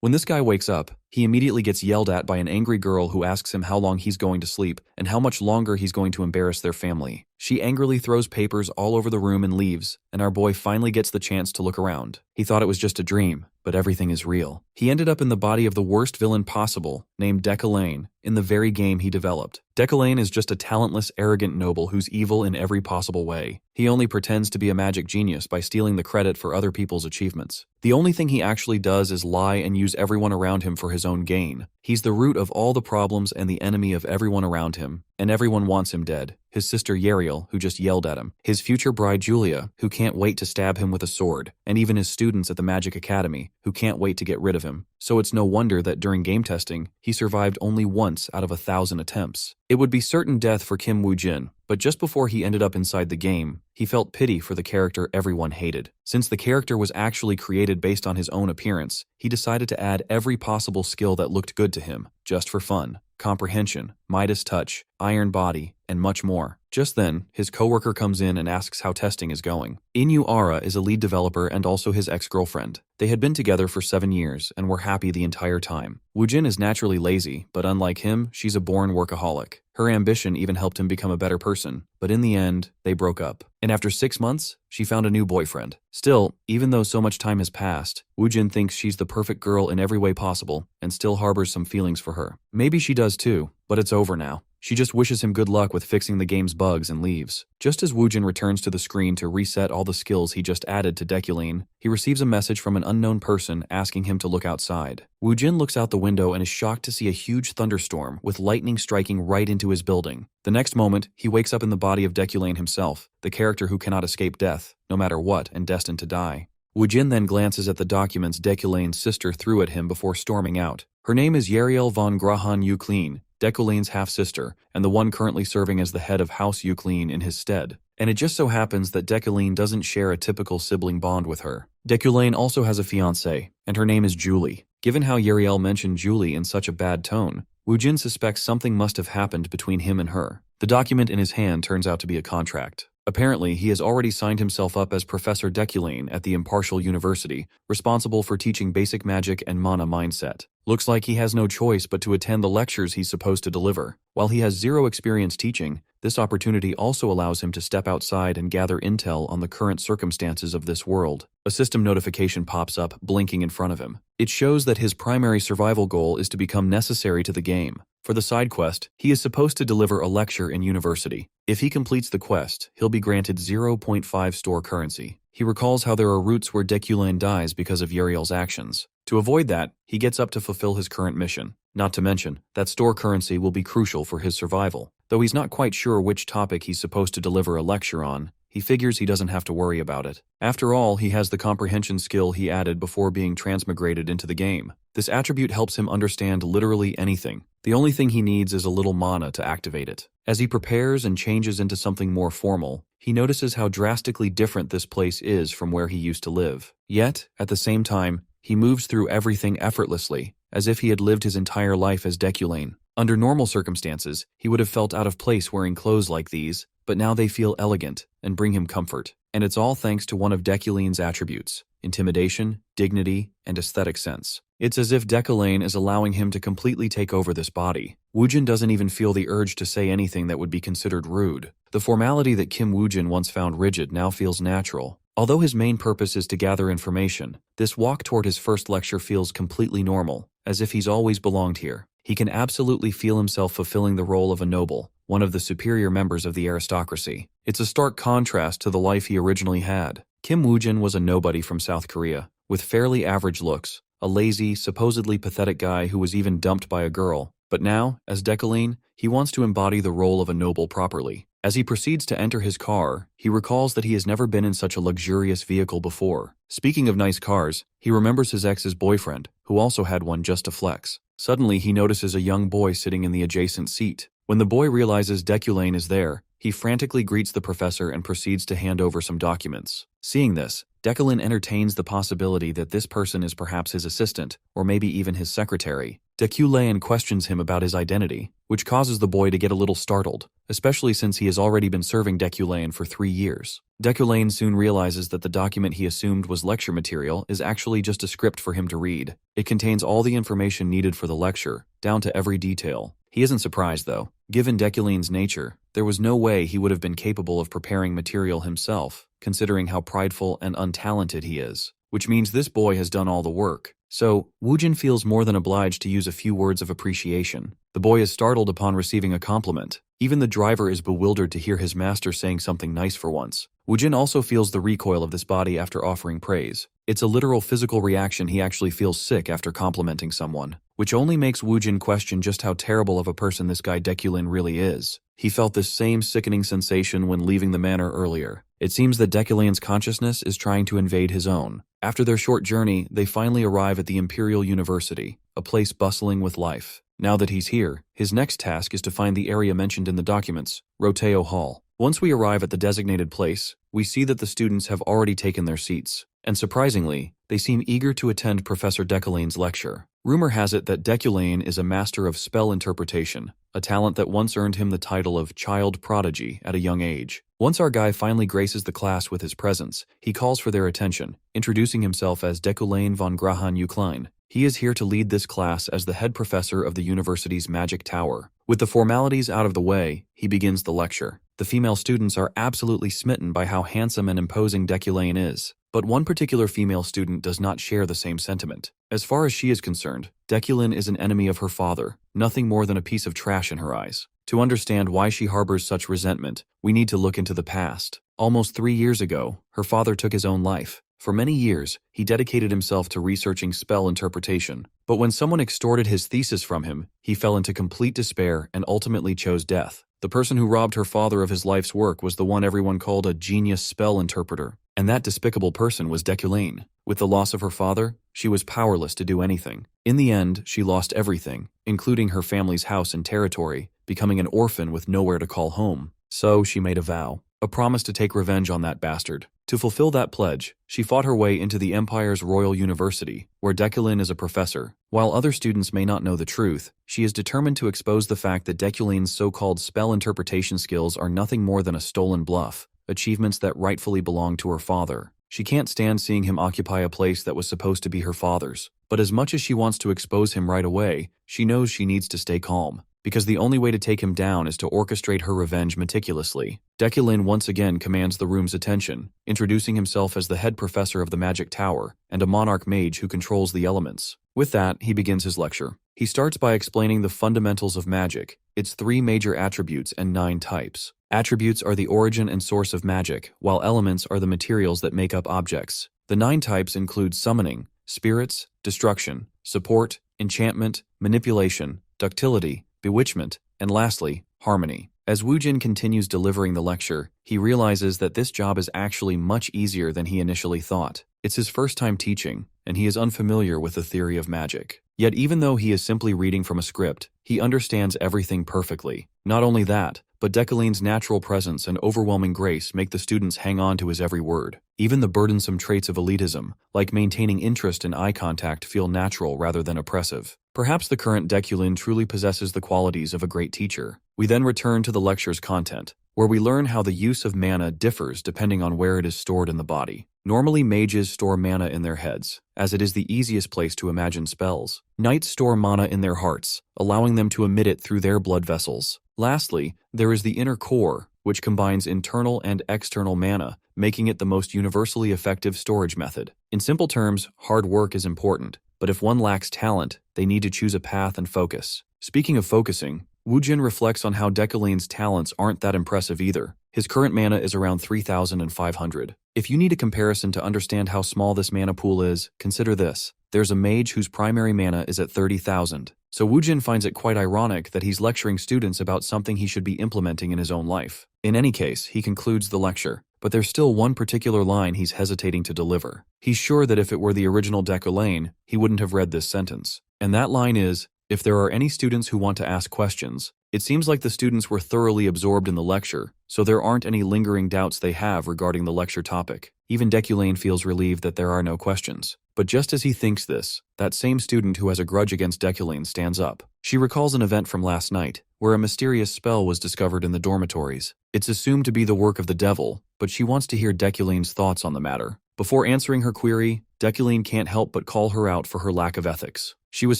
When this guy wakes up, he immediately gets yelled at by an angry girl who asks him how long he's going to sleep and how much longer he's going to embarrass their family. She angrily throws papers all over the room and leaves, and our boy finally gets the chance to look around. He thought it was just a dream, but everything is real. He ended up in the body of the worst villain possible, named Decalane, in the very game he developed. Decalane is just a talentless, arrogant noble who's evil in every possible way. He only pretends to be a magic genius by stealing the credit for other people's achievements. The only thing he actually does is lie and use everyone around him for his own gain. He's the root of all the problems and the enemy of everyone around him, and everyone wants him dead. His sister Yahello, who just yelled at him, his future bride Julia, who can't wait to stab him with a sword, and even his students at the Magic Academy, who can't wait to get rid of him. So it's no wonder that during game testing, he survived only once out of 1,000 attempts. It would be certain death for Kim Woo-jin, but just before he ended up inside the game, he felt pity for the character everyone hated. Since the character was actually created based on his own appearance, he decided to add every possible skill that looked good to him, just for fun. Comprehension, Midas touch, iron body, and much more. Just then, his coworker comes in and asks how testing is going. Inu Ara is a lead developer and also his ex-girlfriend. They had been together for 7 years and were happy the entire time. Woojin is naturally lazy, but unlike him, she's a born workaholic. Her ambition even helped him become a better person, but in the end, they broke up. And after 6 months, she found a new boyfriend. Still, even though so much time has passed, Woojin thinks she's the perfect girl in every way possible and still harbors some feelings for her. Maybe she does too, but it's over now. She just wishes him good luck with fixing the game's bugs and leaves. Just as Woojin returns to the screen to reset all the skills he just added to Decalane, he receives a message from an unknown person asking him to look outside. Woojin looks out the window and is shocked to see a huge thunderstorm with lightning striking right into his building. The next moment, he wakes up in the body of Decalane himself, the character who cannot escape death, no matter what, and destined to die. Woojin then glances at the documents Decalane's sister threw at him before storming out. Her name is Yariel von Grahan Eucline, Decalane's half-sister, and the one currently serving as the head of House Eucline in his stead. And it just so happens that Decalane doesn't share a typical sibling bond with her. Decalane also has a fiancée, and her name is Julie. Given how Yariel mentioned Julie in such a bad tone, Woojin suspects something must have happened between him and her. The document in his hand turns out to be a contract. Apparently, he has already signed himself up as Professor Decalane at the Impartial University, responsible for teaching basic magic and mana mindset. Looks like he has no choice but to attend the lectures he's supposed to deliver. While he has zero experience teaching, this opportunity also allows him to step outside and gather intel on the current circumstances of this world. A system notification pops up, blinking in front of him. It shows that his primary survival goal is to become necessary to the game. For the side quest, he is supposed to deliver a lecture in university. If he completes the quest, he'll be granted 0.5 store currency. He recalls how there are routes where Decalane dies because of Uriel's actions. To avoid that, he gets up to fulfill his current mission. Not to mention, that store currency will be crucial for his survival. Though he's not quite sure which topic he's supposed to deliver a lecture on, he figures he doesn't have to worry about it. After all, he has the comprehension skill he added before being transmigrated into the game. This attribute helps him understand literally anything. The only thing he needs is a little mana to activate it. As he prepares and changes into something more formal, he notices how drastically different this place is from where he used to live. Yet, at the same time, he moves through everything effortlessly, as if he had lived his entire life as Decalane. Under normal circumstances, he would have felt out of place wearing clothes like these, but now they feel elegant and bring him comfort. And it's all thanks to one of Decalane's attributes: intimidation, dignity, and aesthetic sense. It's as if Decalane is allowing him to completely take over this body. Woojin doesn't even feel the urge to say anything that would be considered rude. The formality that Kim Woojin once found rigid now feels natural. Although his main purpose is to gather information, this walk toward his first lecture feels completely normal, as if he's always belonged here. He can absolutely feel himself fulfilling the role of a noble, one of the superior members of the aristocracy. It's a stark contrast to the life he originally had. Kim Woojin was a nobody from South Korea, with fairly average looks, a lazy, supposedly pathetic guy who was even dumped by a girl. But now, as Decalane, he wants to embody the role of a noble properly. As he proceeds to enter his car, he recalls that he has never been in such a luxurious vehicle before. Speaking of nice cars, he remembers his ex's boyfriend, who also had one just to flex. Suddenly, he notices a young boy sitting in the adjacent seat. When the boy realizes Decalane is there, he frantically greets the professor and proceeds to hand over some documents. Seeing this, Decalane entertains the possibility that this person is perhaps his assistant, or maybe even his secretary. Deculain questions him about his identity, which causes the boy to get a little startled, especially since he has already been serving Deculain for 3 years. Deculain soon realizes that the document he assumed was lecture material is actually just a script for him to read. It contains all the information needed for the lecture, down to every detail. He isn't surprised, though. Given Deculain's nature, there was no way he would have been capable of preparing material himself, considering how prideful and untalented he is. Which means this boy has done all the work. So, Woojin feels more than obliged to use a few words of appreciation. The boy is startled upon receiving a compliment. Even the driver is bewildered to hear his master saying something nice for once. Woojin also feels the recoil of this body after offering praise. It's a literal physical reaction. He actually feels sick after complimenting someone, which only makes Woojin question just how terrible of a person this guy Deculain really is. He felt this same sickening sensation when leaving the manor earlier. It seems that Deculain's consciousness is trying to invade his own. After their short journey, they finally arrive at the Imperial University, a place bustling with life. Now that he's here, his next task is to find the area mentioned in the documents, Roteo Hall. Once we arrive at the designated place, we see that the students have already taken their seats, and surprisingly, they seem eager to attend Professor Deculain's lecture. Rumor has it that Deculain is a master of spell interpretation, a talent that once earned him the title of child prodigy at a young age. Once our guy finally graces the class with his presence, he calls for their attention, introducing himself as Deculain von Grahan Uklein. He is here to lead this class as the head professor of the university's magic tower. With the formalities out of the way, he begins the lecture. The female students are absolutely smitten by how handsome and imposing Deculain is. But one particular female student does not share the same sentiment. As far as she is concerned, Deculain is an enemy of her father, nothing more than a piece of trash in her eyes. To understand why she harbors such resentment, we need to look into the past. Almost 3 years ago, her father took his own life. For many years, he dedicated himself to researching spell interpretation. But when someone extorted his thesis from him, he fell into complete despair and ultimately chose death. The person who robbed her father of his life's work was the one everyone called a genius spell interpreter. And that despicable person was Deculain. With the loss of her father, she was powerless to do anything. In the end, she lost everything, including her family's house and territory, becoming an orphan with nowhere to call home. So she made a vow, a promise to take revenge on that bastard. To fulfill that pledge, she fought her way into the Empire's Royal University, where Deculain is a professor. While other students may not know the truth, she is determined to expose the fact that Deculain's so-called spell interpretation skills are nothing more than a stolen bluff, achievements that rightfully belong to her father. She can't stand seeing him occupy a place that was supposed to be her father's. But as much as she wants to expose him right away, she knows she needs to stay calm, because the only way to take him down is to orchestrate her revenge meticulously. Deculain once again commands the room's attention, introducing himself as the head professor of the magic tower and a monarch mage who controls the elements. With that, he begins his lecture. He starts by explaining the fundamentals of magic, its 3 major attributes and 9 types. Attributes are the origin and source of magic, while elements are the materials that make up objects. The 9 types include summoning, spirits, destruction, support, enchantment, manipulation, ductility, bewitchment, and lastly, harmony. As Woojin continues delivering the lecture, he realizes that this job is actually much easier than he initially thought. It's his first time teaching, and he is unfamiliar with the theory of magic. Yet even though he is simply reading from a script, he understands everything perfectly. Not only that, but Deculain's natural presence and overwhelming grace make the students hang on to his every word. Even the burdensome traits of elitism, like maintaining interest and eye contact, feel natural rather than oppressive. Perhaps the current Deculain truly possesses the qualities of a great teacher. We then return to the lecture's content, where we learn how the use of mana differs depending on where it is stored in the body. Normally, mages store mana in their heads, as it is the easiest place to imagine spells. Knights store mana in their hearts, allowing them to emit it through their blood vessels. Lastly, there is the inner core, which combines internal and external mana, making it the most universally effective storage method. In simple terms, hard work is important, but if one lacks talent, they need to choose a path and focus. Speaking of focusing, Woojin reflects on how Deculain's talents aren't that impressive either. His current mana is around 3,500. If you need a comparison to understand how small this mana pool is, consider this. There's a mage whose primary mana is at 30,000. So Woojin finds it quite ironic that he's lecturing students about something he should be implementing in his own life. In any case, he concludes the lecture, but there's still one particular line he's hesitating to deliver. He's sure that if it were the original Deculain, he wouldn't have read this sentence. And that line is, if there are any students who want to ask questions. It seems like the students were thoroughly absorbed in the lecture, so there aren't any lingering doubts they have regarding the lecture topic. Even Deculain feels relieved that there are no questions. But just as he thinks this, that same student who has a grudge against Deculine stands up. She recalls an event from last night, where a mysterious spell was discovered in the dormitories. It's assumed to be the work of the devil, but she wants to hear Deculine's thoughts on the matter. Before answering her query, Deculine can't help but call her out for her lack of ethics. She was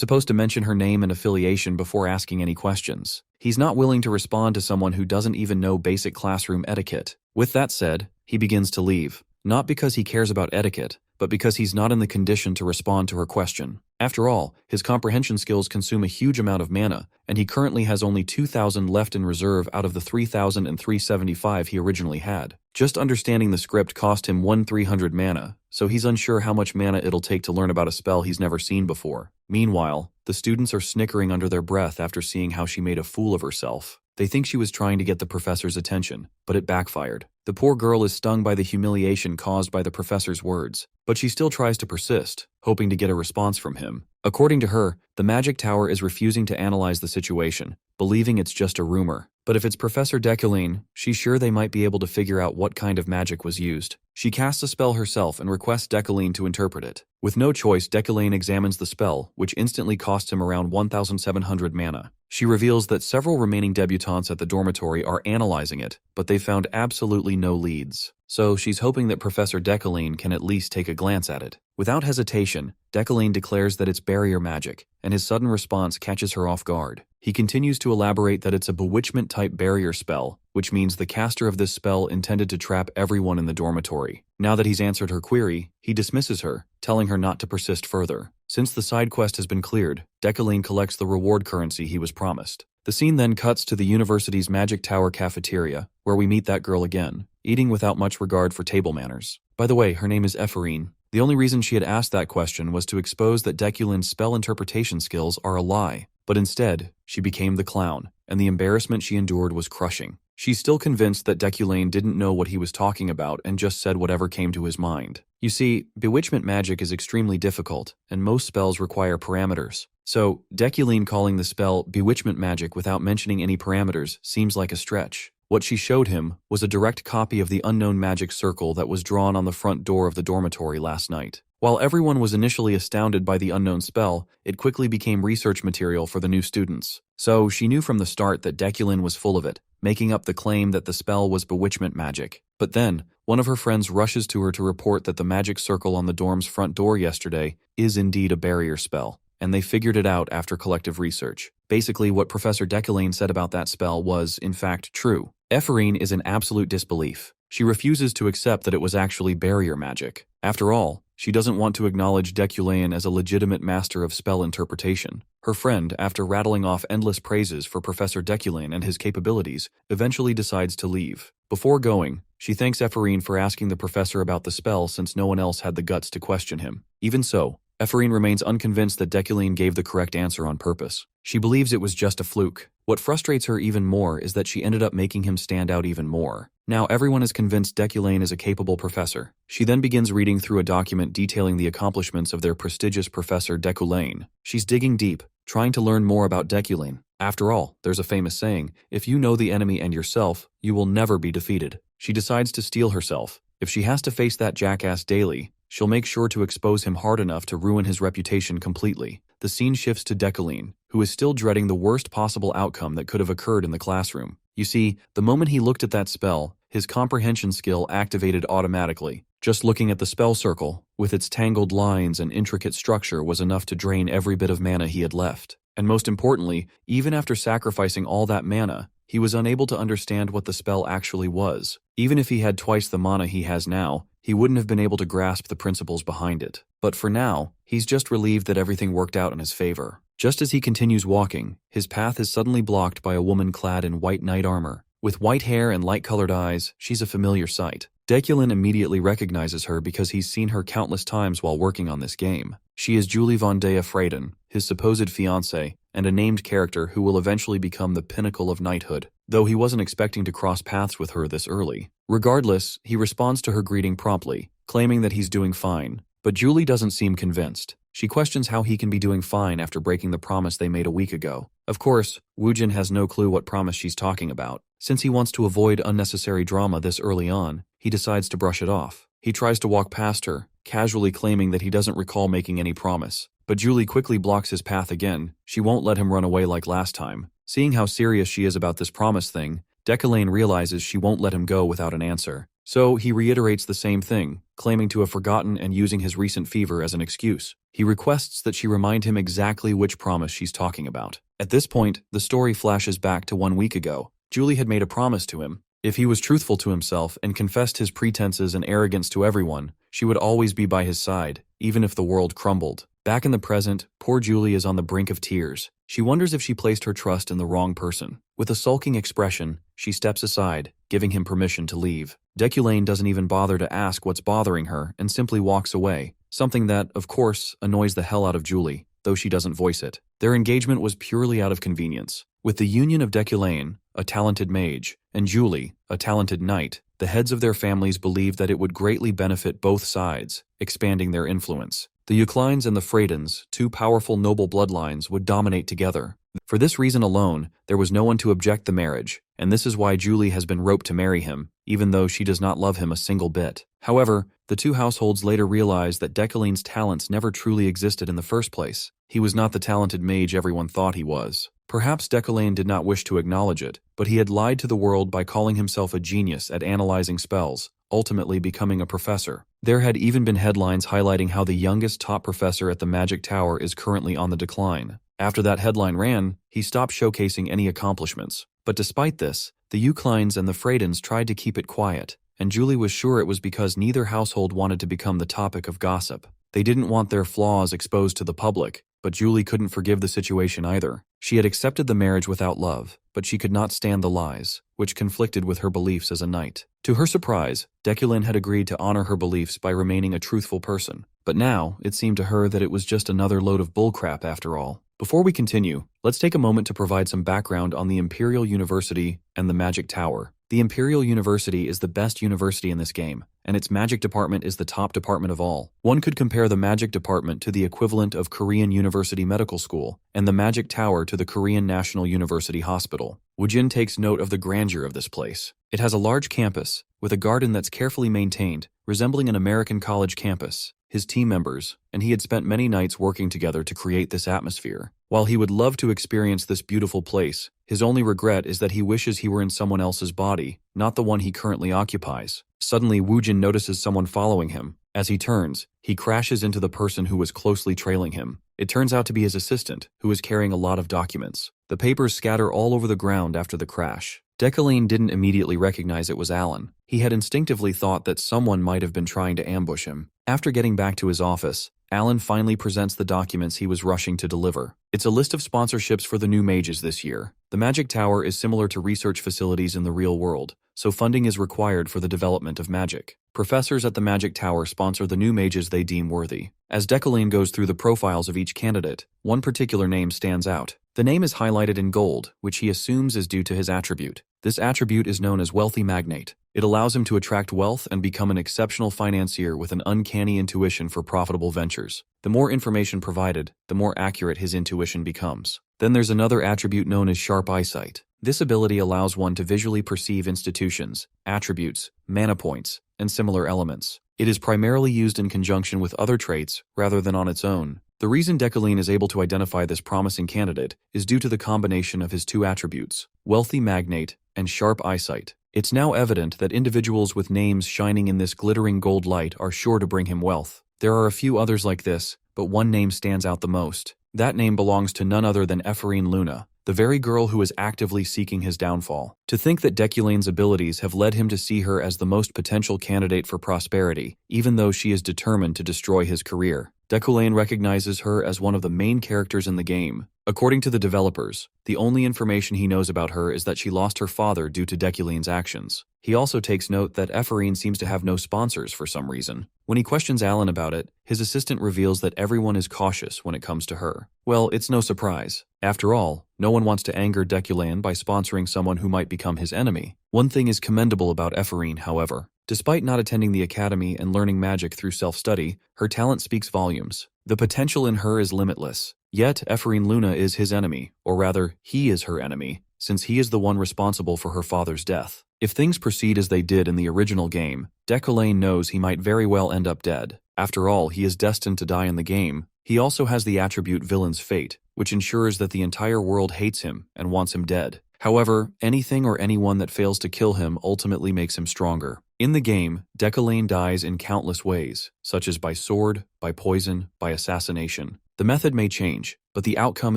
supposed to mention her name and affiliation before asking any questions. He's not willing to respond to someone who doesn't even know basic classroom etiquette. With that said, he begins to leave, not because he cares about etiquette, but because he's not in the condition to respond to her question. After all, his comprehension skills consume a huge amount of mana, and he currently has only 2,000 left in reserve out of the 3,375 he originally had. Just understanding the script cost him 300 mana, so he's unsure how much mana it'll take to learn about a spell he's never seen before. Meanwhile, the students are snickering under their breath after seeing how she made a fool of herself. They think she was trying to get the professor's attention, but it backfired. The poor girl is stung by the humiliation caused by the professor's words, but she still tries to persist, hoping to get a response from him. According to her, the magic tower is refusing to analyze the situation, believing it's just a rumor. But if it's Professor Deculine, she's sure they might be able to figure out what kind of magic was used. She casts a spell herself and requests Deculine to interpret it. With no choice, Deculine examines the spell, which instantly costs him around 1,700 mana. She reveals that several remaining debutantes at the dormitory are analyzing it, but they found absolutely no leads. So she's hoping that Professor Deculine can at least take a glance at it. Without hesitation, Deculine declares that it's barrier magic, and his sudden response catches her off guard. He continues to elaborate that it's a bewitchment-type barrier spell, which means the caster of this spell intended to trap everyone in the dormitory. Now that he's answered her query, he dismisses her, telling her not to persist further. Since the side quest has been cleared, Deculine collects the reward currency he was promised. The scene then cuts to the university's Magic Tower cafeteria, where we meet that girl again, eating without much regard for table manners. By the way, her name is Ephorine. The only reason she had asked that question was to expose that Deculine's spell interpretation skills are a lie. But instead, she became the clown, and the embarrassment she endured was crushing. She's still convinced that Deculine didn't know what he was talking about and just said whatever came to his mind. You see, bewitchment magic is extremely difficult, and most spells require parameters. So, Deculine calling the spell bewitchment magic without mentioning any parameters seems like a stretch. What she showed him was a direct copy of the unknown magic circle that was drawn on the front door of the dormitory last night. While everyone was initially astounded by the unknown spell, it quickly became research material for the new students. So she knew from the start that Deculine was full of it, making up the claim that the spell was bewitchment magic. But then, one of her friends rushes to her to report that the magic circle on the dorm's front door yesterday is indeed a barrier spell, and they figured it out after collective research. Basically, what Professor Deculine said about that spell was, in fact, true. Ephorine is in absolute disbelief. She refuses to accept that it was actually barrier magic. After all, she doesn't want to acknowledge Deculine as a legitimate master of spell interpretation. Her friend, after rattling off endless praises for Professor Deculine and his capabilities, eventually decides to leave. Before going, she thanks Ephorine for asking the professor about the spell since no one else had the guts to question him. Even so, Ephorine remains unconvinced that Deculine gave the correct answer on purpose. She believes it was just a fluke. What frustrates her even more is that she ended up making him stand out even more. Now everyone is convinced Deculine is a capable professor. She then begins reading through a document detailing the accomplishments of their prestigious professor Deculine. She's digging deep, trying to learn more about Deculine. After all, there's a famous saying, if you know the enemy and yourself, you will never be defeated. She decides to steel herself. If she has to face that jackass daily, she'll make sure to expose him hard enough to ruin his reputation completely. The scene shifts to Deculine, who is still dreading the worst possible outcome that could have occurred in the classroom. You see, the moment he looked at that spell, his comprehension skill activated automatically. Just looking at the spell circle, with its tangled lines and intricate structure, was enough to drain every bit of mana he had left. And most importantly, even after sacrificing all that mana, he was unable to understand what the spell actually was. Even if he had twice the mana he has now, he wouldn't have been able to grasp the principles behind it. But for now, he's just relieved that everything worked out in his favor. Just as he continues walking, his path is suddenly blocked by a woman clad in white knight armor. With white hair and light-colored eyes, she's a familiar sight. Deculine immediately recognizes her because he's seen her countless times while working on this game. She is Julie von Dea Freyden, his supposed fiancée, and a named character who will eventually become the pinnacle of knighthood, though he wasn't expecting to cross paths with her this early. Regardless, he responds to her greeting promptly, claiming that he's doing fine. But Julie doesn't seem convinced. She questions how he can be doing fine after breaking the promise they made a week ago. Of course, Woojin has no clue what promise she's talking about. Since he wants to avoid unnecessary drama this early on, he decides to brush it off. He tries to walk past her, casually claiming that he doesn't recall making any promise. But Julie quickly blocks his path again. She won't let him run away like last time. Seeing how serious she is about this promise thing, Deculaine realizes she won't let him go without an answer. So he reiterates the same thing, claiming to have forgotten and using his recent fever as an excuse. He requests that she remind him exactly which promise she's talking about. At this point, the story flashes back to 1 week ago. Julie had made a promise to him. If he was truthful to himself and confessed his pretenses and arrogance to everyone, she would always be by his side, even if the world crumbled. Back in the present, poor Julie is on the brink of tears. She wonders if she placed her trust in the wrong person. With a sulking expression, she steps aside, giving him permission to leave. Deculaine doesn't even bother to ask what's bothering her and simply walks away, something that, of course, annoys the hell out of Julie, though she doesn't voice it. Their engagement was purely out of convenience. With the union of Deculaine, a talented mage, and Julie, a talented knight, the heads of their families believed that it would greatly benefit both sides, expanding their influence. The Uclines and the Freydens, two powerful noble bloodlines, would dominate together. For this reason alone, there was no one to object the marriage, and this is why Julie has been roped to marry him, even though she does not love him a single bit. However, the two households later realized that Deculane's talents never truly existed in the first place. He was not the talented mage everyone thought he was. Perhaps Deculaine did not wish to acknowledge it, but he had lied to the world by calling himself a genius at analyzing spells, ultimately becoming a professor. There had even been headlines highlighting how the youngest top professor at the Magic Tower is currently on the decline. After that headline ran, he stopped showcasing any accomplishments. But despite this, the Uclines and the Freydens tried to keep it quiet, and Julie was sure it was because neither household wanted to become the topic of gossip. They didn't want their flaws exposed to the public, but Julie couldn't forgive the situation either. She had accepted the marriage without love, but she could not stand the lies, which conflicted with her beliefs as a knight. To her surprise, Deculaine had agreed to honor her beliefs by remaining a truthful person. But now, it seemed to her that it was just another load of bullcrap after all. Before we continue, let's take a moment to provide some background on the Imperial University and the Magic Tower. The Imperial University is the best university in this game, and its magic department is the top department of all. One could compare the magic department to the equivalent of Korean University Medical School, and the Magic Tower to the Korean National University Hospital. Woojin takes note of the grandeur of this place. It has a large campus, with a garden that's carefully maintained, resembling an American college campus. His team members, and he had spent many nights working together to create this atmosphere. While he would love to experience this beautiful place, his only regret is that he wishes he were in someone else's body, not the one he currently occupies. Suddenly, Woojin notices someone following him. As he turns, he crashes into the person who was closely trailing him. It turns out to be his assistant, who is carrying a lot of documents. The papers scatter all over the ground after the crash. Deculaine didn't immediately recognize it was Alan. He had instinctively thought that someone might have been trying to ambush him. After getting back to his office, Alan finally presents the documents he was rushing to deliver. It's a list of sponsorships for the new mages this year. The Magic Tower is similar to research facilities in the real world, so funding is required for the development of magic. Professors at the Magic Tower sponsor the new mages they deem worthy. As Deculaine goes through the profiles of each candidate, one particular name stands out. The name is highlighted in gold, which he assumes is due to his attribute. This attribute is known as Wealthy Magnate. It allows him to attract wealth and become an exceptional financier with an uncanny intuition for profitable ventures. The more information provided, the more accurate his intuition becomes. Then there's another attribute known as Sharp Eyesight. This ability allows one to visually perceive institutions, attributes, mana points, and similar elements. It is primarily used in conjunction with other traits rather than on its own. The reason Deculaine is able to identify this promising candidate is due to the combination of his two attributes, Wealthy Magnate and Sharp Eyesight. It's now evident that individuals with names shining in this glittering gold light are sure to bring him wealth. There are a few others like this, but one name stands out the most. That name belongs to none other than Ephraim Luna, the very girl who is actively seeking his downfall. To think that Deculaine's abilities have led him to see her as the most potential candidate for prosperity, even though she is determined to destroy his career. Deculaine recognizes her as one of the main characters in the game. According to the developers, the only information he knows about her is that she lost her father due to Deculaine's actions. He also takes note that Ephraim seems to have no sponsors for some reason. When he questions Alan about it, his assistant reveals that everyone is cautious when it comes to her. Well, it's no surprise. After all, no one wants to anger Deculaine by sponsoring someone who might become his enemy. One thing is commendable about Ephraim, however. Despite not attending the academy and learning magic through self-study, her talent speaks volumes. The potential in her is limitless. Yet, Ephraim Luna is his enemy, or rather, he is her enemy. since he is the one responsible for her father's death. If things proceed as they did in the original game, Deculain knows he might very well end up dead. After all, he is destined to die in the game. He also has the attribute Villain's Fate, which ensures that the entire world hates him and wants him dead. However, anything or anyone that fails to kill him ultimately makes him stronger. In the game, Deculain dies in countless ways, such as by sword, by poison, by assassination. The method may change, but the outcome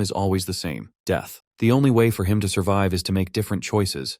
is always the same: death. The only way for him to survive is to make different choices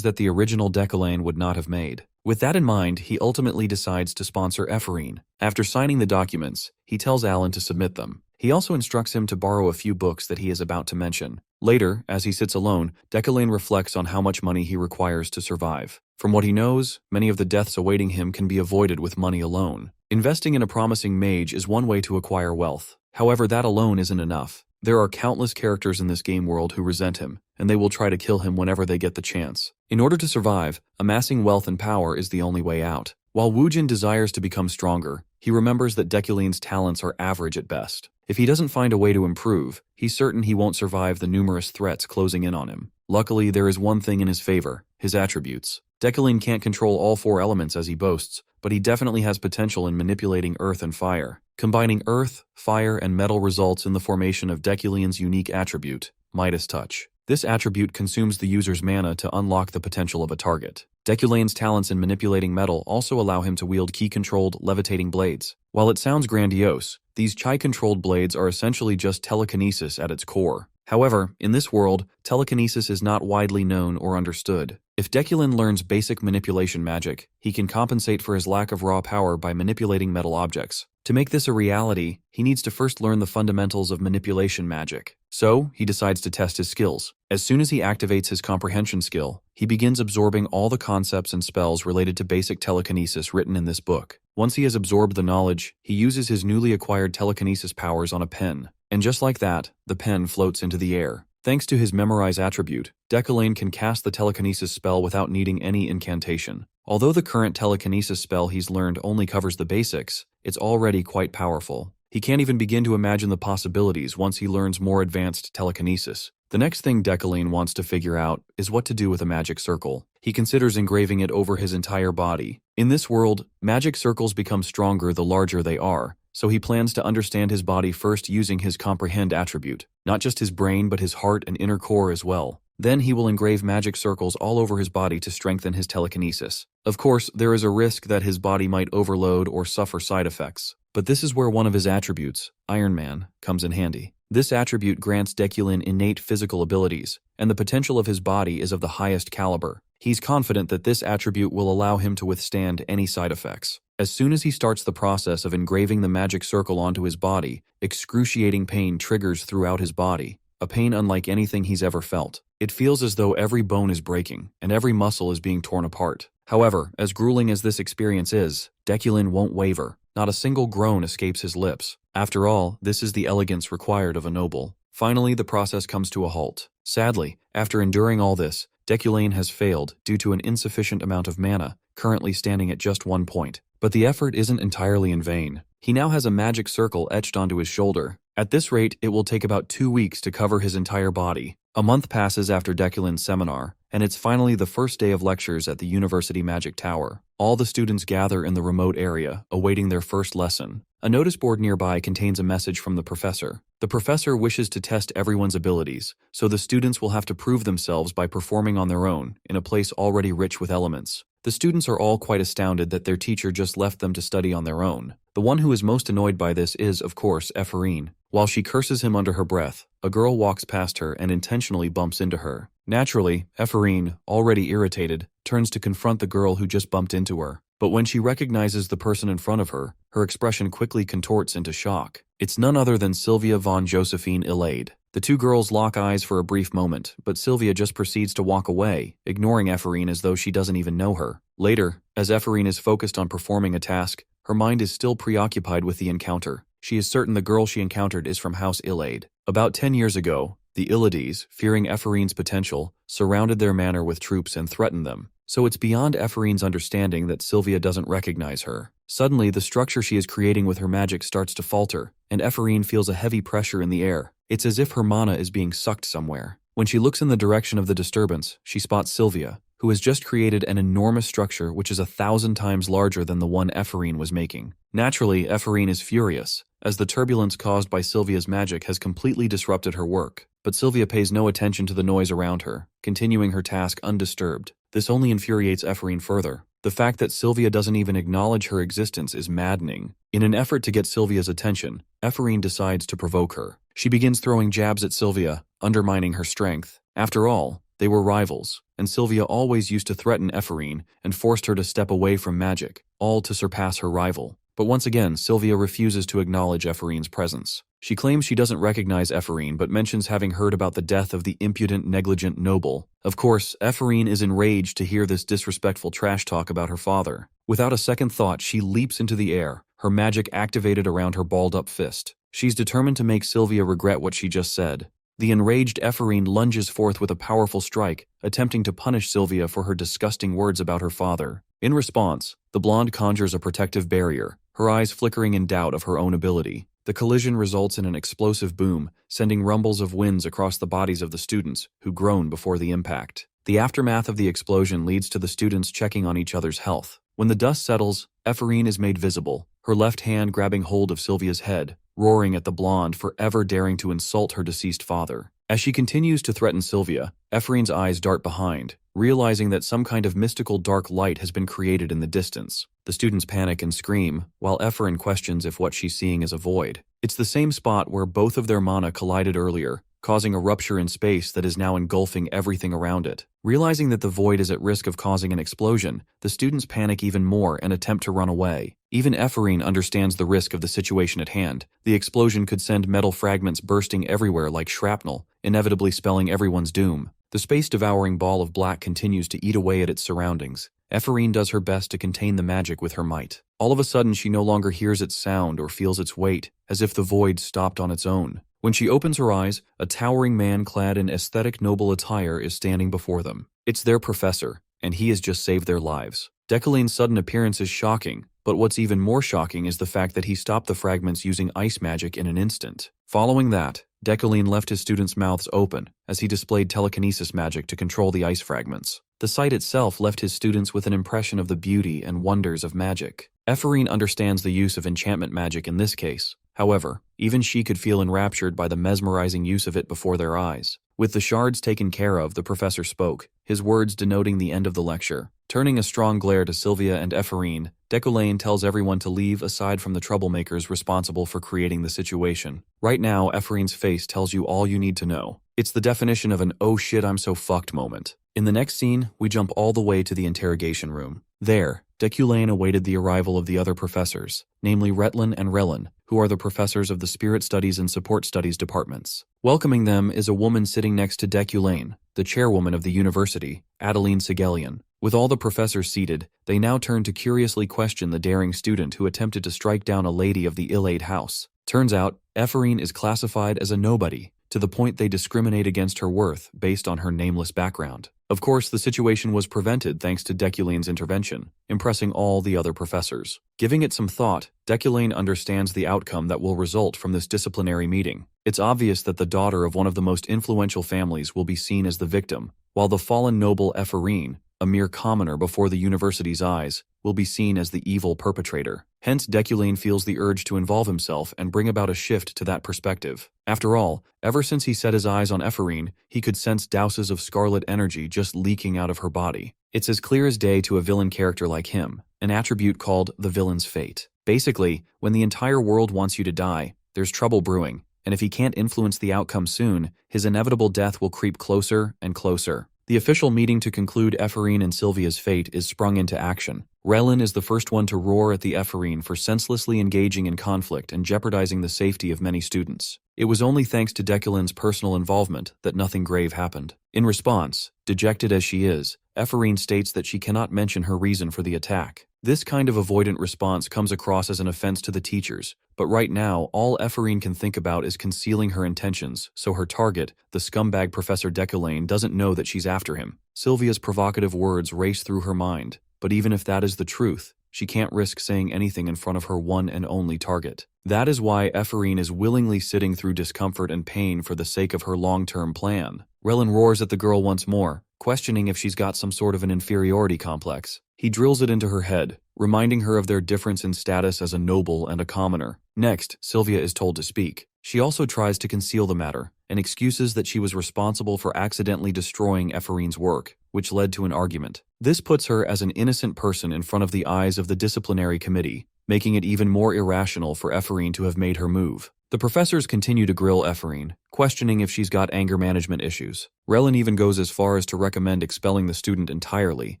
that the original Deculain would not have made. With that in mind, he ultimately decides to sponsor Ephraim. After signing the documents, he tells Alan to submit them. He also instructs him to borrow a few books that he is about to mention. Later, as he sits alone, Deculain reflects on how much money he requires to survive. From what he knows, many of the deaths awaiting him can be avoided with money alone. Investing in a promising mage is one way to acquire wealth. However, that alone isn't enough. There are countless characters in this game world who resent him, and they will try to kill him whenever they get the chance. In order to survive, amassing wealth and power is the only way out. While Woojin desires to become stronger, he remembers that Deculain's talents are average at best. If he doesn't find a way to improve, he's certain he won't survive the numerous threats closing in on him. Luckily, there is one thing in his favor: his attributes. Deculain can't control all 4 elements as he boasts, but he definitely has potential in manipulating earth and fire. Combining earth, fire, and metal results in the formation of Deculain's unique attribute, Midas Touch. This attribute consumes the user's mana to unlock the potential of a target. Deculain's talents in manipulating metal also allow him to wield key-controlled, levitating blades. While it sounds grandiose, these chi-controlled blades are essentially just telekinesis at its core. However, in this world, telekinesis is not widely known or understood. If Deculain learns basic manipulation magic, he can compensate for his lack of raw power by manipulating metal objects. To make this a reality, he needs to first learn the fundamentals of manipulation magic. So, he decides to test his skills. As soon as he activates his comprehension skill, he begins absorbing all the concepts and spells related to basic telekinesis written in this book. Once he has absorbed the knowledge, he uses his newly acquired telekinesis powers on a pen. And just like that, the pen floats into the air. Thanks to his Memorize attribute, Deculain can cast the telekinesis spell without needing any incantation. Although the current telekinesis spell he's learned only covers the basics, it's already quite powerful. He can't even begin to imagine the possibilities once he learns more advanced telekinesis. The next thing Deculain wants to figure out is what to do with a magic circle. He considers engraving it over his entire body. In this world, magic circles become stronger the larger they are, so he plans to understand his body first using his Comprehend attribute. Not just his brain, but his heart and inner core as well. Then he will engrave magic circles all over his body to strengthen his telekinesis. Of course, there is a risk that his body might overload or suffer side effects. But this is where one of his attributes, Iron Man, comes in handy. This attribute grants Deculain innate physical abilities, and the potential of his body is of the highest caliber. He's confident that this attribute will allow him to withstand any side effects. As soon as he starts the process of engraving the magic circle onto his body, excruciating pain triggers throughout his body, a pain unlike anything he's ever felt. It feels as though every bone is breaking, and every muscle is being torn apart. However, as grueling as this experience is, Deculain won't waver. Not a single groan escapes his lips. After all, this is the elegance required of a noble. Finally, the process comes to a halt. Sadly, after enduring all this, Deculain has failed due to an insufficient amount of mana, currently standing at just 1 point. But the effort isn't entirely in vain. He now has a magic circle etched onto his shoulder. At this rate, it will take about 2 weeks to cover his entire body. A month passes after Deculain's seminar, and it's finally the first day of lectures at the University Magic Tower. All the students gather in the remote area, awaiting their first lesson. A notice board nearby contains a message from the professor. The professor wishes to test everyone's abilities, so the students will have to prove themselves by performing on their own, in a place already rich with elements. The students are all quite astounded that their teacher just left them to study on their own. The one who is most annoyed by this is, of course, Ephraim. While she curses him under her breath, a girl walks past her and intentionally bumps into her. Naturally, Ephraim, already irritated, turns to confront the girl who just bumped into her. But when she recognizes the person in front of her, her expression quickly contorts into shock. It's none other than Sylvia von Josephine Elaide. The two girls lock eyes for a brief moment, but Sylvia just proceeds to walk away, ignoring Ephraim as though she doesn't even know her. Later, as Ephraim is focused on performing a task, her mind is still preoccupied with the encounter. She is certain the girl she encountered is from House Elaide. About 10 years ago, the Illades, fearing Ephraim's potential, surrounded their manor with troops and threatened them. So it's beyond Ephraim's understanding that Sylvia doesn't recognize her. Suddenly, the structure she is creating with her magic starts to falter, and Ephraim feels a heavy pressure in the air. It's as if her mana is being sucked somewhere. When she looks in the direction of the disturbance, she spots Sylvia, who has just created an enormous structure which is 1,000 times larger than the one Ephraim was making. Naturally, Ephraim is furious, as the turbulence caused by Sylvia's magic has completely disrupted her work. But Sylvia pays no attention to the noise around her, continuing her task undisturbed. This only infuriates Ephraim further. The fact that Sylvia doesn't even acknowledge her existence is maddening. In an effort to get Sylvia's attention, Ephraim decides to provoke her. She begins throwing jabs at Sylvia, undermining her strength. After all, they were rivals, and Sylvia always used to threaten Ephraim and forced her to step away from magic, all to surpass her rival. But once again, Sylvia refuses to acknowledge Ephraim's presence. She claims she doesn't recognize Ephraim but mentions having heard about the death of the impudent, negligent noble. Of course, Ephraim is enraged to hear this disrespectful trash talk about her father. Without a second thought, she leaps into the air, her magic activated around her balled-up fist. She's determined to make Sylvia regret what she just said. The enraged Ephraim lunges forth with a powerful strike, attempting to punish Sylvia for her disgusting words about her father. In response, the blonde conjures a protective barrier, her eyes flickering in doubt of her own ability. The collision results in an explosive boom, sending rumbles of winds across the bodies of the students, who groan before the impact. The aftermath of the explosion leads to the students checking on each other's health. When the dust settles, Ephraim is made visible, her left hand grabbing hold of Sylvia's head, roaring at the blonde for ever daring to insult her deceased father. As she continues to threaten Sylvia, Ephraim's eyes dart behind, realizing that some kind of mystical dark light has been created in the distance. The students panic and scream, while Ephraim questions if what she's seeing is a void. It's the same spot where both of their mana collided earlier, causing a rupture in space that is now engulfing everything around it. Realizing that the void is at risk of causing an explosion, the students panic even more and attempt to run away. Even Ephraim understands the risk of the situation at hand. The explosion could send metal fragments bursting everywhere like shrapnel, inevitably spelling everyone's doom. The space-devouring ball of black continues to eat away at its surroundings. Ephraim does her best to contain the magic with her might. All of a sudden, she no longer hears its sound or feels its weight, as if the void stopped on its own. When she opens her eyes, a towering man clad in aesthetic noble attire is standing before them. It's their professor, and he has just saved their lives. Deculane's sudden appearance is shocking, but what's even more shocking is the fact that he stopped the fragments using ice magic in an instant. Following that, Decalane left his students' mouths open as he displayed telekinesis magic to control the ice fragments. The sight itself left his students with an impression of the beauty and wonders of magic. Ephraim understands the use of enchantment magic in this case. However, even she could feel enraptured by the mesmerizing use of it before their eyes. With the shards taken care of, the professor spoke, his words denoting the end of the lecture. Turning a strong glare to Sylvia and Ephraim, Deculaine tells everyone to leave aside from the troublemakers responsible for creating the situation. Right now, Ephraim's face tells you all you need to know. It's the definition of an "oh shit, I'm so fucked" moment. In the next scene, we jump all the way to the interrogation room. There, Deculaine awaited the arrival of the other professors, namely Retlin and Relin, who are the professors of the Spirit Studies and Support Studies departments. Welcoming them is a woman sitting next to Deculaine, the chairwoman of the university, Adeline Sigelian. With all the professors seated, they now turn to curiously question the daring student who attempted to strike down a lady of the ill-aid house. Turns out, Ephraim is classified as a nobody, to the point they discriminate against her worth based on her nameless background. Of course, the situation was prevented thanks to Deculaine's intervention, impressing all the other professors. Giving it some thought, Deculaine understands the outcome that will result from this disciplinary meeting. It's obvious that the daughter of one of the most influential families will be seen as the victim, while the fallen noble Ephraim, a mere commoner before the university's eyes, will be seen as the evil perpetrator. Hence, Deculaine feels the urge to involve himself and bring about a shift to that perspective. After all, ever since he set his eyes on Ephraim, he could sense douses of scarlet energy just leaking out of her body. It's as clear as day to a villain character like him, an attribute called the villain's fate. Basically, when the entire world wants you to die, there's trouble brewing, and if he can't influence the outcome soon, his inevitable death will creep closer and closer. The official meeting to conclude Ephraim and Sylvia's fate is sprung into action. Relin is the first one to roar at the Ephraim for senselessly engaging in conflict and jeopardizing the safety of many students. It was only thanks to Deculane's personal involvement that nothing grave happened. In response, dejected as she is, Ephraim states that she cannot mention her reason for the attack. This kind of avoidant response comes across as an offense to the teachers, but right now, all Ephraim can think about is concealing her intentions, so her target, the scumbag Professor Deculaine, doesn't know that she's after him. Sylvia's provocative words race through her mind, but even if that is the truth, she can't risk saying anything in front of her one and only target. That is why Ephraim is willingly sitting through discomfort and pain for the sake of her long-term plan. Relin roars at the girl once more, questioning if she's got some sort of an inferiority complex. He drills it into her head, reminding her of their difference in status as a noble and a commoner. Next, Sylvia is told to speak. She also tries to conceal the matter, and excuses that she was responsible for accidentally destroying Ephorine's work, which led to an argument. This puts her as an innocent person in front of the eyes of the disciplinary committee, making it even more irrational for Ephorine to have made her move. The professors continue to grill Ephorine, questioning if she's got anger management issues. Relin even goes as far as to recommend expelling the student entirely,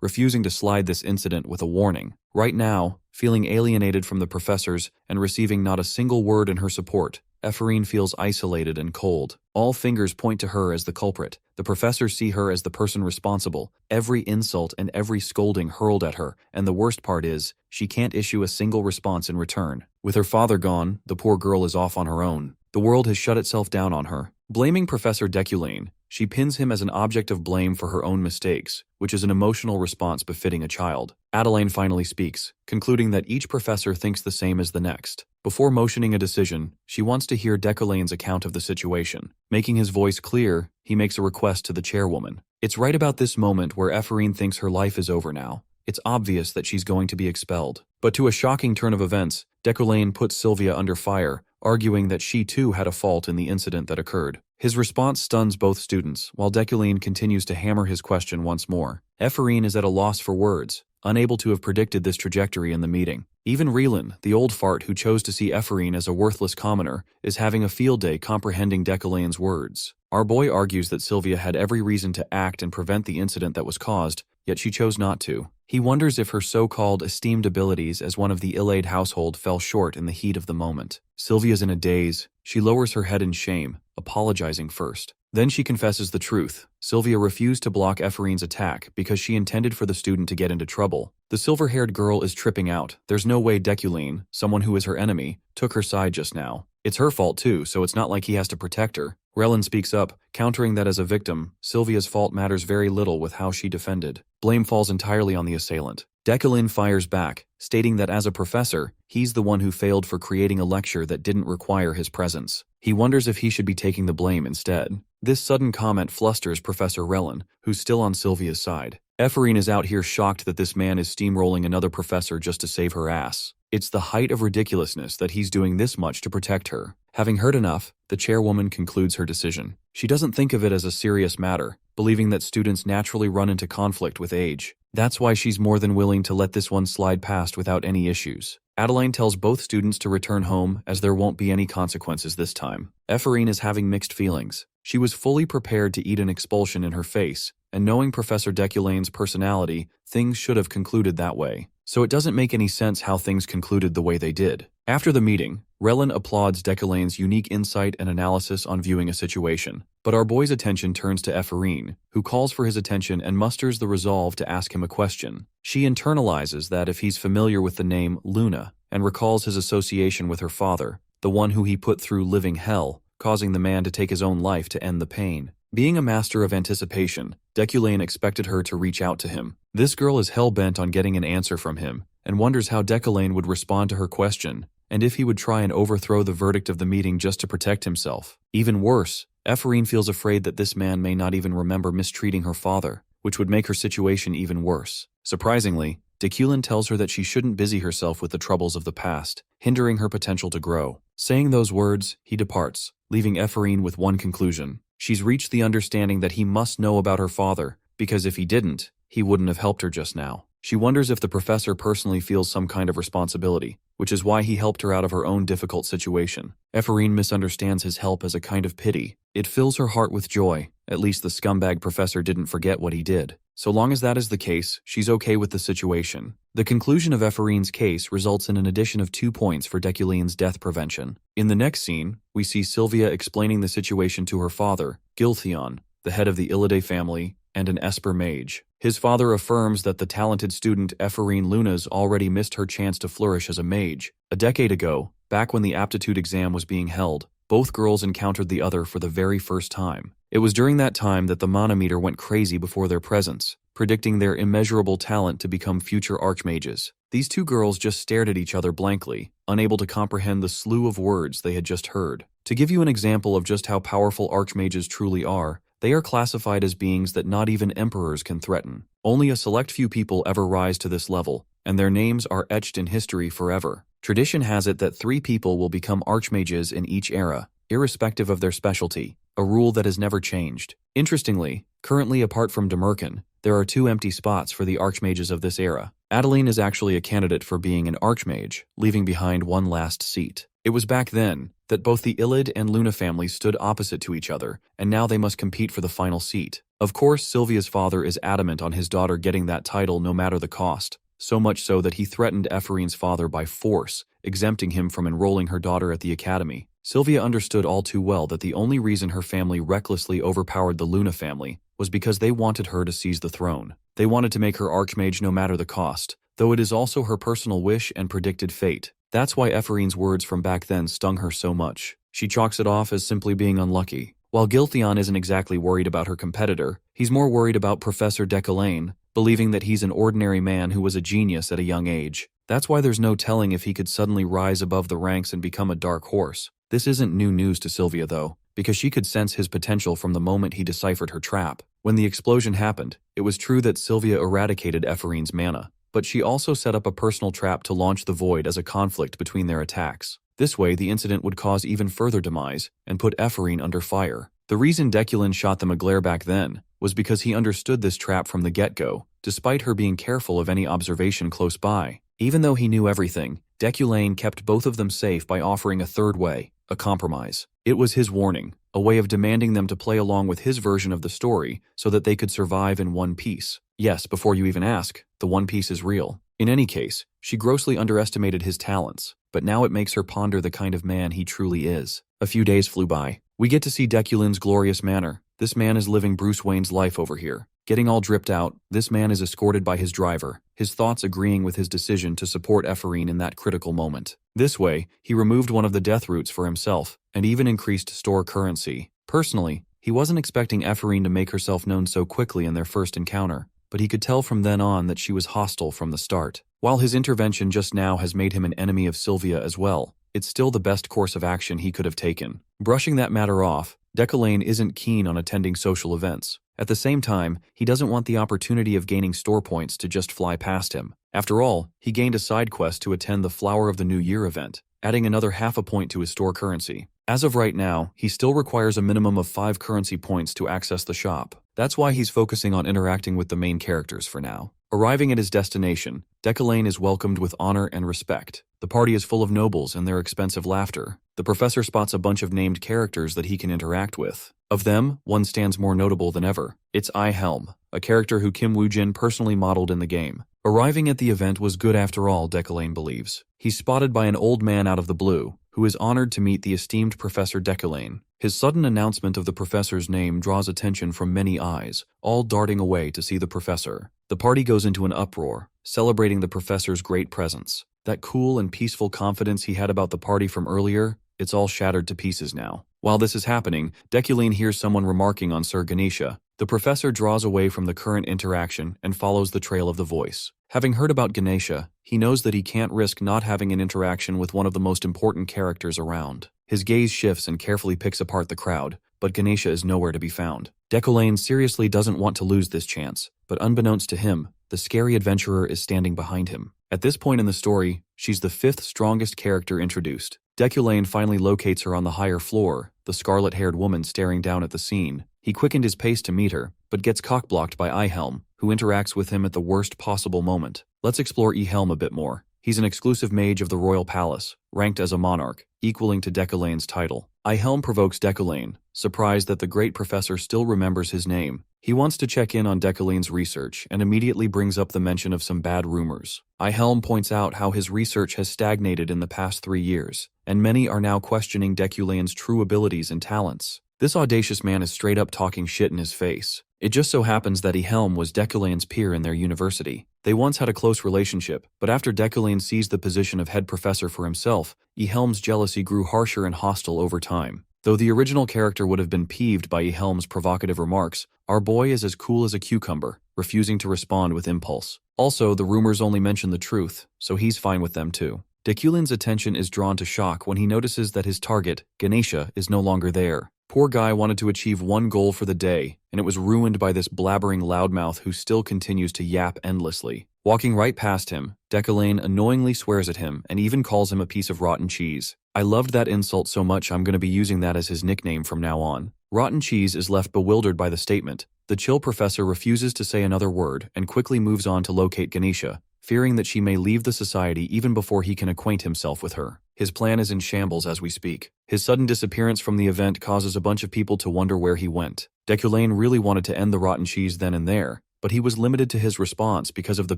refusing to slide this incident with a warning. Right now, feeling alienated from the professors and receiving not a single word in her support, Ephorine feels isolated and cold. All fingers point to her as the culprit. The professors see her as the person responsible. Every insult and every scolding hurled at her, and the worst part is, she can't issue a single response in return. With her father gone, the poor girl is off on her own. The world has shut itself down on her. Blaming Professor Deculane, she pins him as an object of blame for her own mistakes, which is an emotional response befitting a child. Adelaine finally speaks, concluding that each professor thinks the same as the next. Before motioning a decision, she wants to hear Deculane's account of the situation. Making his voice clear, he makes a request to the chairwoman. It's right about this moment where Ephorine thinks her life is over now. It's obvious that she's going to be expelled. But to a shocking turn of events, Deculane puts Sylvia under fire, arguing that she too had a fault in the incident that occurred. His response stuns both students, while Deculane continues to hammer his question once more. Ephorine is at a loss for words, unable to have predicted this trajectory in the meeting. Even Relin, the old fart who chose to see Ephorine as a worthless commoner, is having a field day comprehending Deculane's words. Our boy argues that Sylvia had every reason to act and prevent the incident that was caused, yet she chose not to. He wonders if her so-called esteemed abilities as one of the ill-aid household fell short in the heat of the moment. Sylvia's in a daze. She lowers her head in shame, apologizing first. Then she confesses the truth. Sylvia refused to block Ephorine's attack because she intended for the student to get into trouble. The silver-haired girl is tripping out. There's no way Deculane, someone who is her enemy, took her side just now. It's her fault too, so it's not like he has to protect her. Relin speaks up, countering that as a victim, Sylvia's fault matters very little with how she defended. Blame falls entirely on the assailant. Deculane fires back, stating that as a professor, he's the one who failed for creating a lecture that didn't require his presence. He wonders if he should be taking the blame instead. This sudden comment flusters Professor Relin, who's still on Sylvia's side. Ephorine is out here shocked that this man is steamrolling another professor just to save her ass. It's the height of ridiculousness that he's doing this much to protect her. Having heard enough, the chairwoman concludes her decision. She doesn't think of it as a serious matter, believing that students naturally run into conflict with age. That's why she's more than willing to let this one slide past without any issues. Adelaine tells both students to return home as there won't be any consequences this time. Ephorine is having mixed feelings. She was fully prepared to eat an expulsion in her face, and knowing Professor Deculane's personality, things should have concluded that way. So it doesn't make any sense how things concluded the way they did. After the meeting, Relin applauds Deculane's unique insight and analysis on viewing a situation. But our boy's attention turns to Ephorine, who calls for his attention and musters the resolve to ask him a question. She internalizes that if he's familiar with the name Luna, and recalls his association with her father, the one who he put through living hell, causing the man to take his own life to end the pain. Being a master of anticipation, Deculane expected her to reach out to him. This girl is hell-bent on getting an answer from him, and wonders how Deculane would respond to her question, and if he would try and overthrow the verdict of the meeting just to protect himself. Even worse, Ephorine feels afraid that this man may not even remember mistreating her father, which would make her situation even worse. Surprisingly, Deculane tells her that she shouldn't busy herself with the troubles of the past, hindering her potential to grow. Saying those words, he departs, leaving Ephorine with one conclusion. She's reached the understanding that he must know about her father, because if he didn't, he wouldn't have helped her just now. She wonders if the professor personally feels some kind of responsibility, which is why he helped her out of her own difficult situation. Ephorine misunderstands his help as a kind of pity. It fills her heart with joy. At least the scumbag professor didn't forget what he did. So long as that is the case, she's okay with the situation. The conclusion of Ephorine's case results in an addition of 2 points for Deculane's death prevention. In the next scene, we see Sylvia explaining the situation to her father, Giltheon, the head of the Illide family, and an Esper mage. His father affirms that the talented student Ephorine Lunas already missed her chance to flourish as a mage. A decade ago, back when the aptitude exam was being held, both girls encountered the other for the very first time. It was during that time that the manometer went crazy before their presence, predicting their immeasurable talent to become future archmages. These two girls just stared at each other blankly, unable to comprehend the slew of words they had just heard. To give you an example of just how powerful archmages truly are, They are classified as beings that not even emperors can threaten. Only a select few people ever rise to this level, and their names are etched in history forever. Tradition has it that 3 people will become archmages in each era, irrespective of their specialty, a rule that has never changed. Interestingly, currently apart from Demerkin, there are 2 empty spots for the archmages of this era. Adeline is actually a candidate for being an archmage, leaving behind one last seat. It was back then that both the Illid and Luna families stood opposite to each other, and now they must compete for the final seat. Of course, Sylvia's father is adamant on his daughter getting that title no matter the cost, so much so that he threatened Ephorine's father by force, exempting him from enrolling her daughter at the academy. Sylvia understood all too well that the only reason her family recklessly overpowered the Luna family was because they wanted her to seize the throne. They wanted to make her archmage no matter the cost, though it is also her personal wish and predicted fate. That's why Ephorine's words from back then stung her so much. She chalks it off as simply being unlucky. While Giltheon isn't exactly worried about her competitor, he's more worried about Professor Deculain, believing that he's an ordinary man who was a genius at a young age. That's why there's no telling if he could suddenly rise above the ranks and become a dark horse. This isn't new news to Sylvia though, because she could sense his potential from the moment he deciphered her trap. When the explosion happened, it was true that Sylvia eradicated Ephorine's mana, but she also set up a personal trap to launch the Void as a conflict between their attacks. This way, the incident would cause even further demise and put Ephorine under fire. The reason Deculain shot them a glare back then was because he understood this trap from the get-go, despite her being careful of any observation close by. Even though he knew everything, Deculain kept both of them safe by offering a third way, a compromise. It was his warning, a way of demanding them to play along with his version of the story so that they could survive in one piece. Yes, before you even ask, the One Piece is real. In any case, she grossly underestimated his talents, but now it makes her ponder the kind of man he truly is. A few days flew by. We get to see Deculain's glorious manor. This man is living Bruce Wayne's life over here. Getting all dripped out, this man is escorted by his driver, his thoughts agreeing with his decision to support Ephorine in that critical moment. This way, he removed one of the death roots for himself, and even increased store currency. Personally, he wasn't expecting Ephorine to make herself known so quickly in their first encounter, but he could tell from then on that she was hostile from the start. While his intervention just now has made him an enemy of Sylvia as well, it's still the best course of action he could have taken. Brushing that matter off, Deculain isn't keen on attending social events. At the same time, he doesn't want the opportunity of gaining store points to just fly past him. After all, he gained a side quest to attend the Flower of the New Year event, adding another half a point to his store currency. As of right now, he still requires a minimum of 5 currency points to access the shop. That's why he's focusing on interacting with the main characters for now. Arriving at his destination, Deculain is welcomed with honor and respect. The party is full of nobles and their expensive laughter. The professor spots a bunch of named characters that he can interact with. Of them, one stands more notable than ever. It's Yahello, a character who Kim Woo-jin personally modeled in the game. Arriving at the event was good after all, Deculain believes. He's spotted by an old man out of the blue, who is honored to meet the esteemed Professor Deculain. His sudden announcement of the professor's name draws attention from many eyes, all darting away to see the professor. The party goes into an uproar, celebrating the professor's great presence. That cool and peaceful confidence he had about the party from earlier, it's all shattered to pieces now. While this is happening, Deculain hears someone remarking on Sir Ganesha. The professor draws away from the current interaction and follows the trail of the voice. Having heard about Ganesha, he knows that he can't risk not having an interaction with one of the most important characters around. His gaze shifts and carefully picks apart the crowd, but Ganesha is nowhere to be found. Deculain seriously doesn't want to lose this chance, but unbeknownst to him, the scary adventurer is standing behind him. At this point in the story, she's the 5th strongest character introduced. Deculain finally locates her on the higher floor, the scarlet-haired woman staring down at the scene. He quickened his pace to meet her, but gets cock-blocked by Yahello, who interacts with him at the worst possible moment. Let's explore Yahello a bit more. He's an exclusive mage of the royal palace, ranked as a monarch, equaling to Deculain's title. Yahello provokes Deculain, surprised that the great professor still remembers his name. He wants to check in on Deculain's research and immediately brings up the mention of some bad rumors. Yahello points out how his research has stagnated in the past 3 years, and many are now questioning Deculain's true abilities and talents. This audacious man is straight up talking shit in his face. It just so happens that Yahello was Deculain's peer in their university. They once had a close relationship, but after Deculain seized the position of head professor for himself, Yahello's jealousy grew harsher and hostile over time. Though the original character would have been peeved by Yahello's provocative remarks, our boy is as cool as a cucumber, refusing to respond with impulse. Also, the rumors only mention the truth, so he's fine with them too. Deculain's attention is drawn to shock when he notices that his target, Ganesha, is no longer there. Poor guy wanted to achieve one goal for the day, and it was ruined by this blabbering loudmouth who still continues to yap endlessly. Walking right past him, Deculain annoyingly swears at him and even calls him a piece of rotten cheese. I loved that insult so much I'm going to be using that as his nickname from now on. Rotten Cheese is left bewildered by the statement. The chill professor refuses to say another word and quickly moves on to locate Ganesha, fearing that she may leave the society even before he can acquaint himself with her. His plan is in shambles as we speak. His sudden disappearance from the event causes a bunch of people to wonder where he went. Deculain really wanted to end the Rotten Cheese then and there, but he was limited to his response because of the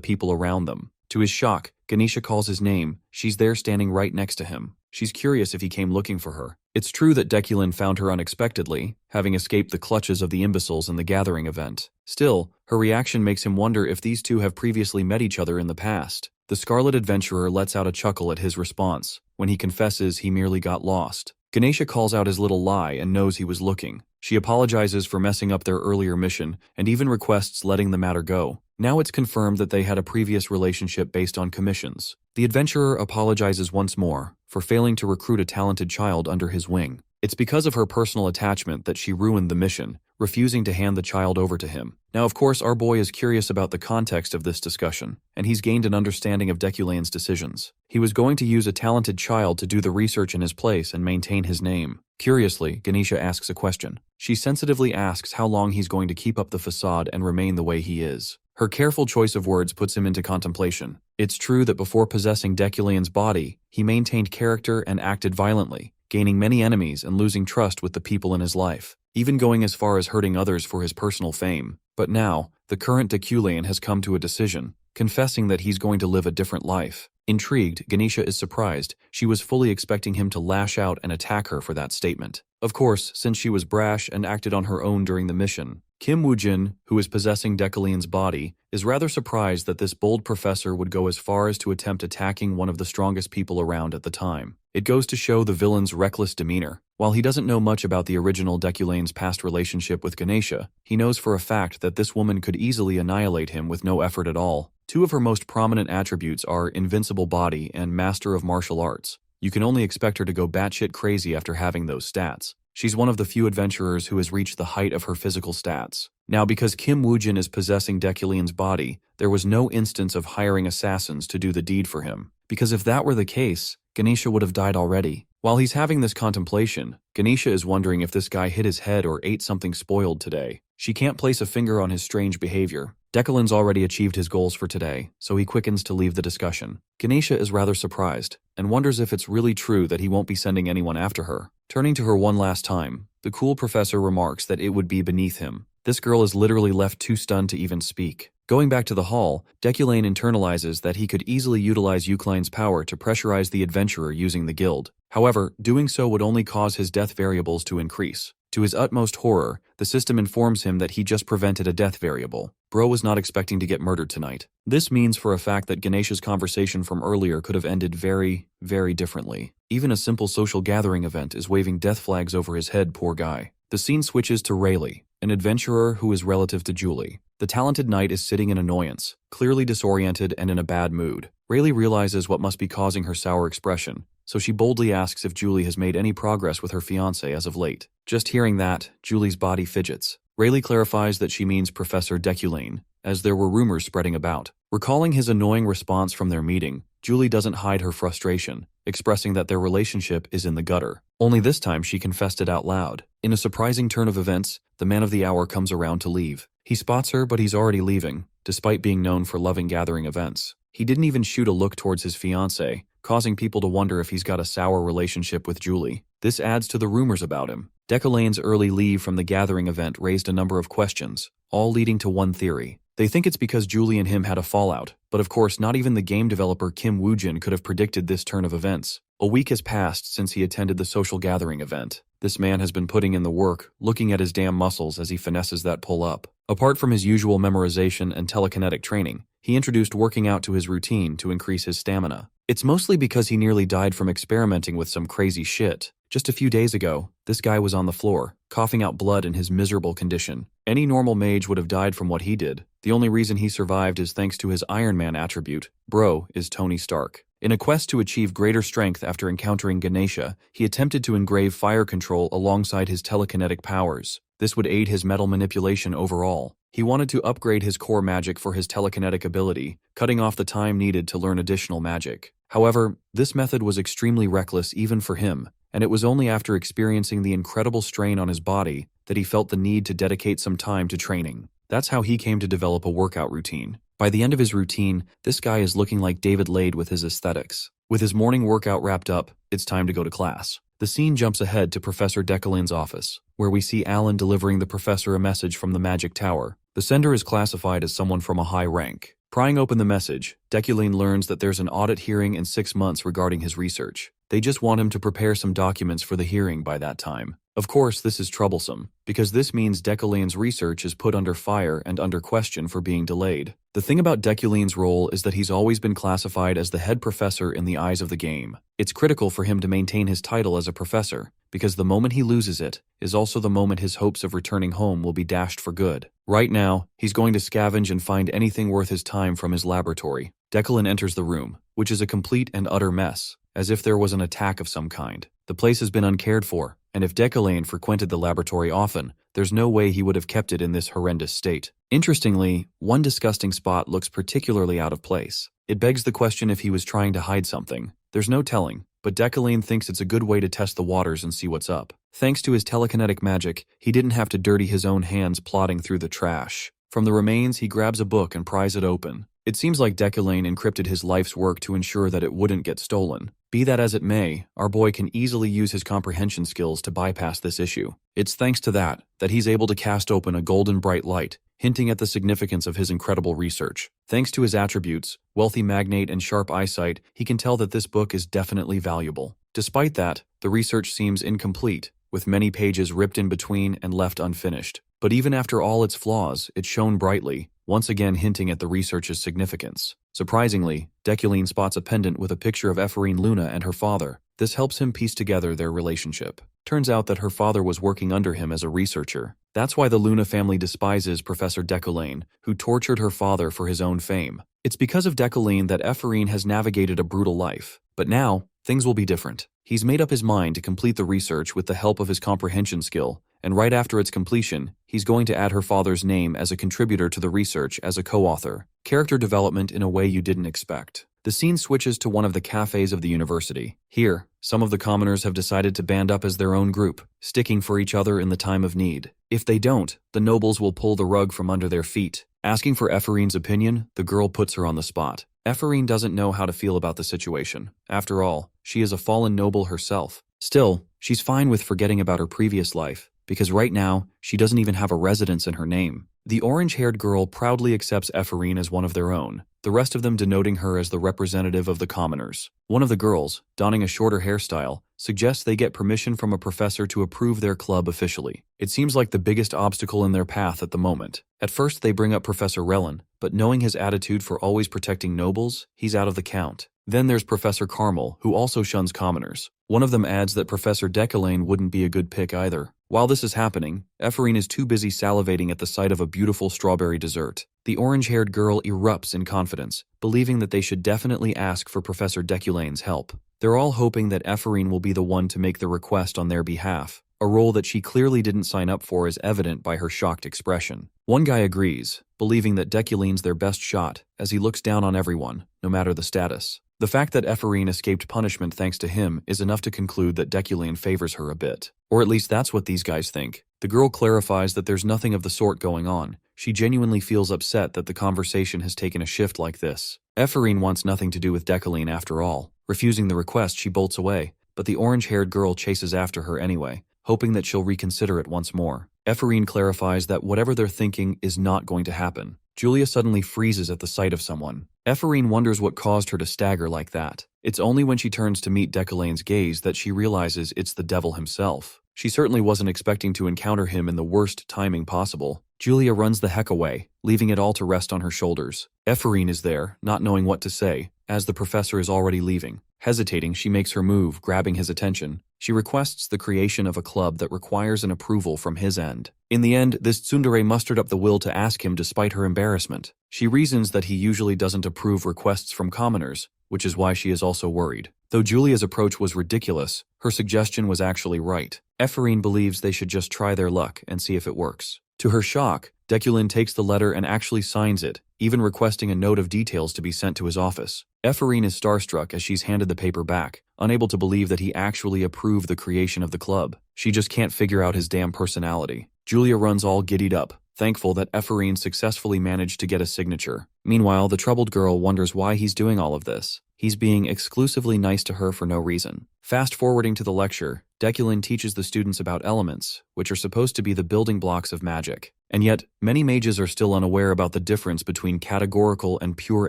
people around them. To his shock, Ganesha calls his name. She's there standing right next to him. She's curious if he came looking for her. It's true that Deculain found her unexpectedly, having escaped the clutches of the imbeciles in the gathering event. Still, her reaction makes him wonder if these two have previously met each other in the past. The Scarlet Adventurer lets out a chuckle at his response, when he confesses he merely got lost. Ganesha calls out his little lie and knows he was looking. She apologizes for messing up their earlier mission and even requests letting the matter go. Now it's confirmed that they had a previous relationship based on commissions. The adventurer apologizes once more for failing to recruit a talented child under his wing. It's because of her personal attachment that she ruined the mission, refusing to hand the child over to him. Now, of course, our boy is curious about the context of this discussion, and he's gained an understanding of Deculain's decisions. He was going to use a talented child to do the research in his place and maintain his name. Curiously, Ganesha asks a question. She sensitively asks how long he's going to keep up the facade and remain the way he is. Her careful choice of words puts him into contemplation. It's true that before possessing Deculain's body, he maintained character and acted violently, gaining many enemies and losing trust with the people in his life, even going as far as hurting others for his personal fame. But now, the current Deculain has come to a decision, confessing that he's going to live a different life. Intrigued, Ganesha is surprised. She was fully expecting him to lash out and attack her for that statement. Of course, since she was brash and acted on her own during the mission, Kim Woojin, who is possessing Deculain's body, is rather surprised that this bold professor would go as far as to attempt attacking one of the strongest people around at the time. It goes to show the villain's reckless demeanor. While he doesn't know much about the original Deculain's past relationship with Ganesha, he knows for a fact that this woman could easily annihilate him with no effort at all. Two of her most prominent attributes are invincible body and master of martial arts. You can only expect her to go batshit crazy after having those stats. She's one of the few adventurers who has reached the height of her physical stats. Now, because Kim Woojin is possessing Deculain's body, there was no instance of hiring assassins to do the deed for him. Because if that were the case, Ganesha would have died already. While he's having this contemplation, Ganesha is wondering if this guy hit his head or ate something spoiled today. She can't place a finger on his strange behavior. Deculain's already achieved his goals for today, so he quickens to leave the discussion. Ganesha is rather surprised, and wonders if it's really true that he won't be sending anyone after her. Turning to her one last time, the cool professor remarks that it would be beneath him. This girl is literally left too stunned to even speak. Going back to the hall, Deculain internalizes that he could easily utilize Eucline's power to pressurize the adventurer using the guild. However, doing so would only cause his death variables to increase. To his utmost horror, the system informs him that he just prevented a death variable. Bro was not expecting to get murdered tonight. This means for a fact that Ganesha's conversation from earlier could have ended very, very differently. Even a simple social gathering event is waving death flags over his head, poor guy. The scene switches to Rayleigh, an adventurer who is relative to Julie. The talented knight is sitting in annoyance, clearly disoriented and in a bad mood. Rayleigh realizes what must be causing her sour expression, so she boldly asks if Julie has made any progress with her fiancé as of late. Just hearing that, Julie's body fidgets. Rayleigh clarifies that she means Professor Deculain, as there were rumors spreading about. Recalling his annoying response from their meeting, Julie doesn't hide her frustration, expressing that their relationship is in the gutter. Only this time she confessed it out loud. In a surprising turn of events, the man of the hour comes around to leave. He spots her, but he's already leaving, despite being known for loving gathering events. He didn't even shoot a look towards his fiancée, causing people to wonder if he's got a sour relationship with Julie. This adds to the rumors about him. Deculain's early leave from the gathering event raised a number of questions, all leading to one theory. They think it's because Julie and him had a fallout, but of course not even the game developer Kim Woojin could have predicted this turn of events. A week has passed since he attended the social gathering event. This man has been putting in the work, looking at his damn muscles as he finesses that pull-up. Apart from his usual memorization and telekinetic training, he introduced working out to his routine to increase his stamina. It's mostly because he nearly died from experimenting with some crazy shit. Just a few days ago, this guy was on the floor, coughing out blood in his miserable condition. Any normal mage would have died from what he did. The only reason he survived is thanks to his Iron Man attribute. Bro is Tony Stark. In a quest to achieve greater strength after encountering Ganesha, he attempted to engrave fire control alongside his telekinetic powers. This would aid his metal manipulation overall. He wanted to upgrade his core magic for his telekinetic ability, cutting off the time needed to learn additional magic. However, this method was extremely reckless even for him, and it was only after experiencing the incredible strain on his body that he felt the need to dedicate some time to training. That's how he came to develop a workout routine. By the end of his routine, this guy is looking like David Lade with his aesthetics. With his morning workout wrapped up, it's time to go to class. The scene jumps ahead to Professor Decoline's office, where we see Alan delivering the professor a message from the Magic Tower. The sender is classified as someone from a high rank. Prying open the message, Decoline learns that there's an audit hearing in 6 months regarding his research. They just want him to prepare some documents for the hearing by that time. Of course, this is troublesome, because this means Decoline's research is put under fire and under question for being delayed. The thing about Decoline's role is that he's always been classified as the head professor in the eyes of the game. It's critical for him to maintain his title as a professor, because the moment he loses it is also the moment his hopes of returning home will be dashed for good. Right now, he's going to scavenge and find anything worth his time from his laboratory. Decoline enters the room, which is a complete and utter mess, as if there was an attack of some kind. The place has been uncared for, and if Decoline frequented the laboratory often, there's no way he would have kept it in this horrendous state. Interestingly, one disgusting spot looks particularly out of place. It begs the question if he was trying to hide something. There's no telling, but Decoline thinks it's a good way to test the waters and see what's up. Thanks to his telekinetic magic, he didn't have to dirty his own hands plodding through the trash. From the remains, he grabs a book and pries it open. It seems like Decoline encrypted his life's work to ensure that it wouldn't get stolen. Be that as it may, our boy can easily use his comprehension skills to bypass this issue. It's thanks to that he's able to cast open a golden bright light, hinting at the significance of his incredible research. Thanks to his attributes, wealthy magnate and sharp eyesight, he can tell that this book is definitely valuable. Despite that, the research seems incomplete, with many pages ripped in between and left unfinished. But even after all its flaws, it shone brightly, once again hinting at the research's significance. Surprisingly, Decoline spots a pendant with a picture of Ephorine Luna and her father. This helps him piece together their relationship. Turns out that her father was working under him as a researcher. That's why the Luna family despises Professor Decoline, who tortured her father for his own fame. It's because of Decoline that Ephorine has navigated a brutal life. But now, things will be different. He's made up his mind to complete the research with the help of his comprehension skill, and right after its completion, he's going to add her father's name as a contributor to the research as a co-author. Character development in a way you didn't expect. The scene switches to one of the cafes of the university. Here, some of the commoners have decided to band up as their own group, sticking for each other in the time of need. If they don't, the nobles will pull the rug from under their feet. Asking for Ephorine's opinion, the girl puts her on the spot. Ephorine doesn't know how to feel about the situation. After all, she is a fallen noble herself. Still, she's fine with forgetting about her previous life, because right now, she doesn't even have a residence in her name. The orange-haired girl proudly accepts Ephorine as one of their own, the rest of them denoting her as the representative of the commoners. One of the girls, donning a shorter hairstyle, suggests they get permission from a professor to approve their club officially. It seems like the biggest obstacle in their path at the moment. At first they bring up Professor Relin, but knowing his attitude for always protecting nobles, he's out of the count. Then there's Professor Carmel, who also shuns commoners. One of them adds that Professor Decoline wouldn't be a good pick either. While this is happening, Ephorine is too busy salivating at the sight of a beautiful strawberry dessert. The orange-haired girl erupts in confidence, believing that they should definitely ask for Professor Decoline's help. They're all hoping that Ephorine will be the one to make the request on their behalf. A role that she clearly didn't sign up for is evident by her shocked expression. One guy agrees, believing that Decoline's their best shot, as he looks down on everyone, no matter the status. The fact that Ephorine escaped punishment thanks to him is enough to conclude that Decoline favors her a bit. Or at least that's what these guys think. The girl clarifies that there's nothing of the sort going on. She genuinely feels upset that the conversation has taken a shift like this. Ephorine wants nothing to do with Decoline after all. Refusing the request, she bolts away, but the orange-haired girl chases after her anyway, hoping that she'll reconsider it once more. Ephorine clarifies that whatever they're thinking is not going to happen. Julia suddenly freezes at the sight of someone. Ephorine wonders what caused her to stagger like that. It's only when she turns to meet Decoline's gaze that she realizes it's the devil himself. She certainly wasn't expecting to encounter him in the worst timing possible. Julia runs the heck away, leaving it all to rest on her shoulders. Ephorine is there, not knowing what to say, as the professor is already leaving. Hesitating, she makes her move, grabbing his attention. She requests the creation of a club that requires an approval from his end. In the end, this tsundere mustered up the will to ask him despite her embarrassment. She reasons that he usually doesn't approve requests from commoners, which is why she is also worried. Though Julia's approach was ridiculous, her suggestion was actually right. Ephraim believes they should just try their luck and see if it works. To her shock, Deculin takes the letter and actually signs it, even requesting a note of details to be sent to his office. Ephraim is starstruck as she's handed the paper back, unable to believe that he actually approved the creation of the club. She just can't figure out his damn personality. Julia runs all giddied up, thankful that Ephraim successfully managed to get a signature. Meanwhile, the troubled girl wonders why he's doing all of this. He's being exclusively nice to her for no reason. Fast forwarding to the lecture, Deculin teaches the students about elements, which are supposed to be the building blocks of magic. And yet, many mages are still unaware about the difference between categorical and pure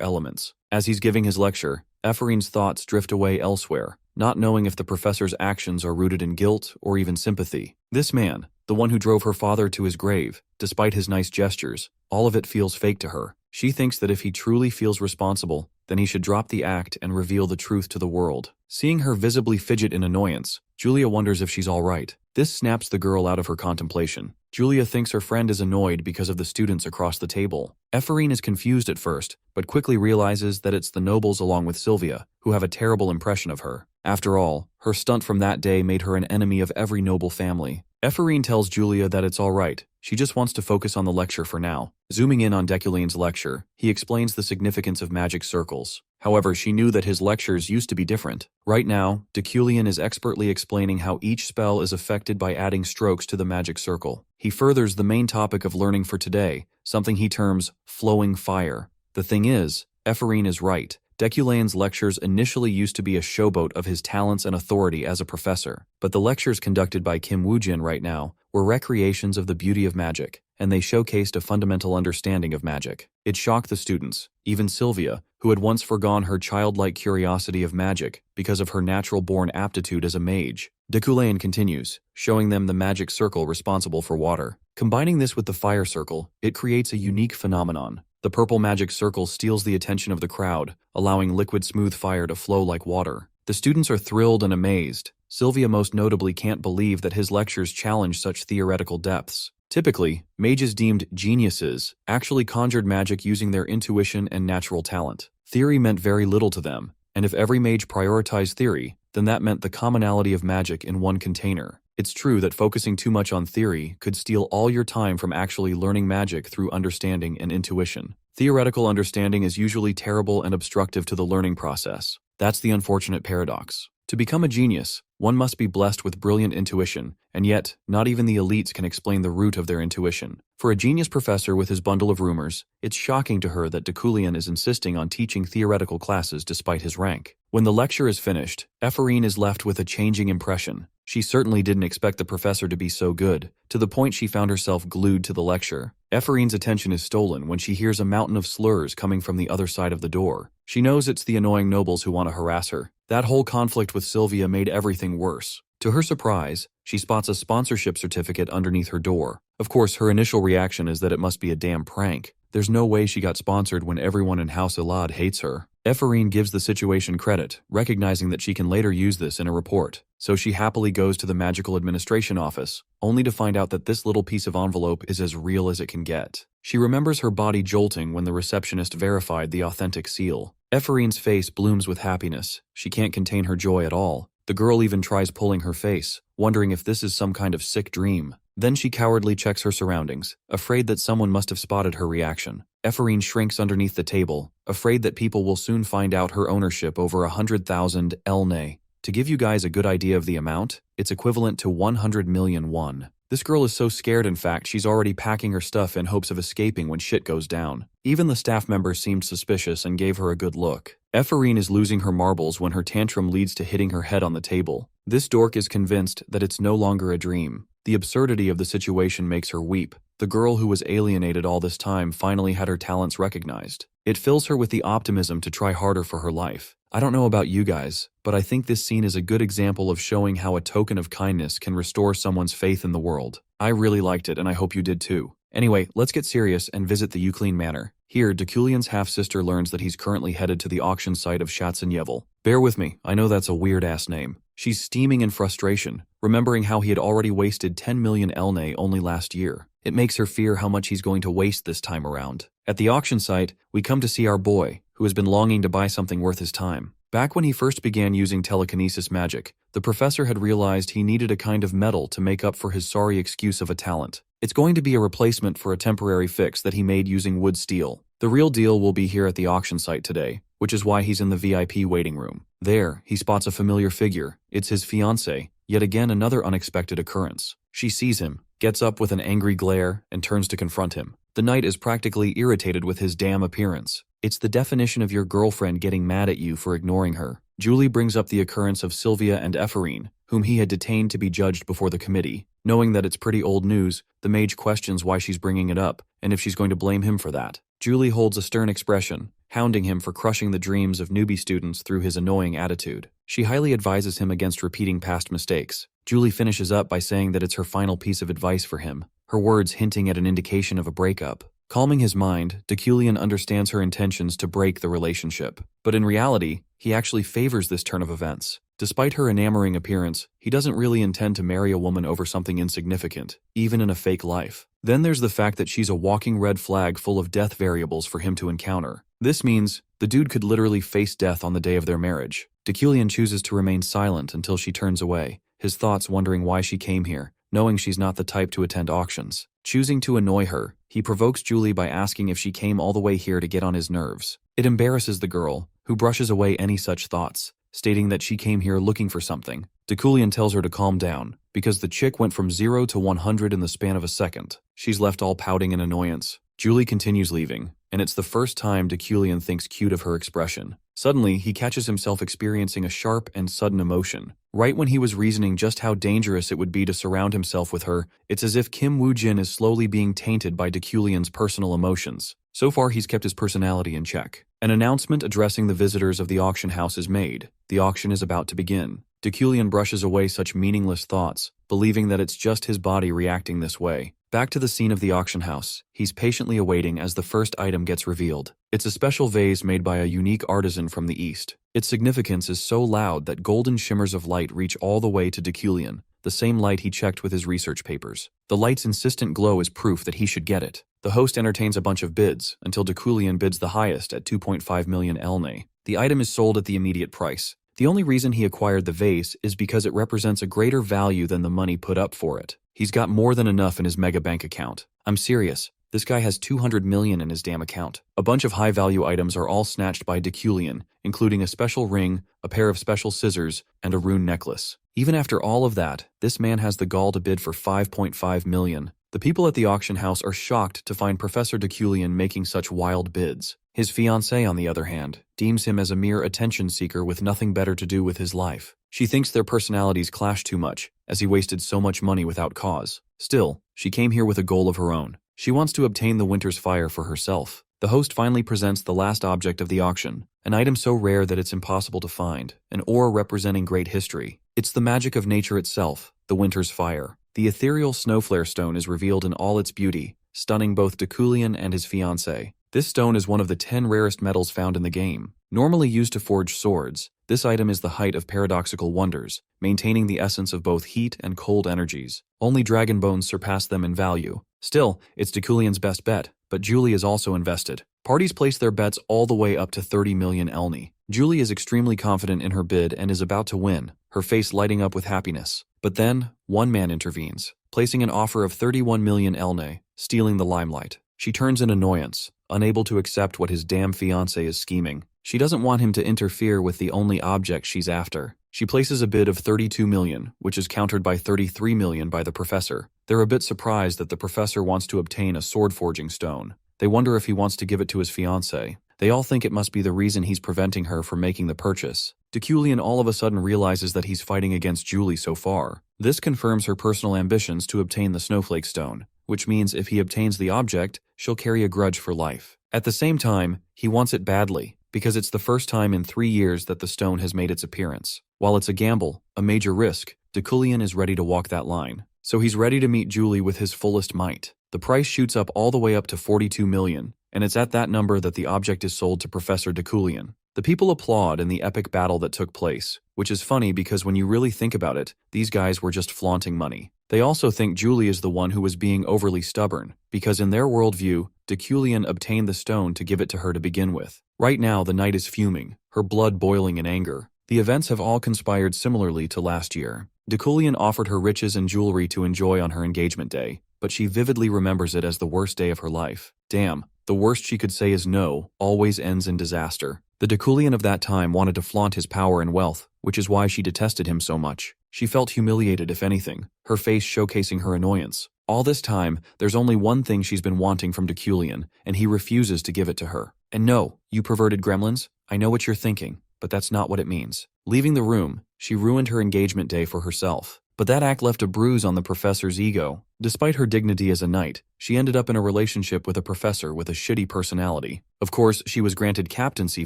elements. As he's giving his lecture, Ephraim's thoughts drift away elsewhere, not knowing if the professor's actions are rooted in guilt or even sympathy. This man, the one who drove her father to his grave, despite his nice gestures, all of it feels fake to her. She thinks that if he truly feels responsible, then he should drop the act and reveal the truth to the world. Seeing her visibly fidget in annoyance, Julia wonders if she's all right. This snaps the girl out of her contemplation. Julia thinks her friend is annoyed because of the students across the table. Ephraim is confused at first, but quickly realizes that it's the nobles along with Sylvia, who have a terrible impression of her. After all, her stunt from that day made her an enemy of every noble family. Ephraim tells Julia that it's all right. She just wants to focus on the lecture for now. Zooming in on Deculin's lecture, he explains the significance of magic circles. However, she knew that his lectures used to be different. Right now, Deculin is expertly explaining how each spell is affected by adding strokes to the magic circle. He furthers the main topic of learning for today, something he terms flowing fire. The thing is, Ephraim is right. Deculin's lectures initially used to be a showboat of his talents and authority as a professor, but the lectures conducted by Kim Woojin right now were recreations of the beauty of magic, and they showcased a fundamental understanding of magic. It shocked the students, even Sylvia, who had once forgone her childlike curiosity of magic because of her natural-born aptitude as a mage. Deculin continues, showing them the magic circle responsible for water. Combining this with the fire circle, it creates a unique phenomenon. The purple magic circle steals the attention of the crowd, allowing liquid smooth fire to flow like water. The students are thrilled and amazed. Sylvia most notably can't believe that his lectures challenge such theoretical depths. Typically, mages deemed geniuses actually conjured magic using their intuition and natural talent. Theory meant very little to them, and if every mage prioritized theory, then that meant the commonality of magic in one container. It's true that focusing too much on theory could steal all your time from actually learning magic through understanding and intuition. Theoretical understanding is usually terrible and obstructive to the learning process. That's the unfortunate paradox. To become a genius, one must be blessed with brilliant intuition, and yet, not even the elites can explain the root of their intuition. For a genius professor with his bundle of rumors, it's shocking to her that Deculin is insisting on teaching theoretical classes despite his rank. When the lecture is finished, Ephraim is left with a changing impression. She certainly didn't expect the professor to be so good, to the point she found herself glued to the lecture. Ephraim's attention is stolen when she hears a mountain of slurs coming from the other side of the door. She knows it's the annoying nobles who want to harass her. That whole conflict with Sylvia made everything worse. To her surprise, she spots a sponsorship certificate underneath her door. Of course, her initial reaction is that it must be a damn prank. There's no way she got sponsored when everyone in House Elad hates her. Ephraim gives the situation credit, recognizing that she can later use this in a report. So she happily goes to the magical administration office, only to find out that this little piece of envelope is as real as it can get. She remembers her body jolting when the receptionist verified the authentic seal. Ephraim's face blooms with happiness. She can't contain her joy at all. The girl even tries pulling her face, wondering if this is some kind of sick dream. Then she cowardly checks her surroundings, afraid that someone must have spotted her reaction. Ephraim shrinks underneath the table, afraid that people will soon find out her ownership over 100,000 elne. To give you guys a good idea of the amount, it's equivalent to 100 million won. This girl is so scared, in fact, she's already packing her stuff in hopes of escaping when shit goes down. Even the staff members seemed suspicious and gave her a good look. Ephraim is losing her marbles when her tantrum leads to hitting her head on the table. This dork is convinced that it's no longer a dream. The absurdity of the situation makes her weep. The girl who was alienated all this time finally had her talents recognized. It fills her with the optimism to try harder for her life. I don't know about you guys, but I think this scene is a good example of showing how a token of kindness can restore someone's faith in the world. I really liked it, and I hope you did too. Anyway, let's get serious and visit the Euclid Manor. Here, Deculin's half-sister learns that he's currently headed to the auction site of Yahello. Bear with me, I know that's a weird-ass name. She's steaming in frustration, remembering how he had already wasted 10 million elne only last year. It makes her fear how much he's going to waste this time around. At the auction site, we come to see our boy, who has been longing to buy something worth his time. Back when he first began using telekinesis magic, the professor had realized he needed a kind of metal to make up for his sorry excuse of a talent. It's going to be a replacement for a temporary fix that he made using wood steel. The real deal will be here at the auction site today, which is why he's in the VIP waiting room. There, he spots a familiar figure. It's his fiancée. Yet again another unexpected occurrence. She sees him, gets up with an angry glare, and turns to confront him. The knight is practically irritated with his damn appearance. It's the definition of your girlfriend getting mad at you for ignoring her. Julie brings up the occurrence of Sylvia and Ephraim, whom he had detained to be judged before the committee. Knowing that it's pretty old news, the mage questions why she's bringing it up, and if she's going to blame him for that. Julie holds a stern expression, hounding him for crushing the dreams of newbie students through his annoying attitude. She highly advises him against repeating past mistakes. Julie finishes up by saying that it's her final piece of advice for him, her words hinting at an indication of a breakup. Calming his mind, Deucalion understands her intentions to break the relationship. But in reality, he actually favors this turn of events. Despite her enamoring appearance, he doesn't really intend to marry a woman over something insignificant, even in a fake life. Then there's the fact that she's a walking red flag full of death variables for him to encounter. This means the dude could literally face death on the day of their marriage. Deucalion chooses to remain silent until she turns away, his thoughts wondering why she came here, knowing she's not the type to attend auctions. Choosing to annoy her, he provokes Julie by asking if she came all the way here to get on his nerves. It embarrasses the girl, who brushes away any such thoughts, stating that she came here looking for something. Deucalion tells her to calm down, because the chick went from 0 to 100 in the span of a second. She's left all pouting and annoyance. Julie continues leaving, and it's the first time Deucalion thinks cute of her expression. Suddenly, he catches himself experiencing a sharp and sudden emotion. Right when he was reasoning just how dangerous it would be to surround himself with her, it's as if Kim Woo-jin is slowly being tainted by Deucalion's personal emotions. So far, he's kept his personality in check. An announcement addressing the visitors of the auction house is made. The auction is about to begin. Deucalion brushes away such meaningless thoughts, believing that it's just his body reacting this way. Back to the scene of the auction house, he's patiently awaiting as the first item gets revealed. It's a special vase made by a unique artisan from the East. Its significance is so loud that golden shimmers of light reach all the way to Deucalion, the same light he checked with his research papers. The light's insistent glow is proof that he should get it. The host entertains a bunch of bids, until Deucalion bids the highest at 2.5 million elne. The item is sold at the immediate price. The only reason he acquired the vase is because it represents a greater value than the money put up for it. He's got more than enough in his mega bank account. I'm serious. This guy has 200 million in his damn account. A bunch of high-value items are all snatched by Deucalion, including a special ring, a pair of special scissors, and a rune necklace. Even after all of that, this man has the gall to bid for 5.5 million. The people at the auction house are shocked to find Professor Deucalion making such wild bids. His fiancée, on the other hand, deems him as a mere attention seeker with nothing better to do with his life. She thinks their personalities clash too much, as he wasted so much money without cause. Still, she came here with a goal of her own. She wants to obtain the winter's fire for herself. The host finally presents the last object of the auction, an item so rare that it's impossible to find, an ore representing great history. It's the magic of nature itself, the winter's fire. The ethereal snowflare stone is revealed in all its beauty, stunning both Deucalion and his fiancée. This stone is one of the 10 rarest metals found in the game. Normally used to forge swords, this item is the height of paradoxical wonders, maintaining the essence of both heat and cold energies. Only dragon bones surpass them in value. Still, it's Deucalion's best bet, but Julie is also invested. Parties place their bets all the way up to 30 million elne. Julie is extremely confident in her bid and is about to win, her face lighting up with happiness. But then, one man intervenes, placing an offer of 31 million elne, stealing the limelight. She turns in annoyance, unable to accept what his damn fiancé is scheming. She doesn't want him to interfere with the only object she's after. She places a bid of 32 million, which is countered by 33 million by the professor. They're a bit surprised that the professor wants to obtain a sword-forging stone. They wonder if he wants to give it to his fiancée. They all think it must be the reason he's preventing her from making the purchase. Deucalion all of a sudden realizes that he's fighting against Julie so far. This confirms her personal ambitions to obtain the snowflake stone, which means if he obtains the object, she'll carry a grudge for life. At the same time, he wants it badly, because it's the first time in 3 years that the stone has made its appearance. While it's a gamble, a major risk, Deucalion is ready to walk that line. So he's ready to meet Julie with his fullest might. The price shoots up all the way up to 42 million, and it's at that number that the object is sold to Professor Deucalion. The people applaud in the epic battle that took place. which is funny because when you really think about it, these guys were just flaunting money. They also think Julie is the one who was being overly stubborn, because in their worldview, Deculion obtained the stone to give it to her to begin with. Right now, the knight is fuming, her blood boiling in anger. The events have all conspired similarly to last year. Deculion offered her riches and jewelry to enjoy on her engagement day, but she vividly remembers it as the worst day of her life. Damn, the worst she could say is no, always ends in disaster. The Deculion of that time wanted to flaunt his power and wealth, which is why she detested him so much. She felt humiliated if anything, her face showcasing her annoyance. All this time, there's only one thing she's been wanting from Deculion, and he refuses to give it to her. And no, you perverted gremlins, I know what you're thinking, but that's not what it means. Leaving the room, she ruined her engagement day for herself. But that act left a bruise on the professor's ego. Despite her dignity as a knight, she ended up in a relationship with a professor with a shitty personality. Of course, she was granted captaincy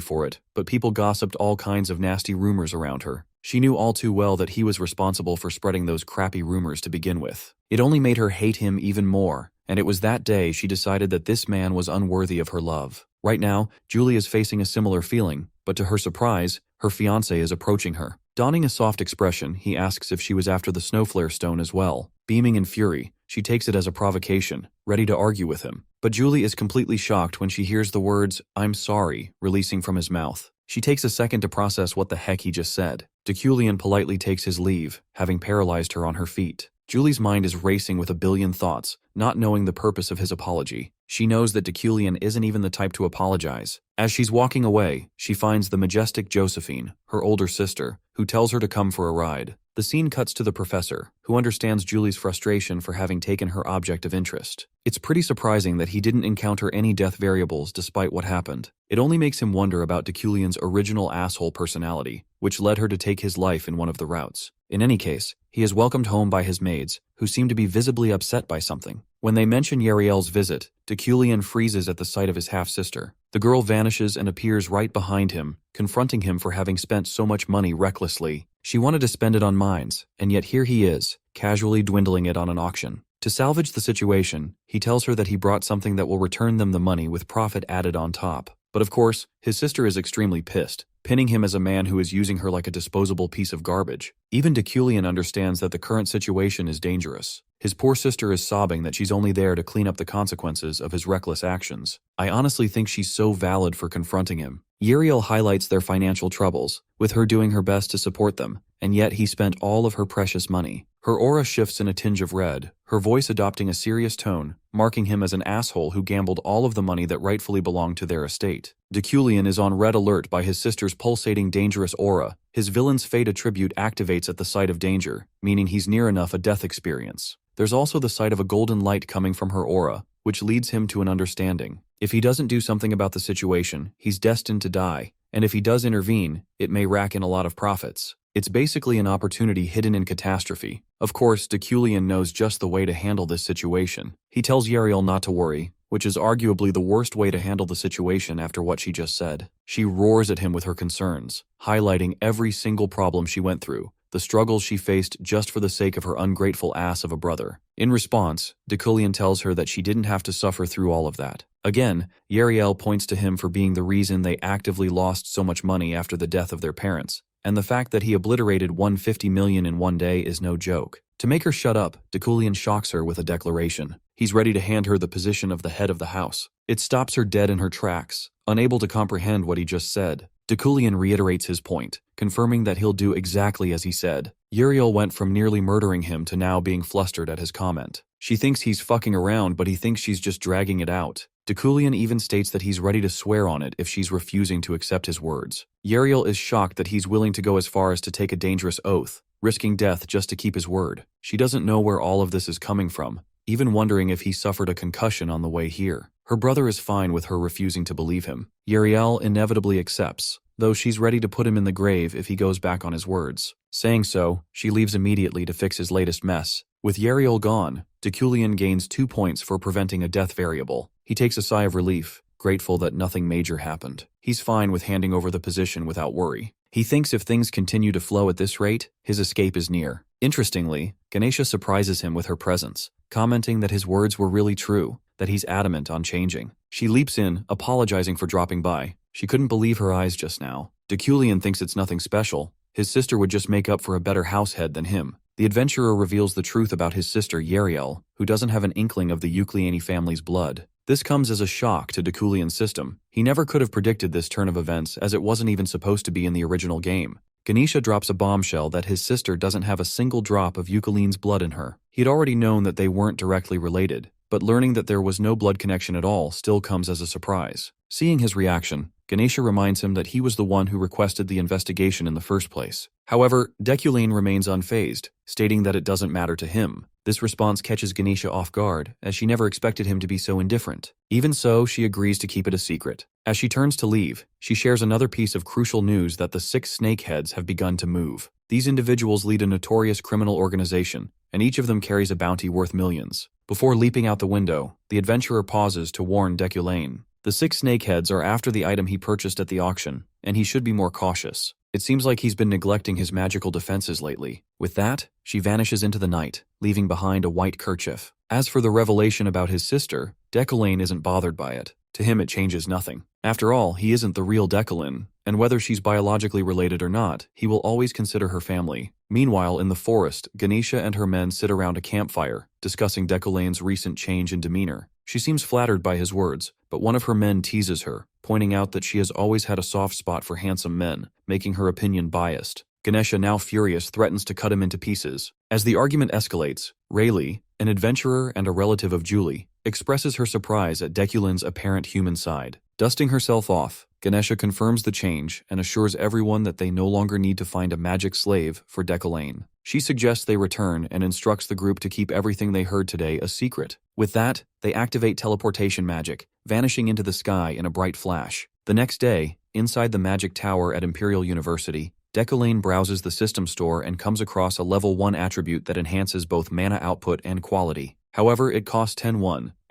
for it, but people gossiped all kinds of nasty rumors around her. She knew all too well that he was responsible for spreading those crappy rumors to begin with. It only made her hate him even more, and it was that day she decided that this man was unworthy of her love. Right now, Julie is facing a similar feeling, but to her surprise, her fiancé is approaching her. Donning a soft expression, he asks if she was after the snowflare stone as well. Beaming in fury, she takes it as a provocation, ready to argue with him. But Julie is completely shocked when she hears the words, "I'm sorry," releasing from his mouth. She takes a second to process what the heck he just said. Deculion politely takes his leave, having paralyzed her on her feet. Julie's mind is racing with a billion thoughts, not knowing the purpose of his apology. She knows that Deculion isn't even the type to apologize. As she's walking away, she finds the majestic Josephine, her older sister, who tells her to come for a ride. The scene cuts to the professor, who understands Julie's frustration for having taken her object of interest. It's pretty surprising that he didn't encounter any death variables despite what happened. It only makes him wonder about Deculion's original asshole personality, which led her to take his life in one of the routes. In any case, he is welcomed home by his maids, who seem to be visibly upset by something. When they mention Yahello's visit, Deculion freezes at the sight of his half-sister. The girl vanishes and appears right behind him, confronting him for having spent so much money recklessly. She wanted to spend it on mines, and yet here he is, casually dwindling it on an auction. To salvage the situation, he tells her that he brought something that will return them the money with profit added on top. But of course, his sister is extremely pissed, pinning him as a man who is using her like a disposable piece of garbage. Even Deculion understands that the current situation is dangerous. His poor sister is sobbing that she's only there to clean up the consequences of his reckless actions. I honestly think she's so valid for confronting him. Yahello highlights their financial troubles, with her doing her best to support them, and yet he spent all of her precious money. Her aura shifts in a tinge of red, her voice adopting a serious tone, marking him as an asshole who gambled all of the money that rightfully belonged to their estate. Deculion is on red alert by his sister's pulsating dangerous aura. His villain's fate attribute activates at the sight of danger, meaning he's near enough a death experience. There's also the sight of a golden light coming from her aura, which leads him to an understanding. If he doesn't do something about the situation, he's destined to die, and if he does intervene, it may rack in a lot of profits. It's basically an opportunity hidden in catastrophe. Of course, Deculion knows just the way to handle this situation. He tells Yahello not to worry, which is arguably the worst way to handle the situation after what she just said. She roars at him with her concerns, highlighting every single problem she went through, the struggles she faced just for the sake of her ungrateful ass of a brother. In response, Deculion tells her that she didn't have to suffer through all of that. Again, Yahello points to him for being the reason they actively lost so much money after the death of their parents, and the fact that he obliterated 150 million in one day is no joke. To make her shut up, Deculion shocks her with a declaration. He's ready to hand her the position of the head of the house. It stops her dead in her tracks, unable to comprehend what he just said. Deculion reiterates his point, confirming that he'll do exactly as he said. Yahello went from nearly murdering him to now being flustered at his comment. She thinks he's fucking around, but he thinks she's just dragging it out. Deculion even states that he's ready to swear on it if she's refusing to accept his words. Yahello is shocked that he's willing to go as far as to take a dangerous oath, risking death just to keep his word. She doesn't know where all of this is coming from, even wondering if he suffered a concussion on the way here. Her brother is fine with her refusing to believe him. Yahello inevitably accepts, though she's ready to put him in the grave if he goes back on his words. Saying so, she leaves immediately to fix his latest mess. With Yahello gone, Deculion gains 2 points for preventing a death variable. He takes a sigh of relief, grateful that nothing major happened. He's fine with handing over the position without worry. He thinks if things continue to flow at this rate, his escape is near. Interestingly, Ganesha surprises him with her presence, commenting that his words were really true, that he's adamant on changing. She leaps in, apologizing for dropping by. She couldn't believe her eyes just now. Deculion thinks it's nothing special, his sister would just make up for a better househead than him. The adventurer reveals the truth about his sister Yahello, who doesn't have an inkling of the Eucliani family's blood. This comes as a shock to Dekulian's system. He never could have predicted this turn of events, as it wasn't even supposed to be in the original game. Ganesha drops a bombshell that his sister doesn't have a single drop of Eucline's blood in her. He'd already known that they weren't directly related, but learning that there was no blood connection at all still comes as a surprise. Seeing his reaction, Ganesha reminds him that he was the one who requested the investigation in the first place. However, Dekuline remains unfazed, stating that it doesn't matter to him. This response catches Ganesha off guard, as she never expected him to be so indifferent. Even so, she agrees to keep it a secret. As she turns to leave, she shares another piece of crucial news that the 6 snakeheads have begun to move. These individuals lead a notorious criminal organization, and each of them carries a bounty worth millions. Before leaping out the window, the adventurer pauses to warn Dekuline. The 6 snakeheads are after the item he purchased at the auction, and he should be more cautious. It seems like he's been neglecting his magical defenses lately. With that, she vanishes into the night, leaving behind a white kerchief. As for the revelation about his sister, Dekuline isn't bothered by it. To him it changes nothing. After all, he isn't the real Dekuline, and whether she's biologically related or not, he will always consider her family. Meanwhile, in the forest, Ganesha and her men sit around a campfire, discussing Dekuline's recent change in demeanor. She seems flattered by his words, but one of her men teases her, pointing out that she has always had a soft spot for handsome men, making her opinion biased. Ganesha, now furious, threatens to cut him into pieces. As the argument escalates, Rayleigh, an adventurer and a relative of Julie, expresses her surprise at Dekuline's apparent human side. Dusting herself off, Ganesha confirms the change and assures everyone that they no longer need to find a magic slave for Dekuline. She suggests they return and instructs the group to keep everything they heard today a secret. With that, they activate teleportation magic, vanishing into the sky in a bright flash. The next day, inside the magic tower at Imperial University, Dekuline browses the system store and comes across a level 1 attribute that enhances both mana output and quality. However, it costs 10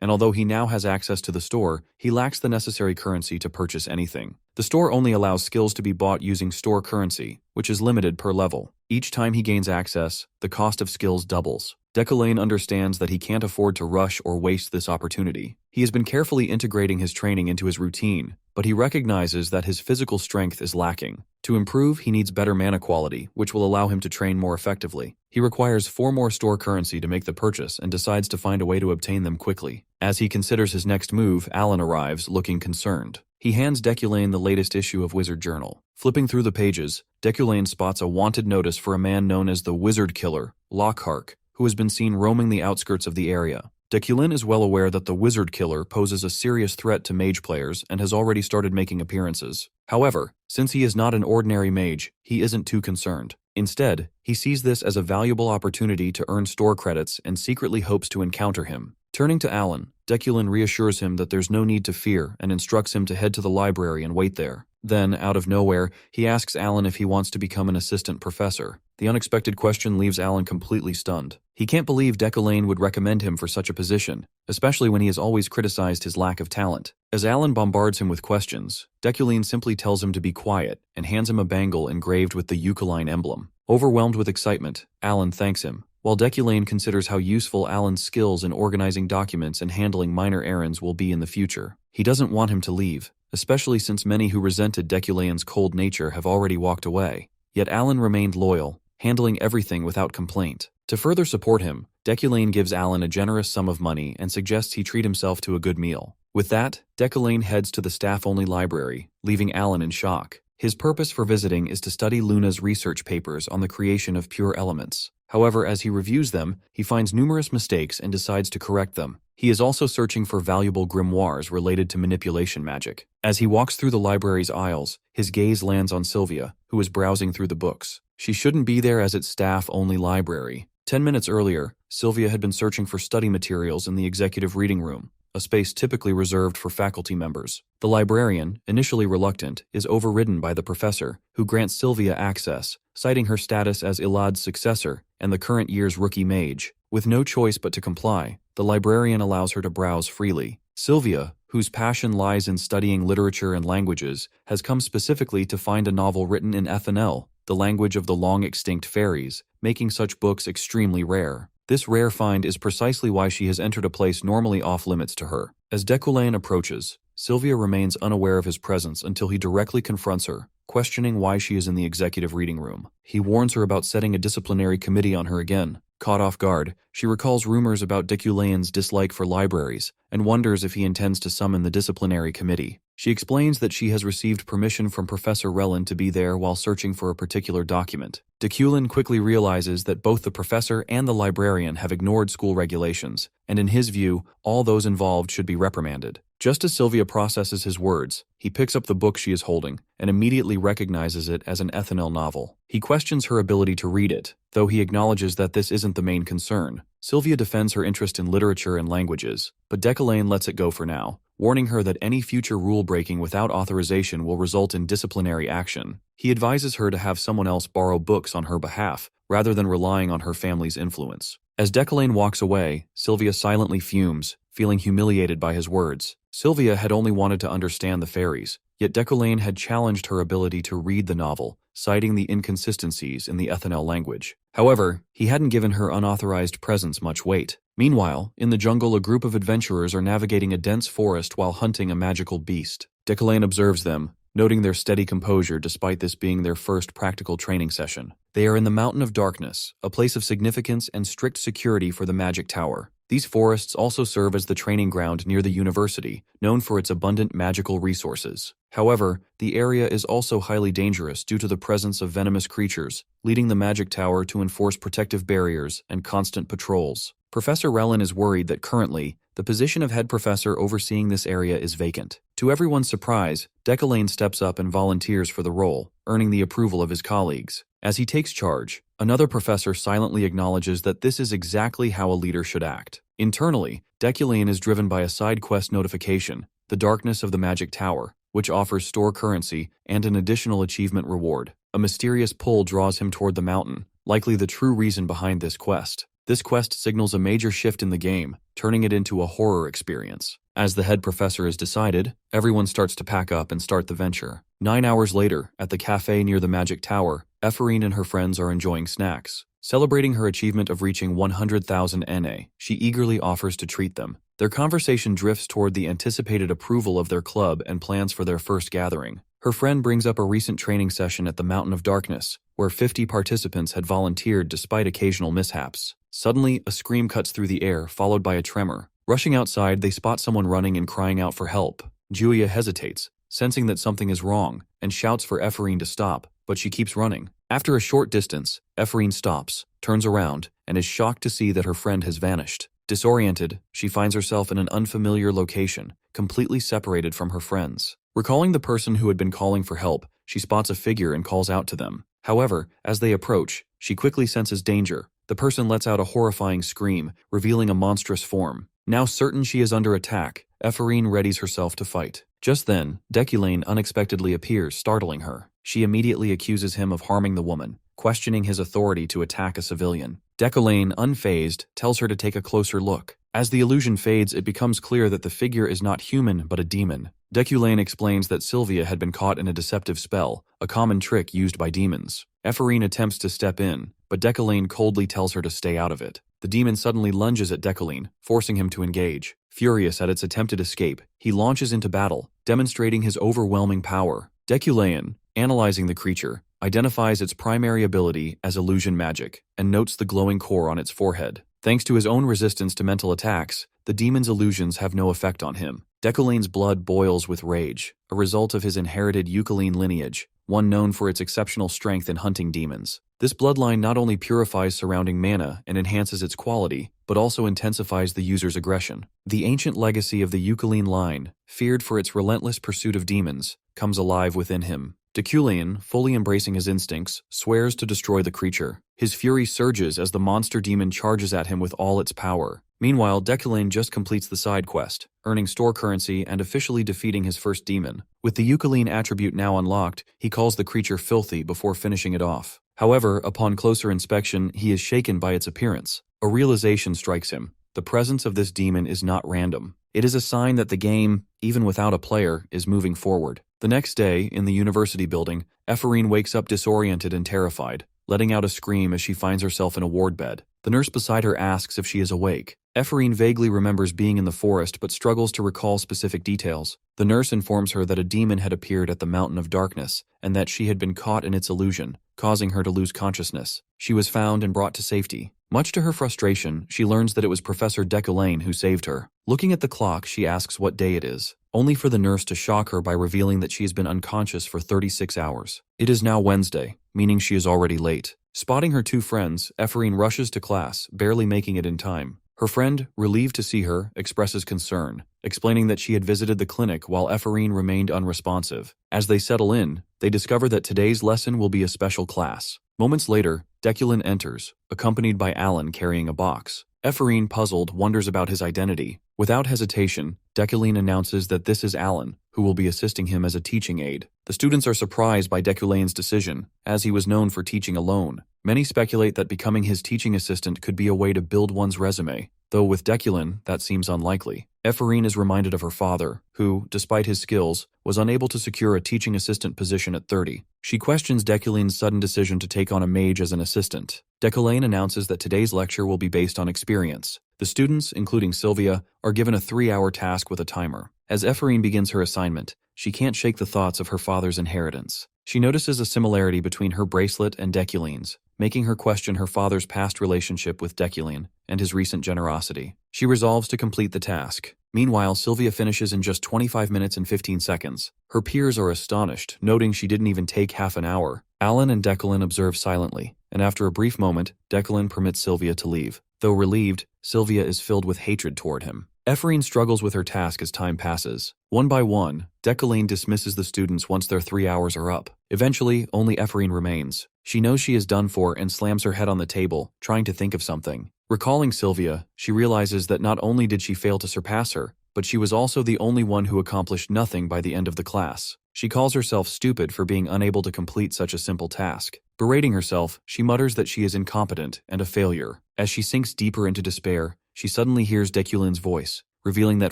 and although he now has access to the store, he lacks the necessary currency to purchase anything. The store only allows skills to be bought using store currency, which is limited per level. Each time he gains access, the cost of skills doubles. Dekuline understands that he can't afford to rush or waste this opportunity. He has been carefully integrating his training into his routine, but he recognizes that his physical strength is lacking. To improve, he needs better mana quality, which will allow him to train more effectively. He requires 4 more store currency to make the purchase and decides to find a way to obtain them quickly. As he considers his next move, Alan arrives, looking concerned. He hands Dekuline the latest issue of Wizard Journal. Flipping through the pages, Dekuline spots a wanted notice for a man known as the Wizard Killer, Lockhart, who has been seen roaming the outskirts of the area. Dekuline is well aware that the Wizard Killer poses a serious threat to mage players and has already started making appearances. However, since he is not an ordinary mage, he isn't too concerned. Instead, he sees this as a valuable opportunity to earn store credits and secretly hopes to encounter him. Turning to Alan, Dekuline reassures him that there's no need to fear and instructs him to head to the library and wait there. Then, out of nowhere, he asks Alan if he wants to become an assistant professor. The unexpected question leaves Alan completely stunned. He can't believe Dekuline would recommend him for such a position, especially when he has always criticized his lack of talent. As Alan bombards him with questions, Dekuline simply tells him to be quiet and hands him a bangle engraved with the Euclian emblem. Overwhelmed with excitement, Alan thanks him, while Dekuline considers how useful Alan's skills in organizing documents and handling minor errands will be in the future. He doesn't want him to leave, especially since many who resented Dekuline's cold nature have already walked away. Yet Alan remained loyal, handling everything without complaint. To further support him, Dekuline gives Alan a generous sum of money and suggests he treat himself to a good meal. With that, Dekuline heads to the staff-only library, leaving Alan in shock. His purpose for visiting is to study Luna's research papers on the creation of pure elements. However, as he reviews them, he finds numerous mistakes and decides to correct them. He is also searching for valuable grimoires related to manipulation magic. As he walks through the library's aisles, his gaze lands on Sylvia, who is browsing through the books. She shouldn't be there as it's staff-only library. 10 minutes earlier, Sylvia had been searching for study materials in the executive reading room, a space typically reserved for faculty members. The librarian, initially reluctant, is overridden by the professor, who grants Sylvia access, citing her status as Ilad's successor and the current year's rookie mage. With no choice but to comply, the librarian allows her to browse freely. Sylvia, whose passion lies in studying literature and languages, has come specifically to find a novel written in FNL, the language of the long-extinct fairies, making such books extremely rare. This rare find is precisely why she has entered a place normally off-limits to her. As Dekuline approaches, Sylvia remains unaware of his presence until he directly confronts her, questioning why she is in the executive reading room. He warns her about setting a disciplinary committee on her again. Caught off guard, she recalls rumors about Deculane's dislike for libraries and wonders if he intends to summon the disciplinary committee. She explains that she has received permission from Professor Relin to be there while searching for a particular document. Deculane quickly realizes that both the professor and the librarian have ignored school regulations, and in his view, all those involved should be reprimanded. Just as Sylvia processes his words, he picks up the book she is holding and immediately recognizes it as an Ethanel novel. He questions her ability to read it, though he acknowledges that this isn't the main concern. Sylvia defends her interest in literature and languages, but Deculaine lets it go for now, warning her that any future rule-breaking without authorization will result in disciplinary action. He advises her to have someone else borrow books on her behalf, rather than relying on her family's influence. As Deculaine walks away, Sylvia silently fumes, feeling humiliated by his words. Sylvia had only wanted to understand the fairies, yet Deculaine had challenged her ability to read the novel, citing the inconsistencies in the Ethanel language. However, he hadn't given her unauthorized presence much weight. Meanwhile, in the jungle, a group of adventurers are navigating a dense forest while hunting a magical beast. Deculaine observes them, noting their steady composure despite this being their first practical training session. They are in the Mountain of Darkness, a place of significance and strict security for the Magic Tower. These forests also serve as the training ground near the university, known for its abundant magical resources. However, the area is also highly dangerous due to the presence of venomous creatures, leading the Magic Tower to enforce protective barriers and constant patrols. Professor Relin is worried that currently, the position of head professor overseeing this area is vacant. To everyone's surprise, Deculaine steps up and volunteers for the role, earning the approval of his colleagues. As he takes charge, another professor silently acknowledges that this is exactly how a leader should act. Internally, Deculaine is driven by a side quest notification, the Darkness of the Magic Tower, which offers store currency and an additional achievement reward. A mysterious pull draws him toward the mountain, likely the true reason behind this quest. This quest signals a major shift in the game, turning it into a horror experience. As the head professor is decided, everyone starts to pack up and start the venture. 9 hours later, at the cafe near the Magic Tower, Ephorine and her friends are enjoying snacks. Celebrating her achievement of reaching 100,000 NA, she eagerly offers to treat them. Their conversation drifts toward the anticipated approval of their club and plans for their first gathering. Her friend brings up a recent training session at the Mountain of Darkness, where 50 participants had volunteered despite occasional mishaps. Suddenly, a scream cuts through the air, followed by a tremor. Rushing outside, they spot someone running and crying out for help. Julia hesitates, sensing that something is wrong, and shouts for Ephorine to stop, but she keeps running. After a short distance, Ephorine stops, turns around, and is shocked to see that her friend has vanished. Disoriented, she finds herself in an unfamiliar location, completely separated from her friends. Recalling the person who had been calling for help, she spots a figure and calls out to them. However, as they approach, she quickly senses danger. The person lets out a horrifying scream, revealing a monstrous form. Now certain she is under attack, Ephorine readies herself to fight. Just then, Deculaine unexpectedly appears, startling her. She immediately accuses him of harming the woman, questioning his authority to attack a civilian. Deculaine, unfazed, tells her to take a closer look. As the illusion fades, it becomes clear that the figure is not human but a demon. Deculaine explains that Sylvia had been caught in a deceptive spell, a common trick used by demons. Ephorine attempts to step in, but Deculaine coldly tells her to stay out of it. The demon suddenly lunges at Deculaine, forcing him to engage. Furious at its attempted escape, he launches into battle, demonstrating his overwhelming power. Deculaine, analyzing the creature, identifies its primary ability as illusion magic, and notes the glowing core on its forehead. Thanks to his own resistance to mental attacks, the demon's illusions have no effect on him. Deculaine's blood boils with rage, a result of his inherited Eucaline lineage, one known for its exceptional strength in hunting demons. This bloodline not only purifies surrounding mana and enhances its quality, but also intensifies the user's aggression. The ancient legacy of the Eucaline line, feared for its relentless pursuit of demons, comes alive within him. Deculaine, fully embracing his instincts, swears to destroy the creature. His fury surges as the monster demon charges at him with all its power. Meanwhile, Deculaine just completes the side quest, earning store currency and officially defeating his first demon. With the Eucaline attribute now unlocked, he calls the creature filthy before finishing it off. However, upon closer inspection, he is shaken by its appearance. A realization strikes him. The presence of this demon is not random. It is a sign that the game, even without a player, is moving forward. The next day, in the university building, Ephorine wakes up disoriented and terrified, letting out a scream as she finds herself in a ward bed. The nurse beside her asks if she is awake. Ephraim vaguely remembers being in the forest but struggles to recall specific details. The nurse informs her that a demon had appeared at the Mountain of Darkness and that she had been caught in its illusion, causing her to lose consciousness. She was found and brought to safety. Much to her frustration, she learns that it was Professor Decollane who saved her. Looking at the clock, she asks what day it is, only for the nurse to shock her by revealing that she has been unconscious for 36 hours. It is now Wednesday, meaning she is already late. Spotting her two friends, Ephraim rushes to class, barely making it in time. Her friend, relieved to see her, expresses concern, explaining that she had visited the clinic while Ephraim remained unresponsive. As they settle in, they discover that today's lesson will be a special class. Moments later, Deculin enters, accompanied by Alan carrying a box. Ephraim, puzzled, wonders about his identity. Without hesitation, Deculin announces that this is Alan, who will be assisting him as a teaching aide. The students are surprised by Deculane's decision, as he was known for teaching alone. Many speculate that becoming his teaching assistant could be a way to build one's resume, though with Deculin, that seems unlikely. Ephraim is reminded of her father, who, despite his skills, was unable to secure a teaching assistant position at 30. She questions Deculin's sudden decision to take on a mage as an assistant. Deculane announces that today's lecture will be based on experience. The students, including Sylvia, are given a 3-hour task with a timer. As Ephraim begins her assignment, she can't shake the thoughts of her father's inheritance. She notices a similarity between her bracelet and Deculine's, making her question her father's past relationship with Deculine and his recent generosity. She resolves to complete the task. Meanwhile, Sylvia finishes in just 25 minutes and 15 seconds. Her peers are astonished, noting she didn't even take half an hour. Alan and Deculin observe silently, and after a brief moment, Deculin permits Sylvia to leave. Though relieved, Sylvia is filled with hatred toward him. Ephraim struggles with her task as time passes. One by one, Deculane dismisses the students once their 3 hours are up. Eventually, only Ephraim remains. She knows she is done for and slams her head on the table, trying to think of something. Recalling Sylvia, she realizes that not only did she fail to surpass her, but she was also the only one who accomplished nothing by the end of the class. She calls herself stupid for being unable to complete such a simple task. Berating herself, she mutters that she is incompetent and a failure. As she sinks deeper into despair, she suddenly hears Deculin's voice, revealing that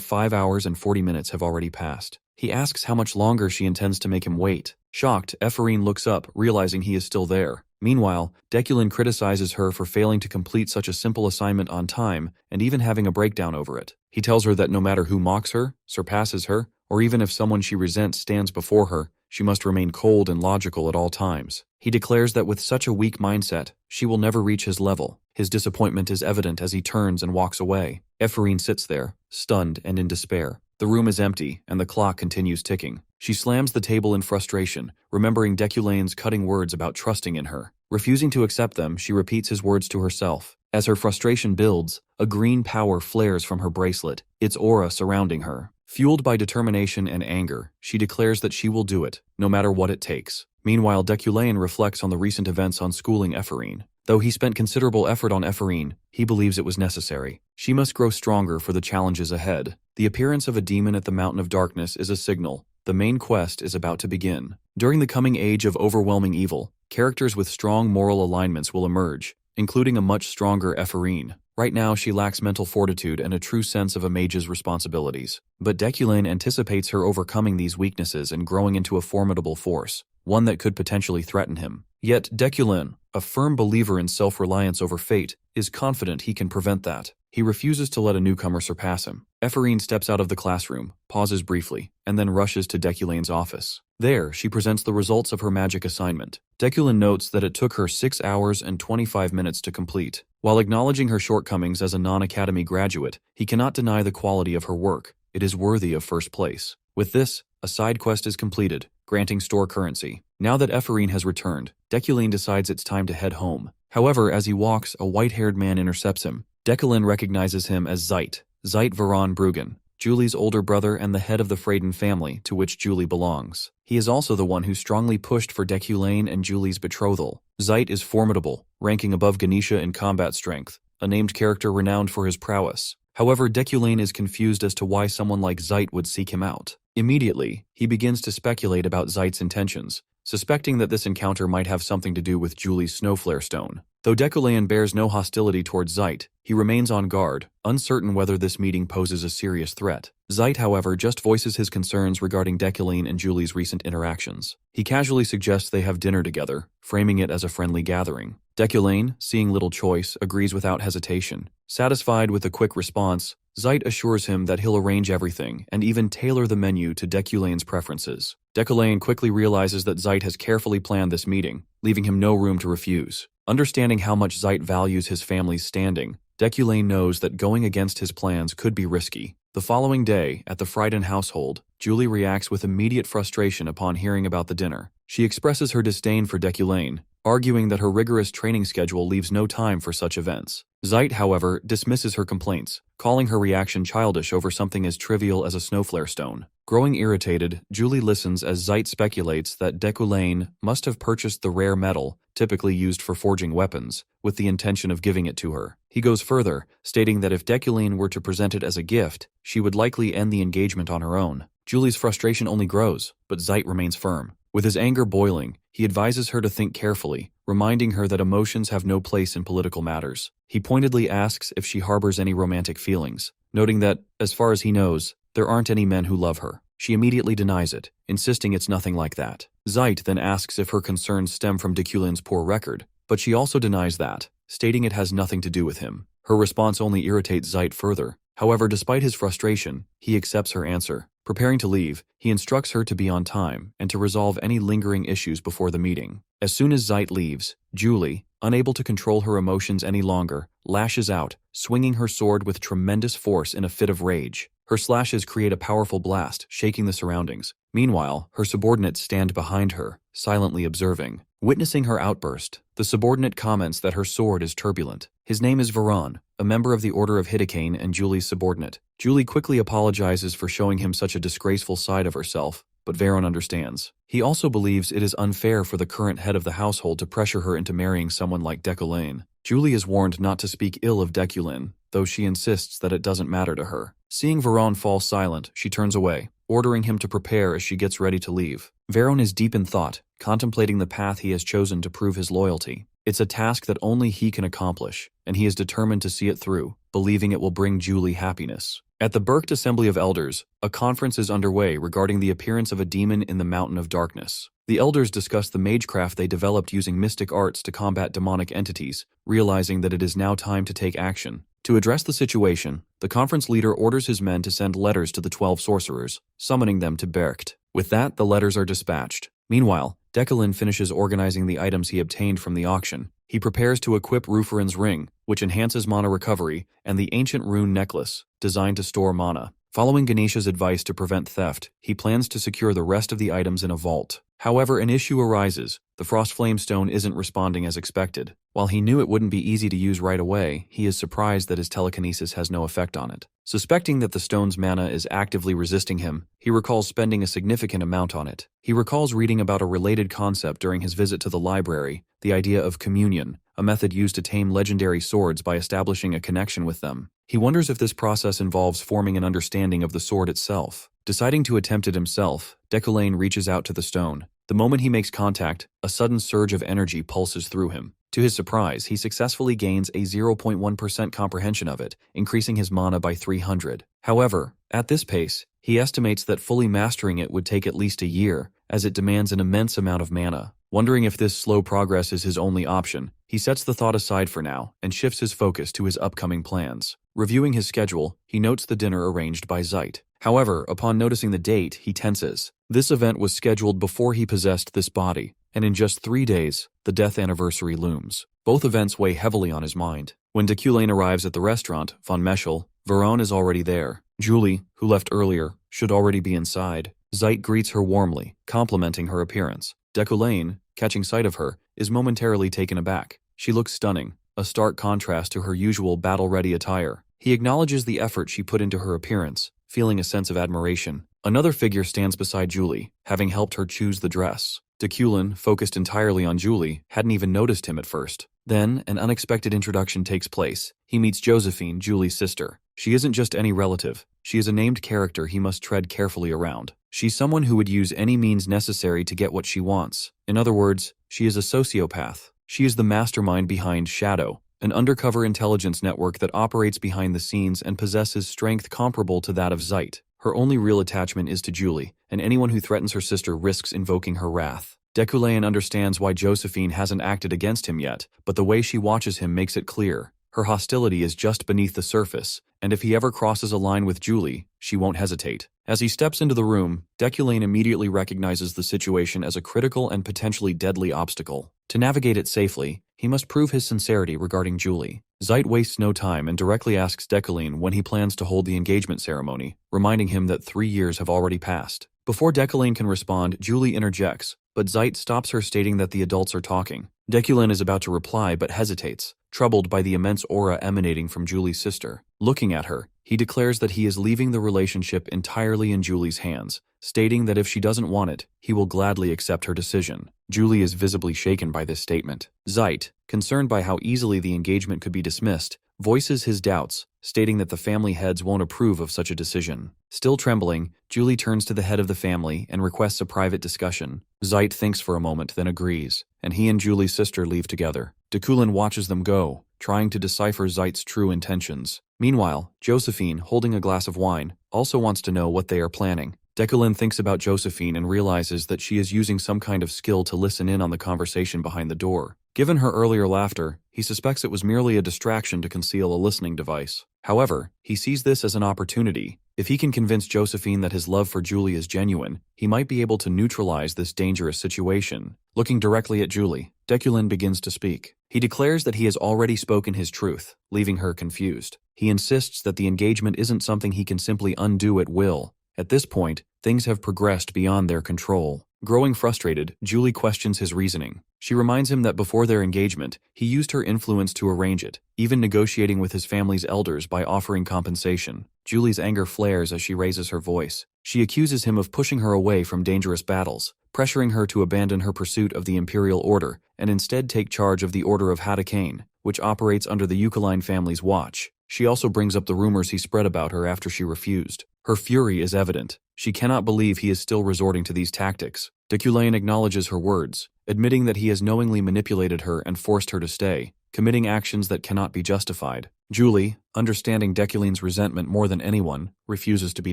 5 hours and 40 minutes have already passed. He asks how much longer she intends to make him wait. Shocked, Ephraim looks up, realizing he is still there. Meanwhile, Deculin criticizes her for failing to complete such a simple assignment on time and even having a breakdown over it. He tells her that no matter who mocks her, surpasses her, or even if someone she resents stands before her, she must remain cold and logical at all times. He declares that with such a weak mindset, she will never reach his level. His disappointment is evident as he turns and walks away. Ephraim sits there, stunned and in despair. The room is empty, and the clock continues ticking. She slams the table in frustration, remembering Deculane's cutting words about trusting in her. Refusing to accept them, she repeats his words to herself. As her frustration builds, a green power flares from her bracelet, its aura surrounding her. Fueled by determination and anger, she declares that she will do it, no matter what it takes. Meanwhile, Deculane reflects on the recent events on schooling Ephraim. Though he spent considerable effort on Ephraim, he believes it was necessary. She must grow stronger for the challenges ahead. The appearance of a demon at the Mountain of Darkness is a signal. The main quest is about to begin. During the coming age of overwhelming evil, characters with strong moral alignments will emerge, including a much stronger Ephraim. Right now, she lacks mental fortitude and a true sense of a mage's responsibilities. But Deculane anticipates her overcoming these weaknesses and growing into a formidable force, one that could potentially threaten him. Yet Deculane, a firm believer in self-reliance over fate, is confident he can prevent that. He refuses to let a newcomer surpass him. Ephraim steps out of the classroom, pauses briefly, and then rushes to Deculane's office. There, she presents the results of her magic assignment. Deculane notes that it took her 6 hours and 25 minutes to complete. While acknowledging her shortcomings as a non-academy graduate, he cannot deny the quality of her work. It is worthy of first place. With this, a side quest is completed, granting store currency. Now that Ephraim has returned, Deculane decides it's time to head home. However, as he walks, a white-haired man intercepts him. Deculane recognizes him as Zeit Varon Bruggen, Julie's older brother and the head of the Freyden family, to which Julie belongs. He is also the one who strongly pushed for Deculane and Julie's betrothal. Zeit is formidable, ranking above Ganesha in combat strength, a named character renowned for his prowess. However, Deculane is confused as to why someone like Zeit would seek him out. Immediately, he begins to speculate about Zeit's intentions, suspecting that this encounter might have something to do with Julie's snowflare stone. Though Deculane bears no hostility towards Zeit, he remains on guard, uncertain whether this meeting poses a serious threat. Zeit, however, just voices his concerns regarding Deculine and Julie's recent interactions. He casually suggests they have dinner together, framing it as a friendly gathering. Deculine, seeing little choice, agrees without hesitation. Satisfied with a quick response, Zeit assures him that he'll arrange everything and even tailor the menu to Deculine's preferences. Deculine quickly realizes that Zeit has carefully planned this meeting, leaving him no room to refuse. Understanding how much Zeit values his family's standing, Deculine knows that going against his plans could be risky. The following day, at the Frieden household, Julie reacts with immediate frustration upon hearing about the dinner. She expresses her disdain for Deculine, arguing that her rigorous training schedule leaves no time for such events. Zeit, however, dismisses her complaints, calling her reaction childish over something as trivial as a snowflare stone. Growing irritated, Julie listens as Zeit speculates that Deculine must have purchased the rare metal, typically used for forging weapons, with the intention of giving it to her. He goes further, stating that if Deculine were to present it as a gift, she would likely end the engagement on her own. Julie's frustration only grows, but Zeit remains firm. With his anger boiling, he advises her to think carefully, reminding her that emotions have no place in political matters. He pointedly asks if she harbors any romantic feelings, noting that, as far as he knows, there aren't any men who love her. She immediately denies it, insisting it's nothing like that. Zeit then asks if her concerns stem from Deculine's poor record, but she also denies that, stating it has nothing to do with him. Her response only irritates Zeit further. However, despite his frustration, he accepts her answer. Preparing to leave, he instructs her to be on time and to resolve any lingering issues before the meeting. As soon as Zeit leaves, Julie, unable to control her emotions any longer, lashes out, swinging her sword with tremendous force in a fit of rage. Her slashes create a powerful blast, shaking the surroundings. Meanwhile, her subordinates stand behind her, silently observing. Witnessing her outburst, the subordinate comments that her sword is turbulent. His name is Veron, a member of the Order of Hidakane and Julie's subordinate. Julie quickly apologizes for showing him such a disgraceful side of herself, but Veron understands. He also believes it is unfair for the current head of the household to pressure her into marrying someone like Deculine. Julie is warned not to speak ill of Deculine, though she insists that it doesn't matter to her. Seeing Veron fall silent, she turns away, ordering him to prepare as she gets ready to leave. Veron is deep in thought, contemplating the path he has chosen to prove his loyalty. It's a task that only he can accomplish, and he is determined to see it through, believing it will bring Julie happiness. At the Berkt Assembly of Elders, a conference is underway regarding the appearance of a demon in the Mountain of Darkness. The elders discuss the magecraft they developed using mystic arts to combat demonic entities, realizing that it is now time to take action. To address the situation, the conference leader orders his men to send letters to the 12 sorcerers, summoning them to Berkt. With that, the letters are dispatched. Meanwhile, Deculine finishes organizing the items he obtained from the auction. He prepares to equip Rufarin's ring, which enhances mana recovery, and the ancient rune necklace, designed to store mana. Following Ganesha's advice to prevent theft, he plans to secure the rest of the items in a vault. However, an issue arises. The Frostflame Stone isn't responding as expected. While he knew it wouldn't be easy to use right away, he is surprised that his telekinesis has no effect on it. Suspecting that the stone's mana is actively resisting him, he recalls spending a significant amount on it. He recalls reading about a related concept during his visit to the library, the idea of communion, a method used to tame legendary swords by establishing a connection with them. He wonders if this process involves forming an understanding of the sword itself. Deciding to attempt it himself, Deculine reaches out to the stone. The moment he makes contact, a sudden surge of energy pulses through him. To his surprise, he successfully gains a 0.1% comprehension of it, increasing his mana by 300. However, at this pace, he estimates that fully mastering it would take at least a year, as it demands an immense amount of mana. Wondering if this slow progress is his only option, he sets the thought aside for now and shifts his focus to his upcoming plans. Reviewing his schedule, he notes the dinner arranged by Zeit. However, upon noticing the date, he tenses. This event was scheduled before he possessed this body, and in just 3 days, the death anniversary looms. Both events weigh heavily on his mind. When Deculine arrives at the restaurant, Von Meschel, Veron is already there. Julie, who left earlier, should already be inside. Zeit greets her warmly, complimenting her appearance. Deculine, catching sight of her, is momentarily taken aback. She looks stunning, a stark contrast to her usual battle-ready attire. He acknowledges the effort she put into her appearance, feeling a sense of admiration. Another figure stands beside Julie, having helped her choose the dress. Deculine, focused entirely on Julie, hadn't even noticed him at first. Then, an unexpected introduction takes place. He meets Josephine, Julie's sister. She isn't just any relative. She is a named character he must tread carefully around. She's someone who would use any means necessary to get what she wants. In other words, she is a sociopath. She is the mastermind behind Shadow, an undercover intelligence network that operates behind the scenes and possesses strength comparable to that of Zeit. Her only real attachment is to Julie, and anyone who threatens her sister risks invoking her wrath. Deculain understands why Josephine hasn't acted against him yet, but the way she watches him makes it clear. Her hostility is just beneath the surface, and if he ever crosses a line with Julie, she won't hesitate. As he steps into the room, Deculain immediately recognizes the situation as a critical and potentially deadly obstacle. To navigate it safely, he must prove his sincerity regarding Julie. Zeit wastes no time and directly asks Deculain when he plans to hold the engagement ceremony, reminding him that 3 years have already passed. Before Deculain can respond, Julie interjects, but Zeit stops her, stating that the adults are talking. Deculain is about to reply but hesitates, troubled by the immense aura emanating from Julie's sister. Looking at her, he declares that he is leaving the relationship entirely in Julie's hands, stating that if she doesn't want it, he will gladly accept her decision. Julie is visibly shaken by this statement. Zeit, concerned by how easily the engagement could be dismissed, voices his doubts, stating that the family heads won't approve of such a decision. Still trembling, Julie turns to the head of the family and requests a private discussion. Zeit thinks for a moment, then agrees, and he and Julie's sister leave together. Deculain watches them go, trying to decipher Zeit's true intentions. Meanwhile, Josephine, holding a glass of wine, also wants to know what they are planning. Deculain thinks about Josephine and realizes that she is using some kind of skill to listen in on the conversation behind the door. Given her earlier laughter, he suspects it was merely a distraction to conceal a listening device. However, he sees this as an opportunity. If he can convince Josephine that his love for Julie is genuine, he might be able to neutralize this dangerous situation. Looking directly at Julie, Deculain begins to speak. He declares that he has already spoken his truth, leaving her confused. He insists that the engagement isn't something he can simply undo at will. At this point, things have progressed beyond their control. Growing frustrated, Julie questions his reasoning. She reminds him that before their engagement, he used her influence to arrange it, even negotiating with his family's elders by offering compensation. Julie's anger flares as she raises her voice. She accuses him of pushing her away from dangerous battles, pressuring her to abandon her pursuit of the Imperial Order and instead take charge of the Order of Hadakain, which operates under the Yucaline family's watch. She also brings up the rumors he spread about her after she refused. Her fury is evident. She cannot believe he is still resorting to these tactics. Deculain acknowledges her words, admitting that he has knowingly manipulated her and forced her to stay, committing actions that cannot be justified. Julie, understanding Deculain's resentment more than anyone, refuses to be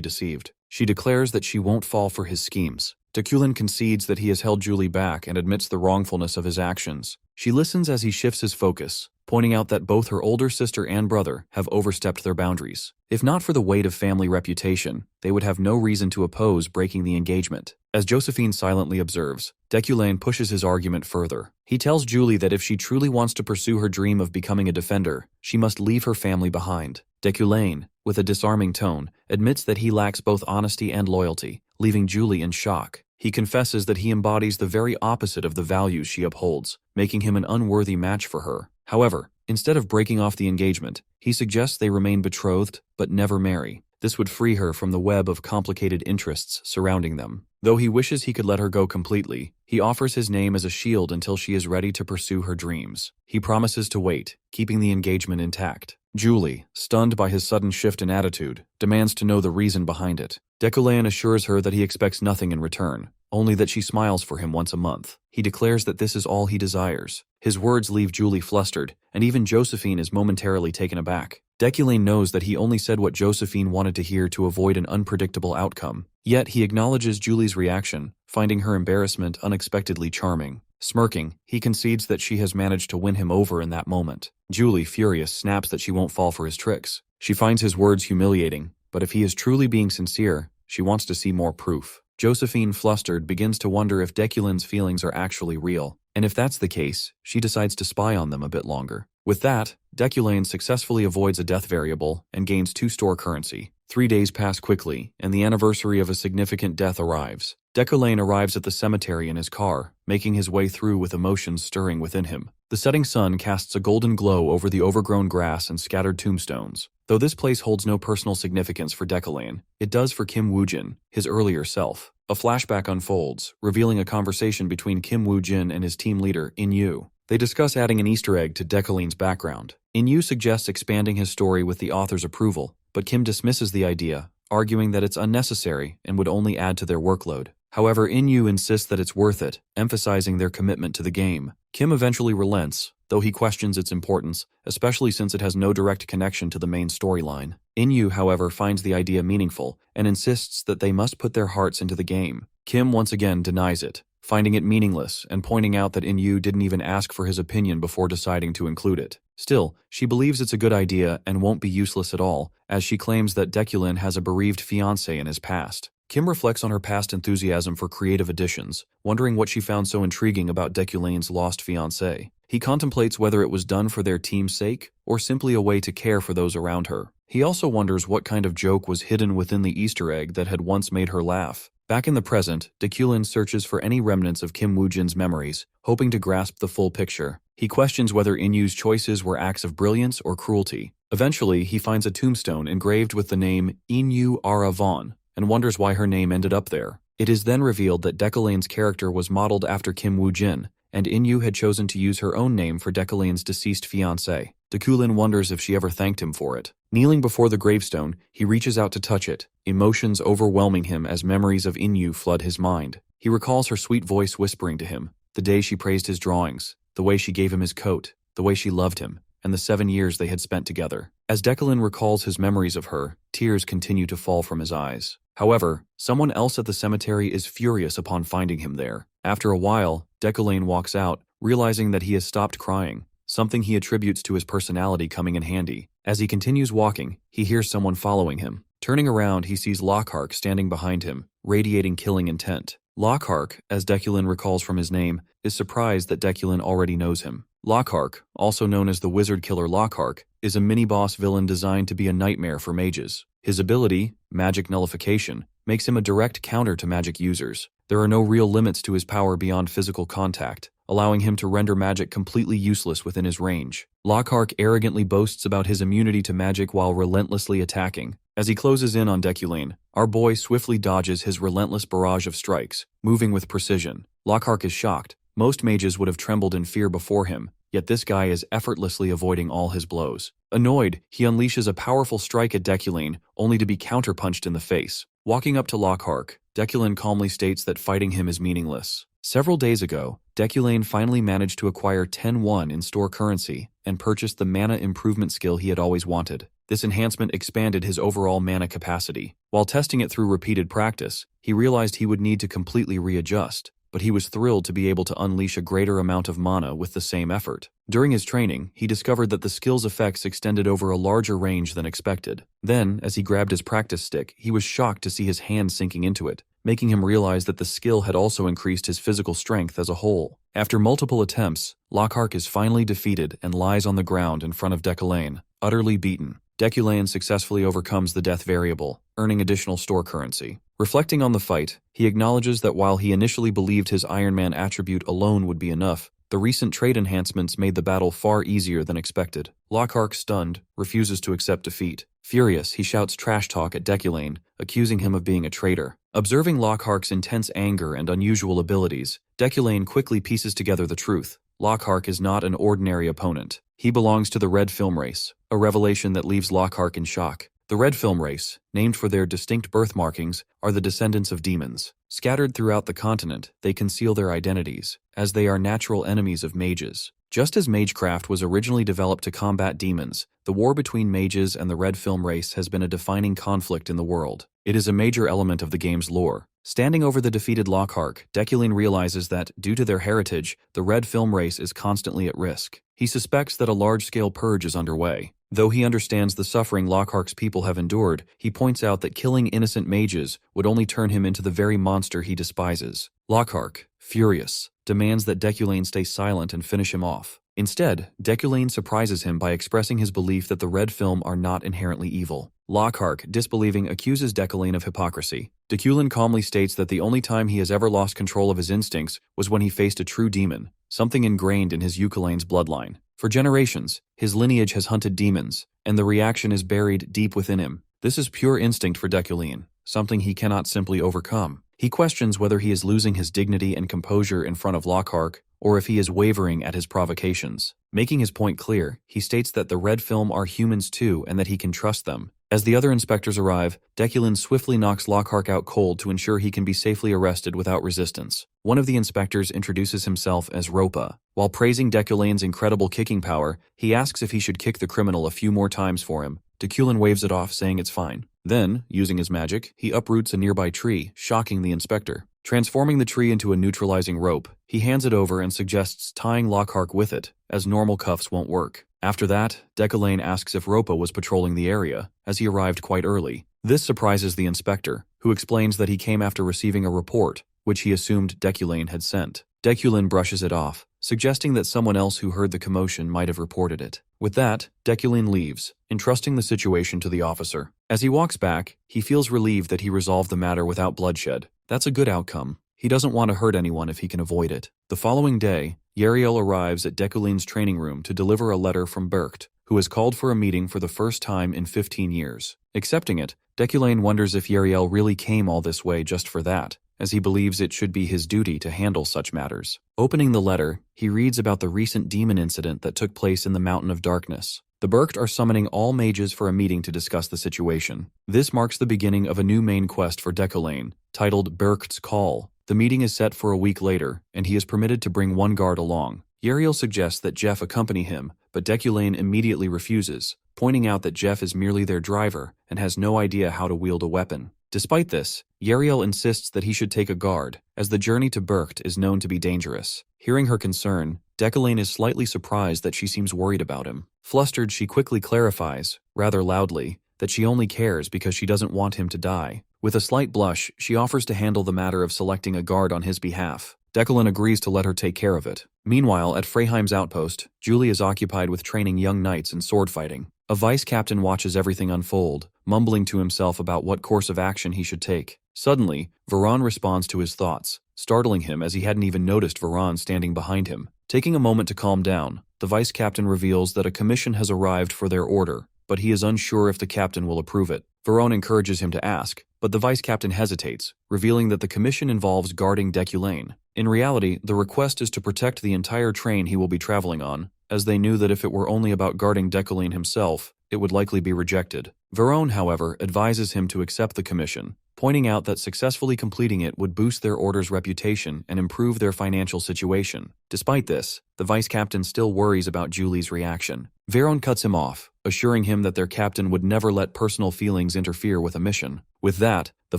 deceived. She declares that she won't fall for his schemes. Deculain concedes that he has held Julie back and admits the wrongfulness of his actions. She listens as he shifts his focus, pointing out that both her older sister and brother have overstepped their boundaries. If not for the weight of family reputation, they would have no reason to oppose breaking the engagement. As Josephine silently observes, Deculain pushes his argument further. He tells Julie that if she truly wants to pursue her dream of becoming a defender, she must leave her family behind. Deculain, with a disarming tone, admits that he lacks both honesty and loyalty, leaving Julie in shock. He confesses that he embodies the very opposite of the values she upholds, making him an unworthy match for her. However, instead of breaking off the engagement, he suggests they remain betrothed but never marry. This would free her from the web of complicated interests surrounding them. Though he wishes he could let her go completely, he offers his name as a shield until she is ready to pursue her dreams. He promises to wait, keeping the engagement intact. Julie, stunned by his sudden shift in attitude, demands to know the reason behind it. Deculain assures her that he expects nothing in return, only that she smiles for him once a month. He declares that this is all he desires. His words leave Julie flustered, and even Josephine is momentarily taken aback. Deculain knows that he only said what Josephine wanted to hear to avoid an unpredictable outcome. Yet he acknowledges Julie's reaction, finding her embarrassment unexpectedly charming. Smirking, he concedes that she has managed to win him over in that moment. Julie, furious, snaps that she won't fall for his tricks. She finds his words humiliating, but if he is truly being sincere, she wants to see more proof. Josephine, flustered, begins to wonder if Deculain's feelings are actually real, and if that's the case, she decides to spy on them a bit longer. With that, Deculain successfully avoids a death variable and gains 2 store currency. 3 days pass quickly, and the anniversary of a significant death arrives. Deculain arrives at the cemetery in his car, making his way through with emotions stirring within him. The setting sun casts a golden glow over the overgrown grass and scattered tombstones. Though this place holds no personal significance for Deculain, it does for Kim Woojin, his earlier self. A flashback unfolds, revealing a conversation between Kim Woojin and his team leader, In-yu. They discuss adding an Easter egg to Deculain's background. In-yu suggests expanding his story with the author's approval, but Kim dismisses the idea, arguing that it's unnecessary and would only add to their workload. However, In-yu insists that it's worth it, emphasizing their commitment to the game. Kim eventually relents, though he questions its importance, especially since it has no direct connection to the main storyline. Inyu, however, finds the idea meaningful and insists that they must put their hearts into the game. Kim once again denies it, finding it meaningless and pointing out that Inyu didn't even ask for his opinion before deciding to include it. Still, she believes it's a good idea and won't be useless at all, as she claims that Dekulin has a bereaved fiancé in his past. Kim reflects on her past enthusiasm for creative additions, wondering what she found so intriguing about Dekulin's lost fiancé. He contemplates whether it was done for their team's sake or simply a way to care for those around her. He also wonders what kind of joke was hidden within the Easter egg that had once made her laugh. Back in the present, Dekulin searches for any remnants of Kim Woo-jin's memories, hoping to grasp the full picture. He questions whether Inyu's choices were acts of brilliance or cruelty. Eventually, he finds a tombstone engraved with the name Inyu Ara Vaughn, and wonders why her name ended up there. It is then revealed that Dekulin's character was modeled after Kim Woo-jin, and Inyu had chosen to use her own name for Dekulin's deceased fiancé. Dekulin wonders if she ever thanked him for it. Kneeling before the gravestone, he reaches out to touch it, emotions overwhelming him as memories of Inyu flood his mind. He recalls her sweet voice whispering to him, the day she praised his drawings, the way she gave him his coat, the way she loved him, and the 7 years they had spent together. As Dekulin recalls his memories of her, tears continue to fall from his eyes. However, someone else at the cemetery is furious upon finding him there. After a while, Dekulin walks out, realizing that he has stopped crying, something he attributes to his personality coming in handy. As he continues walking, he hears someone following him. Turning around, he sees Lockhart standing behind him, radiating killing intent. Lockhart, as Dekulin recalls from his name, is surprised that Dekulin already knows him. Lockhart, also known as the wizard killer Lockhart, is a mini-boss villain designed to be a nightmare for mages. His ability, magic nullification, makes him a direct counter to magic users. There are no real limits to his power beyond physical contact, allowing him to render magic completely useless within his range. Lockhart arrogantly boasts about his immunity to magic while relentlessly attacking. As he closes in on Dekulin, our boy swiftly dodges his relentless barrage of strikes, moving with precision. Lockhart is shocked. Most mages would have trembled in fear before him, yet this guy is effortlessly avoiding all his blows. Annoyed, he unleashes a powerful strike at Dekulin, only to be counterpunched in the face. Walking up to Lockhart, Dekulin calmly states that fighting him is meaningless. Several days ago, Dekulin finally managed to acquire 10-1 in store currency and purchased the mana improvement skill he had always wanted. This enhancement expanded his overall mana capacity. While testing it through repeated practice, he realized he would need to completely readjust, but he was thrilled to be able to unleash a greater amount of mana with the same effort. During his training, he discovered that the skill's effects extended over a larger range than expected. Then, as he grabbed his practice stick, he was shocked to see his hand sinking into it, making him realize that the skill had also increased his physical strength as a whole. After multiple attempts, Lockhart is finally defeated and lies on the ground in front of Dekulin, utterly beaten. Dekulin successfully overcomes the death variable, earning additional store currency. Reflecting on the fight, he acknowledges that while he initially believed his Iron Man attribute alone would be enough, the recent trade enhancements made the battle far easier than expected. Lockhart, stunned, refuses to accept defeat. Furious, he shouts trash talk at Dekulin, accusing him of being a traitor. Observing Lockhart's intense anger and unusual abilities, Dekulin quickly pieces together the truth. Lockhart is not an ordinary opponent. He belongs to the Red Film Race, a revelation that leaves Lockhart in shock. The Red Film Race, named for their distinct birth markings, are the descendants of demons. Scattered throughout the continent, they conceal their identities, as they are natural enemies of mages. Just as magecraft was originally developed to combat demons, the war between mages and the Red Film Race has been a defining conflict in the world. It is a major element of the game's lore. Standing over the defeated Lockhart, Dekulin realizes that, due to their heritage, the Red Film Race is constantly at risk. He suspects that a large-scale purge is underway. Though he understands the suffering Lockhart's people have endured, he points out that killing innocent mages would only turn him into the very monster he despises. Lockhart, furious, demands that Dekulin stay silent and finish him off. Instead, Dekulin surprises him by expressing his belief that the Red Film are not inherently evil. Lockhart, disbelieving, accuses Dekulin of hypocrisy. Dekulin calmly states that the only time he has ever lost control of his instincts was when he faced a true demon, something ingrained in his Ukulane's bloodline. For generations, his lineage has hunted demons, and the reaction is buried deep within him. This is pure instinct for Dekulin, something he cannot simply overcome. He questions whether he is losing his dignity and composure in front of Lockhart, or if he is wavering at his provocations. Making his point clear, he states that the red film are humans too and that he can trust them. As the other inspectors arrive, Deculin swiftly knocks Lockhart out cold to ensure he can be safely arrested without resistance. One of the inspectors introduces himself as Ropa. While praising Deculin's incredible kicking power, he asks if he should kick the criminal a few more times for him. Deculin waves it off, saying it's fine. Then, using his magic, he uproots a nearby tree, shocking the inspector. Transforming the tree into a neutralizing rope, he hands it over and suggests tying Lockhart with it, as normal cuffs won't work. After that, Deculin asks if Ropa was patrolling the area, as he arrived quite early. This surprises the inspector, who explains that he came after receiving a report, which he assumed Deculin had sent. Deculin brushes it off, suggesting that someone else who heard the commotion might have reported it. With that, Deculin leaves, entrusting the situation to the officer. As he walks back, he feels relieved that he resolved the matter without bloodshed. That's a good outcome. He doesn't want to hurt anyone if he can avoid it. The following day, Yahello arrives at Deculin's training room to deliver a letter from Berkt, who has called for a meeting for the first time in 15 years. Accepting it, Deculin wonders if Yahello really came all this way just for that, as he believes it should be his duty to handle such matters. Opening the letter, he reads about the recent demon incident that took place in the Mountain of Darkness. The Berkt are summoning all mages for a meeting to discuss the situation. This marks the beginning of a new main quest for Deculin, titled Berkt's Call. The meeting is set for a week later, and he is permitted to bring one guard along. Yahello suggests that Jeff accompany him, but Deculin immediately refuses, pointing out that Jeff is merely their driver and has no idea how to wield a weapon. Despite this, Yahello insists that he should take a guard, as the journey to Berkt is known to be dangerous. Hearing her concern, Deculin is slightly surprised that she seems worried about him. Flustered, she quickly clarifies, rather loudly, that she only cares because she doesn't want him to die. With a slight blush, she offers to handle the matter of selecting a guard on his behalf. Deculin agrees to let her take care of it. Meanwhile, at Freyheim's outpost, Julie is occupied with training young knights in sword fighting. A vice captain watches everything unfold, mumbling to himself about what course of action he should take. Suddenly, Veron responds to his thoughts, startling him as he hadn't even noticed Veron standing behind him. Taking a moment to calm down, the vice captain reveals that a commission has arrived for their order, but he is unsure if the captain will approve it. Veron encourages him to ask, but the vice captain hesitates, revealing that the commission involves guarding Deculin. In reality, the request is to protect the entire train he will be traveling on, as they knew that if it were only about guarding Deculin himself, it would likely be rejected. Veron, however, advises him to accept the commission, pointing out that successfully completing it would boost their order's reputation and improve their financial situation. Despite this, the vice captain still worries about Julie's reaction. Veron cuts him off, assuring him that their captain would never let personal feelings interfere with a mission. With that, the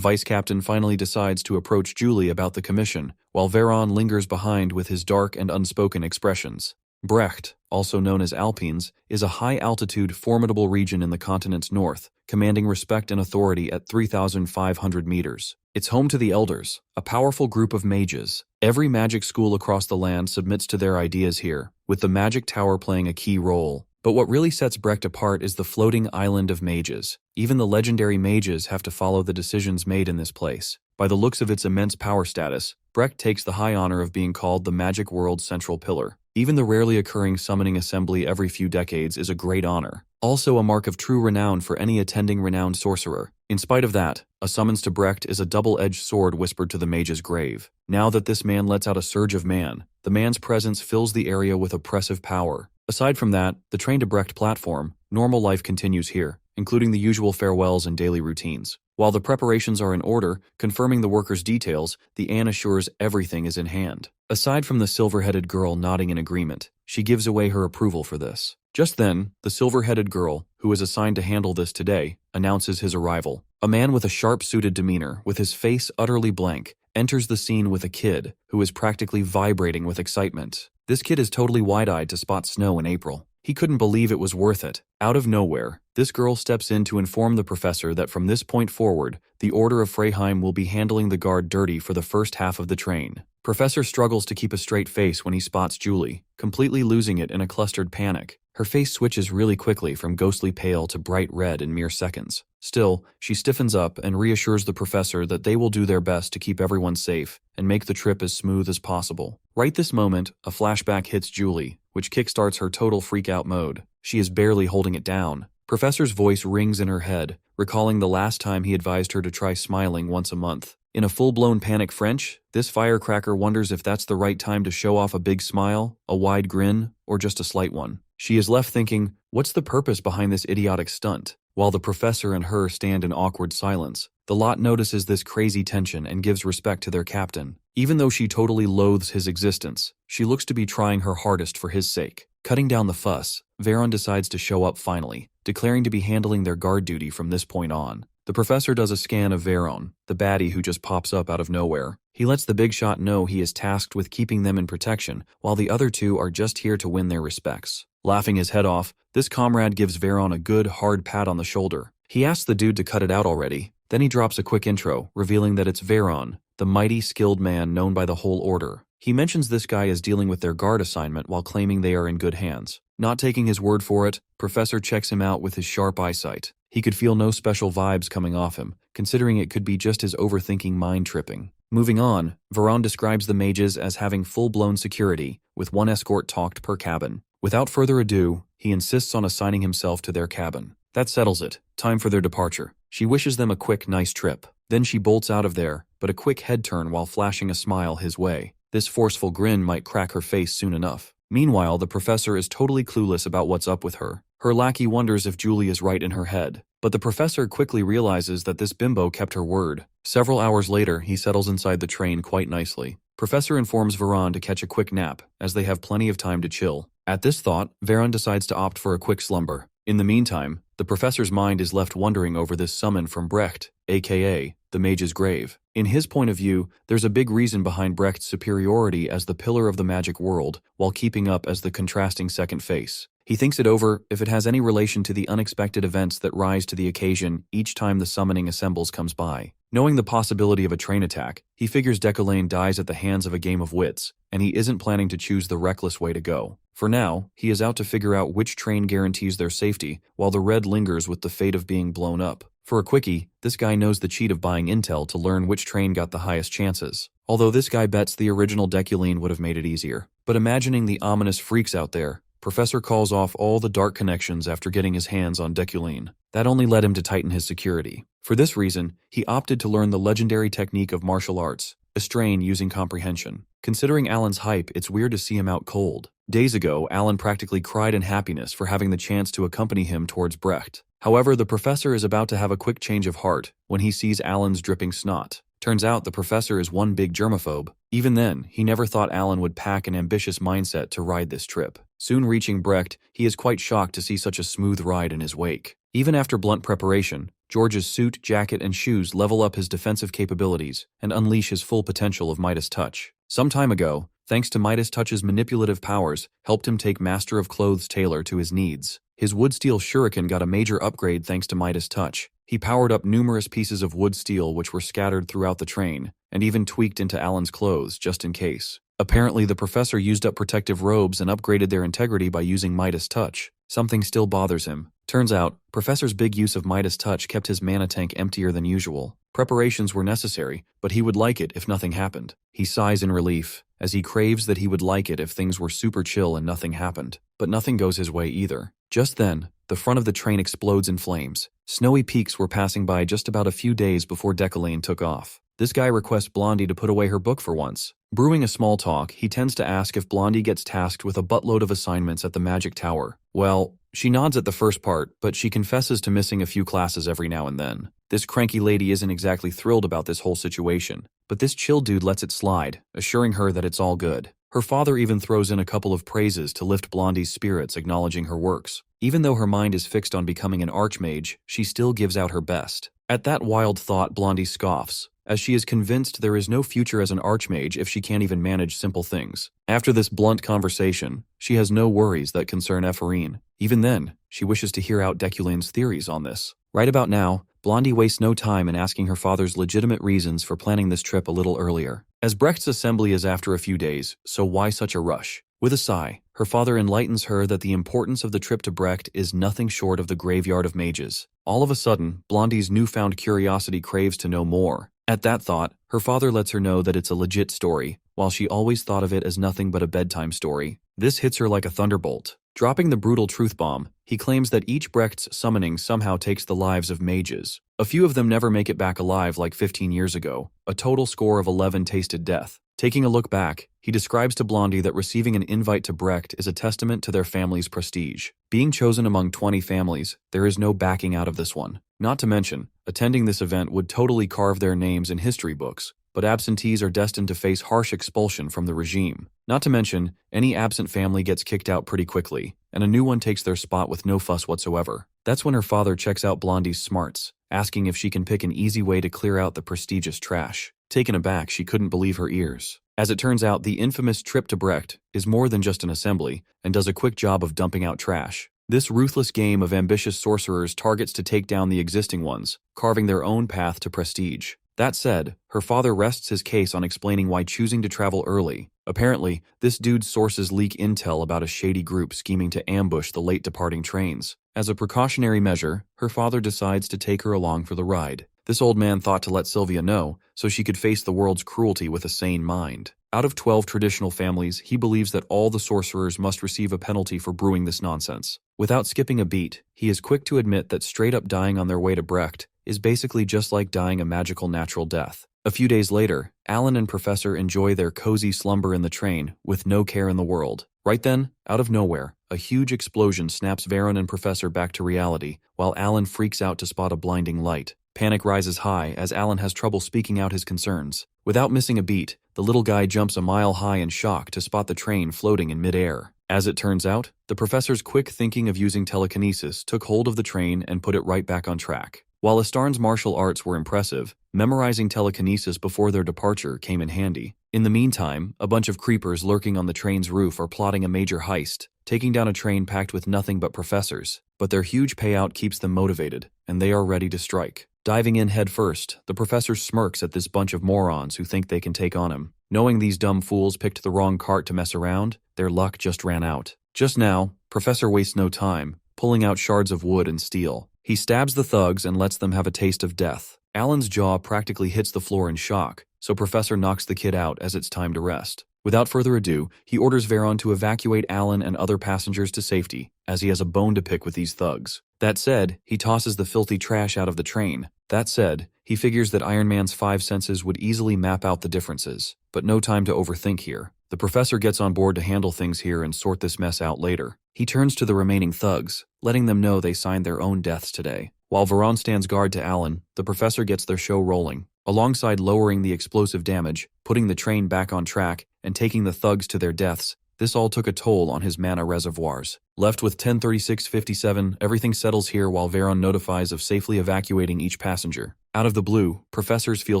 vice captain finally decides to approach Julie about the commission, while Veron lingers behind with his dark and unspoken expressions. Brecht, also known as Alpines, is a high-altitude, formidable region in the continent's north, commanding respect and authority at 3,500 meters. It's home to the Elders, a powerful group of mages. Every magic school across the land submits to their ideas here, with the magic tower playing a key role. But what really sets Brecht apart is the floating island of mages. Even the legendary mages have to follow the decisions made in this place. By the looks of its immense power status, Brecht takes the high honor of being called the magic world's central pillar. Even the rarely occurring summoning assembly every few decades is a great honor, also a mark of true renown for any attending renowned sorcerer. In spite of that, a summons to Brecht is a double-edged sword whispered to the mage's grave. Now that this man lets out a surge of man, the man's presence fills the area with oppressive power. Aside from that, the train to Brecht platform, normal life continues here, including the usual farewells and daily routines. While the preparations are in order, confirming the workers' details, the Anne assures everything is in hand. Aside from the silver-headed girl nodding in agreement, she gives away her approval for this. Just then, the silver-headed girl, who is assigned to handle this today, announces his arrival. A man with a sharp-suited demeanor, with his face utterly blank, enters the scene with a kid who is practically vibrating with excitement. This kid is totally wide-eyed to spot snow in April. He couldn't believe it was worth it. Out of nowhere, this girl steps in to inform the professor that from this point forward, the Order of Freyheim will be handling the guard dirty for the first half of the train. Professor struggles to keep a straight face when he spots Julie, completely losing it in a clustered panic. Her face switches really quickly from ghostly pale to bright red in mere seconds. Still, she stiffens up and reassures the professor that they will do their best to keep everyone safe and make the trip as smooth as possible. Right this moment, a flashback hits Julie, which kickstarts her total freak-out mode. She is barely holding it down. Professor's voice rings in her head, recalling the last time he advised her to try smiling once a month. In a full-blown panic French, this firecracker wonders if that's the right time to show off a big smile, a wide grin, or just a slight one. She is left thinking, what's the purpose behind this idiotic stunt? While the professor and her stand in awkward silence, the lot notices this crazy tension and gives respect to their captain. Even though she totally loathes his existence, she looks to be trying her hardest for his sake. Cutting down the fuss, Veron decides to show up finally, declaring to be handling their guard duty from this point on. The professor does a scan of Veron, the baddie who just pops up out of nowhere. He lets the big shot know he is tasked with keeping them in protection, while the other two are just here to win their respects. Laughing his head off, this comrade gives Veron a good, hard pat on the shoulder. He asks the dude to cut it out already. Then he drops a quick intro, revealing that it's Veron, the mighty, skilled man known by the whole order. He mentions this guy is dealing with their guard assignment while claiming they are in good hands. Not taking his word for it, Professor checks him out with his sharp eyesight. He could feel no special vibes coming off him, considering it could be just his overthinking mind tripping. Moving on, Veron describes the mages as having full-blown security, with one escort talked per cabin. Without further ado, he insists on assigning himself to their cabin. That settles it. Time for their departure. She wishes them a quick, nice trip. Then she bolts out of there, but a quick head turn while flashing a smile his way. This forceful grin might crack her face soon enough. Meanwhile, the professor is totally clueless about what's up with her. Her lackey wonders if Julie is right in her head. But the professor quickly realizes that this bimbo kept her word. Several hours later, he settles inside the train quite nicely. Professor informs Veron to catch a quick nap, as they have plenty of time to chill. At this thought, Veron decides to opt for a quick slumber. In the meantime, the professor's mind is left wondering over this summon from Brecht, aka the mage's grave. In his point of view, there's a big reason behind Brecht's superiority as the pillar of the magic world, while keeping up as the contrasting second face. He thinks it over if it has any relation to the unexpected events that rise to the occasion each time the summoning assembles comes by. Knowing the possibility of a train attack, he figures Decollane dies at the hands of a game of wits, and he isn't planning to choose the reckless way to go. For now, he is out to figure out which train guarantees their safety, while the red lingers with the fate of being blown up. For a quickie, this guy knows the cheat of buying intel to learn which train got the highest chances. Although this guy bets the original Decollane would have made it easier. But imagining the ominous freaks out there, Professor calls off all the dark connections after getting his hands on Decollane. That only led him to tighten his security. For this reason, he opted to learn the legendary technique of martial arts, Estrain using comprehension. Considering Alan's hype, it's weird to see him out cold. Days ago, Alan practically cried in happiness for having the chance to accompany him towards Brecht. However, the professor is about to have a quick change of heart when he sees Alan's dripping snot. Turns out the professor is one big germaphobe. Even then, he never thought Alan would pack an ambitious mindset to ride this trip. Soon reaching Brecht, he is quite shocked to see such a smooth ride in his wake. Even after blunt preparation, George's suit, jacket, and shoes level up his defensive capabilities and unleash his full potential of Midas Touch. Some time ago, thanks to Midas Touch's manipulative powers, helped him take Master of Clothes tailor to his needs. His wood steel shuriken got a major upgrade thanks to Midas Touch. He powered up numerous pieces of wood steel which were scattered throughout the train, and even tweaked into Alan's clothes just in case. Apparently, the professor used up protective robes and upgraded their integrity by using Midas Touch. Something still bothers him. Turns out, Professor's big use of Midas Touch kept his mana tank emptier than usual. Preparations were necessary, but he would like it if nothing happened. He sighs in relief, as he craves that he would like it if things were super chill and nothing happened. But nothing goes his way either. Just then, the front of the train explodes in flames. Snowy peaks were passing by just about a few days before Decollane took off. This guy requests Blondie to put away her book for once. Brewing a small talk, he tends to ask if Blondie gets tasked with a buttload of assignments at the Magic Tower. Well, she nods at the first part, but she confesses to missing a few classes every now and then. This cranky lady isn't exactly thrilled about this whole situation, but this chill dude lets it slide, assuring her that it's all good. Her father even throws in a couple of praises to lift Blondie's spirits, acknowledging her works. Even though her mind is fixed on becoming an archmage, she still gives out her best. At that wild thought, Blondie scoffs, as she is convinced there is no future as an archmage if she can't even manage simple things. After this blunt conversation, she has no worries that concern Ephorine. Even then, she wishes to hear out Deculane's theories on this. Right about now, Blondie wastes no time in asking her father's legitimate reasons for planning this trip a little earlier. As Brecht's assembly is after a few days, so why such a rush? With a sigh, her father enlightens her that the importance of the trip to Brecht is nothing short of the graveyard of mages. All of a sudden, Blondie's newfound curiosity craves to know more. At that thought, her father lets her know that it's a legit story, while she always thought of it as nothing but a bedtime story. This hits her like a thunderbolt. Dropping the brutal truth bomb, he claims that each Brecht's summoning somehow takes the lives of mages. A few of them never make it back alive like 15 years ago. A total score of 11 tasted death. Taking a look back, he describes to Blondie that receiving an invite to Brecht is a testament to their family's prestige. Being chosen among 20 families, there is no backing out of this one. Not to mention, attending this event would totally carve their names in history books, but absentees are destined to face harsh expulsion from the regime. Not to mention, any absent family gets kicked out pretty quickly, and a new one takes their spot with no fuss whatsoever. That's when her father checks out Blondie's smarts, asking if she can pick an easy way to clear out the prestigious trash. Taken aback, she couldn't believe her ears. As it turns out, the infamous trip to Brecht is more than just an assembly and does a quick job of dumping out trash. This ruthless game of ambitious sorcerers targets to take down the existing ones, carving their own path to prestige. That said, her father rests his case on explaining why choosing to travel early. Apparently, this dude's sources leak intel about a shady group scheming to ambush the late departing trains. As a precautionary measure, her father decides to take her along for the ride. This old man thought to let Sylvia know, so she could face the world's cruelty with a sane mind. Out of 12 traditional families, he believes that all the sorcerers must receive a penalty for brewing this nonsense. Without skipping a beat, he is quick to admit that straight up dying on their way to Brecht is basically just like dying a magical natural death. A few days later, Alan and Professor enjoy their cozy slumber in the train with no care in the world. Right then, out of nowhere, a huge explosion snaps Veron and Professor back to reality, while Alan freaks out to spot a blinding light. Panic rises high as Alan has trouble speaking out his concerns. Without missing a beat, the little guy jumps a mile high in shock to spot the train floating in midair. As it turns out, the professor's quick thinking of using telekinesis took hold of the train and put it right back on track. While Astarn's martial arts were impressive, memorizing telekinesis before their departure came in handy. In the meantime, a bunch of creepers lurking on the train's roof are plotting a major heist, taking down a train packed with nothing but professors. But their huge payout keeps them motivated, and they are ready to strike. Diving in head first, the professor smirks at this bunch of morons who think they can take on him. Knowing these dumb fools picked the wrong cart to mess around, their luck just ran out. Just now, Professor wastes no time, pulling out shards of wood and steel. He stabs the thugs and lets them have a taste of death. Alan's jaw practically hits the floor in shock, so Professor knocks the kid out as it's time to rest. Without further ado, he orders Veron to evacuate Alan and other passengers to safety, as he has a bone to pick with these thugs. That said, he tosses the filthy trash out of the train. That said, he figures that Iron Man's 5 senses would easily map out the differences, but no time to overthink here. The professor gets on board to handle things here and sort this mess out later. He turns to the remaining thugs, letting them know they signed their own deaths today. While Veron stands guard to Alan, the professor gets their show rolling, alongside lowering the explosive damage, putting the train back on track, and taking the thugs to their deaths. This all took a toll on his mana reservoirs. Left with 103657, everything settles here while Veron notifies of safely evacuating each passenger. Out of the blue, professors feel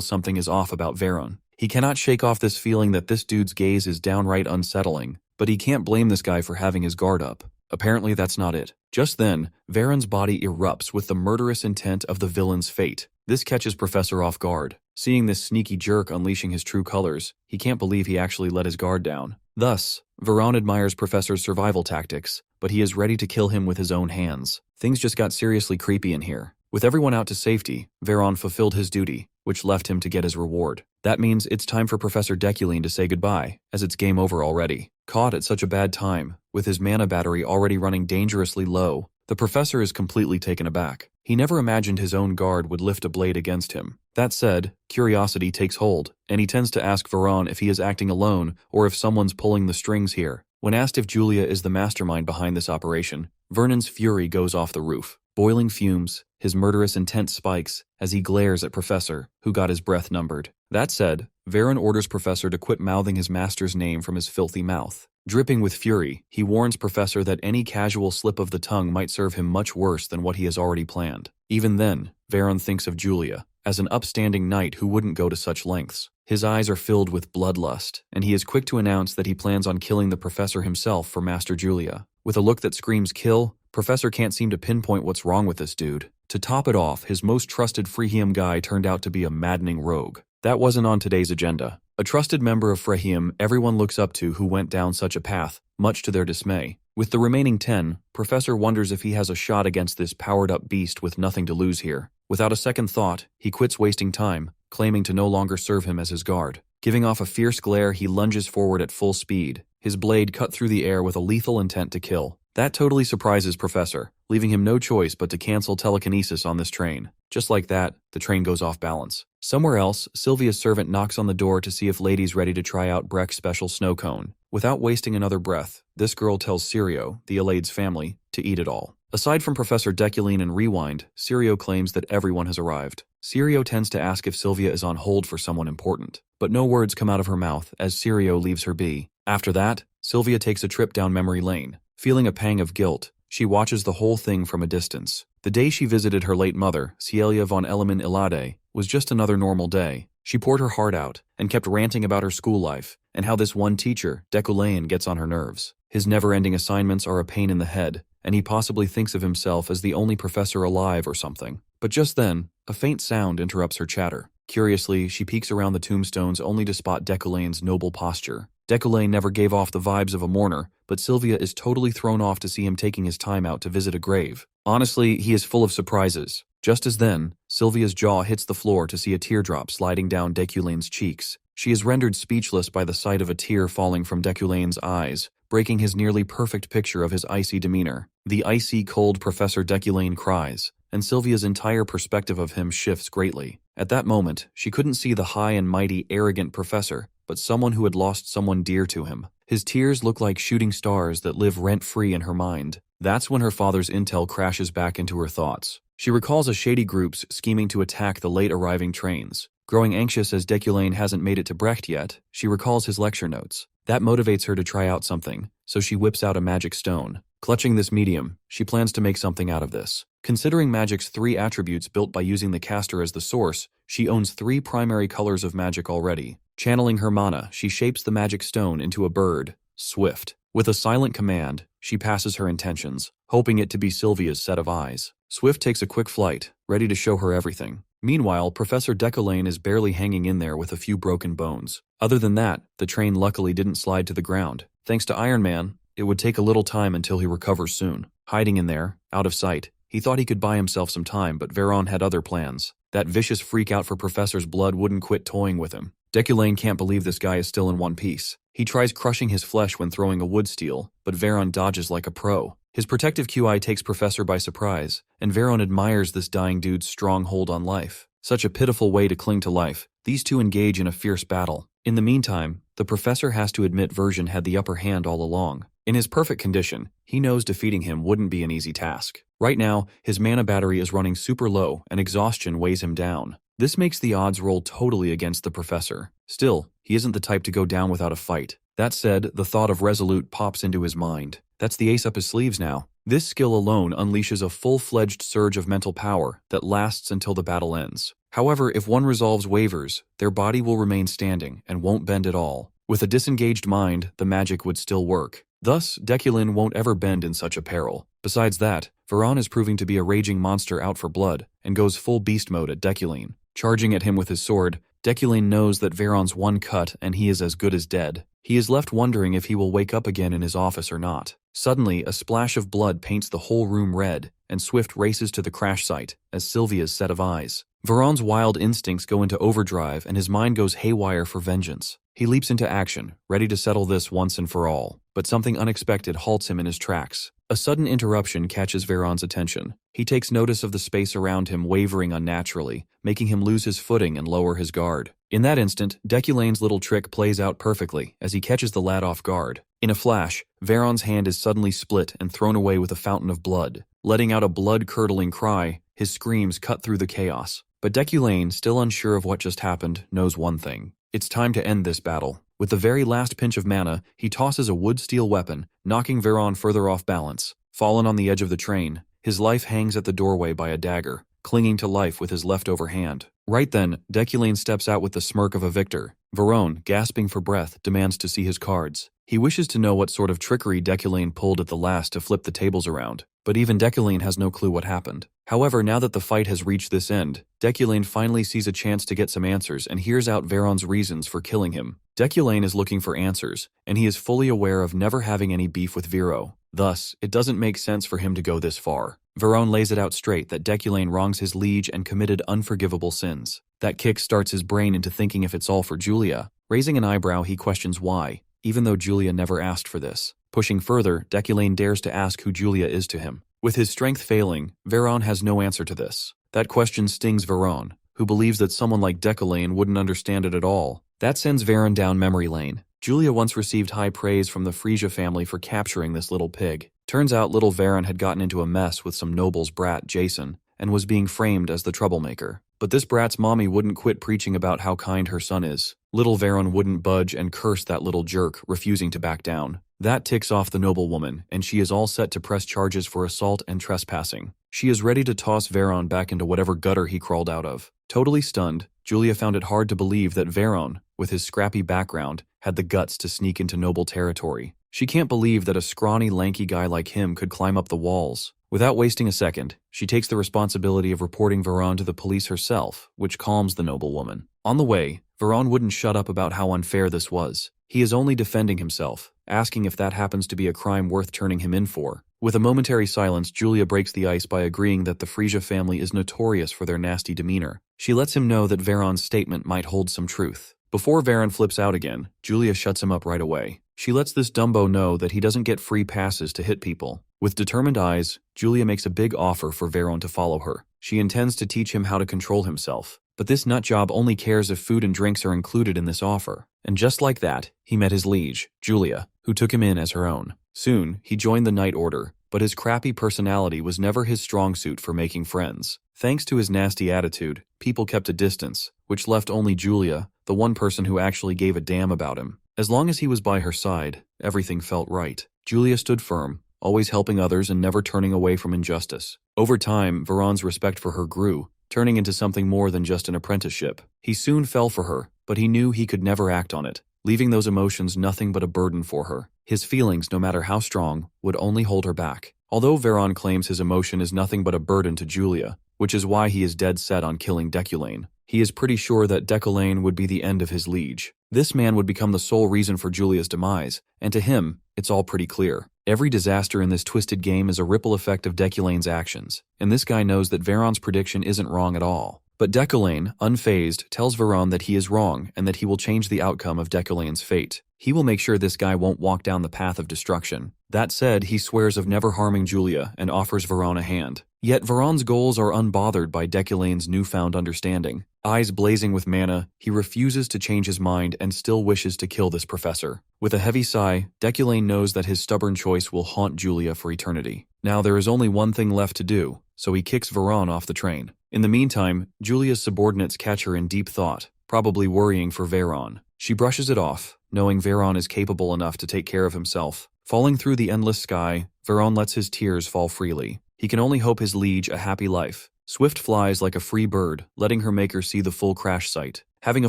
something is off about Veron. He cannot shake off this feeling that this dude's gaze is downright unsettling, but he can't blame this guy for having his guard up. Apparently that's not it. Just then, Veron's body erupts with the murderous intent of the villain's fate. This catches Professor off guard. Seeing this sneaky jerk unleashing his true colors, he can't believe he actually let his guard down. Thus, Veron admires Professor's survival tactics, but he is ready to kill him with his own hands. Things just got seriously creepy in here. With everyone out to safety, Veron fulfilled his duty, which left him to get his reward. That means it's time for Professor Deculine to say goodbye, as it's game over already. Caught at such a bad time, with his mana battery already running dangerously low, the professor is completely taken aback. He never imagined his own guard would lift a blade against him. That said, curiosity takes hold, and he tends to ask Veron if he is acting alone or if someone's pulling the strings here. When asked if Julia is the mastermind behind this operation, Vernon's fury goes off the roof. Boiling fumes, his murderous intent spikes as he glares at Professor, who got his breath numbered. That said, Veron orders Professor to quit mouthing his master's name from his filthy mouth. Dripping with fury, he warns Professor that any casual slip of the tongue might serve him much worse than what he has already planned. Even then, Veron thinks of Julia as an upstanding knight who wouldn't go to such lengths. His eyes are filled with bloodlust, and he is quick to announce that he plans on killing the Professor himself for Master Julia. With a look that screams kill, Professor can't seem to pinpoint what's wrong with this dude. To top it off, his most trusted Frehium guy turned out to be a maddening rogue. That wasn't on today's agenda. A trusted member of Frehium everyone looks up to who went down such a path, much to their dismay. With the remaining 10, Professor wonders if he has a shot against this powered-up beast with nothing to lose here. Without a second thought, he quits wasting time, claiming to no longer serve him as his guard. Giving off a fierce glare, he lunges forward at full speed, his blade cut through the air with a lethal intent to kill. That totally surprises Professor, leaving him no choice but to cancel telekinesis on this train. Just like that, the train goes off balance. Somewhere else, Sylvia's servant knocks on the door to see if Lady's ready to try out Breck's special snow cone. Without wasting another breath, this girl tells Sirio, the Alade's family, to eat it all. Aside from Professor Deculine and Rewind, Sirio claims that everyone has arrived. Sirio tends to ask if Sylvia is on hold for someone important, but no words come out of her mouth as Sirio leaves her be. After that, Sylvia takes a trip down memory lane. Feeling a pang of guilt, she watches the whole thing from a distance. The day she visited her late mother, Cielia von Elemen Ilade, was just another normal day. She poured her heart out and kept ranting about her school life and how this one teacher, Deculain, gets on her nerves. His never-ending assignments are a pain in the head, and he possibly thinks of himself as the only professor alive or something. But just then, a faint sound interrupts her chatter. Curiously, she peeks around the tombstones only to spot Deculain's noble posture. Deculain never gave off the vibes of a mourner, but Sylvia is totally thrown off to see him taking his time out to visit a grave. Honestly, he is full of surprises. Just as then, Sylvia's jaw hits the floor to see a teardrop sliding down Deculain's cheeks. She is rendered speechless by the sight of a tear falling from Deculain's eyes, breaking his nearly perfect picture of his icy demeanor. The icy, cold Professor Deculain cries, and Sylvia's entire perspective of him shifts greatly. At that moment, she couldn't see the high and mighty, arrogant professor, but someone who had lost someone dear to him. His tears look like shooting stars that live rent-free in her mind. That's when her father's intel crashes back into her thoughts. She recalls a shady groups scheming to attack the late-arriving trains. Growing anxious as Deculain hasn't made it to Brecht yet, she recalls his lecture notes. That motivates her to try out something, so she whips out a magic stone. Clutching this medium, she plans to make something out of this. Considering magic's 3 attributes built by using the caster as the source, she owns 3 primary colors of magic already. Channeling her mana, she shapes the magic stone into a bird, Swift. With a silent command, she passes her intentions, hoping it to be Sylvia's set of eyes. Swift takes a quick flight, ready to show her everything. Meanwhile, Professor Deculain is barely hanging in there with a few broken bones. Other than that, the train luckily didn't slide to the ground. Thanks to Iron Man, it would take a little time until he recovers soon. Hiding in there, out of sight, he thought he could buy himself some time, but Veron had other plans. That vicious freak out for Professor's blood wouldn't quit toying with him. Deculain can't believe this guy is still in one piece. He tries crushing his flesh when throwing a wood steel, but Veron dodges like a pro. His protective QI takes Professor by surprise, and Veron admires this dying dude's strong hold on life. Such a pitiful way to cling to life. These two engage in a fierce battle. In the meantime, the Professor has to admit Version had the upper hand all along. In his perfect condition, he knows defeating him wouldn't be an easy task. Right now, his mana battery is running super low and exhaustion weighs him down. This makes the odds roll totally against the Professor. Still, he isn't the type to go down without a fight. That said, the thought of Resolute pops into his mind. That's the ace up his sleeves now. This skill alone unleashes a full-fledged surge of mental power that lasts until the battle ends. However, if one resolves wavers, their body will remain standing and won't bend at all. With a disengaged mind, the magic would still work. Thus, Deculain won't ever bend in such a peril. Besides that, Veron is proving to be a raging monster out for blood and goes full beast mode at Deculain. Charging at him with his sword, Deculain knows that Veron's one cut and he is as good as dead. He is left wondering if he will wake up again in his office or not. Suddenly, a splash of blood paints the whole room red, and Swift races to the crash site as Sylvia's set of eyes. Veron's wild instincts go into overdrive and his mind goes haywire for vengeance. He leaps into action, ready to settle this once and for all, but something unexpected halts him in his tracks. A sudden interruption catches Veron's attention. He takes notice of the space around him wavering unnaturally, making him lose his footing and lower his guard. In that instant, Deculain's little trick plays out perfectly as he catches the lad off guard. In a flash, Veron's hand is suddenly split and thrown away with a fountain of blood. Letting out a blood-curdling cry, his screams cut through the chaos. But Deculain, still unsure of what just happened, knows one thing. It's time to end this battle. With the very last pinch of mana, he tosses a wood-steel weapon, knocking Veron further off balance. Fallen on the edge of the train, his life hangs at the doorway by a dagger, clinging to life with his leftover hand. Right then, Deculain steps out with the smirk of a victor. Veron, gasping for breath, demands to see his cards. He wishes to know what sort of trickery Deculain pulled at the last to flip the tables around, but even Deculain has no clue what happened. However, now that the fight has reached this end, Deculain finally sees a chance to get some answers and hears out Veron's reasons for killing him. Deculain is looking for answers, and he is fully aware of never having any beef with Vero. Thus, it doesn't make sense for him to go this far. Veron lays it out straight that Deculain wrongs his liege and committed unforgivable sins. That kick starts his brain into thinking if it's all for Julia. Raising an eyebrow, he questions why, even though Julia never asked for this. Pushing further, Deculane dares to ask who Julia is to him. With his strength failing, Veron has no answer to this. That question stings Veron, who believes that someone like Deculane wouldn't understand it at all. That sends Veron down memory lane. Julia once received high praise from the Frisia family for capturing this little pig. Turns out little Veron had gotten into a mess with some noble's brat, Jason, and was being framed as the troublemaker. But this brat's mommy wouldn't quit preaching about how kind her son is. Little Veron wouldn't budge and cursed that little jerk, refusing to back down. That ticks off the noblewoman, and she is all set to press charges for assault and trespassing. She is ready to toss Veron back into whatever gutter he crawled out of. Totally stunned, Julia found it hard to believe that Veron, with his scrappy background, had the guts to sneak into noble territory. She can't believe that a scrawny, lanky guy like him could climb up the walls. Without wasting a second, she takes the responsibility of reporting Veron to the police herself, which calms the noblewoman. On the way, Veron wouldn't shut up about how unfair this was. He is only defending himself, asking if that happens to be a crime worth turning him in for. With a momentary silence, Julia breaks the ice by agreeing that the Frisia family is notorious for their nasty demeanor. She lets him know that Veron's statement might hold some truth. Before Veron flips out again, Julia shuts him up right away. She lets this Dumbo know that he doesn't get free passes to hit people. With determined eyes, Julia makes a big offer for Veron to follow her. She intends to teach him how to control himself. But this nutjob only cares if food and drinks are included in this offer. And just like that, he met his liege, Julia, who took him in as her own. Soon, he joined the Night Order, but his crappy personality was never his strong suit for making friends. Thanks to his nasty attitude, people kept a distance, which left only Julia, the one person who actually gave a damn about him. As long as he was by her side, everything felt right. Julia stood firm, always helping others and never turning away from injustice. Over time, Veron's respect for her grew, turning into something more than just an apprenticeship. He soon fell for her, but he knew he could never act on it, leaving those emotions nothing but a burden for her. His feelings, no matter how strong, would only hold her back. Although Veron claims his emotion is nothing but a burden to Julia, which is why he is dead set on killing Deculane, he is pretty sure that Deculane would be the end of his liege. This man would become the sole reason for Julia's demise, and to him, it's all pretty clear. Every disaster in this twisted game is a ripple effect of Deculane's actions, and this guy knows that Veron's prediction isn't wrong at all. But Deculane, unfazed, tells Veron that he is wrong and that he will change the outcome of Deculane's fate. He will make sure this guy won't walk down the path of destruction. That said, he swears of never harming Julia and offers Veron a hand. Yet Veron's goals are unbothered by Deculane's newfound understanding. Eyes blazing with mana, he refuses to change his mind and still wishes to kill this professor. With a heavy sigh, Deculane knows that his stubborn choice will haunt Julia for eternity. Now there is only one thing left to do, so he kicks Veron off the train. In the meantime, Julia's subordinates catch her in deep thought, probably worrying for Veron. She brushes it off, knowing Veron is capable enough to take care of himself. Falling through the endless sky, Veron lets his tears fall freely. He can only hope his liege a happy life. Swift flies like a free bird, letting her maker see the full crash site. Having a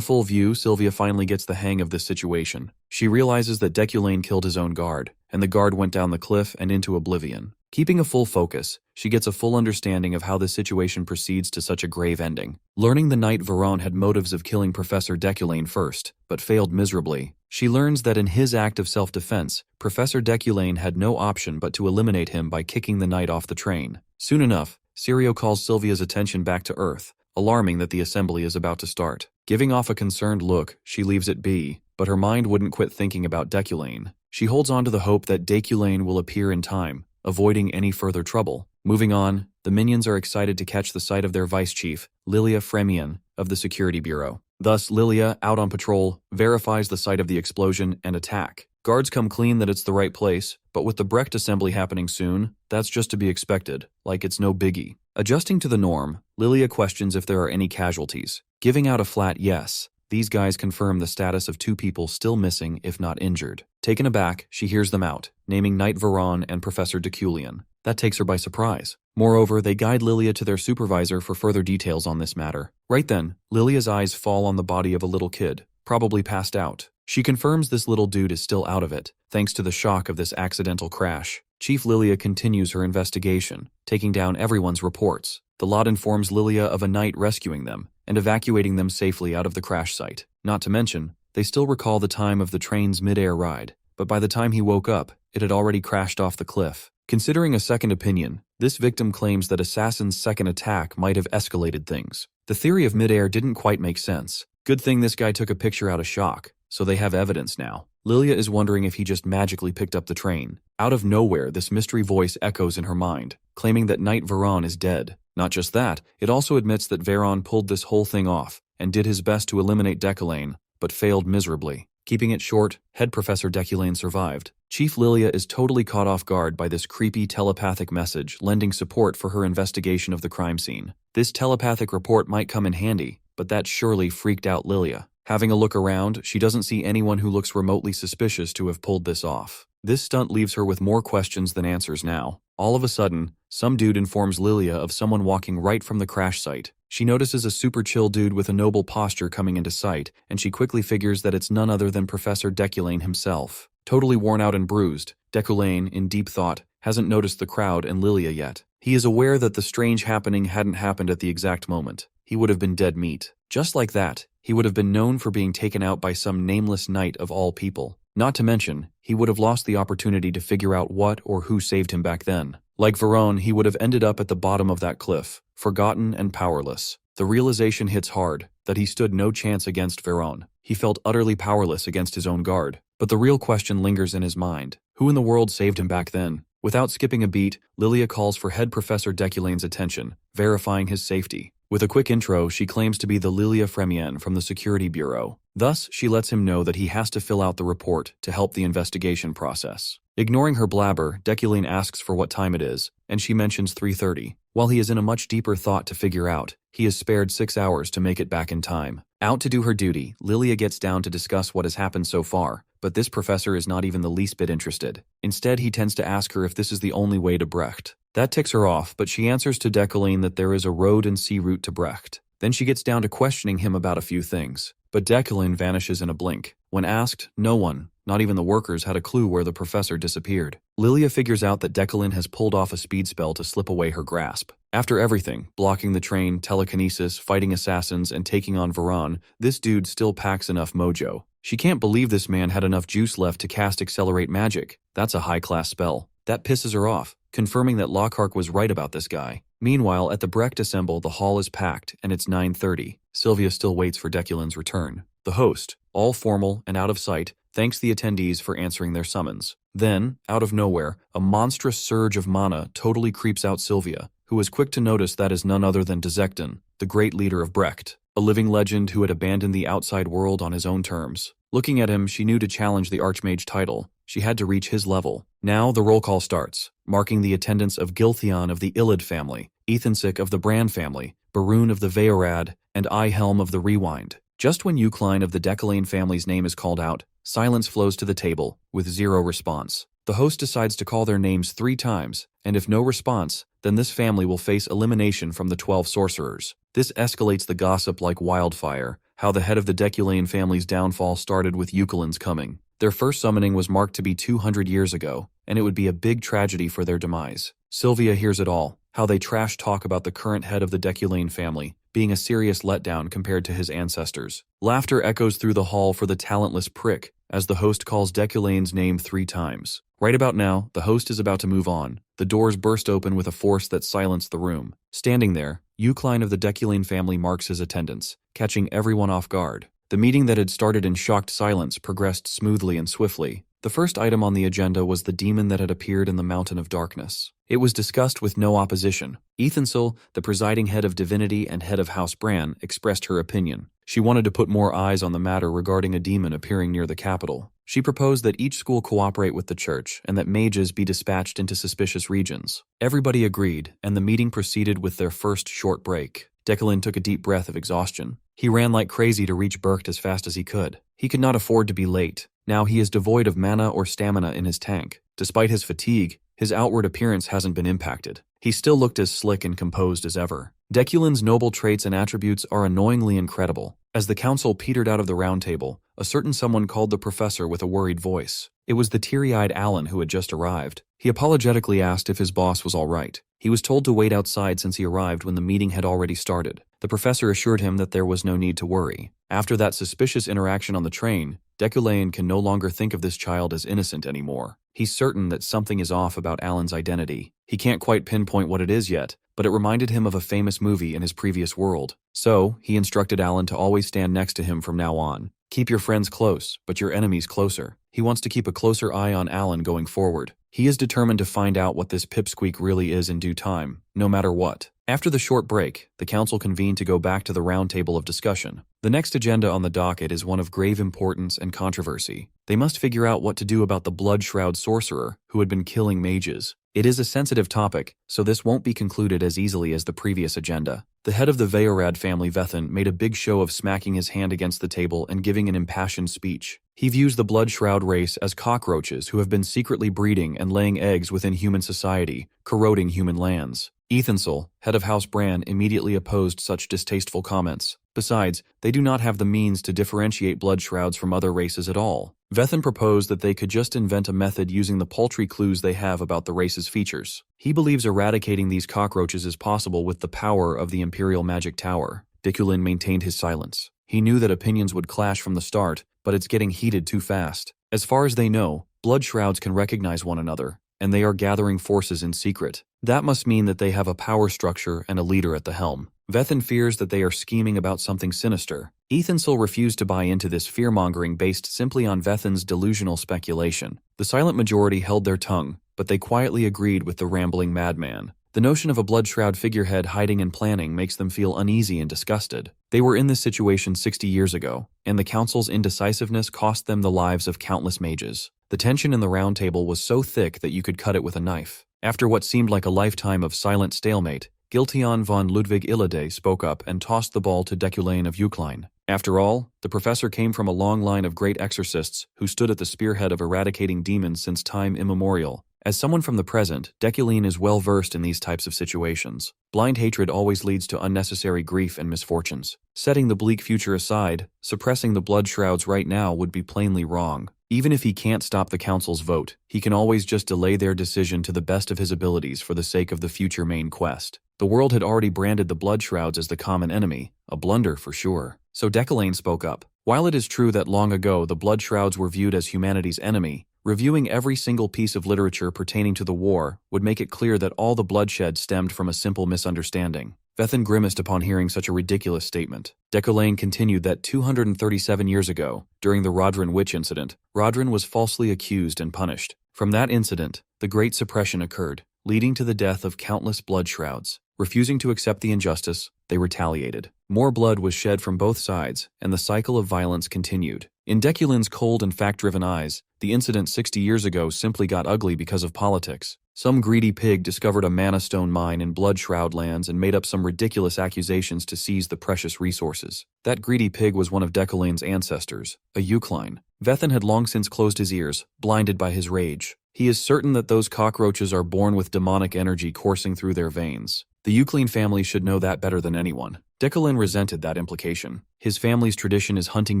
full view, Sylvia finally gets the hang of this situation. She realizes that Deculane killed his own guard, and the guard went down the cliff and into oblivion. Keeping a full focus, she gets a full understanding of how this situation proceeds to such a grave ending. Learning the night Veron had motives of killing Professor Deculane first, but failed miserably, she learns that in his act of self-defense, Professor Deculane had no option but to eliminate him by kicking the knight off the train. Soon enough, Sirio calls Sylvia's attention back to Earth, alarming that the assembly is about to start. Giving off a concerned look, she leaves it be, but her mind wouldn't quit thinking about Deculane. She holds on to the hope that Deculane will appear in time, avoiding any further trouble. Moving on, the minions are excited to catch the sight of their vice chief, Lilia Fremian, of the Security Bureau. Thus, Lilia, out on patrol, verifies the site of the explosion and attack. Guards come clean that it's the right place, but with the Brecht assembly happening soon, that's just to be expected, like it's no biggie. Adjusting to the norm, Lilia questions if there are any casualties. Giving out a flat yes, these guys confirm the status of 2 people still missing if not injured. Taken aback, she hears them out, naming Knight Veron and Professor Deculian. That takes her by surprise. Moreover, they guide Lilia to their supervisor for further details on this matter. Right then, Lilia's eyes fall on the body of a little kid, probably passed out. She confirms this little dude is still out of it, thanks to the shock of this accidental crash. Chief Lilia continues her investigation, taking down everyone's reports. The lot informs Lilia of a knight rescuing them and evacuating them safely out of the crash site. Not to mention, they still recall the time of the train's mid-air ride, but by the time he woke up, it had already crashed off the cliff. Considering a second opinion, this victim claims that Assassin's second attack might have escalated things. The theory of mid-air didn't quite make sense. Good thing this guy took a picture out of shock, so they have evidence now. Lilia is wondering if he just magically picked up the train. Out of nowhere, this mystery voice echoes in her mind, claiming that Knight Veron is dead. Not just that, it also admits that Veron pulled this whole thing off and did his best to eliminate Deculain, but failed miserably. Keeping it short, Head Professor Deculain survived. Chief Lilia is totally caught off guard by this creepy telepathic message lending support for her investigation of the crime scene. This telepathic report might come in handy, but that surely freaked out Lilia. Having a look around, she doesn't see anyone who looks remotely suspicious to have pulled this off. This stunt leaves her with more questions than answers now. All of a sudden, some dude informs Lilia of someone walking right from the crash site. She notices a super chill dude with a noble posture coming into sight, and she quickly figures that it's none other than Professor Deculain himself. Totally worn out and bruised, Deculain, in deep thought, hasn't noticed the crowd and Lilia yet. He is aware that the strange happening hadn't happened at the exact moment. He would have been dead meat. Just like that, he would have been known for being taken out by some nameless knight of all people. Not to mention, he would have lost the opportunity to figure out what or who saved him back then. Like Veron, he would have ended up at the bottom of that cliff, forgotten and powerless. The realization hits hard that he stood no chance against Veron. He felt utterly powerless against his own guard. But the real question lingers in his mind. Who in the world saved him back then? Without skipping a beat, Lilia calls for Head Professor Deculain's attention, verifying his safety. With a quick intro, she claims to be the Lilia Fremien from the Security Bureau. Thus, she lets him know that he has to fill out the report to help the investigation process. Ignoring her blabber, Deculain asks for what time it is, and she mentions 3:30. While he is in a much deeper thought to figure out, he is spared 6 hours to make it back in time. Out to do her duty, Lilia gets down to discuss what has happened so far, but this professor is not even the least bit interested. Instead, he tends to ask her if this is the only way to Brecht. That ticks her off, but she answers to Deculain that there is a road and sea route to Brecht. Then she gets down to questioning him about a few things. But Deculain vanishes in a blink. When asked, no one, not even the workers, had a clue where the professor disappeared. Lilia figures out that Deculain has pulled off a speed spell to slip away her grasp. After everything, blocking the train, telekinesis, fighting assassins, and taking on Veron, this dude still packs enough mojo. She can't believe this man had enough juice left to cast Accelerate Magic. That's a high-class spell. That pisses her off, confirming that Lockhart was right about this guy. Meanwhile, at the Brecht Assemble, the hall is packed, and it's 9:30. Sylvia still waits for Deculain's return. The host, all formal and out of sight, thanks the attendees for answering their summons. Then, out of nowhere, a monstrous surge of mana totally creeps out Sylvia, who is quick to notice that is none other than Dezekton, the great leader of Brecht, a living legend who had abandoned the outside world on his own terms. Looking at him, she knew to challenge the Archmage title, she had to reach his level. Now the roll call starts, marking the attendance of Giltheon of the Illid family, Ethansik of the Brand family, Baroon of the Veorad, and Ihelm of the Rewind. Just when Eucline of the Deculain family's name is called out, silence flows to the table, with zero response. The host decides to call their names 3 times, and if no response, then this family will face elimination from the 12 sorcerers. This escalates the gossip like wildfire, how the head of the Deculain family's downfall started with Eucline's coming. Their first summoning was marked to be 200 years ago, and it would be a big tragedy for their demise. Sylvia hears it all, how they trash talk about the current head of the Deculain family, being a serious letdown compared to his ancestors. Laughter echoes through the hall for the talentless prick, as the host calls Deculain's name 3 times. Right about now, the host is about to move on. The doors burst open with a force that silenced the room. Standing there, Eucline of the Deculain family marks his attendance, catching everyone off guard. The meeting that had started in shocked silence progressed smoothly and swiftly. The first item on the agenda was the demon that had appeared in the Mountain of Darkness. It was discussed with no opposition. Ethansel, the presiding head of divinity and head of House Bran, expressed her opinion. She wanted to put more eyes on the matter regarding a demon appearing near the capital. She proposed that each school cooperate with the church and that mages be dispatched into suspicious regions. Everybody agreed, and the meeting proceeded with their first short break. Deculain took a deep breath of exhaustion. He ran like crazy to reach Bercht as fast as he could. He could not afford to be late. Now he is devoid of mana or stamina in his tank. Despite his fatigue, his outward appearance hasn't been impacted. He still looked as slick and composed as ever. Deculain's noble traits and attributes are annoyingly incredible. As the council petered out of the round table, a certain someone called the professor with a worried voice. It was the teary-eyed Alan who had just arrived. He apologetically asked if his boss was all right. He was told to wait outside since he arrived when the meeting had already started. The professor assured him that there was no need to worry. After that suspicious interaction on the train, Deculain can no longer think of this child as innocent anymore. He's certain that something is off about Alan's identity. He can't quite pinpoint what it is yet, but it reminded him of a famous movie in his previous world. So, he instructed Alan to always stand next to him from now on. Keep your friends close, but your enemies closer. He wants to keep a closer eye on Alan going forward. He is determined to find out what this pipsqueak really is in due time, no matter what. After the short break, the council convened to go back to the round table of discussion. The next agenda on the docket is one of grave importance and controversy. They must figure out what to do about the blood shroud sorcerer who had been killing mages. It is a sensitive topic, so this won't be concluded as easily as the previous agenda. The head of the Veyorad family, Vethan, made a big show of smacking his hand against the table and giving an impassioned speech. He views the blood shroud race as cockroaches who have been secretly breeding and laying eggs within human society, corroding human lands. Ethansel, head of House Bran, immediately opposed such distasteful comments. Besides, they do not have the means to differentiate blood shrouds from other races at all. Vethan proposed that they could just invent a method using the paltry clues they have about the race's features. He believes eradicating these cockroaches is possible with the power of the Imperial Magic Tower. Diculin maintained his silence. He knew that opinions would clash from the start, but it's getting heated too fast. As far as they know, blood shrouds can recognize one another, and they are gathering forces in secret. That must mean that they have a power structure and a leader at the helm. Vethan fears that they are scheming about something sinister. Ethansel refused to buy into this fear-mongering based simply on Vethan's delusional speculation. The silent majority held their tongue, but they quietly agreed with the rambling madman. The notion of a blood shroud figurehead hiding and planning makes them feel uneasy and disgusted. They were in this situation 60 years ago, and the council's indecisiveness cost them the lives of countless mages. The tension in the round table was so thick that you could cut it with a knife. After what seemed like a lifetime of silent stalemate, Giltian von Ludwig Illide spoke up and tossed the ball to Deculain of Uklein. After all, the professor came from a long line of great exorcists who stood at the spearhead of eradicating demons since time immemorial. As someone from the present, Deculain is well versed in these types of situations. Blind hatred always leads to unnecessary grief and misfortunes. Setting the bleak future aside, suppressing the blood shrouds right now would be plainly wrong. Even if he can't stop the council's vote, he can always just delay their decision to the best of his abilities for the sake of the future main quest. The world had already branded the blood shrouds as the common enemy, a blunder for sure. So Deculain spoke up. While it is true that long ago the blood shrouds were viewed as humanity's enemy, reviewing every single piece of literature pertaining to the war would make it clear that all the bloodshed stemmed from a simple misunderstanding. Vethan grimaced upon hearing such a ridiculous statement. Deculain continued that 237 years ago, during the Rodrin witch incident, Rodrin was falsely accused and punished. From that incident, the Great Suppression occurred, leading to the death of countless blood shrouds. Refusing to accept the injustice, they retaliated. More blood was shed from both sides, and the cycle of violence continued. In Deculain's cold and fact-driven eyes, the incident 60 years ago simply got ugly because of politics. Some greedy pig discovered a mana stone mine in blood shroud lands and made up some ridiculous accusations to seize the precious resources. That greedy pig was one of Deculain's ancestors, a Uklein. Vethan had long since closed his ears, blinded by his rage. He is certain that those cockroaches are born with demonic energy coursing through their veins. The Uklein family should know that better than anyone. Deculain resented that implication. His family's tradition is hunting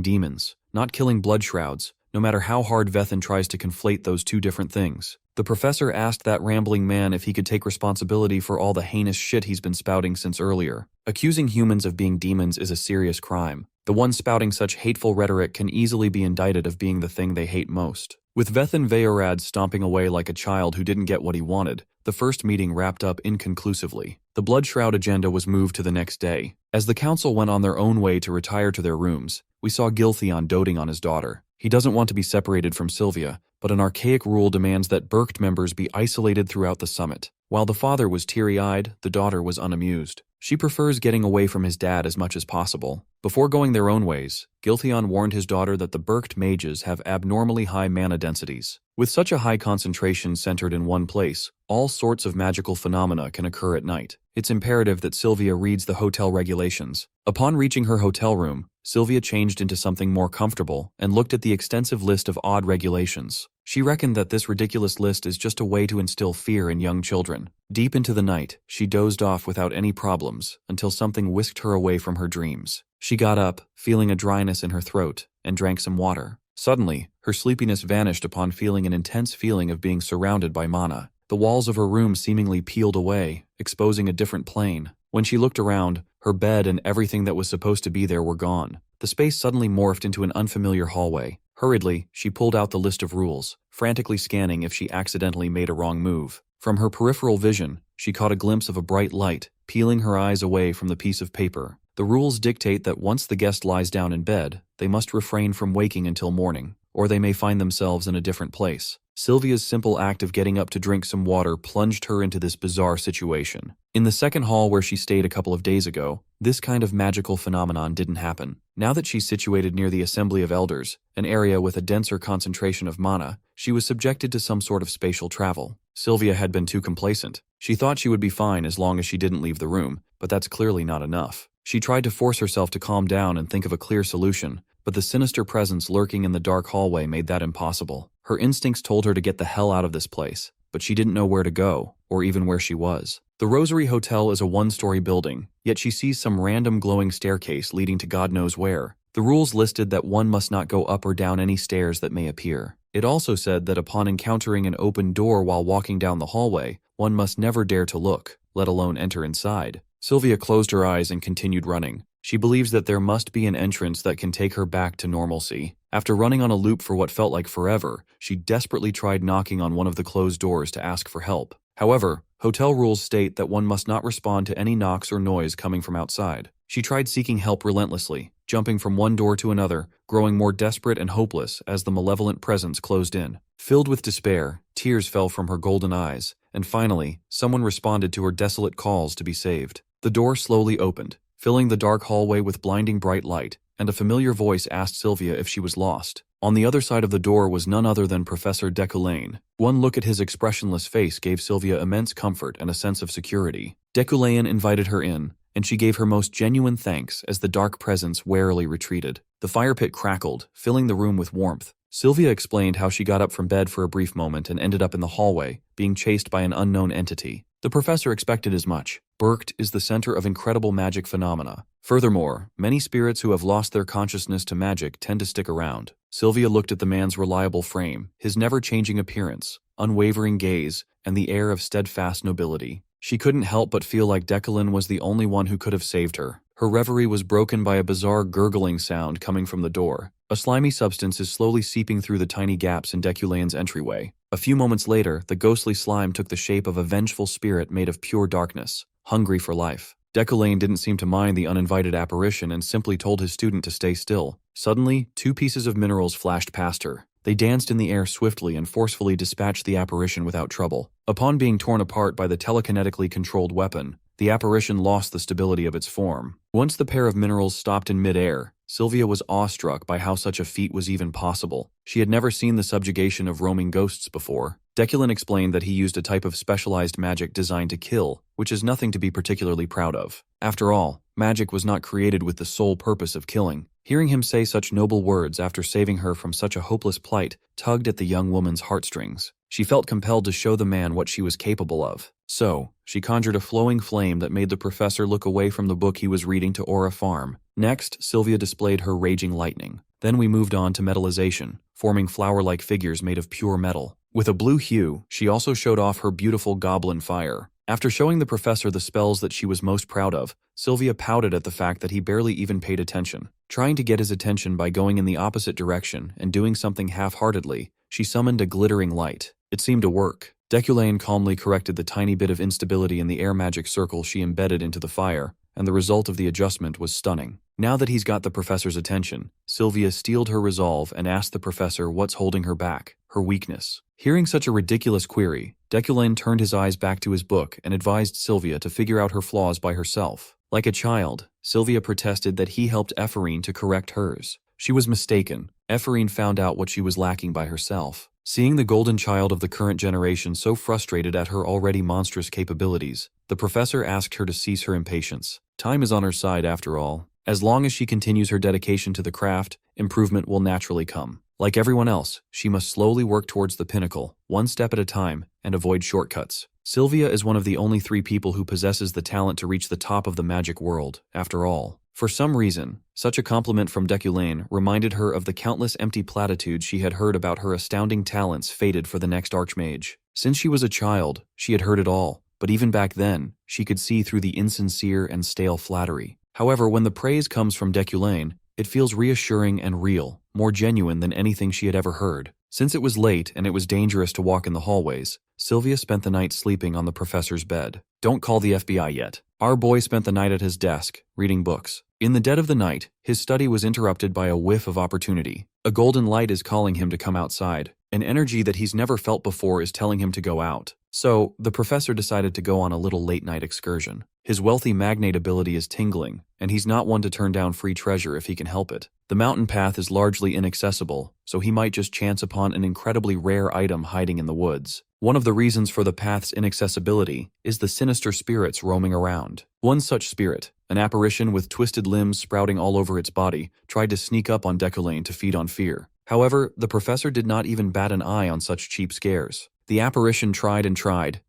demons, not killing blood shrouds, no matter how hard Vethan tries to conflate those two different things. The professor asked that rambling man if he could take responsibility for all the heinous shit he's been spouting since earlier. Accusing humans of being demons is a serious crime. The one spouting such hateful rhetoric can easily be indicted of being the thing they hate most. With Vethan Veyorad stomping away like a child who didn't get what he wanted, the first meeting wrapped up inconclusively. The blood shroud agenda was moved to the next day. As the council went on their own way to retire to their rooms, we saw Giltheon doting on his daughter. He doesn't want to be separated from Sylvia, but an archaic rule demands that Berkt members be isolated throughout the summit. While the father was teary-eyed, the daughter was unamused. She prefers getting away from his dad as much as possible. Before going their own ways, Giltheon warned his daughter that the Berkt mages have abnormally high mana densities. With such a high concentration centered in one place, all sorts of magical phenomena can occur at night. It's imperative that Sylvia reads the hotel regulations. Upon reaching her hotel room, Sylvia changed into something more comfortable and looked at the extensive list of odd regulations. She reckoned that this ridiculous list is just a way to instill fear in young children. Deep into the night, she dozed off without any problems until something whisked her away from her dreams. She got up, feeling a dryness in her throat, and drank some water. Suddenly, her sleepiness vanished upon feeling an intense feeling of being surrounded by mana. The walls of her room seemingly peeled away, exposing a different plane. When she looked around, her bed and everything that was supposed to be there were gone. The space suddenly morphed into an unfamiliar hallway. Hurriedly, she pulled out the list of rules, frantically scanning if she accidentally made a wrong move. From her peripheral vision, she caught a glimpse of a bright light, peeling her eyes away from the piece of paper. The rules dictate that once the guest lies down in bed, they must refrain from waking until morning. or they may find themselves in a different place. Sylvia's simple act of getting up to drink some water plunged her into this bizarre situation. In the second hall where she stayed a couple of days ago, this kind of magical phenomenon didn't happen. Now that she's situated near the Assembly of Elders, an area with a denser concentration of mana, she was subjected to some sort of spatial travel. Sylvia had been too complacent. She thought she would be fine as long as she didn't leave the room, but that's clearly not enough. She tried to force herself to calm down and think of a clear solution, but the sinister presence lurking in the dark hallway made that impossible. Her instincts told her to get the hell out of this place, but she didn't know where to go, or even where she was. The Rosary Hotel is a one-story building, yet she sees some random glowing staircase leading to God knows where. The rules listed that one must not go up or down any stairs that may appear. It also said that upon encountering an open door while walking down the hallway, one must never dare to look, let alone enter inside. Sylvia closed her eyes and continued running. She believes that there must be an entrance that can take her back to normalcy. After running on a loop for what felt like forever, she desperately tried knocking on one of the closed doors to ask for help. However, hotel rules state that one must not respond to any knocks or noise coming from outside. She tried seeking help relentlessly, jumping from one door to another, growing more desperate and hopeless as the malevolent presence closed in. Filled with despair, tears fell from her golden eyes, and finally, someone responded to her desolate calls to be saved. The door slowly opened, filling the dark hallway with blinding bright light, and a familiar voice asked Sylvia if she was lost. On the other side of the door was none other than Professor Decoulain. One look at his expressionless face gave Sylvia immense comfort and a sense of security. Decoulain invited her in, and she gave her most genuine thanks as the dark presence warily retreated. The fire pit crackled, filling the room with warmth. Sylvia explained how she got up from bed for a brief moment and ended up in the hallway, being chased by an unknown entity. The professor expected as much. Berkt is the center of incredible magic phenomena. Furthermore, many spirits who have lost their consciousness to magic tend to stick around. Sylvia looked at the man's reliable frame, his never-changing appearance, unwavering gaze, and the air of steadfast nobility. She couldn't help but feel like Decoulain was the only one who could have saved her. Her reverie was broken by a bizarre gurgling sound coming from the door. A slimy substance is slowly seeping through the tiny gaps in Decoulain's entryway. A few moments later, the ghostly slime took the shape of a vengeful spirit made of pure darkness, hungry for life. Decoulain didn't seem to mind the uninvited apparition and simply told his student to stay still. Suddenly, two pieces of minerals flashed past her. They danced in the air swiftly and forcefully dispatched the apparition without trouble. Upon being torn apart by the telekinetically controlled weapon, the apparition lost the stability of its form. Once the pair of minerals stopped in mid-air, Sylvia was awestruck by how such a feat was even possible. She had never seen the subjugation of roaming ghosts before. Decoulain explained that he used a type of specialized magic designed to kill, which is nothing to be particularly proud of. After all, magic was not created with the sole purpose of killing. Hearing him say such noble words after saving her from such a hopeless plight tugged at the young woman's heartstrings. She felt compelled to show the man what she was capable of. So, she conjured a flowing flame that made the professor look away from the book he was reading to Aura Farm. Next, Sylvia displayed her raging lightning. Then we moved on to metallization, forming flower-like figures made of pure metal. With a blue hue, she also showed off her beautiful goblin fire. After showing the professor the spells that she was most proud of, Sylvia pouted at the fact that he barely even paid attention. Trying to get his attention by going in the opposite direction and doing something half-heartedly, she summoned a glittering light. It seemed to work. Decoulain calmly corrected the tiny bit of instability in the air magic circle she embedded into the fire, and the result of the adjustment was stunning. Now that he's got the professor's attention, Sylvia steeled her resolve and asked the professor what's holding her back, her weakness. Hearing such a ridiculous query, Decoulain turned his eyes back to his book and advised Sylvia to figure out her flaws by herself. Like a child, Sylvia protested that he helped Ephorine to correct hers. She was mistaken. Ephorine found out what she was lacking by herself. Seeing the golden child of the current generation so frustrated at her already monstrous capabilities, the professor asked her to cease her impatience. Time is on her side after all. As long as she continues her dedication to the craft, improvement will naturally come. Like everyone else, she must slowly work towards the pinnacle, one step at a time, and avoid shortcuts. Sylvia is one of the only 3 people who possesses the talent to reach the top of the magic world, after all. For some reason, such a compliment from Decoulain reminded her of the countless empty platitudes she had heard about her astounding talents fated for the next archmage. Since she was a child, she had heard it all, but even back then, she could see through the insincere and stale flattery. However, when the praise comes from Decoulain, it feels reassuring and real, more genuine than anything she had ever heard. Since it was late and it was dangerous to walk in the hallways, Sylvia spent the night sleeping on the professor's bed. Don't call the FBI yet. Our boy spent the night at his desk, reading books. In the dead of the night, his study was interrupted by a whiff of opportunity. A golden light is calling him to come outside. An energy that he's never felt before is telling him to go out. So, the professor decided to go on a little late-night excursion. His wealthy magnate ability is tingling, and he's not one to turn down free treasure if he can help it. The mountain path is largely inaccessible, so he might just chance upon an incredibly rare item hiding in the woods. One of the reasons for the path's inaccessibility is the sinister spirits roaming around. One such spirit, an apparition with twisted limbs sprouting all over its body, tried to sneak up on Decollane to feed on fear. However, the professor did not even bat an eye on such cheap scares. The apparition tried,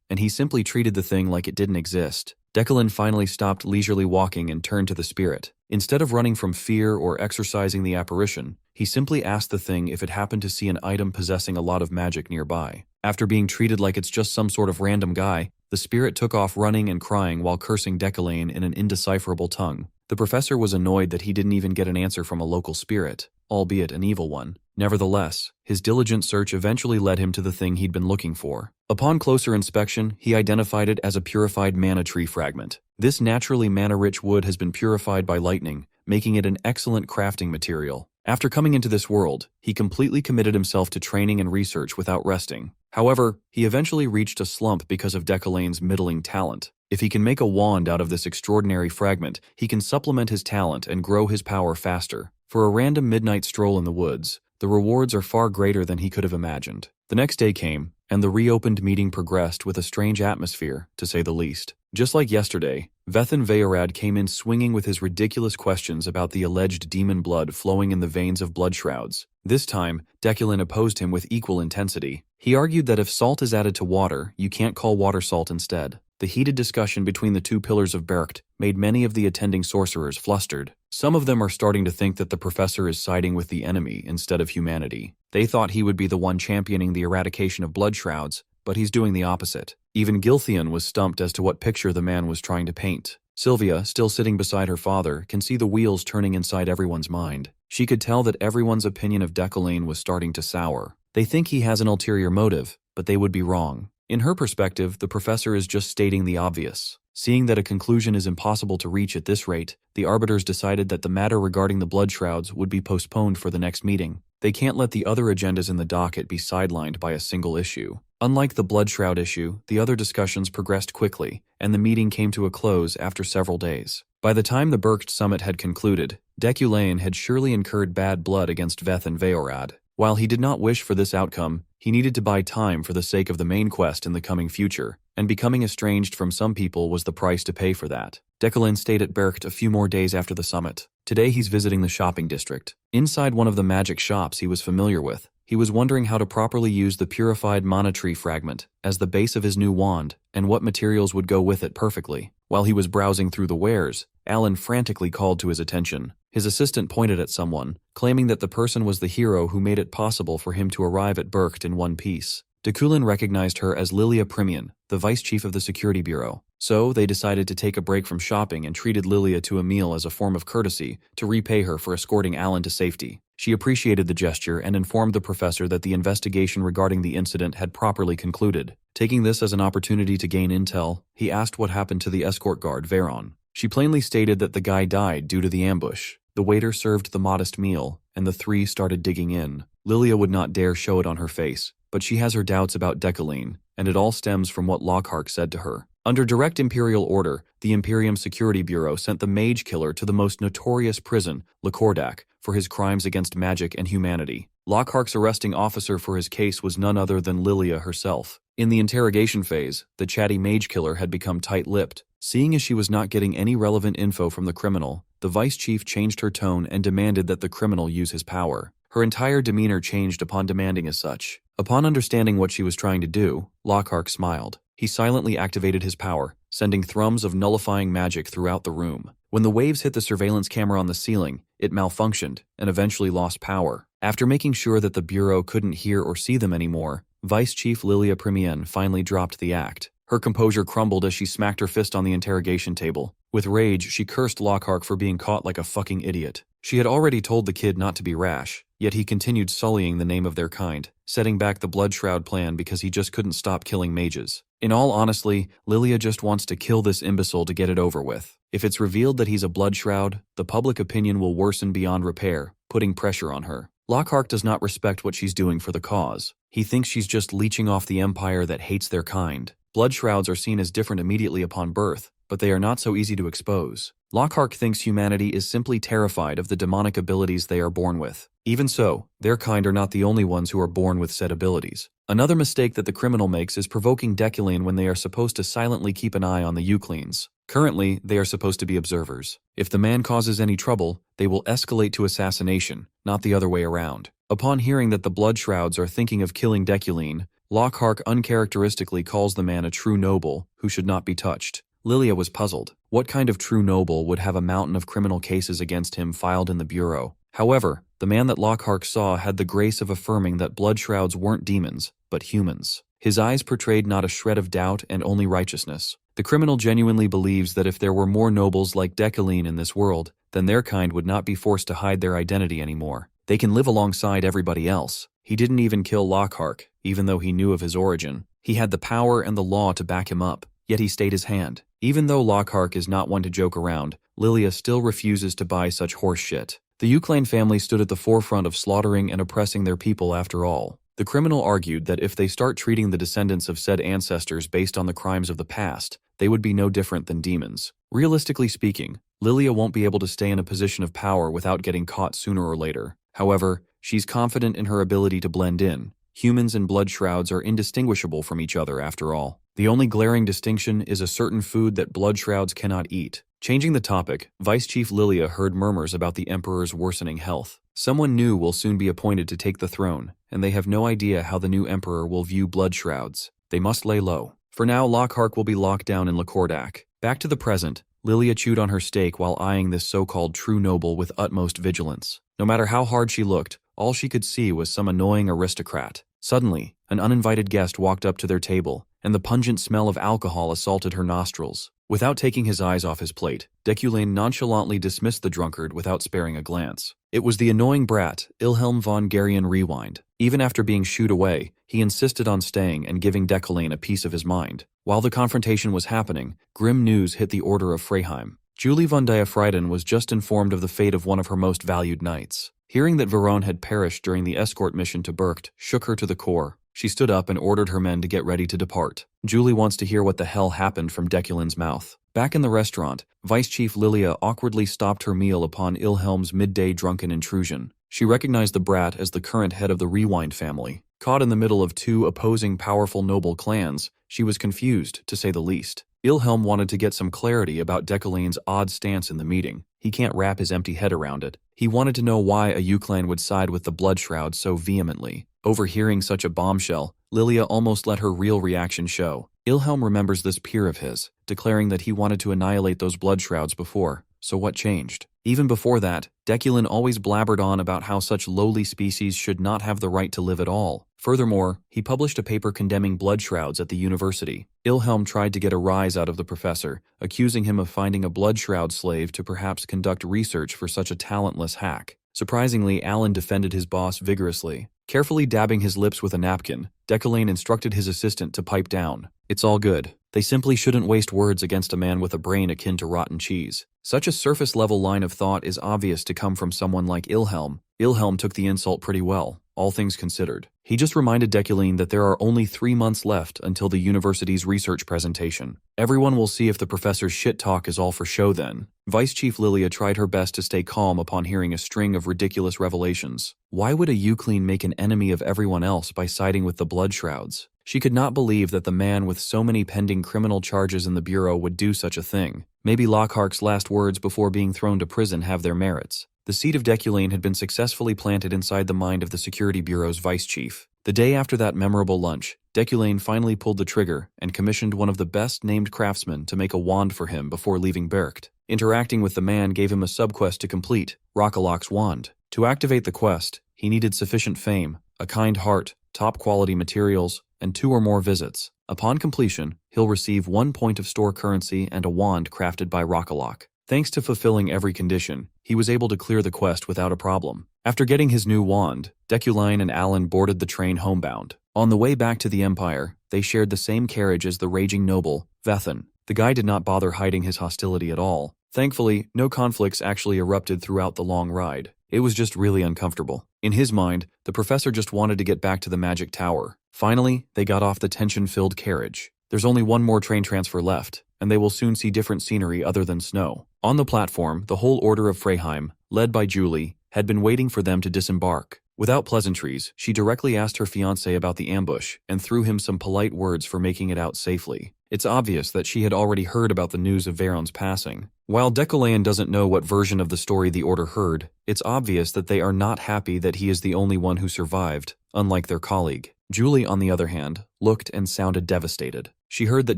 and he simply treated the thing like it didn't exist. Decollane finally stopped leisurely walking and turned to the spirit. Instead of running from fear or exorcising the apparition, he simply asked the thing if it happened to see an item possessing a lot of magic nearby. After being treated like it's just some sort of random guy, the spirit took off running and crying while cursing Decollane in an indecipherable tongue. The professor was annoyed that he didn't even get an answer from a local spirit, albeit an evil one. Nevertheless, his diligent search eventually led him to the thing he'd been looking for. Upon closer inspection, he identified it as a purified mana tree fragment. This naturally mana-rich wood has been purified by lightning, making it an excellent crafting material. After coming into this world, he completely committed himself to training and research without resting. However, he eventually reached a slump because of Decollane's middling talent. If he can make a wand out of this extraordinary fragment, he can supplement his talent and grow his power faster. For a random midnight stroll in the woods, the rewards are far greater than he could have imagined. The next day came, and the reopened meeting progressed with a strange atmosphere, to say the least. Just like yesterday, Vethan Veyorad came in swinging with his ridiculous questions about the alleged demon blood flowing in the veins of blood shrouds. This time, Decollane opposed him with equal intensity. He argued that if salt is added to water, you can't call water salt instead. The heated discussion between the two pillars of Bercht made many of the attending sorcerers flustered. Some of them are starting to think that the professor is siding with the enemy instead of humanity. They thought he would be the one championing the eradication of blood shrouds, but he's doing the opposite. Even Gilthian was stumped as to what picture the man was trying to paint. Sylvia, still sitting beside her father, can see the wheels turning inside everyone's mind. She could tell that everyone's opinion of Decollane was starting to sour. They think he has an ulterior motive, but they would be wrong. In her perspective, the professor is just stating the obvious. Seeing that a conclusion is impossible to reach at this rate, the arbiters decided that the matter regarding the blood shrouds would be postponed for the next meeting. They can't let the other agendas in the docket be sidelined by a single issue. Unlike the blood shroud issue, the other discussions progressed quickly, and the meeting came to a close after several days. By the time the Bercht summit had concluded, Decollane had surely incurred bad blood against Vethan Veyorad. While he did not wish for this outcome, he needed to buy time for the sake of the main quest in the coming future, and becoming estranged from some people was the price to pay for that. Decollane stayed at Bercht a few more days after the summit. Today he's visiting the shopping district. Inside one of the magic shops he was familiar with, he was wondering how to properly use the purified mana tree fragment as the base of his new wand, and what materials would go with it perfectly. While he was browsing through the wares, Alan frantically called to his attention. His assistant pointed at someone, claiming that the person was the hero who made it possible for him to arrive at Bercht in one piece. Decollane recognized her as Lilia Primian, the vice chief of the security bureau. So they decided to take a break from shopping and treated Lilia to a meal as a form of courtesy to repay her for escorting Alan to safety. She appreciated the gesture and informed the professor that the investigation regarding the incident had properly concluded. Taking this as an opportunity to gain intel, he asked what happened to the escort guard, Veron. She plainly stated that the guy died due to the ambush. The waiter served the modest meal, and the three started digging in. Lilia would not dare show it on her face, but she has her doubts about Decollane, and it all stems from what Lockhart said to her. Under direct imperial order, the Imperium Security Bureau sent the mage killer to the most notorious prison, Lacordac, for his crimes against magic and humanity. Lockhart's arresting officer for his case was none other than Lilia herself. In the interrogation phase, the chatty mage killer had become tight-lipped. Seeing as she was not getting any relevant info from the criminal, the vice chief changed her tone and demanded that the criminal use his power. Her entire demeanor changed upon demanding as such. Upon understanding what she was trying to do, Lockhart smiled. He silently activated his power, sending thrums of nullifying magic throughout the room. When the waves hit the surveillance camera on the ceiling, it malfunctioned and eventually lost power. After making sure that the Bureau couldn't hear or see them anymore, Vice Chief Lilia Primian finally dropped the act. Her composure crumbled as she smacked her fist on the interrogation table. With rage, she cursed Lockhart for being caught like a fucking idiot. She had already told the kid not to be rash, yet he continued sullying the name of their kind, setting back the Blood Shroud plan because he just couldn't stop killing mages. In all honesty, Lilia just wants to kill this imbecile to get it over with. If it's revealed that he's a Blood Shroud, the public opinion will worsen beyond repair, putting pressure on her. Lockhart does not respect what she's doing for the cause. He thinks she's just leeching off the empire that hates their kind. Blood Shrouds are seen as different immediately upon birth, but they are not so easy to expose. Lockhart thinks humanity is simply terrified of the demonic abilities they are born with. Even so, their kind are not the only ones who are born with said abilities. Another mistake that the criminal makes is provoking Deculine when they are supposed to silently keep an eye on the Euclines. Currently, they are supposed to be observers. If the man causes any trouble, they will escalate to assassination, not the other way around. Upon hearing that the Blood Shrouds are thinking of killing Deculine, Lockhart uncharacteristically calls the man a true noble who should not be touched. Lilia was puzzled. What kind of true noble would have a mountain of criminal cases against him filed in the bureau? However, the man that Lockhart saw had the grace of affirming that Blood Shrouds weren't demons, but humans. His eyes portrayed not a shred of doubt and only righteousness. The criminal genuinely believes that if there were more nobles like Deculine in this world, then their kind would not be forced to hide their identity anymore. They can live alongside everybody else. He didn't even kill Lockhart, even though he knew of his origin. He had the power and the law to back him up, yet he stayed his hand. Even though Lockhart is not one to joke around, Lilia still refuses to buy such horse shit. The Euclane family stood at the forefront of slaughtering and oppressing their people after all. The criminal argued that if they start treating the descendants of said ancestors based on the crimes of the past, they would be no different than demons. Realistically speaking, Lilia won't be able to stay in a position of power without getting caught sooner or later. However, she's confident in her ability to blend in. Humans and Blood Shrouds are indistinguishable from each other after all. The only glaring distinction is a certain food that Blood Shrouds cannot eat. Changing the topic, Vice Chief Lilia heard murmurs about the Emperor's worsening health. Someone new will soon be appointed to take the throne, and they have no idea how the new Emperor will view Blood Shrouds. They must lay low. For now, Lockhart will be locked down in Lacordac. Back to the present, Lilia chewed on her steak while eyeing this so-called true noble with utmost vigilance. No matter how hard she looked, all she could see was some annoying aristocrat. Suddenly, an uninvited guest walked up to their table, and the pungent smell of alcohol assaulted her nostrils. Without taking his eyes off his plate, Deculine nonchalantly dismissed the drunkard without sparing a glance. It was the annoying brat, Ilhelm von Garion Rewind. Even after being shooed away, he insisted on staying and giving Deculine a piece of his mind. While the confrontation was happening, grim news hit the Order of Freyheim. Julie von Diafrieden was just informed of the fate of one of her most valued knights. Hearing that Veron had perished during the escort mission to Bercht shook her to the core. She stood up and ordered her men to get ready to depart. Julie wants to hear what the hell happened from Deculine's mouth. Back in the restaurant, Vice Chief Lilia awkwardly stopped her meal upon Ilhelm's midday drunken intrusion. She recognized the brat as the current head of the Rewind family. Caught in the middle of two opposing powerful noble clans, she was confused, to say the least. Ilhelm wanted to get some clarity about Deculine's odd stance in the meeting. He can't wrap his empty head around it. He wanted to know why a Euclan would side with the Blood Shroud so vehemently. Overhearing such a bombshell, Lilia almost let her real reaction show. Ilhelm remembers this peer of his, declaring that he wanted to annihilate those Blood Shrouds before. So what changed? Even before that, Deculine always blabbered on about how such lowly species should not have the right to live at all. Furthermore, he published a paper condemning Blood Shrouds at the university. Ilhelm tried to get a rise out of the professor, accusing him of finding a Blood Shroud slave to perhaps conduct research for such a talentless hack. Surprisingly, Alan defended his boss vigorously. Carefully dabbing his lips with a napkin, Deculine instructed his assistant to pipe down. It's all good. They simply shouldn't waste words against a man with a brain akin to rotten cheese. Such a surface-level line of thought is obvious to come from someone like Ilhelm. Ilhelm took the insult pretty well, all things considered. He just reminded Deculine that there are only 3 months left until the university's research presentation. Everyone will see if the professor's shit talk is all for show then. Vice Chief Lilia tried her best to stay calm upon hearing a string of ridiculous revelations. Why would a Eucline make an enemy of everyone else by siding with the Blood Shrouds? She could not believe that the man with so many pending criminal charges in the Bureau would do such a thing. Maybe Lockhart's last words before being thrown to prison have their merits. The seed of Deculine had been successfully planted inside the mind of the Security Bureau's vice chief. The day after that memorable lunch, Deculine finally pulled the trigger and commissioned one of the best-named craftsmen to make a wand for him before leaving Bercht. Interacting with the man gave him a subquest to complete, Rockaloc's wand. To activate the quest, he needed sufficient fame, a kind heart, top-quality materials, and 2 or more visits. Upon completion, he'll receive 1 point of store currency and a wand crafted by Rockalock. Thanks to fulfilling every condition, he was able to clear the quest without a problem. After getting his new wand, Deculine and Alan boarded the train homebound. On the way back to the Empire, they shared the same carriage as the raging noble, Vethan. The guy did not bother hiding his hostility at all. Thankfully, no conflicts actually erupted throughout the long ride. It was just really uncomfortable. In his mind, the professor just wanted to get back to the magic tower. Finally, they got off the tension-filled carriage. There's only one more train transfer left, and they will soon see different scenery other than snow. On the platform, the whole order of Freyheim, led by Julie, had been waiting for them to disembark. Without pleasantries, she directly asked her fiancé about the ambush and threw him some polite words for making it out safely. It's obvious that she had already heard about the news of Veron's passing. While Deculine doesn't know what version of the story the Order heard, it's obvious that they are not happy that he is the only one who survived, unlike their colleague. Julie, on the other hand, looked and sounded devastated. She heard that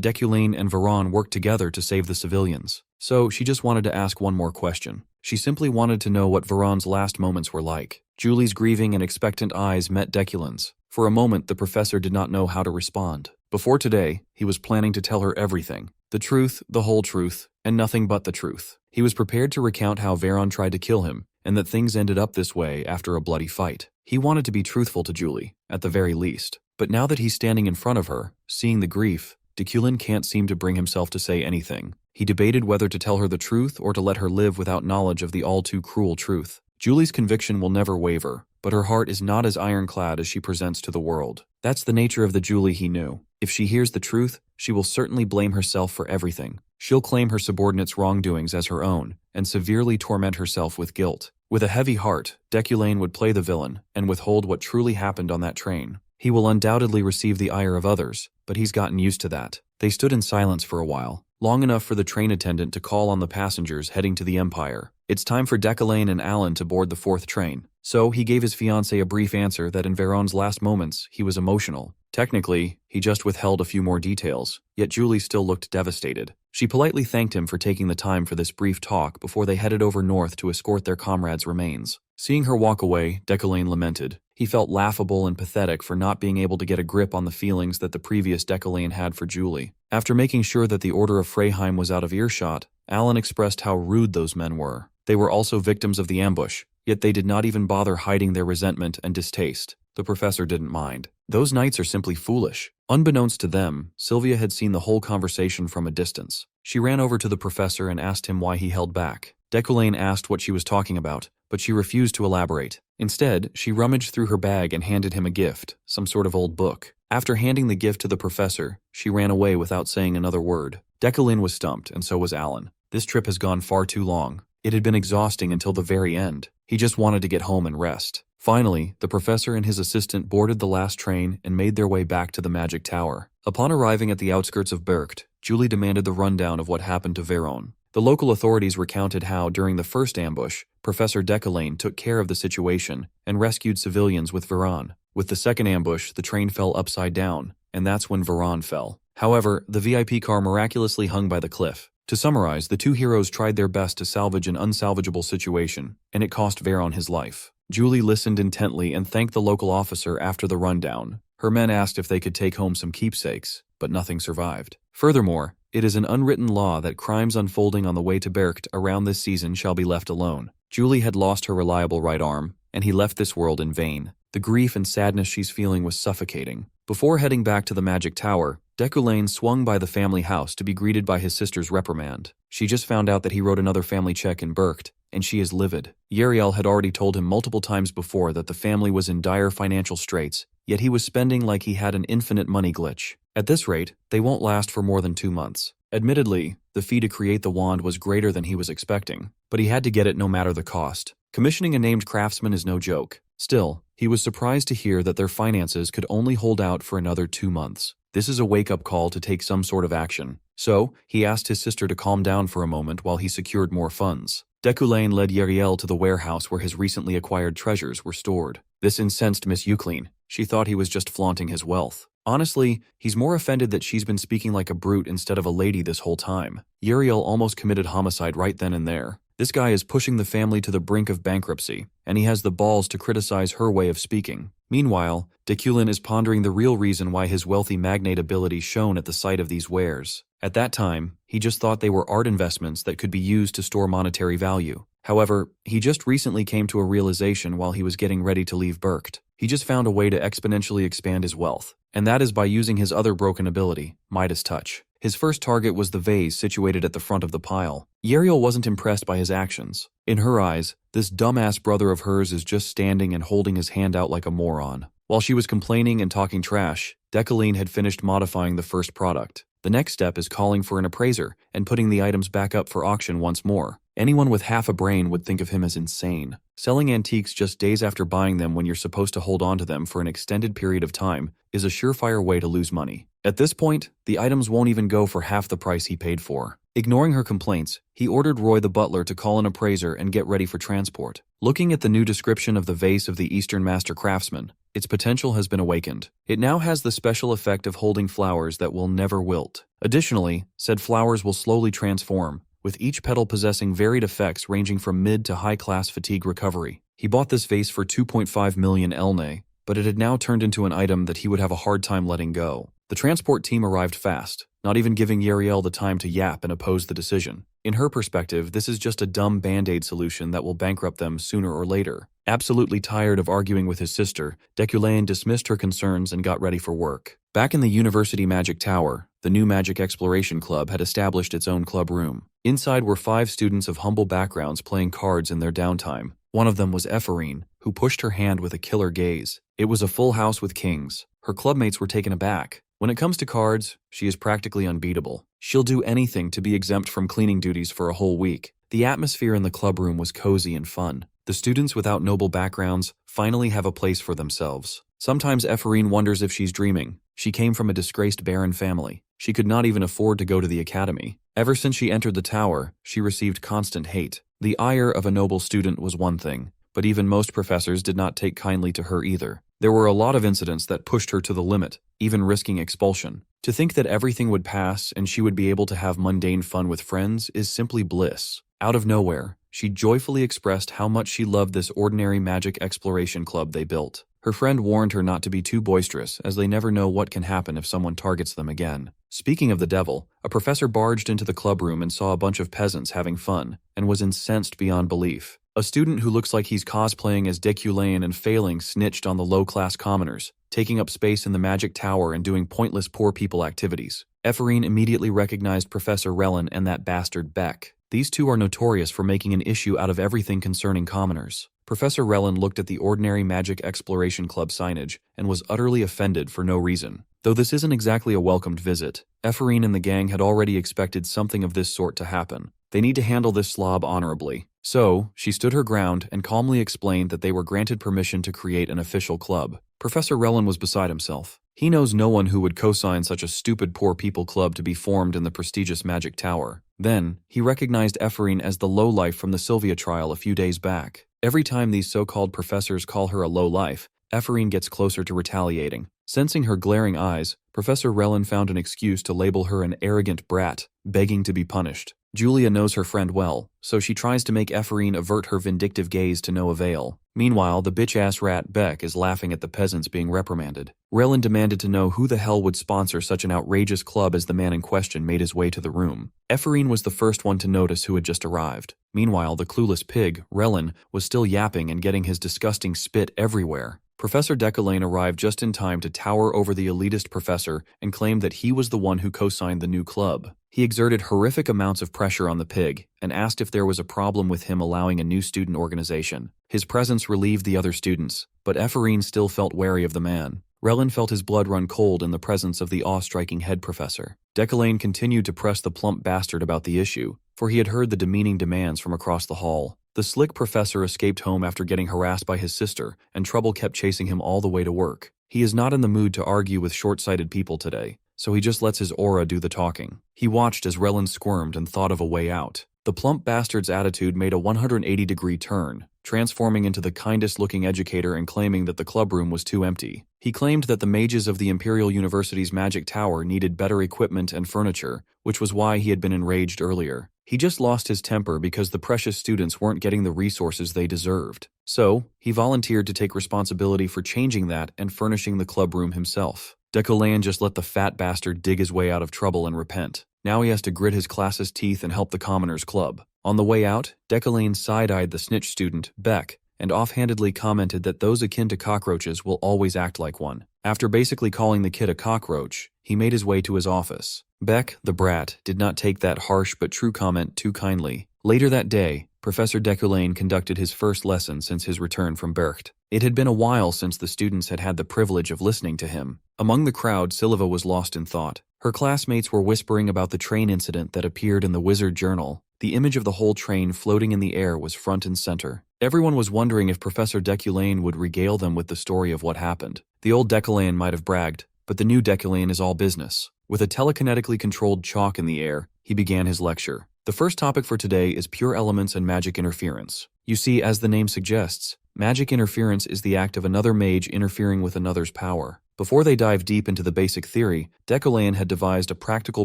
Deculine and Veron worked together to save the civilians, so she just wanted to ask one more question. She simply wanted to know what Veron's last moments were like. Julie's grieving and expectant eyes met Deculine's. For a moment, the professor did not know how to respond. Before today, he was planning to tell her everything. The truth, the whole truth, and nothing but the truth. He was prepared to recount how Veron tried to kill him, and that things ended up this way after a bloody fight. He wanted to be truthful to Julie, at the very least. But now that he's standing in front of her, seeing the grief, Deculine can't seem to bring himself to say anything. He debated whether to tell her the truth or to let her live without knowledge of the all-too-cruel truth. Julie's conviction will never waver, but her heart is not as ironclad as she presents to the world. That's the nature of the Julie he knew. If she hears the truth, she will certainly blame herself for everything. She'll claim her subordinates' wrongdoings as her own, and severely torment herself with guilt. With a heavy heart, Deculine would play the villain and withhold what truly happened on that train. He will undoubtedly receive the ire of others, but he's gotten used to that. They stood in silence for a while, long enough for the train attendant to call on the passengers heading to the Empire. It's time for Deculine and Alan to board the 4th train. So he gave his fiancée a brief answer that in Veron's last moments, he was emotional. Technically, he just withheld a few more details, yet Julie still looked devastated. She politely thanked him for taking the time for this brief talk before they headed over north to escort their comrades' remains. Seeing her walk away, Deculine lamented. He felt laughable and pathetic for not being able to get a grip on the feelings that the previous Deculine had for Julie. After making sure that the Order of Freyheim was out of earshot, Alan expressed how rude those men were. They were also victims of the ambush, yet they did not even bother hiding their resentment and distaste. The professor didn't mind. Those knights are simply foolish. Unbeknownst to them, Sylvia had seen the whole conversation from a distance. She ran over to the professor and asked him why he held back. Deculine asked what she was talking about, but she refused to elaborate. Instead, she rummaged through her bag and handed him a gift, some sort of old book. After handing the gift to the professor, she ran away without saying another word. Deculine was stumped, and so was Alan. This trip has gone far too long. It had been exhausting until the very end. He just wanted to get home and rest. Finally, the professor and his assistant boarded the last train and made their way back to the magic tower. Upon arriving at the outskirts of Bercht, Julie demanded the rundown of what happened to Veron. The local authorities recounted how, during the first ambush, Professor Deculine took care of the situation and rescued civilians with Veron. With the second ambush, the train fell upside down, and that's when Veron fell. However, the VIP car miraculously hung by the cliff. To summarize, the two heroes tried their best to salvage an unsalvageable situation, and it cost Veron his life. Julie listened intently and thanked the local officer after the rundown. Her men asked if they could take home some keepsakes, but nothing survived. Furthermore, it is an unwritten law that crimes unfolding on the way to Bercht around this season shall be left alone. Julie had lost her reliable right arm, and he left this world in vain. The grief and sadness she's feeling was suffocating. Before heading back to the magic tower, Deculine swung by the family house to be greeted by his sister's reprimand. She just found out that he wrote another family check in Bercht, and she is livid. Yahello had already told him multiple times before that the family was in dire financial straits, yet he was spending like he had an infinite money glitch. At this rate, they won't last for more than 2 months. Admittedly, the fee to create the wand was greater than he was expecting, but he had to get it no matter the cost. Commissioning a named craftsman is no joke. Still, he was surprised to hear that their finances could only hold out for another 2 months. This is a wake-up call to take some sort of action. So, he asked his sister to calm down for a moment while he secured more funds. Deculine led Yahello to the warehouse where his recently acquired treasures were stored. This incensed Miss Eucline. She thought he was just flaunting his wealth. Honestly, he's more offended that she's been speaking like a brute instead of a lady this whole time. Yahello almost committed homicide right then and there. This guy is pushing the family to the brink of bankruptcy, and he has the balls to criticize her way of speaking. Meanwhile, Deculine is pondering the real reason why his wealthy magnate ability shone at the sight of these wares. At that time, he He just thought they were art investments that could be used to store monetary value. However, he just recently came to a realization while he was getting ready to leave Berkt. He just found a way to exponentially expand his wealth, and that is by using his other broken ability, Midas Touch. His first target was the vase situated at the front of the pile. Yahello wasn't impressed by his actions. In her eyes, this dumbass brother of hers is just standing and holding his hand out like a moron. While she was complaining and talking trash, Decaline had finished modifying the first product. The next step is calling for an appraiser and putting the items back up for auction once more. Anyone with half a brain would think of him as insane. Selling antiques just days after buying them when you're supposed to hold on to them for an extended period of time is a surefire way to lose money. At this point, the items won't even go for half the price he paid for. Ignoring her complaints, he ordered Roy the butler to call an appraiser and get ready for transport. Looking at the new description of the vase of the Eastern Master Craftsman, its potential has been awakened. It now has the special effect of holding flowers that will never wilt. Additionally, said flowers will slowly transform, with each petal possessing varied effects ranging from mid to high-class fatigue recovery. He bought this vase for 2.5 million elne, but it had now turned into an item that he would have a hard time letting go. The transport team arrived fast, not even giving Yahello the time to yap and oppose the decision. In her perspective, this is just a dumb band-aid solution that will bankrupt them sooner or later. Absolutely tired of arguing with his sister, Decaline dismissed her concerns and got ready for work. Back in the University Magic Tower, the new Magic Exploration Club had established its own club room. Inside were 5 students of humble backgrounds playing cards in their downtime. One of them was Ephorine, who pushed her hand with a killer gaze. It was a full house with kings. Her clubmates were taken aback. When it comes to cards, she is practically unbeatable. She'll do anything to be exempt from cleaning duties for a whole week. The atmosphere in the clubroom was cozy and fun. The students without noble backgrounds finally have a place for themselves. Sometimes Ephorine wonders if she's dreaming. She came from a disgraced baron family. She could not even afford to go to the academy. Ever since she entered the tower, she received constant hate. The ire of a noble student was one thing, but even most professors did not take kindly to her either. There were a lot of incidents that pushed her to the limit, even risking expulsion. To think that everything would pass and she would be able to have mundane fun with friends is simply bliss. Out of nowhere, she joyfully expressed how much she loved this ordinary magic exploration club they built. Her friend warned her not to be too boisterous, as they never know what can happen if someone targets them again. Speaking of the devil, a professor barged into the clubroom and saw a bunch of peasants having fun, and was incensed beyond belief. A student who looks like he's cosplaying as Decaline and failing snitched on the low-class commoners, taking up space in the magic tower and doing pointless poor people activities. Ephorine immediately recognized Professor Relin and that bastard Beck. These two are notorious for making an issue out of everything concerning commoners. Professor Relin looked at the ordinary Magic Exploration Club signage and was utterly offended for no reason. Though this isn't exactly a welcomed visit, Ephorine and the gang had already expected something of this sort to happen. They need to handle this slob honorably. So, she stood her ground and calmly explained that they were granted permission to create an official club. Professor Relin was beside himself. He knows no one who would co-sign such a stupid poor people club to be formed in the prestigious Magic Tower. Then, he recognized Ephorine as the lowlife from the Sylvia trial a few days back. Every time these so-called professors call her a lowlife, Ephorine gets closer to retaliating. Sensing her glaring eyes, Professor Relin found an excuse to label her an arrogant brat, begging to be punished. Julia knows her friend well, so she tries to make Ephorine avert her vindictive gaze to no avail. Meanwhile, the bitch-ass rat Beck is laughing at the peasants being reprimanded. Relin demanded to know who the hell would sponsor such an outrageous club as the man in question made his way to the room. Ephorine was the first one to notice who had just arrived. Meanwhile, the clueless pig, Relin, was still yapping and getting his disgusting spit everywhere. Professor Decaline arrived just in time to tower over the elitist professor and claimed that he was the one who co-signed the new club. He exerted horrific amounts of pressure on the pig and asked if there was a problem with him allowing a new student organization. His presence relieved the other students, but Ephorine still felt wary of the man. Relin felt his blood run cold in the presence of the awe-striking head professor. Decaline continued to press the plump bastard about the issue, for he had heard the demeaning demands from across the hall. The slick professor escaped home after getting harassed by his sister, and trouble kept chasing him all the way to work. He is not in the mood to argue with short-sighted people today, so he just lets his aura do the talking. He watched as Relin squirmed and thought of a way out. The plump bastard's attitude made a 180-degree turn, transforming into the kindest-looking educator and claiming that the clubroom was too empty. He claimed that the mages of the Imperial University's Magic Tower needed better equipment and furniture, which was why he had been enraged earlier. He just lost his temper because the precious students weren't getting the resources they deserved. So, he volunteered to take responsibility for changing that and furnishing the clubroom himself. Decaline just let the fat bastard dig his way out of trouble and repent. Now he has to grit his class's teeth and help the Commoners Club. On the way out, Deculain side-eyed the snitch student, Beck, and offhandedly commented that those akin to cockroaches will always act like one. After basically calling the kid a cockroach, he made his way to his office. Beck, the brat, did not take that harsh but true comment too kindly. Later that day, Professor Deculain conducted his first lesson since his return from Bercht. It had been a while since the students had had the privilege of listening to him. Among the crowd, Silva was lost in thought. Her classmates were whispering about the train incident that appeared in the Wizard Journal. The image of the whole train floating in the air was front and center. Everyone was wondering if Professor Deculain would regale them with the story of what happened. The old Deculain might have bragged, but the new Deculain is all business. With a telekinetically controlled chalk in the air, he began his lecture. The first topic for today is pure elements and magic interference. You see, as the name suggests, magic interference is the act of another mage interfering with another's power. Before they dive deep into the basic theory, Deculain had devised a practical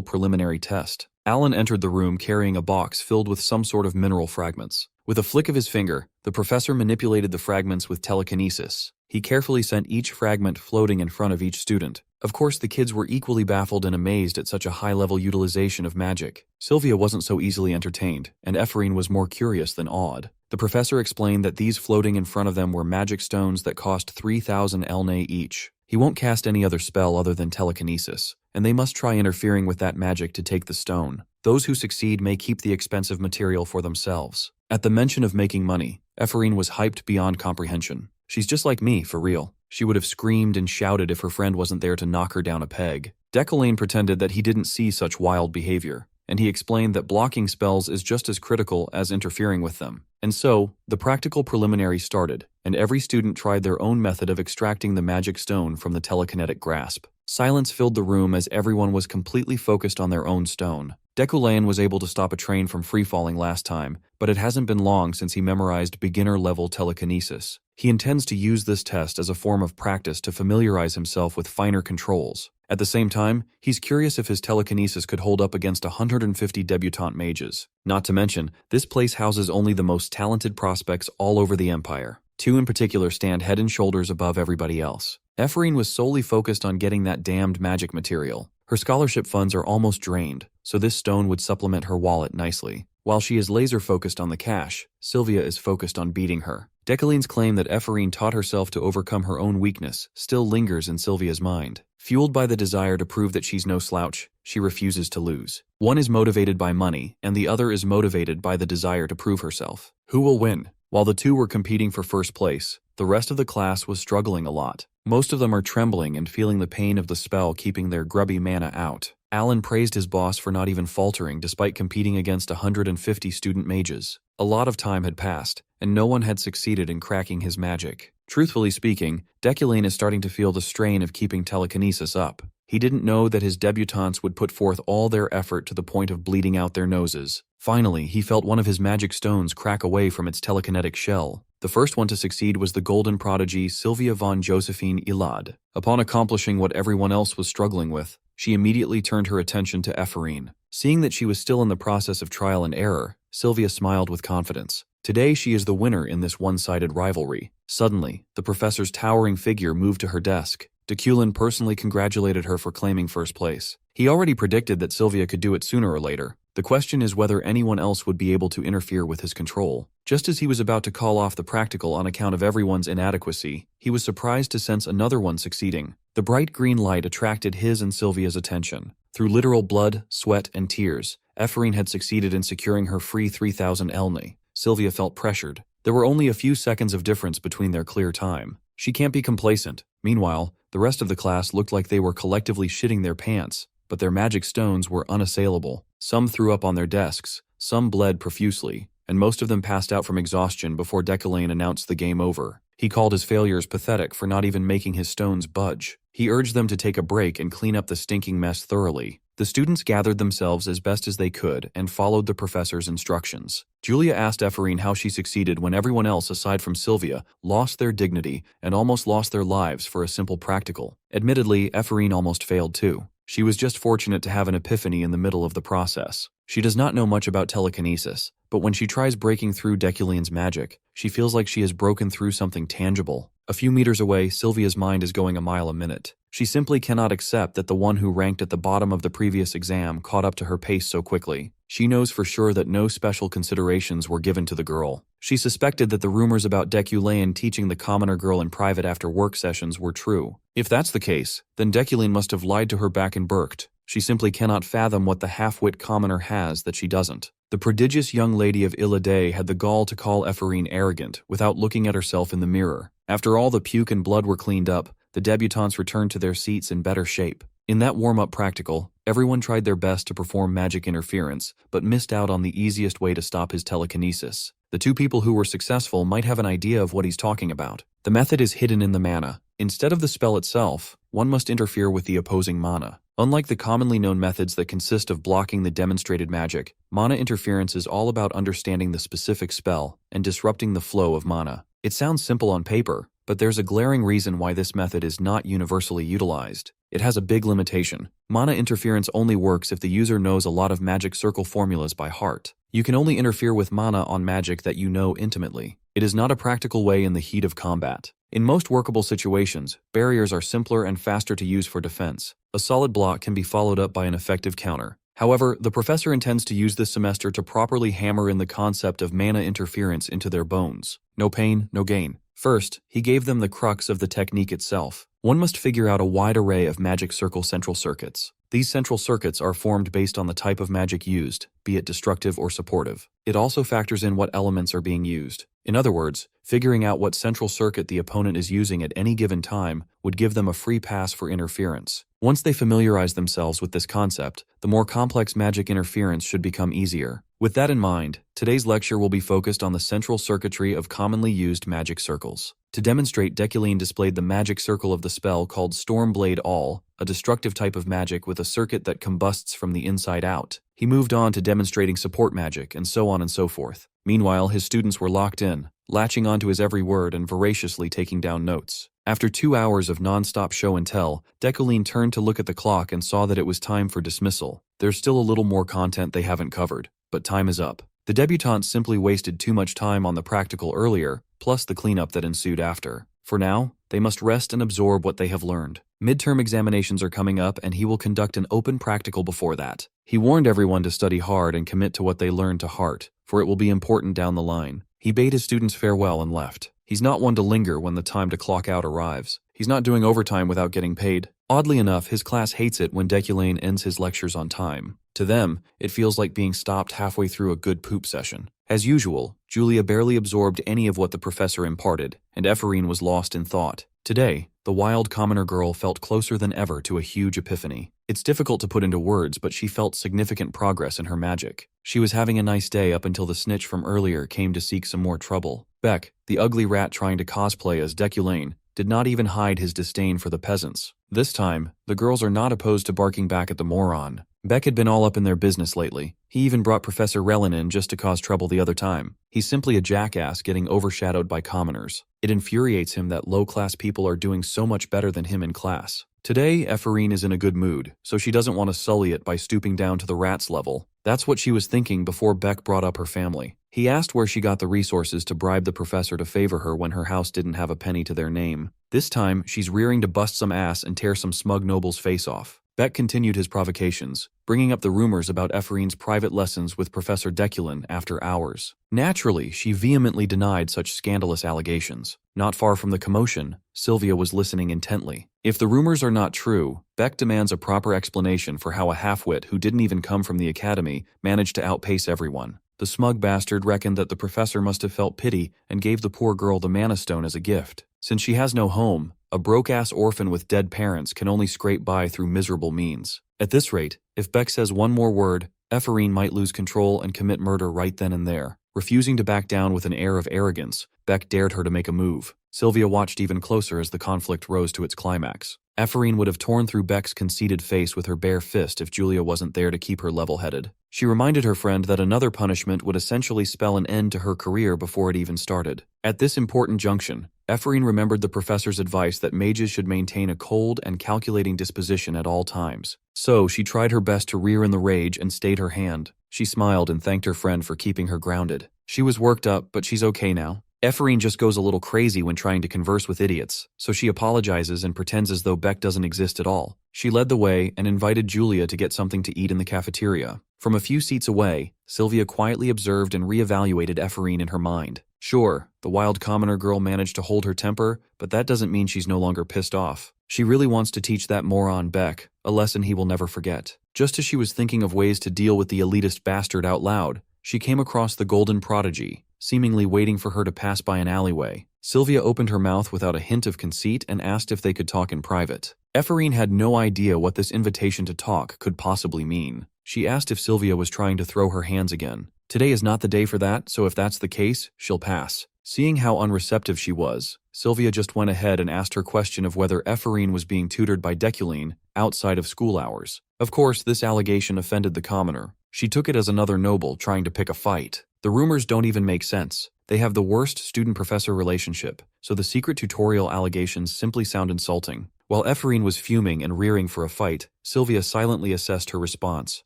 preliminary test. Alan entered the room carrying a box filled with some sort of mineral fragments. With a flick of his finger, the professor manipulated the fragments with telekinesis. He carefully sent each fragment floating in front of each student. Of course, the kids were equally baffled and amazed at such a high-level utilization of magic. Sylvia wasn't so easily entertained, and Ephraim was more curious than awed. The professor explained that these floating in front of them were magic stones that cost 3,000 elne each. He won't cast any other spell other than telekinesis, and they must try interfering with that magic to take the stone. Those who succeed may keep the expensive material for themselves. At the mention of making money, Ephraim was hyped beyond comprehension. She's just like me, for real. She would have screamed and shouted if her friend wasn't there to knock her down a peg. Deculain pretended that he didn't see such wild behavior, and he explained that blocking spells is just as critical as interfering with them. And so, the practical preliminary started, and every student tried their own method of extracting the magic stone from the telekinetic grasp. Silence filled the room as everyone was completely focused on their own stone. Deculain was able to stop a train from free-falling last time, but it hasn't been long since he memorized beginner-level telekinesis. He intends to use this test as a form of practice to familiarize himself with finer controls. At the same time, he's curious if his telekinesis could hold up against 150 debutante mages. Not to mention, this place houses only the most talented prospects all over the Empire. Two in particular stand head and shoulders above everybody else. Ephraim was solely focused on getting that damned magic material. Her scholarship funds are almost drained, so this stone would supplement her wallet nicely. While she is laser-focused on the cash, Sylvia is focused on beating her. Deculain's claim that Ephraim taught herself to overcome her own weakness still lingers in Sylvia's mind. Fueled by the desire to prove that she's no slouch, she refuses to lose. One is motivated by money, and the other is motivated by the desire to prove herself. Who will win? While the two were competing for first place, the rest of the class was struggling a lot. Most of them are trembling and feeling the pain of the spell keeping their grubby mana out. Alan praised his boss for not even faltering despite competing against 150 student mages. A lot of time had passed, and no one had succeeded in cracking his magic. Truthfully speaking, Deculain is starting to feel the strain of keeping telekinesis up. He didn't know that his debutantes would put forth all their effort to the point of bleeding out their noses. Finally, he felt one of his magic stones crack away from its telekinetic shell. The first one to succeed was the golden prodigy Sylvia von Josephine Ilad. Upon accomplishing what everyone else was struggling with, she immediately turned her attention to Ephraim. Seeing that she was still in the process of trial and error, Sylvia smiled with confidence. Today she is the winner in this one-sided rivalry. Suddenly, the professor's towering figure moved to her desk. Deculain personally congratulated her for claiming first place. He already predicted that Sylvia could do it sooner or later. The question is whether anyone else would be able to interfere with his control. Just as he was about to call off the practical on account of everyone's inadequacy, he was surprised to sense another one succeeding. The bright green light attracted his and Sylvia's attention. Through literal blood, sweat, and tears, Ephraim had succeeded in securing her free 3,000 elne. Sylvia felt pressured. There were only a few seconds of difference between their clear time. She can't be complacent. Meanwhile, the rest of the class looked like they were collectively shitting their pants, but their magic stones were unassailable. Some threw up on their desks, some bled profusely, and most of them passed out from exhaustion before Deculain announced the game over. He called his failures pathetic for not even making his stones budge. He urged them to take a break and clean up the stinking mess thoroughly. The students gathered themselves as best as they could and followed the professor's instructions. Julia asked Ephraim how she succeeded when everyone else aside from Sylvia lost their dignity and almost lost their lives for a simple practical. Admittedly, Ephraim almost failed too. She was just fortunate to have an epiphany in the middle of the process. She does not know much about telekinesis, but when she tries breaking through Deculain's magic, she feels like she has broken through something tangible. A few meters away, Sylvia's mind is going a mile a minute. She simply cannot accept that the one who ranked at the bottom of the previous exam caught up to her pace so quickly. She knows for sure that no special considerations were given to the girl. She suspected that the rumors about Deculain teaching the commoner girl in private after work sessions were true. If that's the case, then Deculain must have lied to her back in Berkt. She simply cannot fathom what the half-wit commoner has that she doesn't. The prodigious young lady of Illade had the gall to call Ephorine arrogant without looking at herself in the mirror. After all the puke and blood were cleaned up, the debutantes returned to their seats in better shape. In that warm-up practical, everyone tried their best to perform magic interference, but missed out on the easiest way to stop his telekinesis. The two people who were successful might have an idea of what he's talking about. The method is hidden in the mana. Instead of the spell itself, one must interfere with the opposing mana. Unlike the commonly known methods that consist of blocking the demonstrated magic, mana interference is all about understanding the specific spell and disrupting the flow of mana. It sounds simple on paper, but there's a glaring reason why this method is not universally utilized. It has a big limitation. Mana interference only works if the user knows a lot of magic circle formulas by heart. You can only interfere with mana on magic that you know intimately. It is not a practical way in the heat of combat. In most workable situations, barriers are simpler and faster to use for defense. A solid block can be followed up by an effective counter. However, the professor intends to use this semester to properly hammer in the concept of mana interference into their bones. No pain, no gain. First, he gave them the crux of the technique itself. One must figure out a wide array of magic circle central circuits. These central circuits are formed based on the type of magic used, be it destructive or supportive. It also factors in what elements are being used. In other words, figuring out what central circuit the opponent is using at any given time would give them a free pass for interference. Once they familiarize themselves with this concept, the more complex magic interference should become easier. With that in mind, today's lecture will be focused on the central circuitry of commonly used magic circles. To demonstrate, Deculain displayed the magic circle of the spell called Stormblade All, a destructive type of magic with a circuit that combusts from the inside out. He moved on to demonstrating support magic, and so on and so forth. Meanwhile, his students were locked in, latching onto his every word and voraciously taking down notes. After 2 hours of non-stop show and tell, Deculain turned to look at the clock and saw that it was time for dismissal. There's still a little more content they haven't covered, but time is up. The debutantes simply wasted too much time on the practical earlier, plus the cleanup that ensued after. For now, they must rest and absorb what they have learned. Midterm examinations are coming up, and he will conduct an open practical before that. He warned everyone to study hard and commit to what they learned to heart, for it will be important down the line. He bade his students farewell and left. He's not one to linger when the time to clock out arrives. He's not doing overtime without getting paid. Oddly enough, his class hates it when Deculain ends his lectures on time. To them, it feels like being stopped halfway through a good poop session. As usual, Julia barely absorbed any of what the professor imparted, and Ephorine was lost in thought. Today, the wild commoner girl felt closer than ever to a huge epiphany. It's difficult to put into words, but she felt significant progress in her magic. She was having a nice day up until the snitch from earlier came to seek some more trouble. Beck, the ugly rat trying to cosplay as Deculain, did not even hide his disdain for the peasants. This time, the girls are not opposed to barking back at the moron. Beck had been all up in their business lately. He even brought Professor Relin in just to cause trouble the other time. He's simply a jackass getting overshadowed by commoners. It infuriates him that low-class people are doing so much better than him in class. Today, Ephorine is in a good mood, so she doesn't want to sully it by stooping down to the rat's level. That's what she was thinking before Beck brought up her family. He asked where she got the resources to bribe the professor to favor her when her house didn't have a penny to their name. This time, she's rearing to bust some ass and tear some smug noble's face off. Beck continued his provocations, bringing up the rumors about Ephorine's private lessons with Professor Deculain after hours. Naturally, she vehemently denied such scandalous allegations. Not far from the commotion, Sylvia was listening intently. If the rumors are not true, Beck demands a proper explanation for how a half-wit who didn't even come from the academy managed to outpace everyone. The smug bastard reckoned that the professor must have felt pity and gave the poor girl the mana stone as a gift. Since she has no home, a broke-ass orphan with dead parents can only scrape by through miserable means. At this rate, if Beck says one more word, Ephorine might lose control and commit murder right then and there. Refusing to back down with an air of arrogance, Beck dared her to make a move. Sylvia watched even closer as the conflict rose to its climax. Ephorine would have torn through Beck's conceited face with her bare fist if Julia wasn't there to keep her level-headed. She reminded her friend that another punishment would essentially spell an end to her career before it even started. At this important junction, Ephorine remembered the professor's advice that mages should maintain a cold and calculating disposition at all times. So she tried her best to rear in the rage and stayed her hand. She smiled and thanked her friend for keeping her grounded. She was worked up, but she's okay now. Ephraim just goes a little crazy when trying to converse with idiots, so she apologizes and pretends as though Beck doesn't exist at all. She led the way and invited Julia to get something to eat in the cafeteria. From a few seats away, Sylvia quietly observed and re-evaluated Ephraim in her mind. Sure, the wild commoner girl managed to hold her temper, but that doesn't mean she's no longer pissed off. She really wants to teach that moron Beck a lesson he will never forget. Just as she was thinking of ways to deal with the elitist bastard out loud, she came across the golden prodigy, seemingly waiting for her to pass by an alleyway. Sylvia opened her mouth without a hint of conceit and asked if they could talk in private. Ephraim had no idea what this invitation to talk could possibly mean. She asked if Sylvia was trying to throw her hands again. Today is not the day for that, so if that's the case, she'll pass. Seeing how unreceptive she was, Sylvia just went ahead and asked her question of whether Ephraim was being tutored by Deculine outside of school hours. Of course, this allegation offended the commoner. She took it as another noble trying to pick a fight. The rumors don't even make sense. They have the worst student-professor relationship, so the secret tutorial allegations simply sound insulting. While Ephraim was fuming and rearing for a fight, Sylvia silently assessed her response.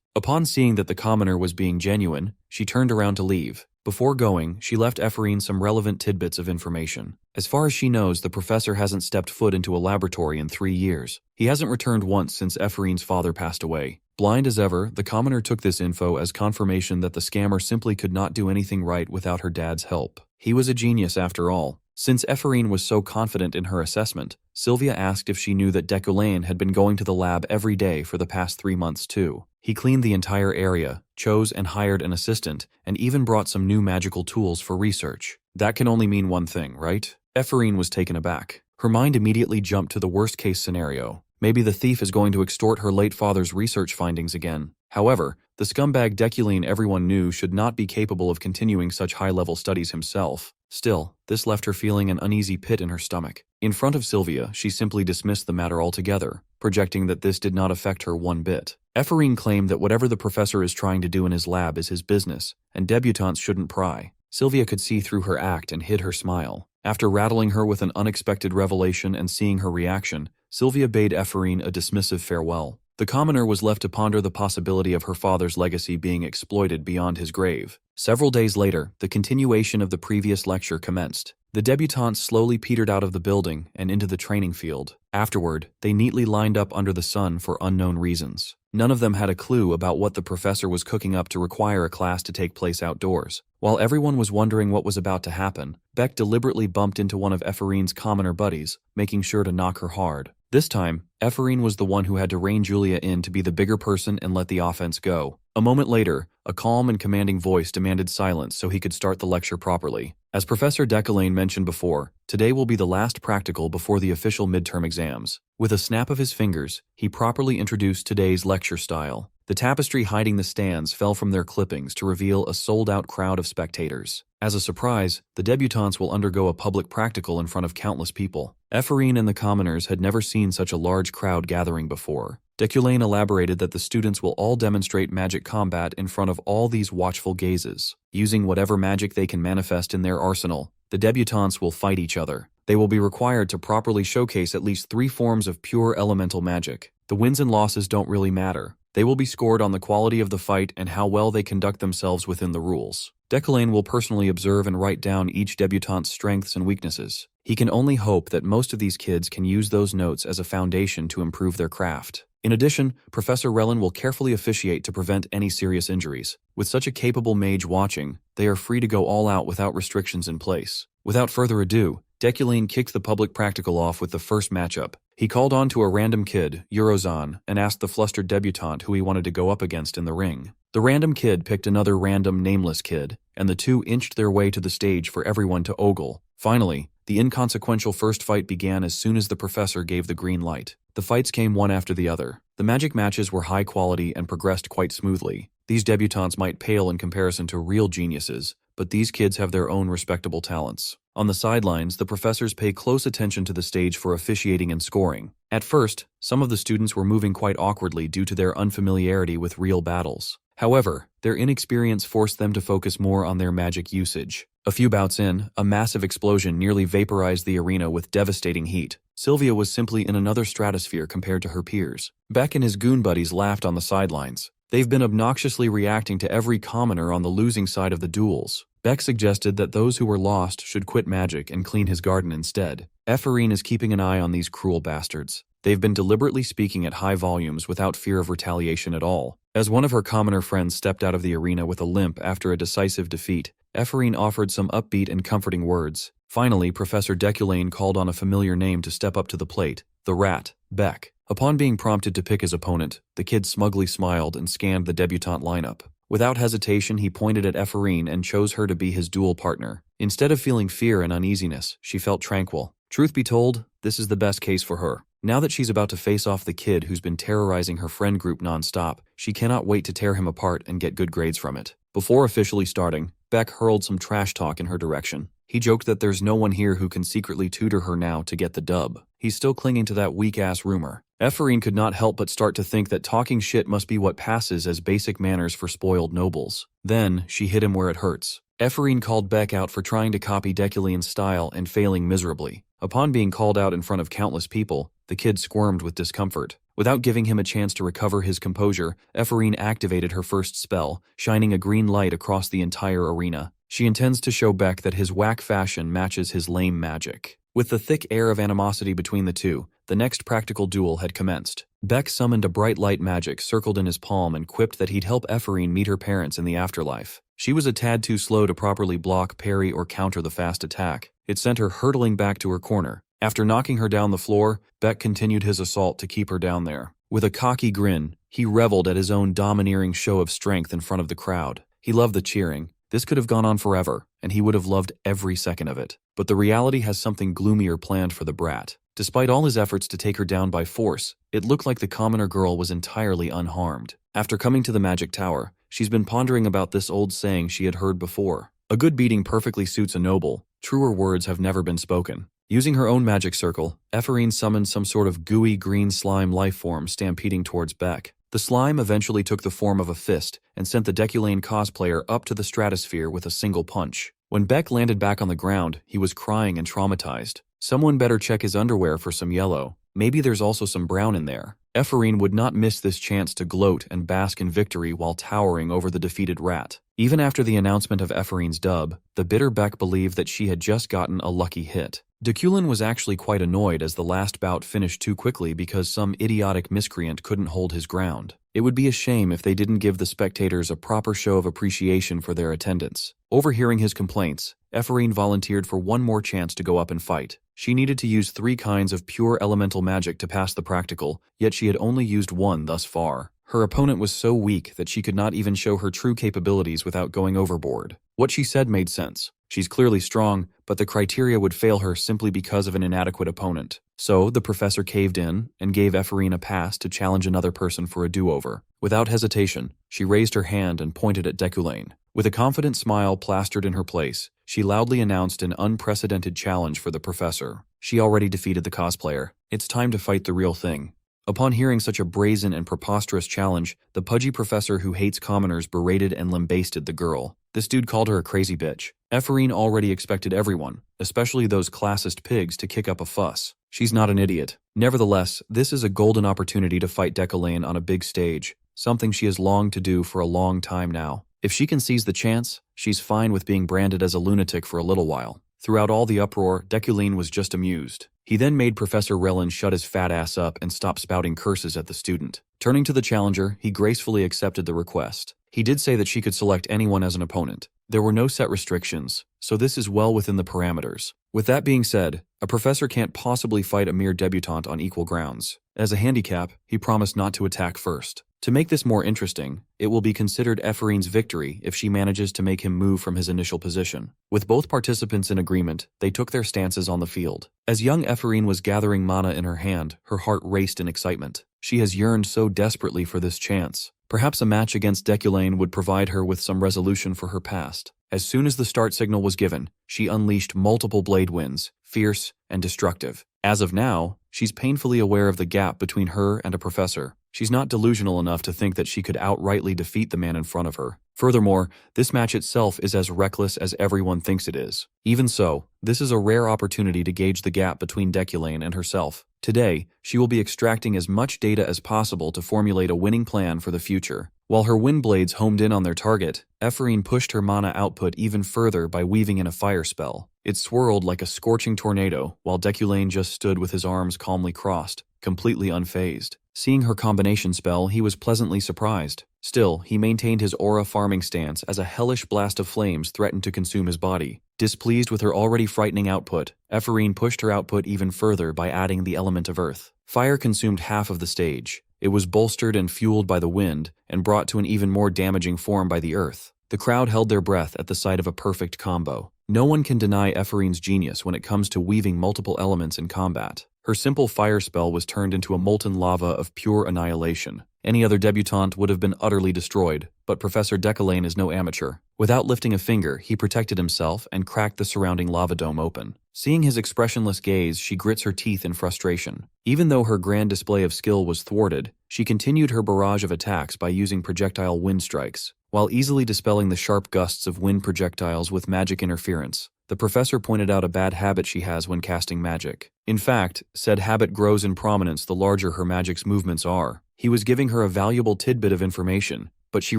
Upon seeing that the commoner was being genuine, she turned around to leave. Before going, she left Ephraim some relevant tidbits of information. As far as she knows, the professor hasn't stepped foot into a laboratory in 3 years. He hasn't returned once since Ephraim's father passed away. Blind as ever, the commoner took this info as confirmation that the scammer simply could not do anything right without her dad's help. He was a genius after all. Since Ephraim was so confident in her assessment, Sylvia asked if she knew that Deculine had been going to the lab every day for the past 3 months too. He cleaned the entire area, chose and hired an assistant, and even brought some new magical tools for research. That can only mean one thing, right? Ephraim was taken aback. Her mind immediately jumped to the worst-case scenario. Maybe the thief is going to extort her late father's research findings again. However, the scumbag Deculine everyone knew should not be capable of continuing such high-level studies himself. Still, this left her feeling an uneasy pit in her stomach. In front of Sylvia, she simply dismissed the matter altogether, projecting that this did not affect her one bit. Ephraim claimed that whatever the professor is trying to do in his lab is his business, and debutantes shouldn't pry. Sylvia could see through her act and hid her smile. After rattling her with an unexpected revelation and seeing her reaction, Sylvia bade Ephraim a dismissive farewell. The commoner was left to ponder the possibility of her father's legacy being exploited beyond his grave. Several days later, the continuation of the previous lecture commenced. The debutantes slowly petered out of the building and into the training field. Afterward, they neatly lined up under the sun for unknown reasons. None of them had a clue about what the professor was cooking up to require a class to take place outdoors. While everyone was wondering what was about to happen, Beck deliberately bumped into one of Ephraim's commoner buddies, making sure to knock her hard. This time, Ephraim was the one who had to rein Julia in to be the bigger person and let the offense go. A moment later, a calm and commanding voice demanded silence so he could start the lecture properly. As Professor Deculine mentioned before, today will be the last practical before the official midterm exams. With a snap of his fingers, he properly introduced today's lecture style. The tapestry hiding the stands fell from their clippings to reveal a sold-out crowd of spectators. As a surprise, the debutantes will undergo a public practical in front of countless people. Ephraim and the commoners had never seen such a large crowd gathering before. Deculine elaborated that the students will all demonstrate magic combat in front of all these watchful gazes. Using whatever magic they can manifest in their arsenal, the debutantes will fight each other. They will be required to properly showcase at least 3 forms of pure elemental magic. The wins and losses don't really matter. They will be scored on the quality of the fight and how well they conduct themselves within the rules. Deculine will personally observe and write down each debutante's strengths and weaknesses. He can only hope that most of these kids can use those notes as a foundation to improve their craft. In addition, Professor Rellin will carefully officiate to prevent any serious injuries. With such a capable mage watching, they are free to go all out without restrictions in place. Without further ado, Deculine kicked the public practical off with the first matchup. He called on to a random kid, Eurozon, and asked the flustered debutante who he wanted to go up against in the ring. The random kid picked another random nameless kid, and the two inched their way to the stage for everyone to ogle. Finally, the inconsequential first fight began as soon as the professor gave the green light. The fights came one after the other. The magic matches were high quality and progressed quite smoothly. These debutantes might pale in comparison to real geniuses, but these kids have their own respectable talents. On the sidelines, the professors pay close attention to the stage for officiating and scoring. At first, some of the students were moving quite awkwardly due to their unfamiliarity with real battles. However, their inexperience forced them to focus more on their magic usage. A few bouts in, a massive explosion nearly vaporized the arena with devastating heat. Sylvia was simply in another stratosphere compared to her peers. Beck and his goon buddies laughed on the sidelines. They've been obnoxiously reacting to every commoner on the losing side of the duels. Beck suggested that those who were lost should quit magic and clean his garden instead. Ephraim is keeping an eye on these cruel bastards. They've been deliberately speaking at high volumes without fear of retaliation at all. As one of her commoner friends stepped out of the arena with a limp after a decisive defeat, Ephraim offered some upbeat and comforting words. Finally, Professor Deculane called on a familiar name to step up to the plate, the rat, Beck. Upon being prompted to pick his opponent, the kid smugly smiled and scanned the debutante lineup. Without hesitation, he pointed at Ephraim and chose her to be his duel partner. Instead of feeling fear and uneasiness, she felt tranquil. Truth be told, this is the best case for her. Now that she's about to face off the kid who's been terrorizing her friend group nonstop, she cannot wait to tear him apart and get good grades from it. Before officially starting, Beck hurled some trash talk in her direction. He joked that there's no one here who can secretly tutor her now to get the dub. He's still clinging to that weak-ass rumor. Ephraim could not help but start to think that talking shit must be what passes as basic manners for spoiled nobles. Then, she hit him where it hurts. Ephraim called Beck out for trying to copy Deculane's style and failing miserably. Upon being called out in front of countless people, the kid squirmed with discomfort. Without giving him a chance to recover his composure, Ephraim activated her first spell, shining a green light across the entire arena. She intends to show Beck that his whack fashion matches his lame magic. With the thick air of animosity between the two, the next practical duel had commenced. Beck summoned a bright light magic circled in his palm and quipped that he'd help Ephraim meet her parents in the afterlife. She was a tad too slow to properly block, parry, or counter the fast attack. It sent her hurtling back to her corner. After knocking her down the floor, Beck continued his assault to keep her down there. With a cocky grin, he reveled at his own domineering show of strength in front of the crowd. He loved the cheering. This could have gone on forever, and he would have loved every second of it. But the reality has something gloomier planned for the brat. Despite all his efforts to take her down by force, it looked like the commoner girl was entirely unharmed. After coming to the magic tower, she's been pondering about this old saying she had heard before. A good beating perfectly suits a noble. Truer words have never been spoken. Using her own magic circle, Ephraim summoned some sort of gooey green slime lifeform stampeding towards Beck. The slime eventually took the form of a fist and sent the Deculane cosplayer up to the stratosphere with a single punch. When Beck landed back on the ground, he was crying and traumatized. Someone better check his underwear for some yellow. Maybe there's also some brown in there. Ephraim would not miss this chance to gloat and bask in victory while towering over the defeated rat. Even after the announcement of Ephraim's dub, the bitter Beck believed that she had just gotten a lucky hit. Deculane was actually quite annoyed as the last bout finished too quickly because some idiotic miscreant couldn't hold his ground. It would be a shame if they didn't give the spectators a proper show of appreciation for their attendance. Overhearing his complaints, Ephraim volunteered for one more chance to go up and fight. She needed to use 3 kinds of pure elemental magic to pass the practical, yet she had only used 1 thus far. Her opponent was so weak that she could not even show her true capabilities without going overboard. What she said made sense. She's clearly strong, but the criteria would fail her simply because of an inadequate opponent. So, the professor caved in and gave Ephraim a pass to challenge another person for a do-over. Without hesitation, she raised her hand and pointed at Deculane. With a confident smile plastered in her place, she loudly announced an unprecedented challenge for the professor. She already defeated the cosplayer. It's time to fight the real thing. Upon hearing such a brazen and preposterous challenge, the pudgy professor who hates commoners berated and lambasted the girl. This dude called her a crazy bitch. Ephraim already expected everyone, especially those classist pigs, to kick up a fuss. She's not an idiot. Nevertheless, this is a golden opportunity to fight Deculane on a big stage, something she has longed to do for a long time now. If she can seize the chance, she's fine with being branded as a lunatic for a little while. Throughout all the uproar, Deculane was just amused. He then made Professor Relin shut his fat ass up and stop spouting curses at the student. Turning to the challenger, he gracefully accepted the request. He did say that she could select anyone as an opponent. There were no set restrictions, so this is well within the parameters. With that being said, a professor can't possibly fight a mere debutante on equal grounds. As a handicap, he promised not to attack first. To make this more interesting, it will be considered Ephraim's victory if she manages to make him move from his initial position. With both participants in agreement, they took their stances on the field. As young Ephraim was gathering mana in her hand, her heart raced in excitement. She has yearned so desperately for this chance. Perhaps a match against Deculane would provide her with some resolution for her past. As soon as the start signal was given, she unleashed multiple blade winds, fierce and destructive. As of now, she's painfully aware of the gap between her and a professor. She's not delusional enough to think that she could outrightly defeat the man in front of her. Furthermore, this match itself is as reckless as everyone thinks it is. Even so, this is a rare opportunity to gauge the gap between Deculane and herself. Today, she will be extracting as much data as possible to formulate a winning plan for the future. While her wind blades homed in on their target, Ephraim pushed her mana output even further by weaving in a fire spell. It swirled like a scorching tornado, while Deculane just stood with his arms calmly crossed, completely unfazed. Seeing her combination spell, he was pleasantly surprised. Still, he maintained his aura farming stance as a hellish blast of flames threatened to consume his body. Displeased with her already frightening output, Ephraim pushed her output even further by adding the element of earth. Fire consumed half of the stage. It was bolstered and fueled by the wind, and brought to an even more damaging form by the earth. The crowd held their breath at the sight of a perfect combo. No one can deny Ephraim's genius when it comes to weaving multiple elements in combat. Her simple fire spell was turned into a molten lava of pure annihilation. Any other debutante would have been utterly destroyed, but Professor Deculane is no amateur. Without lifting a finger, he protected himself and cracked the surrounding lava dome open. Seeing his expressionless gaze, she grits her teeth in frustration. Even though her grand display of skill was thwarted, she continued her barrage of attacks by using projectile wind strikes, while easily dispelling the sharp gusts of wind projectiles with magic interference. The professor pointed out a bad habit she has when casting magic. In fact, said habit grows in prominence the larger her magic's movements are. He was giving her a valuable tidbit of information, but she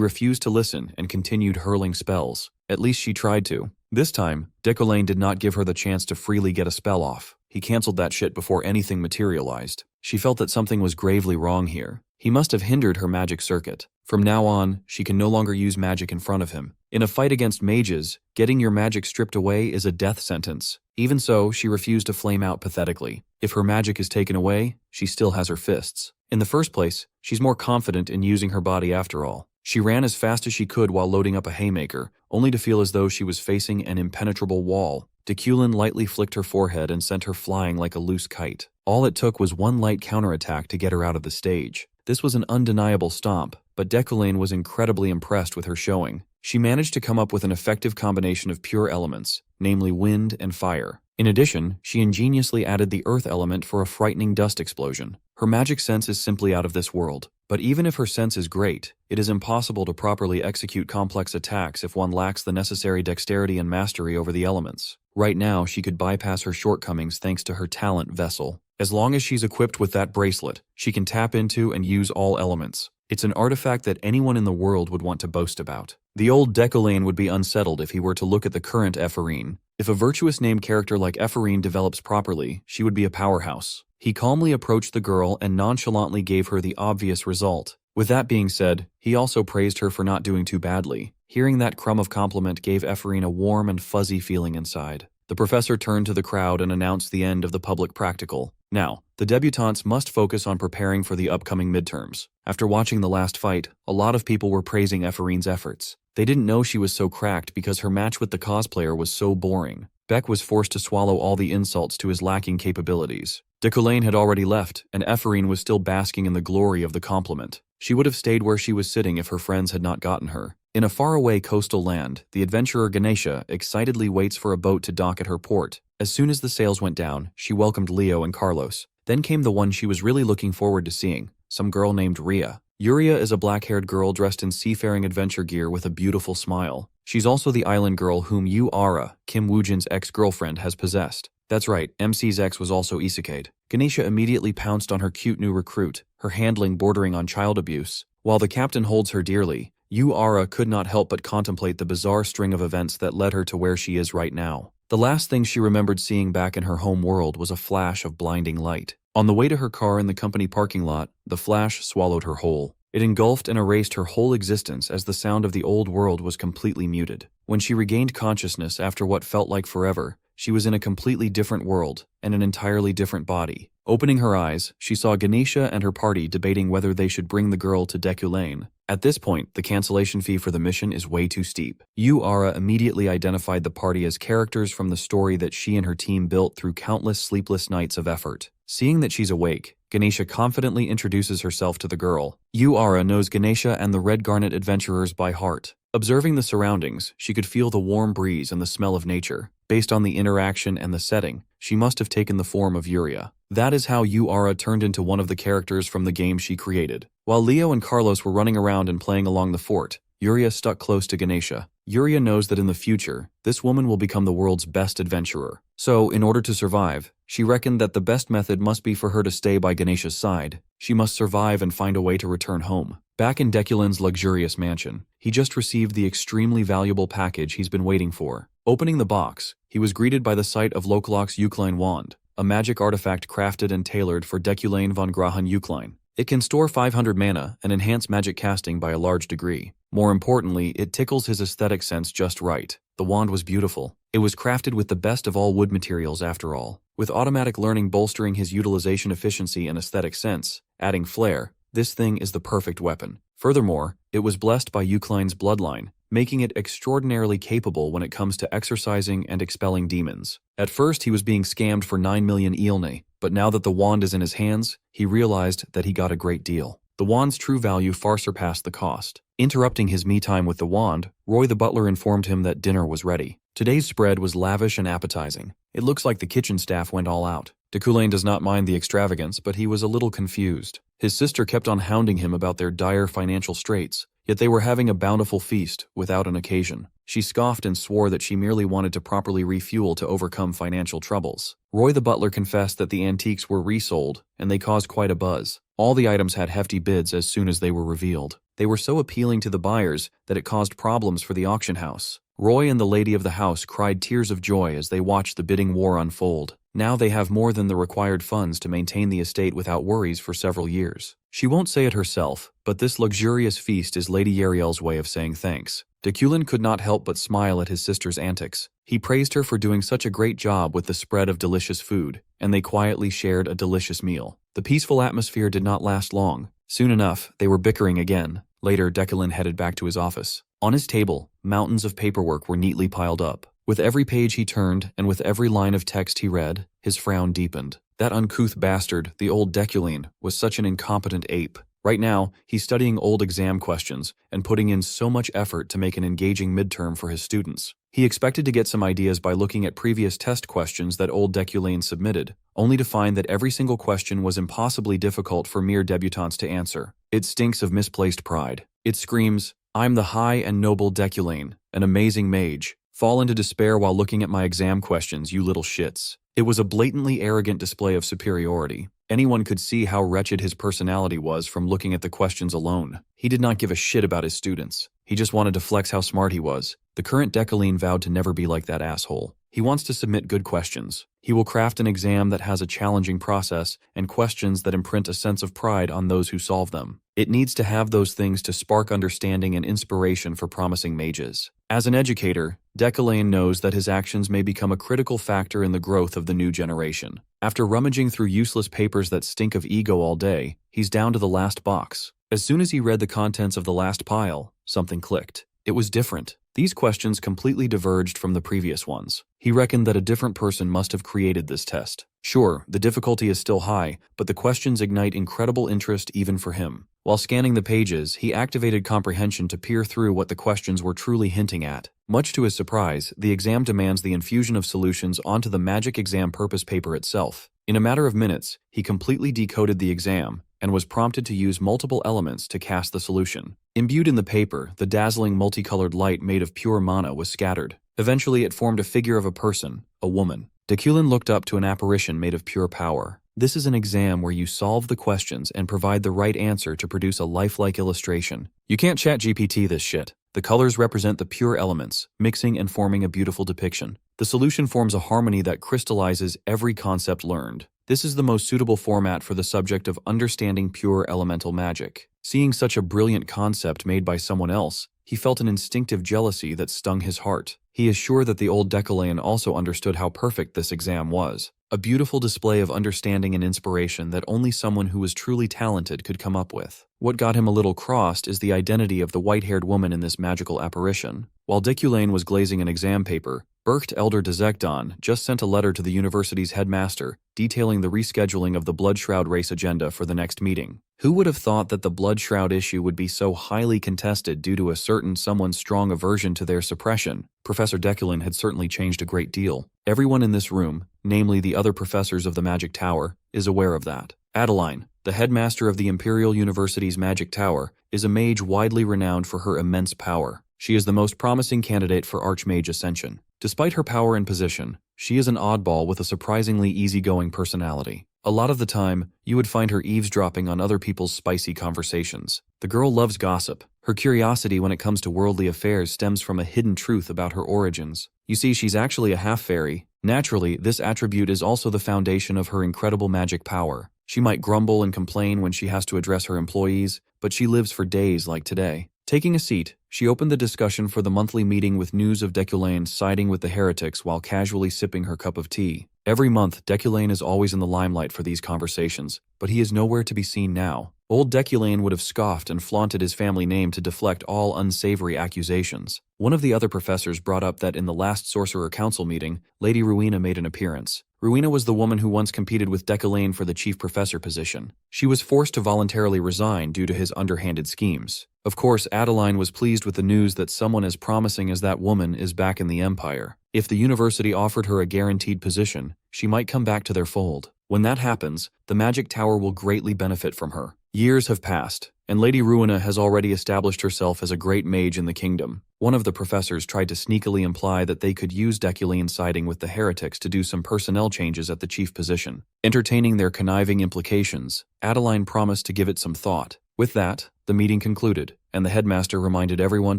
refused to listen and continued hurling spells. At least she tried to. This time, Deculane did not give her the chance to freely get a spell off. He canceled that shit before anything materialized. She felt that something was gravely wrong here. He must have hindered her magic circuit. From now on, she can no longer use magic in front of him. In a fight against mages, getting your magic stripped away is a death sentence. Even so, she refused to flame out pathetically. If her magic is taken away, she still has her fists. In the first place, she's more confident in using her body after all. She ran as fast as she could while loading up a haymaker, only to feel as though she was facing an impenetrable wall. Deculane lightly flicked her forehead and sent her flying like a loose kite. All it took was one light counterattack to get her out of the stage. This was an undeniable stomp, but Deculane was incredibly impressed with her showing. She managed to come up with an effective combination of pure elements, namely wind and fire. In addition, she ingeniously added the earth element for a frightening dust explosion. Her magic sense is simply out of this world. But even if her sense is great, it is impossible to properly execute complex attacks if one lacks the necessary dexterity and mastery over the elements. Right now, she could bypass her shortcomings thanks to her talent vessel. As long as she's equipped with that bracelet, she can tap into and use all elements. It's an artifact that anyone in the world would want to boast about. The old Deculane would be unsettled if he were to look at the current Ephraim. If a virtuous named character like Ephraim develops properly, she would be a powerhouse. He calmly approached the girl and nonchalantly gave her the obvious result. With that being said, he also praised her for not doing too badly. Hearing that crumb of compliment gave Ephraim a warm and fuzzy feeling inside. The professor turned to the crowd and announced the end of the public practical. Now, the debutantes must focus on preparing for the upcoming midterms. After watching the last fight, a lot of people were praising Ephraim's efforts. They didn't know she was so cracked because her match with the cosplayer was so boring. Beck was forced to swallow all the insults to his lacking capabilities. Deculane had already left, and Ephraim was still basking in the glory of the compliment. She would have stayed where she was sitting if her friends had not gotten her. In a faraway coastal land, the adventurer Ganesha excitedly waits for a boat to dock at her port. As soon as the sails went down, she welcomed Leo and Carlos. Then came the one she was really looking forward to seeing, some girl named Ria. Yuria is a black-haired girl dressed in seafaring adventure gear with a beautiful smile. She's also the island girl whom Yu Ara, Kim Woojin's ex-girlfriend, has possessed. That's right, MC's ex was also isekai'd. Ganesha immediately pounced on her cute new recruit, her handling bordering on child abuse. While the captain holds her dearly, Yu Ara could not help but contemplate the bizarre string of events that led her to where she is right now. The last thing she remembered seeing back in her home world was a flash of blinding light. On the way to her car in the company parking lot, the flash swallowed her whole. It engulfed and erased her whole existence as the sound of the old world was completely muted. When she regained consciousness after what felt like forever, she was in a completely different world and an entirely different body. Opening her eyes, she saw Ganesha and her party debating whether they should bring the girl to Deculane. At this point, the cancellation fee for the mission is way too steep. Yu Ara immediately identified the party as characters from the story that she and her team built through countless sleepless nights of effort. Seeing that she's awake, Ganesha confidently introduces herself to the girl. Yu Ara knows Ganesha and the Red Garnet adventurers by heart. Observing the surroundings, she could feel the warm breeze and the smell of nature. Based on the interaction and the setting, she must have taken the form of Yuria. That is how Yura turned into one of the characters from the game she created. While Leo and Carlos were running around and playing along the fort, Yuria stuck close to Ganesha. Yuria knows that in the future, this woman will become the world's best adventurer. So, in order to survive, she reckoned that the best method must be for her to stay by Ganesha's side. She must survive and find a way to return home. Back in Deculin's luxurious mansion, he just received the extremely valuable package he's been waiting for. Opening the box, he was greeted by the sight of Lokalok's Eucline wand, a magic artifact crafted and tailored for Deculane von Grahan Eucline. It can store 500 mana and enhance magic casting by a large degree. More importantly, it tickles his aesthetic sense just right. The wand was beautiful. It was crafted with the best of all wood materials after all. With automatic learning bolstering his utilization efficiency and aesthetic sense, adding flair, this thing is the perfect weapon. Furthermore, it was blessed by Eucline's bloodline, making it extraordinarily capable when it comes to exorcising and expelling demons. At first, he was being scammed for 9 million Eelne, but now that the wand is in his hands, he realized that he got a great deal. The wand's true value far surpassed the cost. Interrupting his me time with the wand, Roy the butler informed him that dinner was ready. Today's spread was lavish and appetizing. It looks like the kitchen staff went all out. Deculane does not mind the extravagance, but he was a little confused. His sister kept on hounding him about their dire financial straits, yet they were having a bountiful feast without an occasion. She scoffed and swore that she merely wanted to properly refuel to overcome financial troubles. Roy the butler confessed that the antiques were resold, and they caused quite a buzz. All the items had hefty bids as soon as they were revealed. They were so appealing to the buyers that it caused problems for the auction house. Roy and the lady of the house cried tears of joy as they watched the bidding war unfold. Now they have more than the required funds to maintain the estate without worries for several years. She won't say it herself, but this luxurious feast is Lady Yariel's way of saying thanks. Deculane could not help but smile at his sister's antics. He praised her for doing such a great job with the spread of delicious food, and they quietly shared a delicious meal. The peaceful atmosphere did not last long. Soon enough, they were bickering again. Later, Deculane headed back to his office. On his table, mountains of paperwork were neatly piled up. With every page he turned, and with every line of text he read, his frown deepened. That uncouth bastard, the old Deculane, was such an incompetent ape. Right now, he's studying old exam questions and putting in so much effort to make an engaging midterm for his students. He expected to get some ideas by looking at previous test questions that old Deculane submitted, only to find that every single question was impossibly difficult for mere debutantes to answer. It stinks of misplaced pride. It screams, "I'm the high and noble Deculane, an amazing mage. Fall into despair while looking at my exam questions, you little shits." It was a blatantly arrogant display of superiority. Anyone could see how wretched his personality was from looking at the questions alone. He did not give a shit about his students. He just wanted to flex how smart he was. The current Deculane vowed to never be like that asshole. He wants to submit good questions. He will craft an exam that has a challenging process and questions that imprint a sense of pride on those who solve them. It needs to have those things to spark understanding and inspiration for promising mages. As an educator, Deculane knows that his actions may become a critical factor in the growth of the new generation. After rummaging through useless papers that stink of ego all day, he's down to the last box. As soon as he read the contents of the last pile, something clicked. It was different. These questions completely diverged from the previous ones. He reckoned that a different person must have created this test. Sure, the difficulty is still high, but the questions ignite incredible interest even for him. While scanning the pages, he activated comprehension to peer through what the questions were truly hinting at. Much to his surprise, the exam demands the infusion of solutions onto the magic exam purpose paper itself. In a matter of minutes, he completely decoded the exam and was prompted to use multiple elements to cast the solution. Imbued in the paper, the dazzling multicolored light made of pure mana was scattered. Eventually, it formed a figure of a person, a woman. Deculane looked up to an apparition made of pure power. This is an exam where you solve the questions and provide the right answer to produce a lifelike illustration. You can't chat GPT this shit. The colors represent the pure elements, mixing and forming a beautiful depiction. The solution forms a harmony that crystallizes every concept learned. This is the most suitable format for the subject of understanding pure elemental magic. Seeing such a brilliant concept made by someone else, he felt an instinctive jealousy that stung his heart. He is sure that the old Deculane also understood how perfect this exam was. A beautiful display of understanding and inspiration that only someone who was truly talented could come up with. What got him a little crossed is the identity of the white-haired woman in this magical apparition. While Deculane was glazing an exam paper, Bercht Elder Dezekton just sent a letter to the university's headmaster detailing the rescheduling of the Blood Shroud race agenda for the next meeting. Who would have thought that the Blood Shroud issue would be so highly contested due to a certain someone's strong aversion to their suppression? Professor Deculin had certainly changed a great deal. Everyone in this room, namely the other professors of the Magic Tower, is aware of that. Adeline, the headmaster of the Imperial University's Magic Tower, is a mage widely renowned for her immense power. She is the most promising candidate for Archmage Ascension. Despite her power and position, she is an oddball with a surprisingly easygoing personality. A lot of the time, you would find her eavesdropping on other people's spicy conversations. The girl loves gossip. Her curiosity when it comes to worldly affairs stems from a hidden truth about her origins. You see, she's actually a half-fairy. Naturally, this attribute is also the foundation of her incredible magic power. She might grumble and complain when she has to address her employees, but she lives for days like today. Taking a seat, she opened the discussion for the monthly meeting with news of Deculane siding with the heretics while casually sipping her cup of tea. Every month, Deculane is always in the limelight for these conversations, but he is nowhere to be seen now. Old Deculane would have scoffed and flaunted his family name to deflect all unsavory accusations. One of the other professors brought up that in the last Sorcerer Council meeting, Lady Rowena made an appearance. Rowena was the woman who once competed with Deculane for the chief professor position. She was forced to voluntarily resign due to his underhanded schemes. Of course, Adeline was pleased with the news that someone as promising as that woman is back in the Empire. If the university offered her a guaranteed position, she might come back to their fold. When that happens, the Magic Tower will greatly benefit from her. Years have passed, and Lady Rowena has already established herself as a great mage in the kingdom. One of the professors tried to sneakily imply that they could use Deculane siding with the heretics to do some personnel changes at the chief position. Entertaining their conniving implications, Adeline promised to give it some thought. With that, the meeting concluded, and the headmaster reminded everyone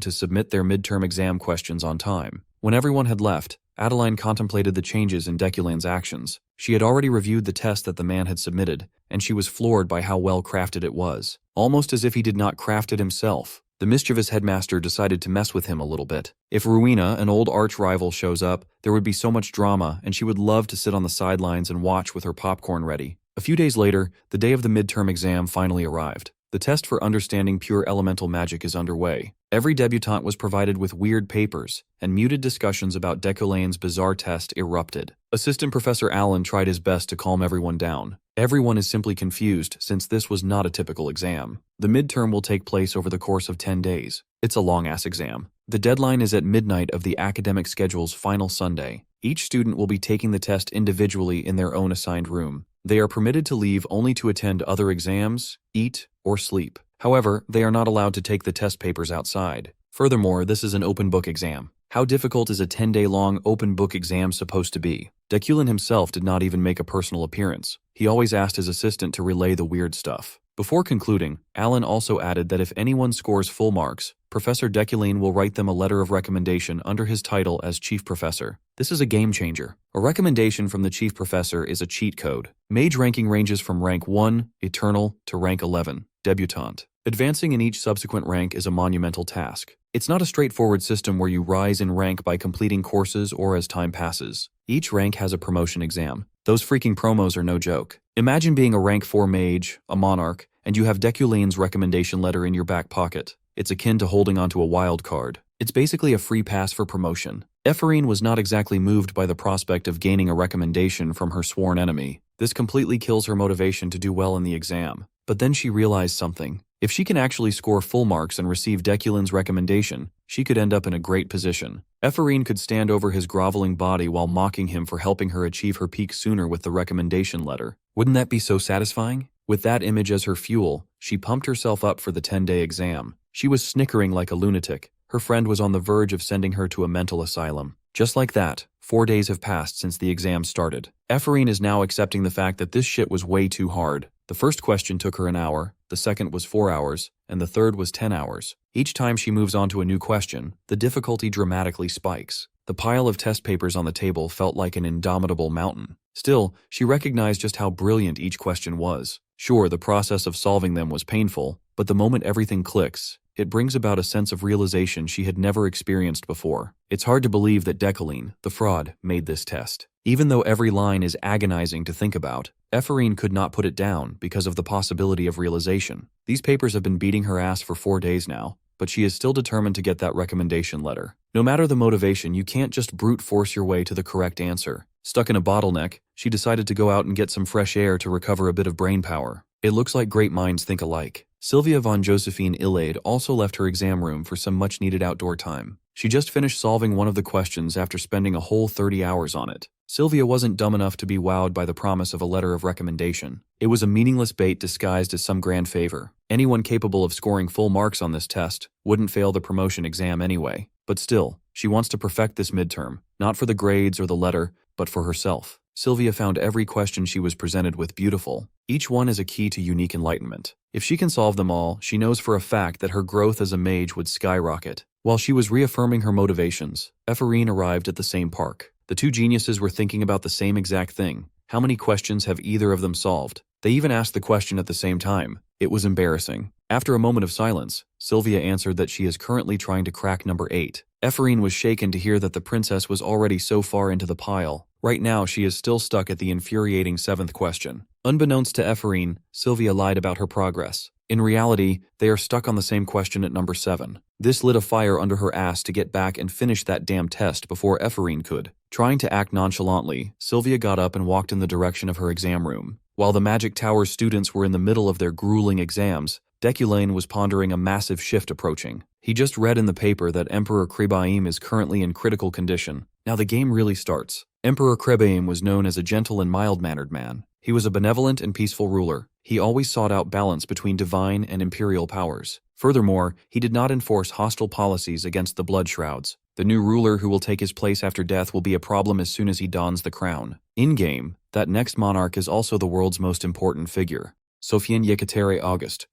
to submit their midterm exam questions on time. When everyone had left, Adeline contemplated the changes in Deculane's actions. She had already reviewed the test that the man had submitted, and she was floored by how well crafted it was. Almost as if he did not craft it himself, the mischievous headmaster decided to mess with him a little bit. If Rowena, an old arch-rival, shows up, there would be so much drama, and she would love to sit on the sidelines and watch with her popcorn ready. A few days later, the day of the midterm exam finally arrived. The test for understanding pure elemental magic is underway. Every debutante was provided with weird papers, and muted discussions about Deculane's bizarre test erupted. Assistant Professor Allen tried his best to calm everyone down. Everyone is simply confused since this was not a typical exam. The midterm will take place over the course of 10 days. It's a long-ass exam. The deadline is at midnight of the academic schedule's final Sunday. Each student will be taking the test individually in their own assigned room. They are permitted to leave only to attend other exams, eat, or sleep. However, they are not allowed to take the test papers outside. Furthermore, this is an open book exam. How difficult is a 10-day-long open book exam supposed to be? Deculane himself did not even make a personal appearance. He always asked his assistant to relay the weird stuff. Before concluding, Allen also added that if anyone scores full marks, Professor Deculane will write them a letter of recommendation under his title as Chief Professor. This is a game changer. A recommendation from the Chief Professor is a cheat code. Mage ranking ranges from rank 1, Eternal, to rank 11, Debutante. Advancing in each subsequent rank is a monumental task. It's not a straightforward system where you rise in rank by completing courses or as time passes. Each rank has a promotion exam. Those freaking promos are no joke. Imagine being a rank 4 mage, a monarch, and you have Deculane's recommendation letter in your back pocket. It's akin to holding onto a wild card. It's basically a free pass for promotion. Ephraim was not exactly moved by the prospect of gaining a recommendation from her sworn enemy. This completely kills her motivation to do well in the exam. But then she realized something. If she can actually score full marks and receive Deculane's recommendation, she could end up in a great position. Ephraim could stand over his groveling body while mocking him for helping her achieve her peak sooner with the recommendation letter. Wouldn't that be so satisfying? With that image as her fuel, she pumped herself up for the 10-day exam. She was snickering like a lunatic. Her friend was on the verge of sending her to a mental asylum. Just like that, 4 days have passed since the exam started. Ephraim is now accepting the fact that this shit was way too hard. The first question took her an hour, the second was 4 hours, and the third was 10 hours. Each time she moves on to a new question, the difficulty dramatically spikes. The pile of test papers on the table felt like an indomitable mountain. Still, she recognized just how brilliant each question was. Sure, the process of solving them was painful, but the moment everything clicks, it brings about a sense of realization she had never experienced before. It's hard to believe that Deculane, the fraud, made this test. Even though every line is agonizing to think about, Ephraim could not put it down because of the possibility of realization. These papers have been beating her ass for 4 days now. but she is still determined to get that recommendation letter. No matter the motivation, you can't just brute force your way to the correct answer. Stuck in a bottleneck, she decided to go out and get some fresh air to recover a bit of brain power. It looks like great minds think alike. Sylvia von Josephine Illade also left her exam room for some much-needed outdoor time. She just finished solving one of the questions after spending a whole 30 hours on it. Sylvia wasn't dumb enough to be wowed by the promise of a letter of recommendation. It was a meaningless bait disguised as some grand favor. Anyone capable of scoring full marks on this test wouldn't fail the promotion exam anyway. But still, she wants to perfect this midterm, not for the grades or the letter, but for herself. Sylvia found every question she was presented with beautiful. Each one is a key to unique enlightenment. If she can solve them all, she knows for a fact that her growth as a mage would skyrocket. While she was reaffirming her motivations, Ephraim arrived at the same park. The two geniuses were thinking about the same exact thing. How many questions have either of them solved? They even asked the question at the same time. It was embarrassing. After a moment of silence, Sylvia answered that she is currently trying to crack number 8. Ephraim was shaken to hear that the princess was already so far into the pile. Right now, she is still stuck at the infuriating 7th question. Unbeknownst to Ephraim, Sylvia lied about her progress. In reality, they are stuck on the same question at number 7. This lit a fire under her ass to get back and finish that damn test before Ephraim could. Trying to act nonchalantly, Sylvia got up and walked in the direction of her exam room. While the Magic Tower's students were in the middle of their grueling exams, Deculane was pondering a massive shift approaching. He just read in the paper that Emperor Krebaim is currently in critical condition. Now the game really starts. Emperor Krebaim was known as a gentle and mild-mannered man. He was a benevolent and peaceful ruler. He always sought out balance between divine and imperial powers. Furthermore, he did not enforce hostile policies against the Blood Shrouds. The new ruler who will take his place after death will be a problem as soon as he dons the crown. In-game, that next monarch is also the world's most important figure, Sofian Yekatere August.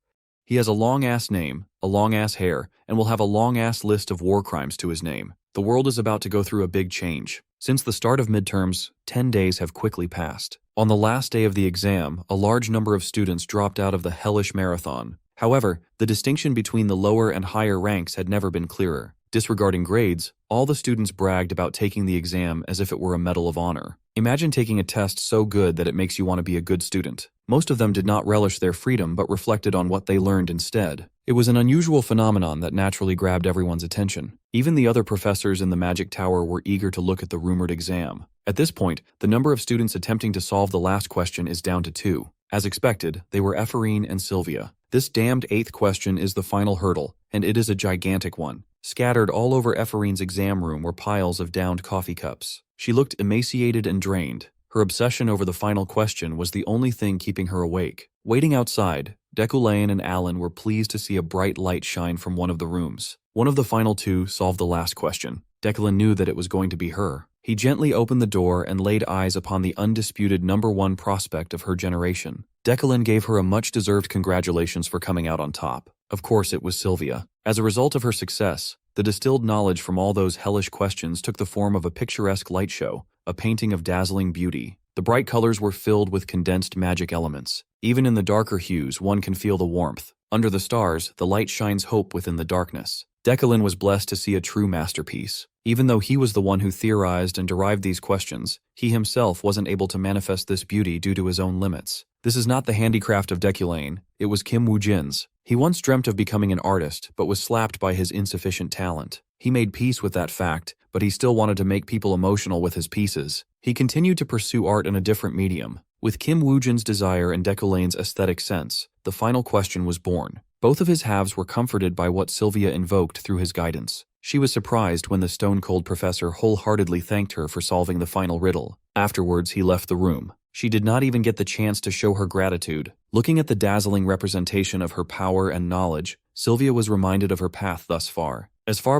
He has a long-ass name, a long-ass hair, and will have a long-ass list of war crimes to his name. The world is about to go through a big change. Since the start of midterms, 10 days have quickly passed. On the last day of the exam, a large number of students dropped out of the hellish marathon. However, the distinction between the lower and higher ranks had never been clearer. Disregarding grades, all the students bragged about taking the exam as if it were a medal of honor. Imagine taking a test so good that it makes you want to be a good student. Most of them did not relish their freedom but reflected on what they learned instead. It was an unusual phenomenon that naturally grabbed everyone's attention. Even the other professors in the Magic Tower were eager to look at the rumored exam. At this point, the number of students attempting to solve the last question is down to 2. As expected, they were Ephraim and Sylvia. This damned 8th question is the final hurdle, and it is a gigantic one. Scattered all over Ephraim's exam room were piles of downed coffee cups. She looked emaciated and drained. Her obsession over the final question was the only thing keeping her awake. Waiting outside, Deculane and Alan were pleased to see a bright light shine from one of the rooms. One of the final 2 solved the last question. Deculane knew that it was going to be her. He gently opened the door and laid eyes upon the undisputed number 1 prospect of her generation. Deculane gave her a much-deserved congratulations for coming out on top. Of course, it was Sylvia. As a result of her success, the distilled knowledge from all those hellish questions took the form of a picturesque light show, a painting of dazzling beauty. The bright colors were filled with condensed magic elements. Even in the darker hues, one can feel the warmth. Under the stars, the light shines hope within the darkness. Deculane was blessed to see a true masterpiece. Even though he was the one who theorized and derived these questions, he himself wasn't able to manifest this beauty due to his own limits. This is not the handicraft of Deculane, it was Kim Woo-jin's. He once dreamt of becoming an artist, but was slapped by his insufficient talent. He made peace with that fact, but he still wanted to make people emotional with his pieces. He continued to pursue art in a different medium. With Kim Woo-jin's desire and Deculane's aesthetic sense, the final question was born. Both of his halves were comforted by what Sylvia invoked through his guidance. She was surprised when the stone-cold professor wholeheartedly thanked her for solving the final riddle. Afterwards, he left the room. She did not even get the chance to show her gratitude. Looking at the dazzling representation of her power and knowledge, Sylvia was reminded of her path thus far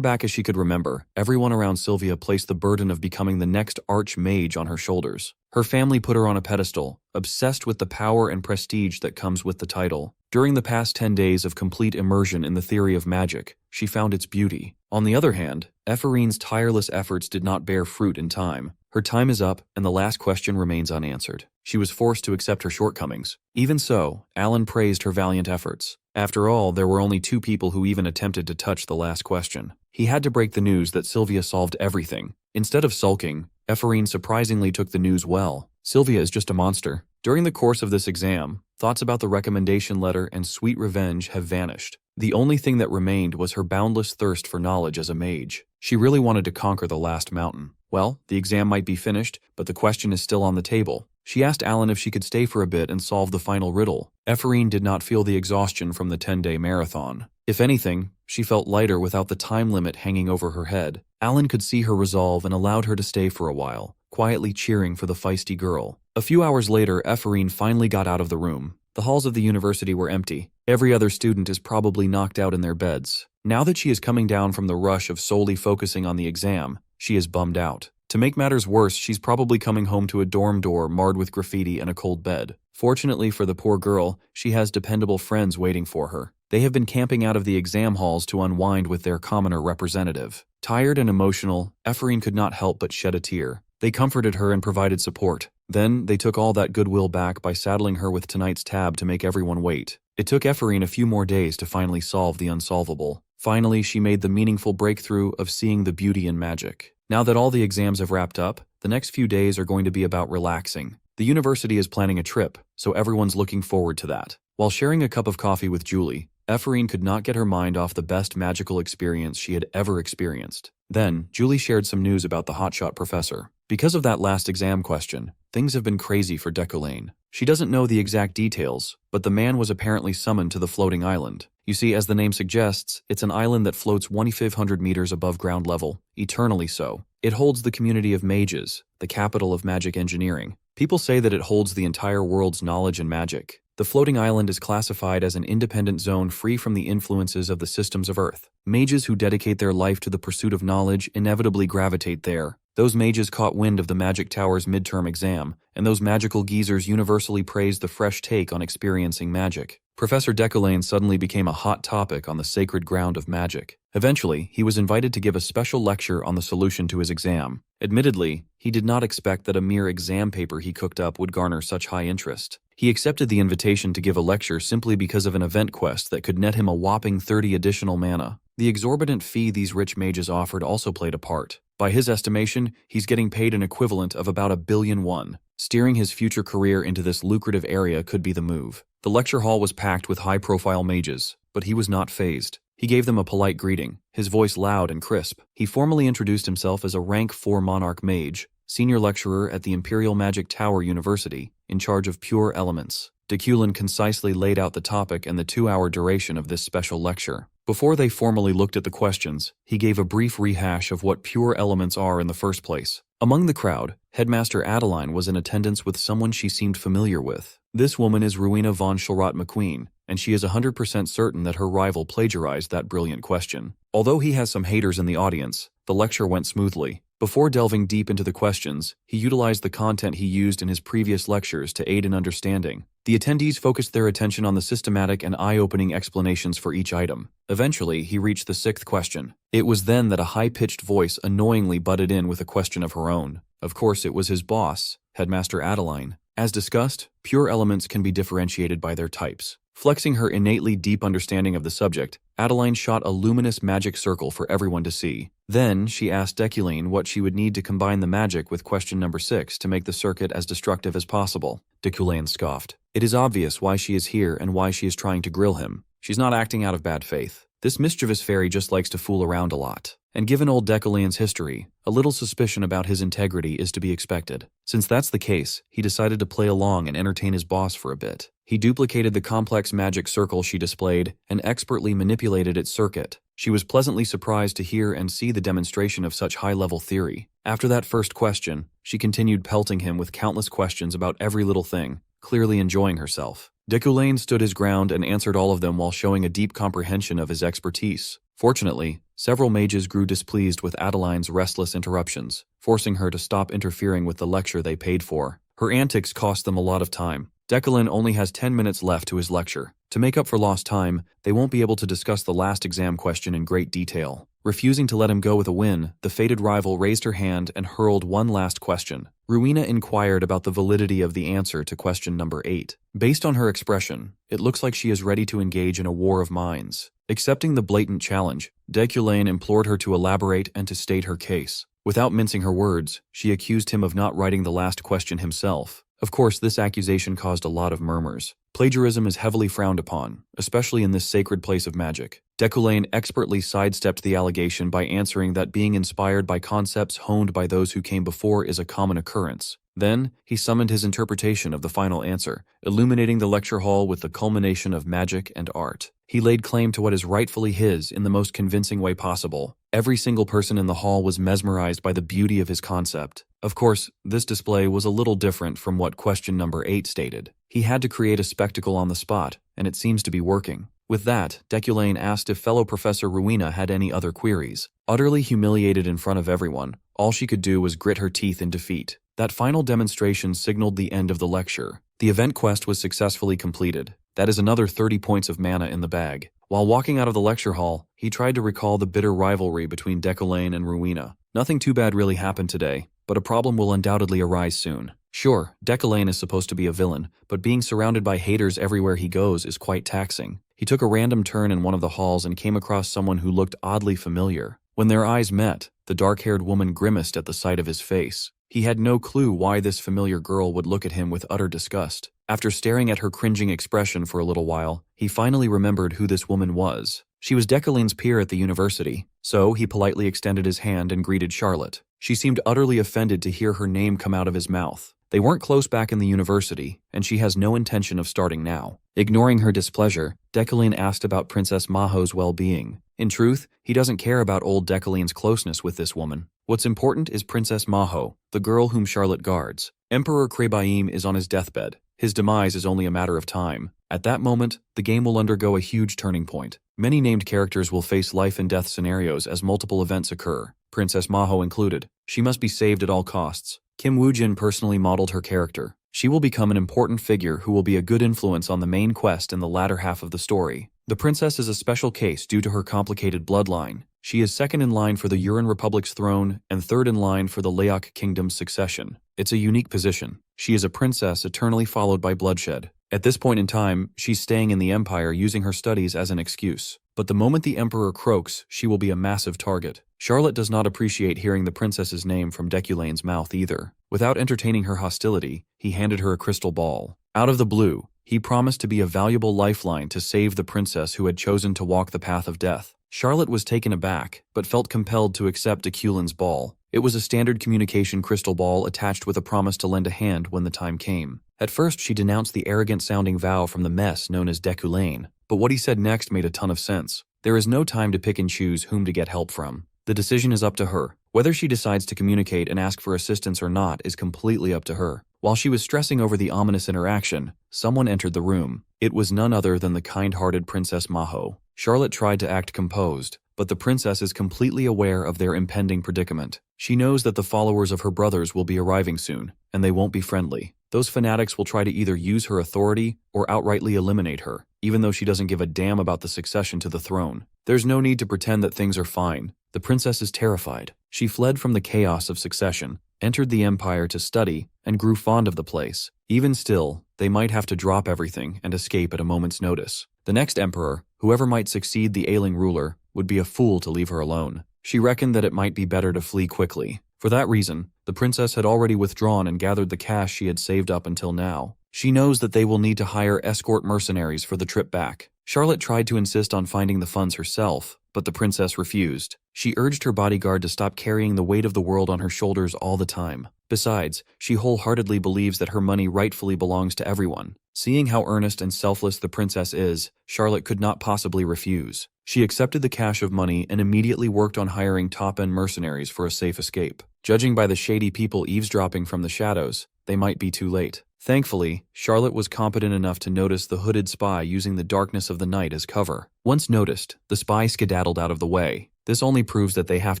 back as she could remember, everyone around Sylvia placed the burden of becoming the next archmage on her shoulders. Her family put her on a pedestal, obsessed with the power and prestige that comes with the title. During the past 10 days of complete immersion in the theory of magic, she found its beauty. On the other hand, Ephraim's tireless efforts did not bear fruit in time. Her time is up, and the last question remains unanswered. She was forced to accept her shortcomings. Even so, Alan praised her valiant efforts. After all, there were only 2 people who even attempted to touch the last question. He had to break the news that Sylvia solved everything. Instead of sulking, Ephraim surprisingly took the news well. Sylvia is just a monster. During the course of this exam, thoughts about the recommendation letter and sweet revenge have vanished. The only thing that remained was her boundless thirst for knowledge as a mage. She really wanted to conquer the last mountain. Well, the exam might be finished, but the question is still on the table. She asked Alan if she could stay for a bit and solve the final riddle. Ephraim did not feel the exhaustion from the 10-day marathon. If anything, she felt lighter without the time limit hanging over her head. Alan could see her resolve and allowed her to stay for a while, quietly cheering for the feisty girl. A few hours later, Ephraim finally got out of the room. The halls of the university were empty. Every other student is probably knocked out in their beds. Now that she is coming down from the rush of solely focusing on the exam, she is bummed out. To make matters worse, she's probably coming home to a dorm door marred with graffiti and a cold bed. Fortunately for the poor girl, she has dependable friends waiting for her. They have been camping out of the exam halls to unwind with their commoner representative. Tired and emotional, Ephraim could not help but shed a tear. They comforted her and provided support. Then, they took all that goodwill back by saddling her with tonight's tab to make everyone wait. It took Ephraim a few more days to finally solve the unsolvable. Finally, she made the meaningful breakthrough of seeing the beauty in magic. Now that all the exams have wrapped up, the next few days are going to be about relaxing. The university is planning a trip, so everyone's looking forward to that. While sharing a cup of coffee with Julie, Ephraim could not get her mind off the best magical experience she had ever experienced. Then, Julie shared some news about the hotshot professor. Because of that last exam question, things have been crazy for Decollane. She doesn't know the exact details, but the man was apparently summoned to the floating island. You see, as the name suggests, it's an island that floats 2,500 meters above ground level, eternally so. It holds the community of mages, the capital of magic engineering. People say that it holds the entire world's knowledge and magic. The floating island is classified as an independent zone free from the influences of the systems of Earth. Mages who dedicate their life to the pursuit of knowledge inevitably gravitate there. Those mages caught wind of the Magic Tower's midterm exam, and those magical geezers universally praised the fresh take on experiencing magic. Professor Decollane suddenly became a hot topic on the sacred ground of magic. Eventually, he was invited to give a special lecture on the solution to his exam. Admittedly, he did not expect that a mere exam paper he cooked up would garner such high interest. He accepted the invitation to give a lecture simply because of an event quest that could net him a whopping 30 additional mana. The exorbitant fee these rich mages offered also played a part. By his estimation, he's getting paid an equivalent of about $1 billion. Steering his future career into this lucrative area could be the move. The lecture hall was packed with high-profile mages, but he was not fazed. He gave them a polite greeting, his voice loud and crisp. He formally introduced himself as a rank 4 monarch mage, senior lecturer at the Imperial Magic Tower University, in charge of pure elements. Decollane concisely laid out the topic and the 2-hour duration of this special lecture. Before they formally looked at the questions, he gave a brief rehash of what pure elements are in the first place. Among the crowd, Headmaster Adeline was in attendance with someone she seemed familiar with. This woman is Rowena von Schulrat McQueen, and she is 100% certain that her rival plagiarized that brilliant question. Although he has some haters in the audience, the lecture went smoothly. Before delving deep into the questions, he utilized the content he used in his previous lectures to aid in understanding. The attendees focused their attention on the systematic and eye-opening explanations for each item. Eventually, he reached the 6th question. It was then that a high-pitched voice annoyingly butted in with a question of her own. Of course, it was his boss, Headmaster Adeline. As discussed, pure elements can be differentiated by their types. Flexing her innately deep understanding of the subject, Adeline shot a luminous magic circle for everyone to see. Then, she asked Decollane what she would need to combine the magic with question number 6 to make the circuit as destructive as possible. Decollane scoffed. It is obvious why she is here and why she is trying to grill him. She's not acting out of bad faith. This mischievous fairy just likes to fool around a lot. And given old Decollane's history, a little suspicion about his integrity is to be expected. Since that's the case, he decided to play along and entertain his boss for a bit. He duplicated the complex magic circle she displayed and expertly manipulated its circuit. She was pleasantly surprised to hear and see the demonstration of such high-level theory. After that first question, she continued pelting him with countless questions about every little thing, clearly enjoying herself. Decollane stood his ground and answered all of them while showing a deep comprehension of his expertise. Fortunately, several mages grew displeased with Adeline's restless interruptions, forcing her to stop interfering with the lecture they paid for. Her antics cost them a lot of time. Decollane only has 10 minutes left to his lecture. To make up for lost time, they won't be able to discuss the last exam question in great detail. Refusing to let him go with a win, the fated rival raised her hand and hurled one last question. Rowena inquired about the validity of the answer to question number 8. Based on her expression, it looks like she is ready to engage in a war of minds. Accepting the blatant challenge, Decollane implored her to elaborate and to state her case. Without mincing her words, she accused him of not writing the last question himself. Of course, this accusation caused a lot of murmurs. Plagiarism is heavily frowned upon, especially in this sacred place of magic. Decoulain expertly sidestepped the allegation by answering that being inspired by concepts honed by those who came before is a common occurrence. Then, he summoned his interpretation of the final answer, illuminating the lecture hall with the culmination of magic and art. He laid claim to what is rightfully his in the most convincing way possible. Every single person in the hall was mesmerized by the beauty of his concept. Of course, this display was a little different from what question number 8 stated. He had to create a spectacle on the spot, and it seems to be working. With that, Decoulain asked if fellow Professor Rowena had any other queries. Utterly humiliated in front of everyone, all she could do was grit her teeth in defeat. That final demonstration signaled the end of the lecture. The event quest was successfully completed. That is another 30 points of mana in the bag. While walking out of the lecture hall, he tried to recall the bitter rivalry between Decoulain and Rowena. Nothing too bad really happened today, but a problem will undoubtedly arise soon. Sure, Decoulain is supposed to be a villain, but being surrounded by haters everywhere he goes is quite taxing. He took a random turn in one of the halls and came across someone who looked oddly familiar. When their eyes met, the dark-haired woman grimaced at the sight of his face. He had no clue why this familiar girl would look at him with utter disgust. After staring at her cringing expression for a little while, he finally remembered who this woman was. She was Decoulain's peer at the university, so he politely extended his hand and greeted Charlotte. She seemed utterly offended to hear her name come out of his mouth. They weren't close back in the university, and she has no intention of starting now. Ignoring her displeasure, Decoulain asked about Princess Maho's well-being. In truth, he doesn't care about old Decoulain's closeness with this woman. What's important is Princess Maho, the girl whom Charlotte guards. Emperor Krebaim is on his deathbed. His demise is only a matter of time. At that moment, the game will undergo a huge turning point. Many named characters will face life and death scenarios as multiple events occur, Princess Maho included. She must be saved at all costs. Kim Woo-jin personally modeled her character. She will become an important figure who will be a good influence on the main quest in the latter half of the story. The princess is a special case due to her complicated bloodline. She is second in line for the Yuran Republic's throne and third in line for the Laok Kingdom's succession. It's a unique position. She is a princess eternally followed by bloodshed. At this point in time, she's staying in the Empire using her studies as an excuse. But the moment the Emperor croaks, she will be a massive target. Charlotte does not appreciate hearing the princess's name from Decoulain's mouth either. Without entertaining her hostility, he handed her a crystal ball. Out of the blue, he promised to be a valuable lifeline to save the princess who had chosen to walk the path of death. Charlotte was taken aback, but felt compelled to accept Deculain's ball. It was a standard communication crystal ball attached with a promise to lend a hand when the time came. At first, she denounced the arrogant-sounding vow from the mess known as Decoulain, but what he said next made a ton of sense. There is no time to pick and choose whom to get help from. The decision is up to her. Whether she decides to communicate and ask for assistance or not is completely up to her. While she was stressing over the ominous interaction, someone entered the room. It was none other than the kind-hearted Princess Maho. Charlotte tried to act composed, but the princess is completely aware of their impending predicament. She knows that the followers of her brothers will be arriving soon, and they won't be friendly. Those fanatics will try to either use her authority or outrightly eliminate her, even though she doesn't give a damn about the succession to the throne. There's no need to pretend that things are fine. The princess is terrified. She fled from the chaos of succession, entered the empire to study, and grew fond of the place. Even still, they might have to drop everything and escape at a moment's notice. The next emperor, whoever might succeed the ailing ruler, would be a fool to leave her alone. She reckoned that it might be better to flee quickly. For that reason, the princess had already withdrawn and gathered the cash she had saved up until now. She knows that they will need to hire escort mercenaries for the trip back. Charlotte tried to insist on finding the funds herself, but the princess refused. She urged her bodyguard to stop carrying the weight of the world on her shoulders all the time. Besides, she wholeheartedly believes that her money rightfully belongs to everyone. Seeing how earnest and selfless the princess is, Charlotte could not possibly refuse. She accepted the cash of money and immediately worked on hiring top-end mercenaries for a safe escape. Judging by the shady people eavesdropping from the shadows, they might be too late. Thankfully, Charlotte was competent enough to notice the hooded spy using the darkness of the night as cover. Once noticed, the spy skedaddled out of the way. This only proves that they have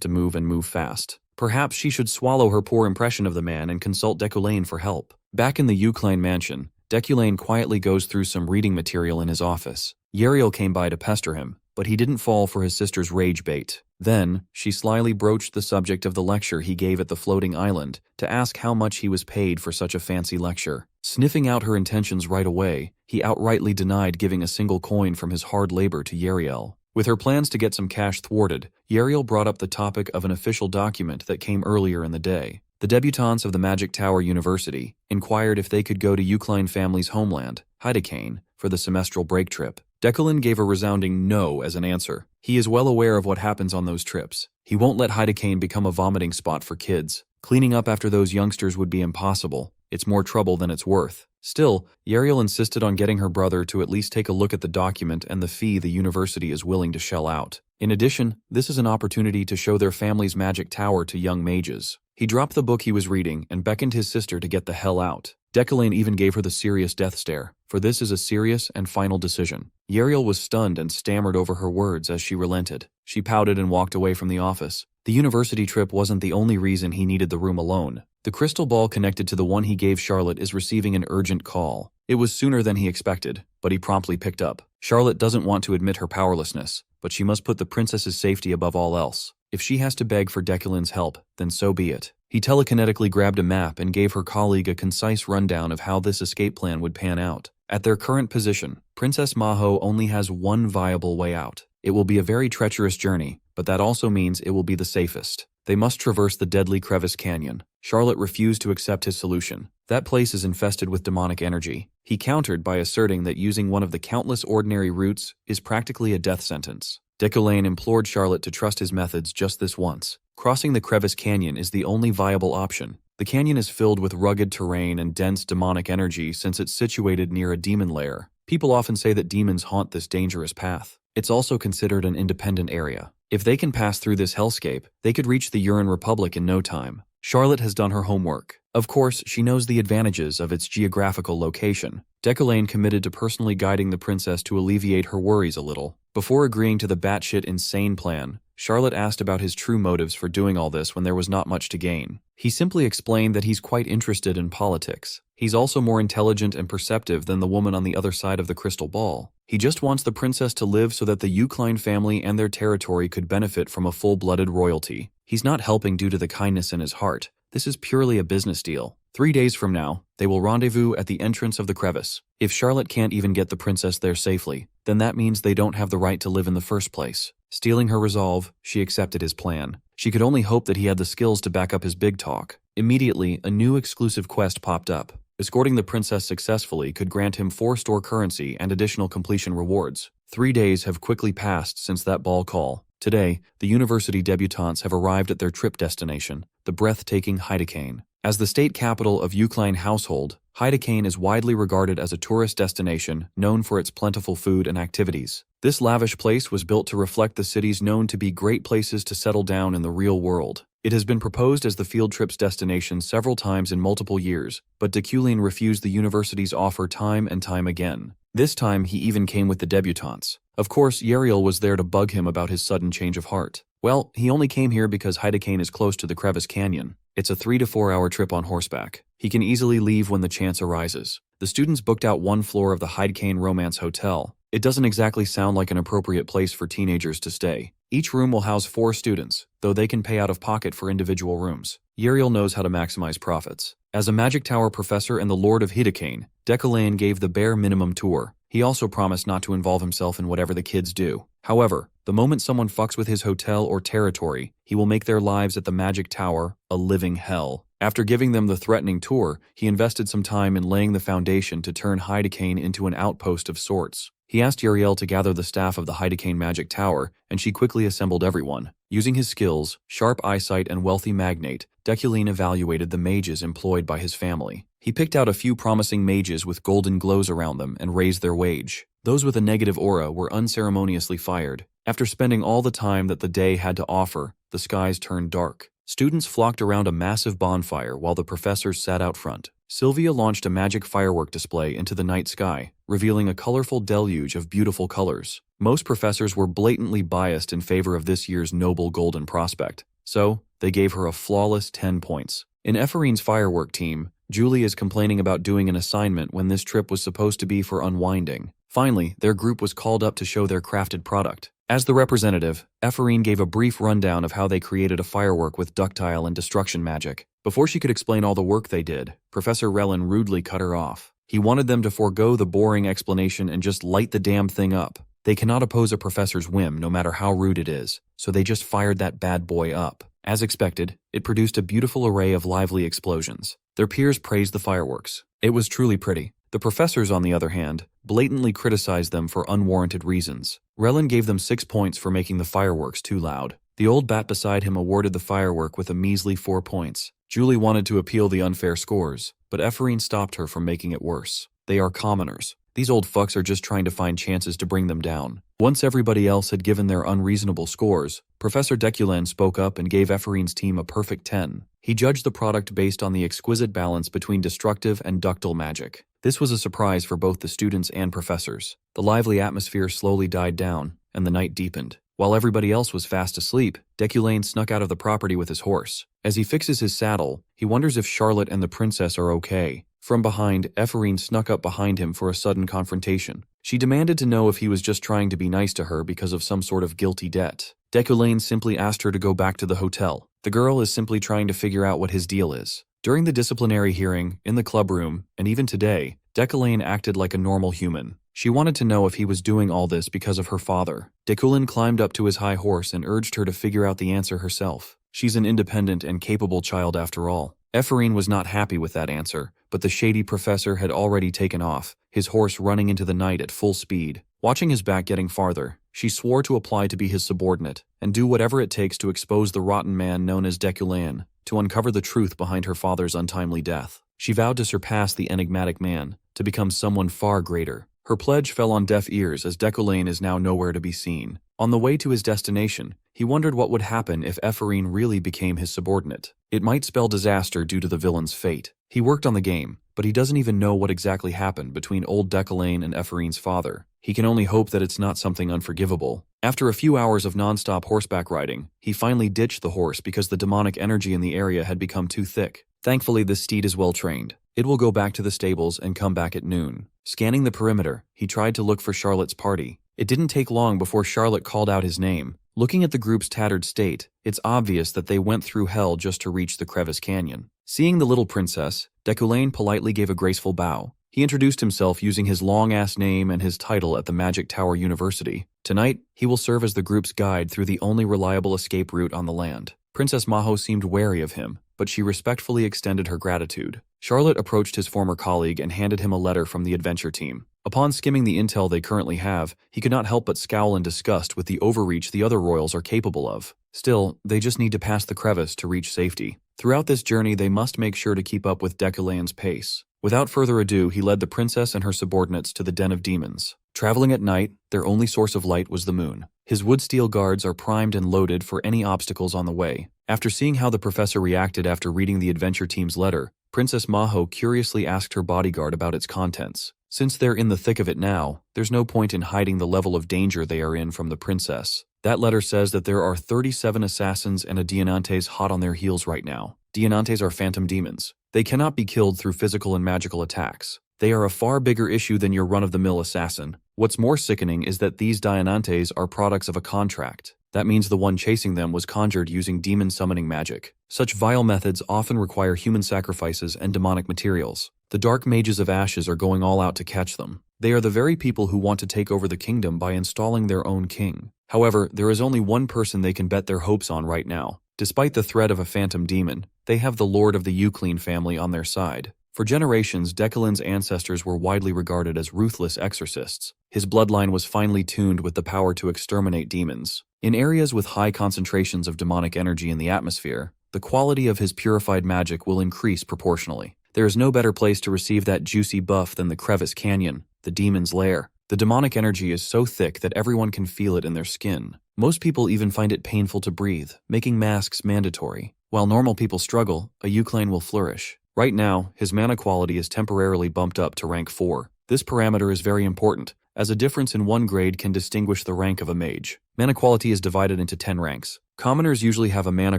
to move and move fast. Perhaps she should swallow her poor impression of the man and consult Decoulain for help. Back in the Yuclain mansion, Decoulain quietly goes through some reading material in his office. Yahello came by to pester him, but he didn't fall for his sister's rage bait. Then, she slyly broached the subject of the lecture he gave at the floating island to ask how much he was paid for such a fancy lecture. Sniffing out her intentions right away, he outrightly denied giving a single coin from his hard labor to Yahello. With her plans to get some cash thwarted, Yahello brought up the topic of an official document that came earlier in the day. The debutantes of the Magic Tower University inquired if they could go to Eucline family's homeland, Hydecane, for the semestral break trip. Declan gave a resounding no as an answer. He is well aware of what happens on those trips. He won't let Hydecane become a vomiting spot for kids. Cleaning up after those youngsters would be impossible. It's more trouble than it's worth. Still, Yahello insisted on getting her brother to at least take a look at the document and the fee the university is willing to shell out. In addition, this is an opportunity to show their family's magic tower to young mages. He dropped the book he was reading and beckoned his sister to get the hell out. Declan even gave her the serious death stare, for this is a serious and final decision. Yahello was stunned and stammered over her words as she relented. She pouted and walked away from the office. The university trip wasn't the only reason he needed the room alone. The crystal ball connected to the one he gave Charlotte is receiving an urgent call. It was sooner than he expected, but he promptly picked up. Charlotte doesn't want to admit her powerlessness, but she must put the princess's safety above all else. If she has to beg for Declan's help, then so be it. He telekinetically grabbed a map and gave her colleague a concise rundown of how this escape plan would pan out. At their current position, Princess Maho only has one viable way out. It will be a very treacherous journey, but that also means it will be the safest. They must traverse the deadly crevice canyon. Charlotte refused to accept his solution. That place is infested with demonic energy. He countered by asserting that using one of the countless ordinary routes is practically a death sentence. Declan implored Charlotte to trust his methods just this once. Crossing the crevice canyon is the only viable option. The canyon is filled with rugged terrain and dense demonic energy since it's situated near a demon lair. People often say that demons haunt this dangerous path. It's also considered an independent area. If they can pass through this hellscape, they could reach the Urin Republic in no time. Charlotte has done her homework. Of course, she knows the advantages of its geographical location. Declan committed to personally guiding the princess to alleviate her worries a little. Before agreeing to the batshit insane plan, Charlotte asked about his true motives for doing all this when there was not much to gain. He simply explained that he's quite interested in politics. He's also more intelligent and perceptive than the woman on the other side of the crystal ball. He just wants the princess to live so that the Eucline family and their territory could benefit from a full-blooded royalty. He's not helping due to the kindness in his heart. This is purely a business deal. 3 days from now, they will rendezvous at the entrance of the crevice. If Charlotte can't even get the princess there safely, then that means they don't have the right to live in the first place. Stealing her resolve, she accepted his plan. She could only hope that he had the skills to back up his big talk. Immediately, a new exclusive quest popped up. Escorting the princess successfully could grant him 4 store currency and additional completion rewards. 3 days have quickly passed since that ball call. Today, the university debutantes have arrived at their trip destination, the breathtaking Hydecane. As the state capital of Eucline household, Hydecane is widely regarded as a tourist destination known for its plentiful food and activities. This lavish place was built to reflect the cities known to be great places to settle down in the real world. It has been proposed as the field trip's destination several times in multiple years, but Declan refused the university's offer time and time again. This time, he even came with the debutantes. Of course, Yahello was there to bug him about his sudden change of heart. Well, he only came here because Hydecane is close to the crevice canyon. It's a 3 to 4 hour trip on horseback. He can easily leave when the chance arises. The students booked out one floor of the Hydecane Romance Hotel. It doesn't exactly sound like an appropriate place for teenagers to stay. Each room will house 4 students, though they can pay out of pocket for individual rooms. Yahello knows how to maximize profits. As a Magic Tower professor and the Lord of Hydecane, Declan gave the bare minimum tour. He also promised not to involve himself in whatever the kids do. However, the moment someone fucks with his hotel or territory, he will make their lives at the Magic Tower a living hell. After giving them the threatening tour, he invested some time in laying the foundation to turn Hydecane into an outpost of sorts. He asked Yahello to gather the staff of the Hydecane Magic Tower, and she quickly assembled everyone. Using his skills, sharp eyesight, and wealthy magnate, Declan evaluated the mages employed by his family. He picked out a few promising mages with golden glows around them and raised their wage. Those with a negative aura were unceremoniously fired. After spending all the time that the day had to offer, the skies turned dark. Students flocked around a massive bonfire while the professors sat out front. Sylvia launched a magic firework display into the night sky, revealing a colorful deluge of beautiful colors. Most professors were blatantly biased in favor of this year's noble golden prospect, so they gave her a flawless 10 points. In Epherine's firework team, Julie is complaining about doing an assignment when this trip was supposed to be for unwinding. Finally, their group was called up to show their crafted product. As the representative, Epherine gave a brief rundown of how they created a firework with ductile and destruction magic. Before she could explain all the work they did, Professor Relin rudely cut her off. He wanted them to forego the boring explanation and just light the damn thing up. They cannot oppose a professor's whim, no matter how rude it is, so they just fired that bad boy up. As expected, it produced a beautiful array of lively explosions. Their peers praised the fireworks. It was truly pretty. The professors, on the other hand, blatantly criticized them for unwarranted reasons. Relin gave them 6 points for making the fireworks too loud. The old bat beside him awarded the firework with a measly 4 points. Julie wanted to appeal the unfair scores, but Ephraim stopped her from making it worse. They are commoners. These old fucks are just trying to find chances to bring them down. Once everybody else had given their unreasonable scores, Professor Deculan spoke up and gave Ephraim's team a perfect 10. He judged the product based on the exquisite balance between destructive and ductile magic. This was a surprise for both the students and professors. The lively atmosphere slowly died down, and the night deepened. While everybody else was fast asleep, Deculan snuck out of the property with his horse. As he fixes his saddle, he wonders if Charlotte and the princess are okay. From behind, Ephraim snuck up behind him for a sudden confrontation. She demanded to know if he was just trying to be nice to her because of some sort of guilty debt. Deculan simply asked her to go back to the hotel. The girl is simply trying to figure out what his deal is. During the disciplinary hearing, in the clubroom, and even today, Deculan acted like a normal human. She wanted to know if he was doing all this because of her father. Deculan climbed up to his high horse and urged her to figure out the answer herself. She's an independent and capable child after all. Ephraim was not happy with that answer, but the shady professor had already taken off, his horse running into the night at full speed. Watching his back getting farther, she swore to apply to be his subordinate and do whatever it takes to expose the rotten man known as Deculan, to uncover the truth behind her father's untimely death. She vowed to surpass the enigmatic man, to become someone far greater. Her pledge fell on deaf ears as Deculan is now nowhere to be seen. On the way to his destination, he wondered what would happen if Ephraim really became his subordinate. It might spell disaster due to the villain's fate. He worked on the game, but he doesn't even know what exactly happened between old Deculan and Ephraim's father. He can only hope that it's not something unforgivable. After a few hours of non-stop horseback riding, he finally ditched the horse because the demonic energy in the area had become too thick. Thankfully, this steed is well trained. It will go back to the stables and come back at noon. Scanning the perimeter, he tried to look for Charlotte's party. It didn't take long before Charlotte called out his name. Looking at the group's tattered state, it's obvious that they went through hell just to reach the crevice canyon. Seeing the little princess, Deculan politely gave a graceful bow. He introduced himself using his long-ass name and his title at the Magic Tower University. Tonight, he will serve as the group's guide through the only reliable escape route on the land. Princess Maho seemed wary of him, but she respectfully extended her gratitude. Charlotte approached his former colleague and handed him a letter from the adventure team. Upon skimming the intel they currently have, he could not help but scowl in disgust with the overreach the other royals are capable of. Still, they just need to pass the crevice to reach safety. Throughout this journey, they must make sure to keep up with Deculan's pace. Without further ado, he led the princess and her subordinates to the den of demons. Traveling at night, their only source of light was the moon. His wood steel guards are primed and loaded for any obstacles on the way. After seeing how the professor reacted after reading the adventure team's letter, Princess Maho curiously asked her bodyguard about its contents. Since they're in the thick of it now, there's no point in hiding the level of danger they are in from the princess. That letter says that there are 37 assassins and a Dianantes hot on their heels right now. Dianantes are phantom demons. They cannot be killed through physical and magical attacks. They are a far bigger issue than your run-of-the-mill assassin. What's more sickening is that these Dianantes are products of a contract. That means the one chasing them was conjured using demon summoning magic. Such vile methods often require human sacrifices and demonic materials. The dark mages of Ashes are going all out to catch them. They are the very people who want to take over the kingdom by installing their own king. However, there is only one person they can bet their hopes on right now. Despite the threat of a phantom demon, they have the Lord of the Euclean family on their side. For generations, Deculan's ancestors were widely regarded as ruthless exorcists. His bloodline was finely tuned with the power to exterminate demons. In areas with high concentrations of demonic energy in the atmosphere, the quality of his purified magic will increase proportionally. There is no better place to receive that juicy buff than the Crevice Canyon, the demon's lair. The demonic energy is so thick that everyone can feel it in their skin. Most people even find it painful to breathe, making masks mandatory. While normal people struggle, a Euclane will flourish. Right now, his mana quality is temporarily bumped up to rank 4. This parameter is very important, as a difference in one grade can distinguish the rank of a mage. Mana quality is divided into 10 ranks. Commoners usually have a mana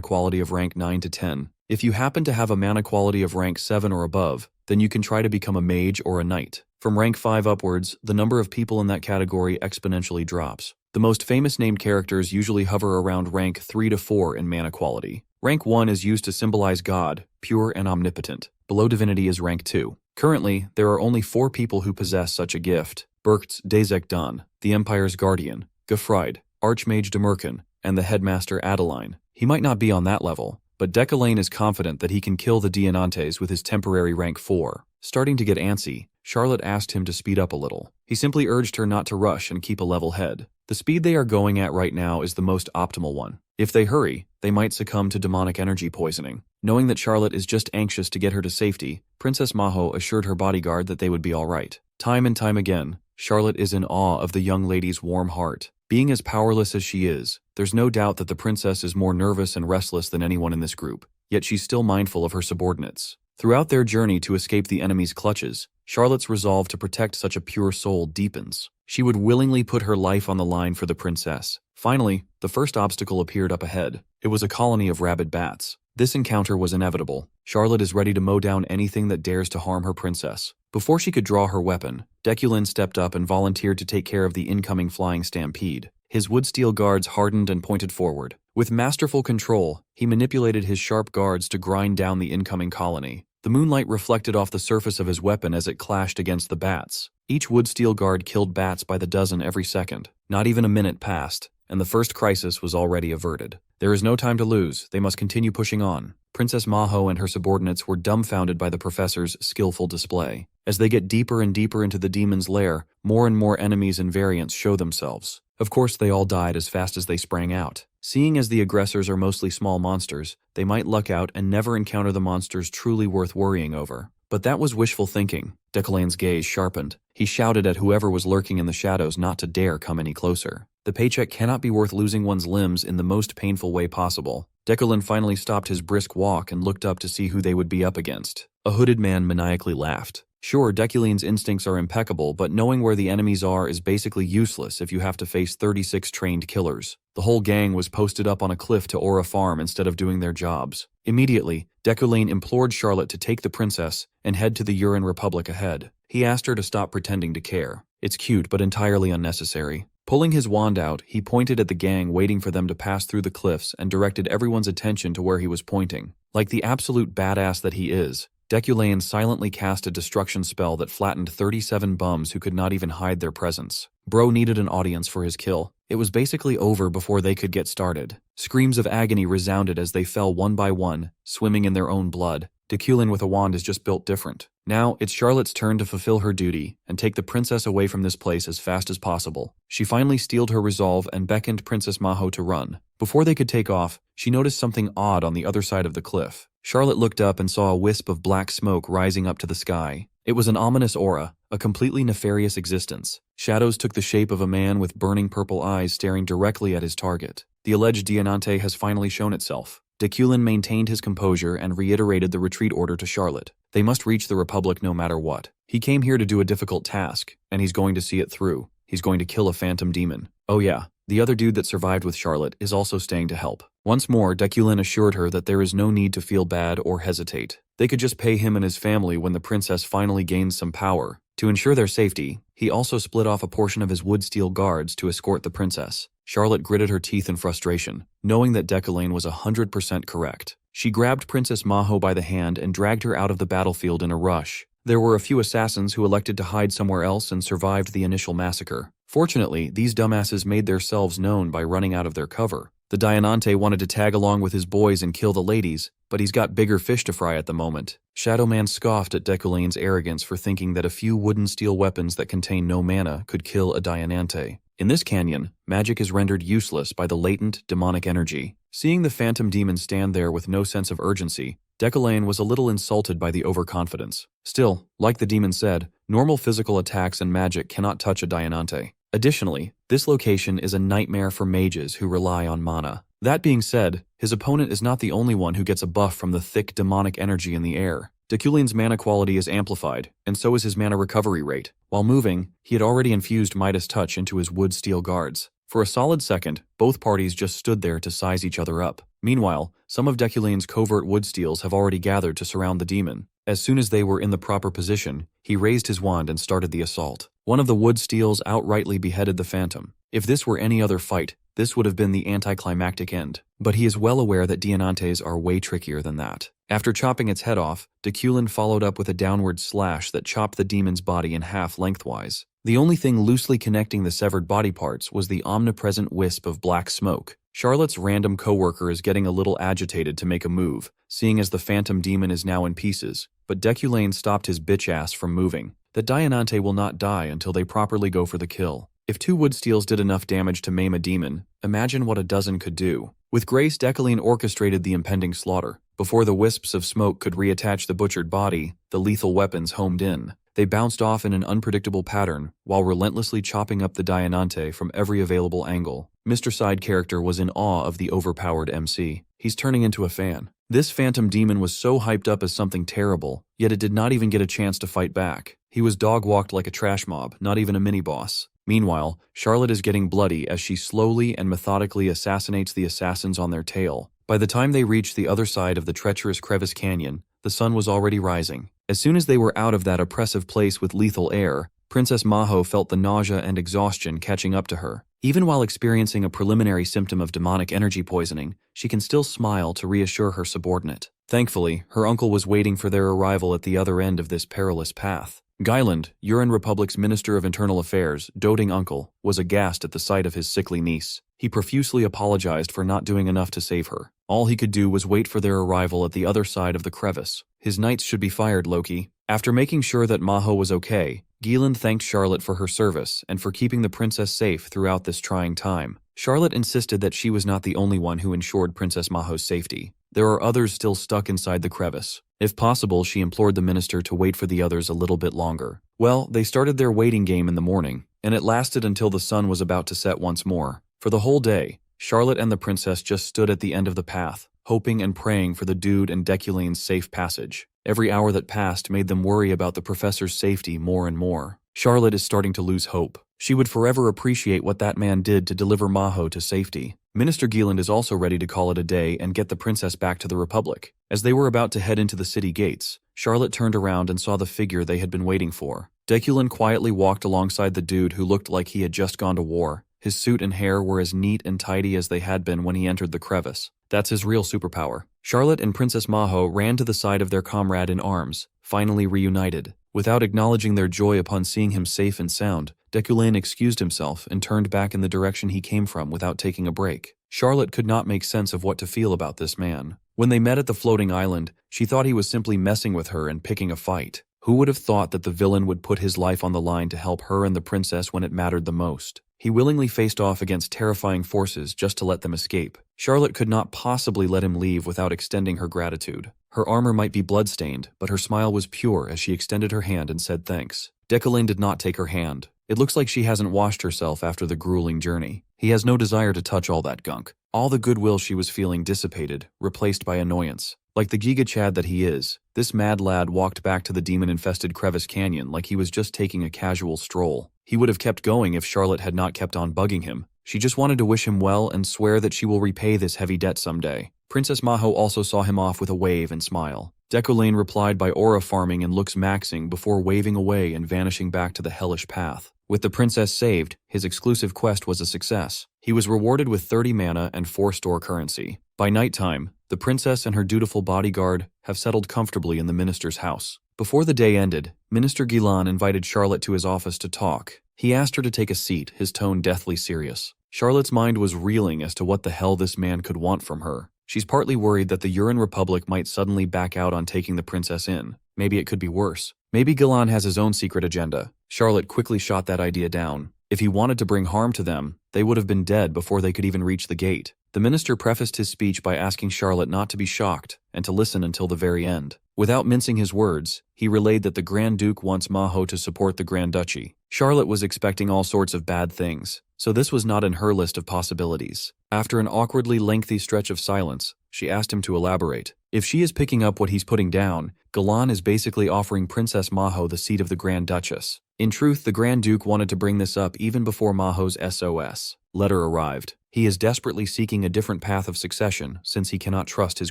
quality of rank 9 to 10. If you happen to have a mana quality of rank 7 or above, then you can try to become a mage or a knight. From rank 5 upwards, the number of people in that category exponentially drops. The most famous named characters usually hover around rank 3 to 4 in mana quality. Rank 1 is used to symbolize God, pure and omnipotent. Below divinity is rank 2. Currently, there are only 4 people who possess such a gift: Berkt's Dazek Dan, the Empire's Guardian, Gefried, Archmage Demerkin, and the Headmaster Adeline. He might not be on that level, but Deculain is confident that he can kill the Dianantes with his temporary rank 4. Starting to get antsy, Charlotte asked him to speed up a little. He simply urged her not to rush and keep a level head. The speed they are going at right now is the most optimal one. If they hurry, they might succumb to demonic energy poisoning. Knowing that Charlotte is just anxious to get her to safety, Princess Maho assured her bodyguard that they would be all right. Time and time again, Charlotte is in awe of the young lady's warm heart. Being as powerless as she is, there's no doubt that the princess is more nervous and restless than anyone in this group, yet she's still mindful of her subordinates. Throughout their journey to escape the enemy's clutches, Charlotte's resolve to protect such a pure soul deepens. She would willingly put her life on the line for the princess. Finally, the first obstacle appeared up ahead. It was a colony of rabid bats. This encounter was inevitable. Charlotte is ready to mow down anything that dares to harm her princess. Before she could draw her weapon, Deculain stepped up and volunteered to take care of the incoming flying stampede. His wood steel guards hardened and pointed forward. With masterful control, he manipulated his sharp guards to grind down the incoming colony. The moonlight reflected off the surface of his weapon as it clashed against the bats. Each wood steel guard killed bats by the dozen every second. Not even a minute passed, and the first crisis was already averted. There is no time to lose. They must continue pushing on. Princess Maho and her subordinates were dumbfounded by the professor's skillful display. As they get deeper and deeper into the demon's lair, more and more enemies and variants show themselves. Of course, they all died as fast as they sprang out. Seeing as the aggressors are mostly small monsters, they might luck out and never encounter the monsters truly worth worrying over. But that was wishful thinking. Deculain's gaze sharpened. He shouted at whoever was lurking in the shadows not to dare come any closer. The paycheck cannot be worth losing one's limbs in the most painful way possible. Deculain finally stopped his brisk walk and looked up to see who they would be up against. A hooded man maniacally laughed. Sure, Deculain's instincts are impeccable, but knowing where the enemies are is basically useless if you have to face 36 trained killers. The whole gang was posted up on a cliff to Aura Farm instead of doing their jobs. Immediately, Deculain implored Charlotte to take the princess and head to the Urine Republic ahead. He asked her to stop pretending to care. It's cute, but entirely unnecessary. Pulling his wand out, he pointed at the gang waiting for them to pass through the cliffs and directed everyone's attention to where he was pointing. Like the absolute badass that he is, Deculain silently cast a destruction spell that flattened 37 bums who could not even hide their presence. Bro needed an audience for his kill. It was basically over before they could get started. Screams of agony resounded as they fell one by one, swimming in their own blood. Deculain with a wand is just built different. Now, it's Charlotte's turn to fulfill her duty and take the princess away from this place as fast as possible. She finally steeled her resolve and beckoned Princess Maho to run. Before they could take off, she noticed something odd on the other side of the cliff. Charlotte looked up and saw a wisp of black smoke rising up to the sky. It was an ominous aura, a completely nefarious existence. Shadows took the shape of a man with burning purple eyes staring directly at his target. The alleged Dianante has finally shown itself. Deculain maintained his composure and reiterated the retreat order to Charlotte. They must reach the Republic no matter what. He came here to do a difficult task, and he's going to see it through. He's going to kill a phantom demon. Oh yeah, the other dude that survived with Charlotte is also staying to help. Once more, Deculain assured her that there is no need to feel bad or hesitate. They could just pay him and his family when the princess finally gains some power. To ensure their safety, he also split off a portion of his wood steel guards to escort the princess. Charlotte gritted her teeth in frustration, knowing that Deculain was 100% correct. She grabbed Princess Maho by the hand and dragged her out of the battlefield in a rush. There were a few assassins who elected to hide somewhere else and survived the initial massacre. Fortunately, these dumbasses made themselves known by running out of their cover. The Dianante wanted to tag along with his boys and kill the ladies, but he's got bigger fish to fry at the moment. Shadow Man scoffed at Deculain's arrogance for thinking that a few wooden steel weapons that contain no mana could kill a Dianante. In this canyon, magic is rendered useless by the latent, demonic energy. Seeing the phantom demon stand there with no sense of urgency, Deculain was a little insulted by the overconfidence. Still, like the demon said, normal physical attacks and magic cannot touch a Dianante. Additionally, this location is a nightmare for mages who rely on mana. That being said, his opponent is not the only one who gets a buff from the thick demonic energy in the air. Deculain's mana quality is amplified, and so is his mana recovery rate. While moving, he had already infused Midas Touch into his wood steel guards. For a solid second, both parties just stood there to size each other up. Meanwhile, some of Deculain's covert wood steels have already gathered to surround the demon. As soon as they were in the proper position, he raised his wand and started the assault. One of the wood steels outrightly beheaded the phantom. If this were any other fight, this would have been the anticlimactic end. But he is well aware that Dianantes are way trickier than that. After chopping its head off, Deculain followed up with a downward slash that chopped the demon's body in half lengthwise. The only thing loosely connecting the severed body parts was the omnipresent wisp of black smoke. Charlotte's random coworker is getting a little agitated to make a move, seeing as the phantom demon is now in pieces, but Deculain stopped his bitch ass from moving. The Dianante will not die until they properly go for the kill. If 2 wood steels did enough damage to maim a demon, imagine what a dozen could do. With grace, Deculain orchestrated the impending slaughter. Before the wisps of smoke could reattach the butchered body, the lethal weapons homed in. They bounced off in an unpredictable pattern, while relentlessly chopping up the Dianante from every available angle. Mr. Side character was in awe of the overpowered MC. He's turning into a fan. This phantom demon was so hyped up as something terrible, yet it did not even get a chance to fight back. He was dog-walked like a trash mob, not even a mini-boss. Meanwhile, Charlotte is getting bloody as she slowly and methodically assassinates the assassins on their tail. By the time they reached the other side of the treacherous crevice canyon, the sun was already rising. As soon as they were out of that oppressive place with lethal air, Princess Maho felt the nausea and exhaustion catching up to her. Even while experiencing a preliminary symptom of demonic energy poisoning, she can still smile to reassure her subordinate. Thankfully, her uncle was waiting for their arrival at the other end of this perilous path. Guyland, Urin Republic's Minister of Internal Affairs, doting uncle, was aghast at the sight of his sickly niece. He profusely apologized for not doing enough to save her. All he could do was wait for their arrival at the other side of the crevice. His knights should be fired, Loki. After making sure that Maho was okay, Guyland thanked Charlotte for her service and for keeping the princess safe throughout this trying time. Charlotte insisted that she was not the only one who ensured Princess Maho's safety. There are others still stuck inside the crevice. If possible, she implored the minister to wait for the others a little bit longer. Well, they started their waiting game in the morning, and it lasted until the sun was about to set once more. For the whole day, Charlotte and the princess just stood at the end of the path, hoping and praying for the dude and Deculain's safe passage. Every hour that passed made them worry about the professor's safety more and more. Charlotte is starting to lose hope. She would forever appreciate what that man did to deliver Maho to safety. Minister Guyland is also ready to call it a day and get the princess back to the Republic. As they were about to head into the city gates, Charlotte turned around and saw the figure they had been waiting for. Deculain quietly walked alongside the dude who looked like he had just gone to war. His suit and hair were as neat and tidy as they had been when he entered the crevice. That's his real superpower. Charlotte and Princess Maho ran to the side of their comrade in arms, finally reunited. Without acknowledging their joy upon seeing him safe and sound, Deculain excused himself and turned back in the direction he came from without taking a break. Charlotte could not make sense of what to feel about this man. When they met at the floating island, she thought he was simply messing with her and picking a fight. Who would have thought that the villain would put his life on the line to help her and the princess when it mattered the most? He willingly faced off against terrifying forces just to let them escape. Charlotte could not possibly let him leave without extending her gratitude. Her armor might be blood-stained, but her smile was pure as she extended her hand and said thanks. Deculain did not take her hand. It looks like she hasn't washed herself after the grueling journey. He has no desire to touch all that gunk. All the goodwill she was feeling dissipated, replaced by annoyance. Like the Giga Chad that he is, this mad lad walked back to the demon-infested crevice canyon like he was just taking a casual stroll. He would have kept going if Charlotte had not kept on bugging him. She just wanted to wish him well and swear that she will repay this heavy debt someday. Princess Maho also saw him off with a wave and smile. Deculain replied by aura farming and looks maxing before waving away and vanishing back to the hellish path. With the princess saved, his exclusive quest was a success. He was rewarded with 30 mana and 4 store currency. By nighttime, the princess and her dutiful bodyguard have settled comfortably in the minister's house. Before the day ended, Minister Gilan invited Charlotte to his office to talk. He asked her to take a seat, his tone deathly serious. Charlotte's mind was reeling as to what the hell this man could want from her. She's partly worried that the Urin Republic might suddenly back out on taking the princess in. Maybe it could be worse. Maybe Gilan has his own secret agenda. Charlotte quickly shot that idea down. If he wanted to bring harm to them, they would have been dead before they could even reach the gate. The minister prefaced his speech by asking Charlotte not to be shocked and to listen until the very end. Without mincing his words, he relayed that the Grand Duke wants Maho to support the Grand Duchy. Charlotte was expecting all sorts of bad things, so this was not in her list of possibilities. After an awkwardly lengthy stretch of silence, she asked him to elaborate. If she is picking up what he's putting down, Gilan is basically offering Princess Maho the seat of the Grand Duchess. In truth, the Grand Duke wanted to bring this up even before Maho's SOS letter arrived. He is desperately seeking a different path of succession since he cannot trust his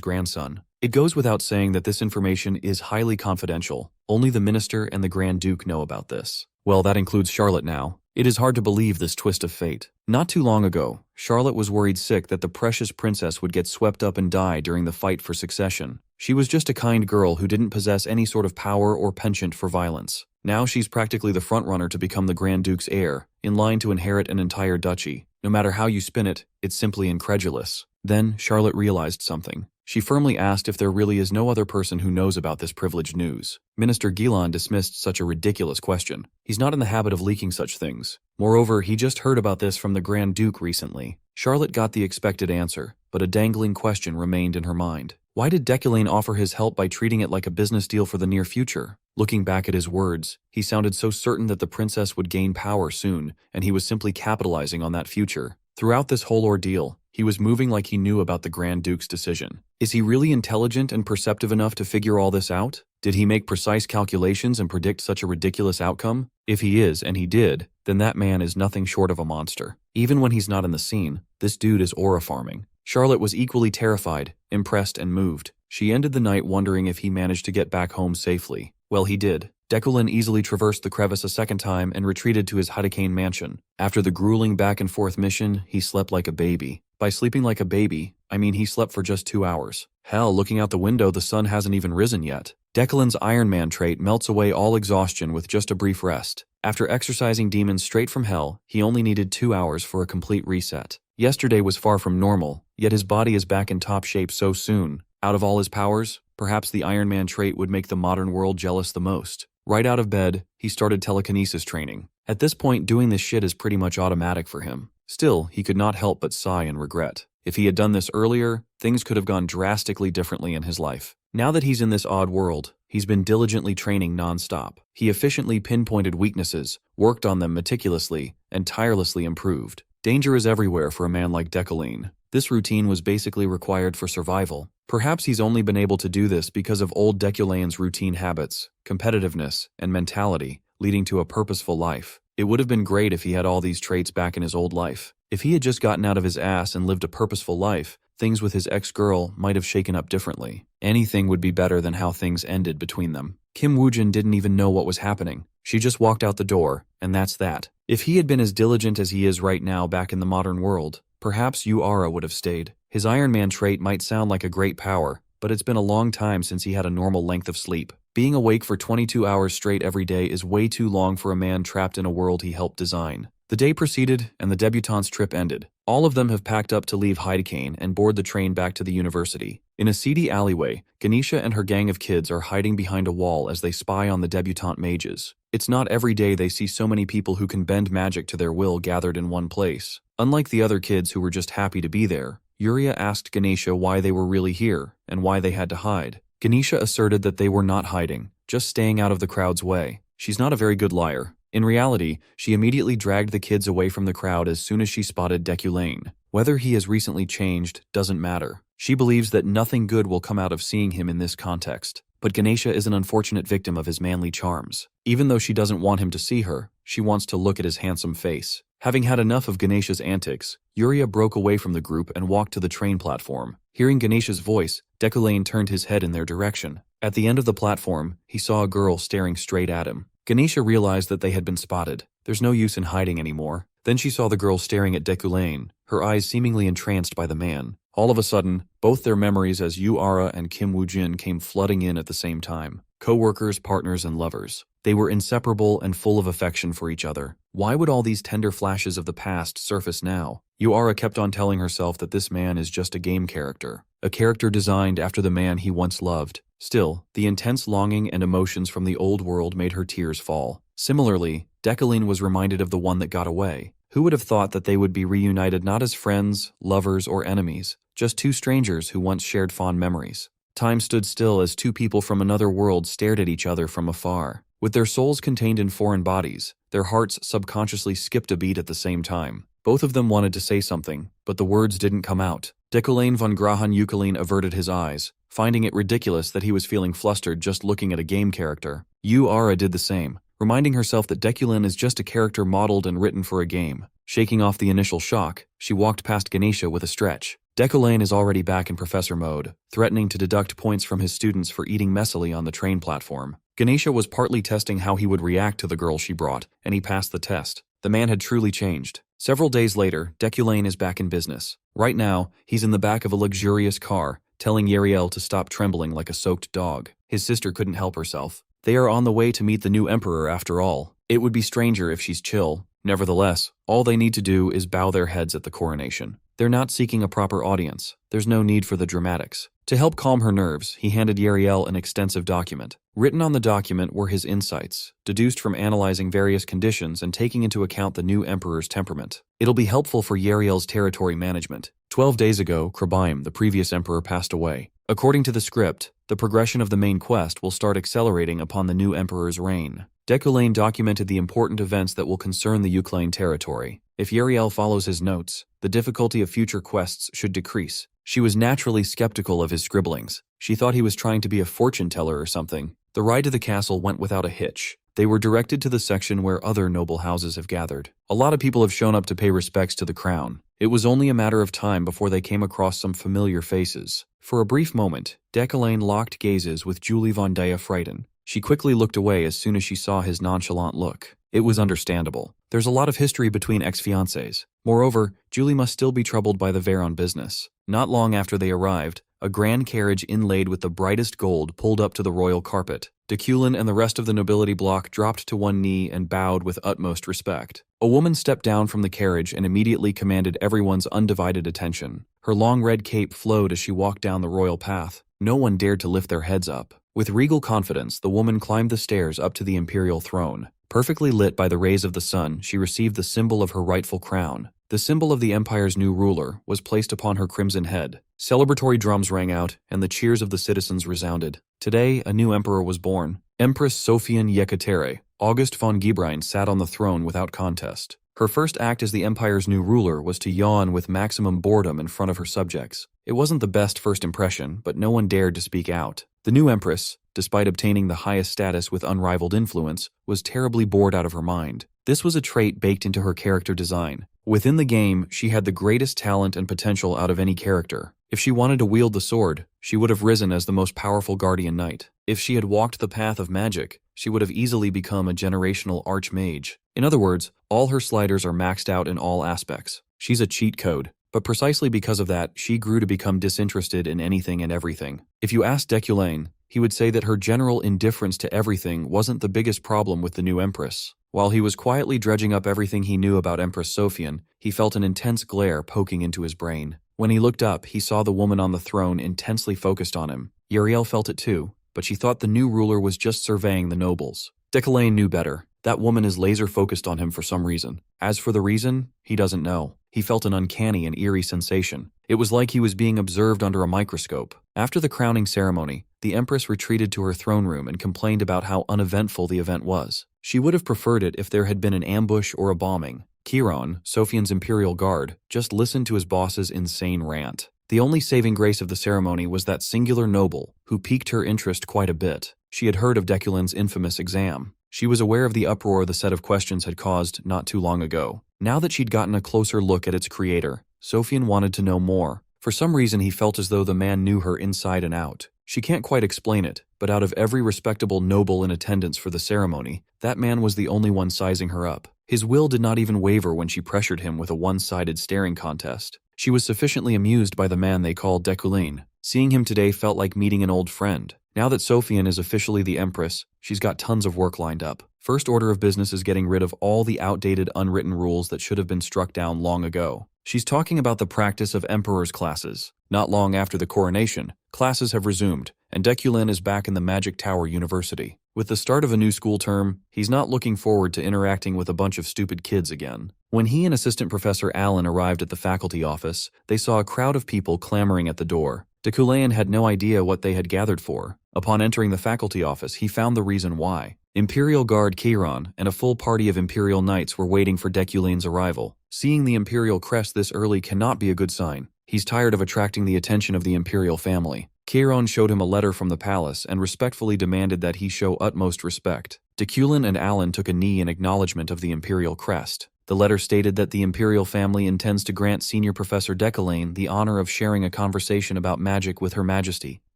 grandson. It goes without saying that this information is highly confidential. Only the minister and the Grand Duke know about this. Well, that includes Charlotte now. It is hard to believe this twist of fate. Not too long ago, Charlotte was worried sick that the precious princess would get swept up and die during the fight for succession. She was just a kind girl who didn't possess any sort of power or penchant for violence. Now she's practically the frontrunner to become the Grand Duke's heir, in line to inherit an entire duchy. No matter how you spin it, it's simply incredulous. Then, Charlotte realized something. She firmly asked if there really is no other person who knows about this privileged news. Minister Gilon dismissed such a ridiculous question. He's not in the habit of leaking such things. Moreover, he just heard about this from the Grand Duke recently. Charlotte got the expected answer, but a dangling question remained in her mind. Why did Deculane offer his help by treating it like a business deal for the near future? Looking back at his words, he sounded so certain that the princess would gain power soon, and he was simply capitalizing on that future. Throughout this whole ordeal, he was moving like he knew about the Grand Duke's decision. Is he really intelligent and perceptive enough to figure all this out? Did he make precise calculations and predict such a ridiculous outcome? If he is, and he did, then that man is nothing short of a monster. Even when he's not in the scene, this dude is aura farming. Charlotte was equally terrified, impressed, and moved. She ended the night wondering if he managed to get back home safely. Well, he did. Deculane easily traversed the crevice a second time and retreated to his hurricane mansion. After the grueling back-and-forth mission, he slept like a baby. By sleeping like a baby, I mean he slept for just 2 hours. Hell, looking out the window, the sun hasn't even risen yet. Deculane's Iron Man trait melts away all exhaustion with just a brief rest. After exorcising demons straight from hell, he only needed 2 hours for a complete reset. Yesterday was far from normal, yet his body is back in top shape so soon. Out of all his powers, perhaps the Iron Man trait would make the modern world jealous the most. Right out of bed, he started telekinesis training. At this point, doing this shit is pretty much automatic for him. Still, he could not help but sigh in regret. If he had done this earlier, things could have gone drastically differently in his life. Now that he's in this odd world, he's been diligently training non-stop. He efficiently pinpointed weaknesses, worked on them meticulously, and tirelessly improved. Danger is everywhere for a man like Deculane. This routine was basically required for survival. Perhaps he's only been able to do this because of old Deculane's routine habits, competitiveness, and mentality, leading to a purposeful life. It would have been great if he had all these traits back in his old life. If he had just gotten out of his ass and lived a purposeful life, things with his ex-girl might have shaken up differently. Anything would be better than how things ended between them. Kim Woojin didn't even know what was happening. She just walked out the door, and that's that. If he had been as diligent as he is right now back in the modern world, perhaps Uara would have stayed. His Iron Man trait might sound like a great power, but it's been a long time since he had a normal length of sleep. Being awake for 22 hours straight every day is way too long for a man trapped in a world he helped design. The day proceeded, and the debutante's trip ended. All of them have packed up to leave Hydecane and board the train back to the university. In a seedy alleyway, Ganesha and her gang of kids are hiding behind a wall as they spy on the debutante mages. It's not every day they see so many people who can bend magic to their will gathered in one place. Unlike the other kids who were just happy to be there, Yuria asked Ganesha why they were really here and why they had to hide. Ganesha asserted that they were not hiding, just staying out of the crowd's way. She's not a very good liar. In reality, she immediately dragged the kids away from the crowd as soon as she spotted Deculane. Whether he has recently changed doesn't matter. She believes that nothing good will come out of seeing him in this context. But Ganesha is an unfortunate victim of his manly charms. Even though she doesn't want him to see her, she wants to look at his handsome face. Having had enough of Ganesha's antics, Yuria broke away from the group and walked to the train platform. Hearing Ganesha's voice, Deculane turned his head in their direction. At the end of the platform, he saw a girl staring straight at him. Ganesha realized that they had been spotted. There's no use in hiding anymore. Then she saw the girl staring at Deculane, her eyes seemingly entranced by the man. All of a sudden, both their memories as Uara and Kim Woojin came flooding in at the same time. Co-workers, partners, and lovers. They were inseparable and full of affection for each other. Why would all these tender flashes of the past surface now? Uara kept on telling herself that this man is just a game character. A character designed after the man he once loved. Still, the intense longing and emotions from the old world made her tears fall. Similarly, Deculane was reminded of the one that got away. Who would have thought that they would be reunited not as friends, lovers, or enemies, just two strangers who once shared fond memories? Time stood still as two people from another world stared at each other from afar. With their souls contained in foreign bodies, their hearts subconsciously skipped a beat at the same time. Both of them wanted to say something, but the words didn't come out. Deculane von Grahan Eucaline averted his eyes, finding it ridiculous that he was feeling flustered just looking at a game character. Uara did the same, reminding herself that Deculane is just a character modeled and written for a game. Shaking off the initial shock, she walked past Ganesha with a stretch. Deculane is already back in professor mode, threatening to deduct points from his students for eating messily on the train platform. Ganesha was partly testing how he would react to the girl she brought, and he passed the test. The man had truly changed. Several days later, Deculane is back in business. Right now, he's in the back of a luxurious car, telling Yahello to stop trembling like a soaked dog. His sister couldn't help herself. They are on the way to meet the new emperor after all. It would be stranger if she's chill. Nevertheless, all they need to do is bow their heads at the coronation. They're not seeking a proper audience. There's no need for the dramatics. To help calm her nerves, he handed Yahello an extensive document. Written on the document were his insights, deduced from analyzing various conditions and taking into account the new emperor's temperament. It'll be helpful for Yahello's territory management. 12 days ago, Krabaim, the previous emperor, passed away. According to the script, the progression of the main quest will start accelerating upon the new emperor's reign. Deculain documented the important events that will concern the Ukraine territory. If Yahello follows his notes, the difficulty of future quests should decrease. She was naturally skeptical of his scribblings. She thought he was trying to be a fortune teller or something. The ride to the castle went without a hitch. They were directed to the section where other noble houses have gathered. A lot of people have shown up to pay respects to the crown. It was only a matter of time before they came across some familiar faces. For a brief moment, Deculain locked gazes with Julie von Frighten. She quickly looked away as soon as she saw his nonchalant look. It was understandable. There's a lot of history between ex-fiancés. Moreover, Julie must still be troubled by the Veron business. Not long after they arrived, a grand carriage inlaid with the brightest gold pulled up to the royal carpet. Deculain and the rest of the nobility bloc dropped to one knee and bowed with utmost respect. A woman stepped down from the carriage and immediately commanded everyone's undivided attention. Her long red cape flowed as she walked down the royal path. No one dared to lift their heads up. With regal confidence, the woman climbed the stairs up to the imperial throne. Perfectly lit by the rays of the sun, she received the symbol of her rightful crown. The symbol of the empire's new ruler was placed upon her crimson head. Celebratory drums rang out, and the cheers of the citizens resounded. Today, a new emperor was born. Empress Sofian Yekatere, August von Gebrein, sat on the throne without contest. Her first act as the empire's new ruler was to yawn with maximum boredom in front of her subjects. It wasn't the best first impression, but no one dared to speak out. The new empress, despite obtaining the highest status with unrivaled influence, was terribly bored out of her mind. This was a trait baked into her character design. Within the game, she had the greatest talent and potential out of any character. If she wanted to wield the sword, she would have risen as the most powerful guardian knight. If she had walked the path of magic, she would have easily become a generational archmage. In other words, all her sliders are maxed out in all aspects. She's a cheat code. But precisely because of that, she grew to become disinterested in anything and everything. If you asked Deculain, he would say that her general indifference to everything wasn't the biggest problem with the new empress. While he was quietly dredging up everything he knew about Empress Sofian, he felt an intense glare poking into his brain. When he looked up, he saw the woman on the throne intensely focused on him. Yahello felt it too, but she thought the new ruler was just surveying the nobles. Deculain knew better. That woman is laser-focused on him for some reason. As for the reason, he doesn't know. He felt an uncanny and eerie sensation. It was like he was being observed under a microscope. After the crowning ceremony, the Empress retreated to her throne room and complained about how uneventful the event was. She would have preferred it if there had been an ambush or a bombing. Chiron, Sofian's imperial guard, just listened to his boss's insane rant. The only saving grace of the ceremony was that singular noble, who piqued her interest quite a bit. She had heard of Deculain's infamous exam. She was aware of the uproar the set of questions had caused not too long ago. Now that she'd gotten a closer look at its creator, Sofian wanted to know more. For some reason, he felt as though the man knew her inside and out. She can't quite explain it, but out of every respectable noble in attendance for the ceremony, that man was the only one sizing her up. His will did not even waver when she pressured him with a one-sided staring contest. She was sufficiently amused by the man they called Deculain. Seeing him today felt like meeting an old friend. Now that Sofian is officially the Empress, she's got tons of work lined up. First order of business is getting rid of all the outdated unwritten rules that should have been struck down long ago. She's talking about the practice of emperor's classes. Not long after the coronation, classes have resumed, and Deculain is back in the Magic Tower University. With the start of a new school term, he's not looking forward to interacting with a bunch of stupid kids again. When he and Assistant Professor Allen arrived at the faculty office, they saw a crowd of people clamoring at the door. Deculain had no idea what they had gathered for. Upon entering the faculty office, he found the reason why. Imperial Guard Chiron and a full party of Imperial Knights were waiting for Deculain's arrival. Seeing the Imperial crest this early cannot be a good sign. He's tired of attracting the attention of the Imperial family. Chiron showed him a letter from the palace and respectfully demanded that he show utmost respect. Deculain and Allen took a knee in acknowledgement of the Imperial crest. The letter stated that the Imperial family intends to grant Senior Professor Deculain the honor of sharing a conversation about magic with Her Majesty,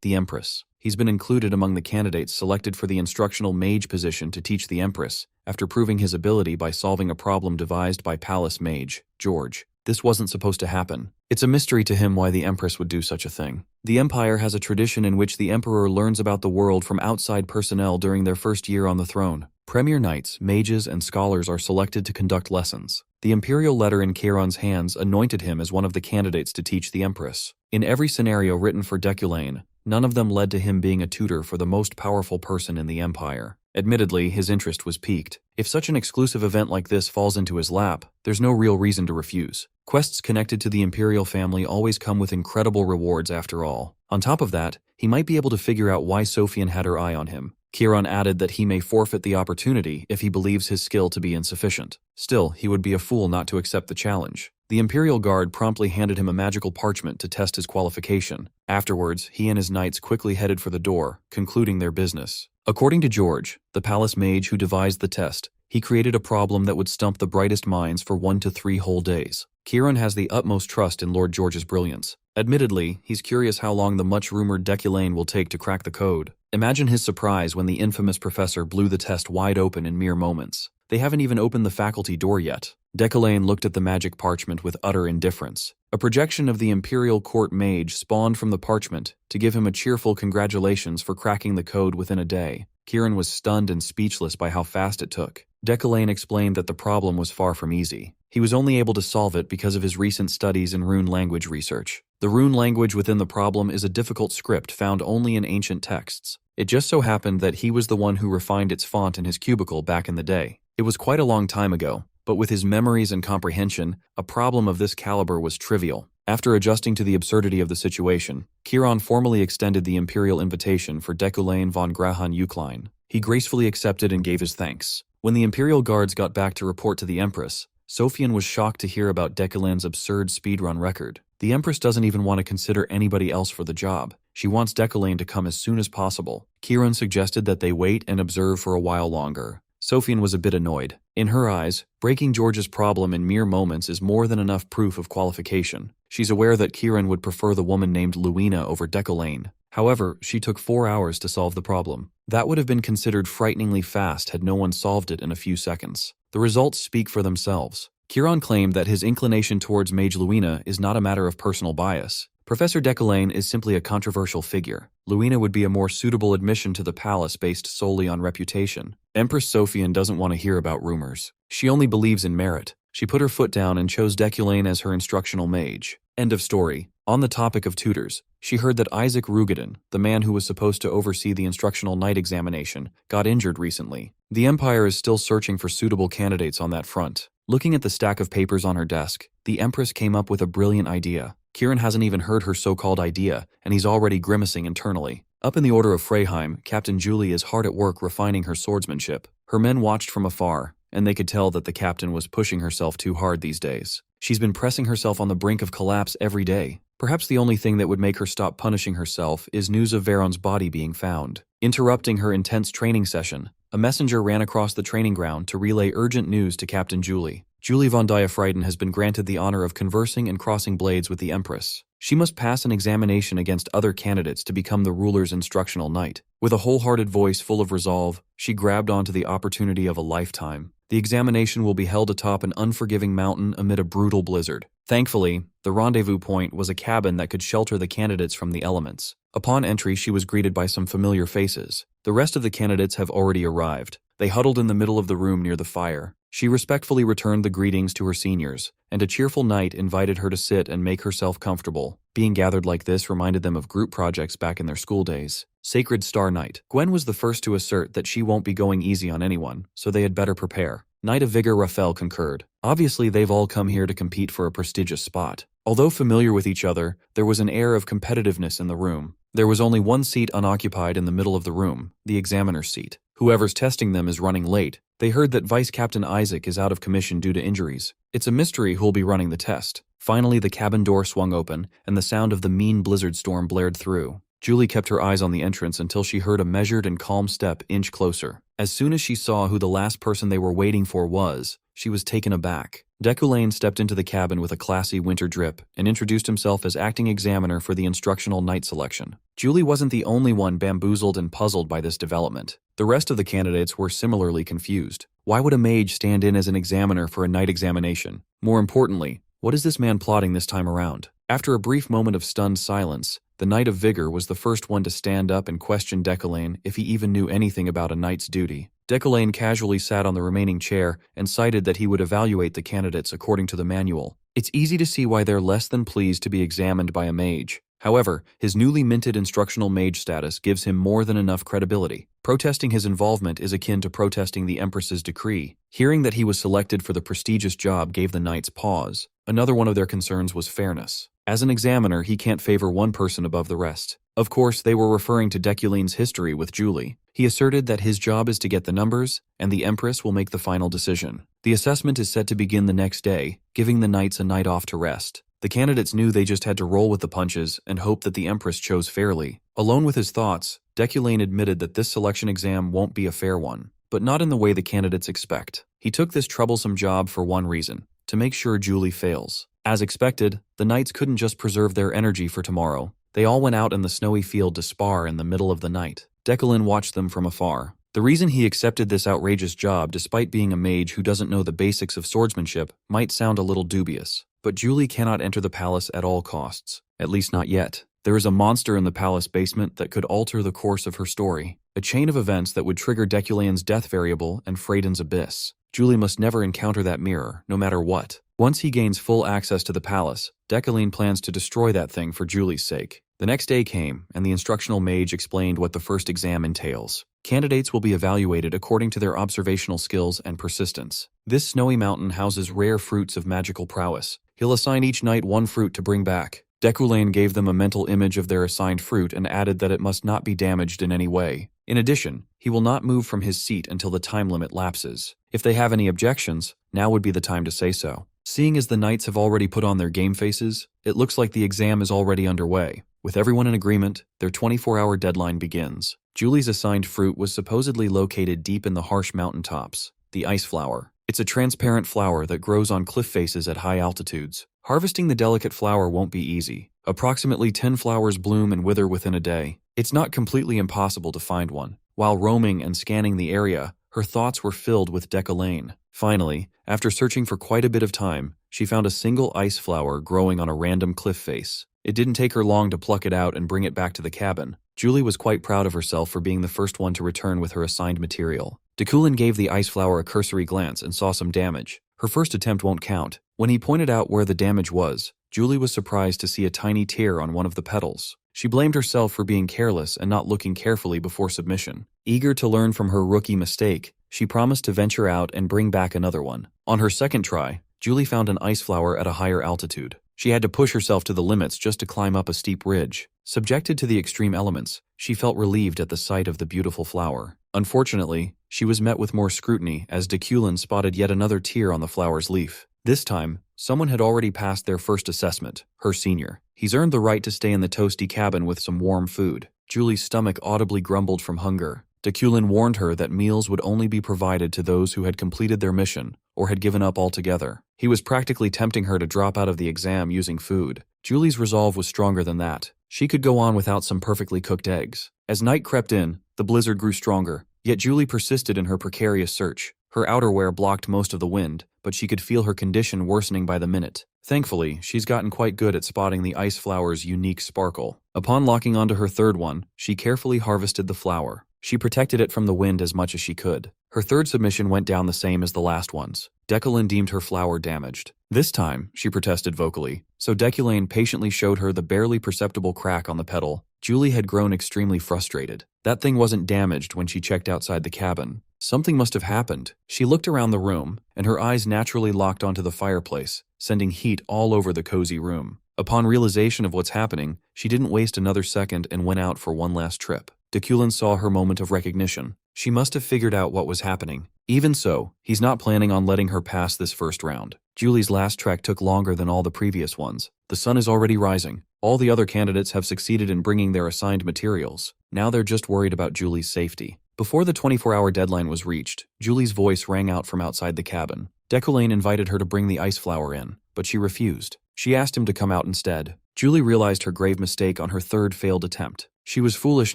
the Empress. He's been included among the candidates selected for the instructional mage position to teach the Empress, after proving his ability by solving a problem devised by Palace Mage, George. This wasn't supposed to happen. It's a mystery to him why the Empress would do such a thing. The Empire has a tradition in which the Emperor learns about the world from outside personnel during their first year on the throne. Premier knights, mages, and scholars are selected to conduct lessons. The imperial letter in Chiron's hands anointed him as one of the candidates to teach the empress. In every scenario written for Deculane, none of them led to him being a tutor for the most powerful person in the empire. Admittedly, his interest was piqued. If such an exclusive event like this falls into his lap, there's no real reason to refuse. Quests connected to the imperial family always come with incredible rewards after all. On top of that, he might be able to figure out why Sophian had her eye on him. Chiron added that he may forfeit the opportunity if he believes his skill to be insufficient. Still, he would be a fool not to accept the challenge. The Imperial Guard promptly handed him a magical parchment to test his qualification. Afterwards, he and his knights quickly headed for the door, concluding their business. According to George, the palace mage who devised the test, he created a problem that would stump the brightest minds for 1 to 3 whole days. Chiron has the utmost trust in Lord George's brilliance. Admittedly, he's curious how long the much-rumored Deculane will take to crack the code. Imagine his surprise when the infamous professor blew the test wide open in mere moments. They haven't even opened the faculty door yet. Deculane looked at the magic parchment with utter indifference. A projection of the Imperial Court mage spawned from the parchment to give him a cheerful congratulations for cracking the code within a day. Chiron was stunned and speechless by how fast it took. Deculane explained that the problem was far from easy. He was only able to solve it because of his recent studies in rune language research. The rune language within the problem is a difficult script found only in ancient texts. It just so happened that he was the one who refined its font in his cubicle back in the day. It was quite a long time ago, but with his memories and comprehension, a problem of this caliber was trivial. After adjusting to the absurdity of the situation, Chiron formally extended the imperial invitation for Deculane von Grahan Eucline. He gracefully accepted and gave his thanks. When the imperial guards got back to report to the empress, Sophian was shocked to hear about Deculane's absurd speedrun record. The empress doesn't even want to consider anybody else for the job. She wants Deculane to come as soon as possible. Chiron suggested that they wait and observe for a while longer. Sophian was a bit annoyed. In her eyes, breaking George's problem in mere moments is more than enough proof of qualification. She's aware that Chiron would prefer the woman named Luina over Deculane. However, she took 4 hours to solve the problem. That would have been considered frighteningly fast had no one solved it in a few seconds. The results speak for themselves. Chiron claimed that his inclination towards Mage Luina is not a matter of personal bias. Professor Deculane is simply a controversial figure. Luina would be a more suitable admission to the palace based solely on reputation. Empress Sophian doesn't want to hear about rumors. She only believes in merit. She put her foot down and chose Deculane as her instructional mage. End of story. On the topic of tutors, she heard that Isaac Rugadin, the man who was supposed to oversee the instructional night examination, got injured recently. The Empire is still searching for suitable candidates on that front. Looking at the stack of papers on her desk, the Empress came up with a brilliant idea. Chiron hasn't even heard her so-called idea, and he's already grimacing internally. Up in the Order of Freyheim, Captain Julie is hard at work refining her swordsmanship. Her men watched from afar, and they could tell that the captain was pushing herself too hard these days. She's been pressing herself on the brink of collapse every day. Perhaps the only thing that would make her stop punishing herself is news of Veron's body being found. Interrupting her intense training session, a messenger ran across the training ground to relay urgent news to Captain Julie. Julie von Diafrieden has been granted the honor of conversing and crossing blades with the Empress. She must pass an examination against other candidates to become the ruler's instructional knight. With a wholehearted voice full of resolve, she grabbed onto the opportunity of a lifetime. The examination will be held atop an unforgiving mountain amid a brutal blizzard. Thankfully, the rendezvous point was a cabin that could shelter the candidates from the elements. Upon entry, she was greeted by some familiar faces. The rest of the candidates have already arrived. They huddled in the middle of the room near the fire. She respectfully returned the greetings to her seniors, and a cheerful knight invited her to sit and make herself comfortable. Being gathered like this reminded them of group projects back in their school days. Sacred Star Knight. Gwen was the first to assert that she won't be going easy on anyone, so they had better prepare. Knight of Vigor Raphael concurred. Obviously, they've all come here to compete for a prestigious spot. Although familiar with each other, there was an air of competitiveness in the room. There was only one seat unoccupied in the middle of the room, the examiner's seat. Whoever's testing them is running late. They heard that Vice Captain Isaac is out of commission due to injuries. It's a mystery who'll be running the test. Finally, the cabin door swung open, and the sound of the mean blizzard storm blared through. Julie kept her eyes on the entrance until she heard a measured and calm step inch closer. As soon as she saw who the last person they were waiting for was, she was taken aback. Deculane stepped into the cabin with a classy winter drip and introduced himself as acting examiner for the instructional night selection. Julie wasn't the only one bamboozled and puzzled by this development. The rest of the candidates were similarly confused. Why would a mage stand in as an examiner for a night examination? More importantly, what is this man plotting this time around? After a brief moment of stunned silence, the Knight of Vigor was the first one to stand up and question Deculane if he even knew anything about a knight's duty. Decollane casually sat on the remaining chair and cited that he would evaluate the candidates according to the manual. It's easy to see why they're less than pleased to be examined by a mage. However, his newly minted instructional mage status gives him more than enough credibility. Protesting his involvement is akin to protesting the Empress's decree. Hearing that he was selected for the prestigious job gave the knights pause. Another one of their concerns was fairness. As an examiner, he can't favor one person above the rest. Of course, they were referring to Deculane's history with Julie. He asserted that his job is to get the numbers, and the Empress will make the final decision. The assessment is set to begin the next day, giving the knights a night off to rest. The candidates knew they just had to roll with the punches and hope that the Empress chose fairly. Alone with his thoughts, Deculane admitted that this selection exam won't be a fair one, but not in the way the candidates expect. He took this troublesome job for one reason: to make sure Julie fails. As expected, the knights couldn't just preserve their energy for tomorrow. They all went out in the snowy field to spar in the middle of the night. Deculane watched them from afar. The reason he accepted this outrageous job despite being a mage who doesn't know the basics of swordsmanship might sound a little dubious. But Julie cannot enter the palace at all costs. At least not yet. There is a monster in the palace basement that could alter the course of her story. A chain of events that would trigger Deculane's death variable and Freyden's abyss. Julie must never encounter that mirror, no matter what. Once he gains full access to the palace, Deculane plans to destroy that thing for Julie's sake. The next day came, and the instructional mage explained what the first exam entails. Candidates will be evaluated according to their observational skills and persistence. This snowy mountain houses rare fruits of magical prowess. He'll assign each knight one fruit to bring back. Deculane gave them a mental image of their assigned fruit and added that it must not be damaged in any way. In addition, he will not move from his seat until the time limit lapses. If they have any objections, now would be the time to say so. Seeing as the knights have already put on their game faces, it looks like the exam is already underway. With everyone in agreement, their 24-hour deadline begins. Julie's assigned fruit was supposedly located deep in the harsh mountaintops, the ice flower. It's a transparent flower that grows on cliff faces at high altitudes. Harvesting the delicate flower won't be easy. Approximately 10 flowers bloom and wither within a day. It's not completely impossible to find one. While roaming and scanning the area, her thoughts were filled with Deculane. Finally, after searching for quite a bit of time, she found a single ice flower growing on a random cliff face. It didn't take her long to pluck it out and bring it back to the cabin. Julie was quite proud of herself for being the first one to return with her assigned material. Deculane gave the ice flower a cursory glance and saw some damage. Her first attempt won't count. When he pointed out where the damage was, Julie was surprised to see a tiny tear on one of the petals. She blamed herself for being careless and not looking carefully before submission. Eager to learn from her rookie mistake, she promised to venture out and bring back another one. On her second try, Julie found an ice flower at a higher altitude. She had to push herself to the limits just to climb up a steep ridge. Subjected to the extreme elements, she felt relieved at the sight of the beautiful flower. Unfortunately, she was met with more scrutiny as Deculane spotted yet another tear on the flower's leaf. This time, someone had already passed their first assessment, her senior. He's earned the right to stay in the toasty cabin with some warm food. Julie's stomach audibly grumbled from hunger. Deculane warned her that meals would only be provided to those who had completed their mission or had given up altogether. He was practically tempting her to drop out of the exam using food. Julie's resolve was stronger than that. She could go on without some perfectly cooked eggs. As night crept in, the blizzard grew stronger, yet Julie persisted in her precarious search. Her outerwear blocked most of the wind, but she could feel her condition worsening by the minute. Thankfully, she's gotten quite good at spotting the ice flower's unique sparkle. Upon locking onto her third one, she carefully harvested the flower. She protected it from the wind as much as she could. Her third submission went down the same as the last one's. Deculane deemed her flower damaged. This time, she protested vocally, so Deculane patiently showed her the barely perceptible crack on the petal. Julie had grown extremely frustrated. That thing wasn't damaged when she checked outside the cabin. Something must have happened. She looked around the room, and her eyes naturally locked onto the fireplace, sending heat all over the cozy room. Upon realization of what's happening, she didn't waste another second and went out for one last trip. Deculane saw her moment of recognition. She must have figured out what was happening. Even so, he's not planning on letting her pass this first round. Julie's last trek took longer than all the previous ones. The sun is already rising. All the other candidates have succeeded in bringing their assigned materials. Now they're just worried about Julie's safety. Before the 24-hour deadline was reached, Julie's voice rang out from outside the cabin. Deculane invited her to bring the ice flower in, but she refused. She asked him to come out instead. Julie realized her grave mistake on her third failed attempt. She was foolish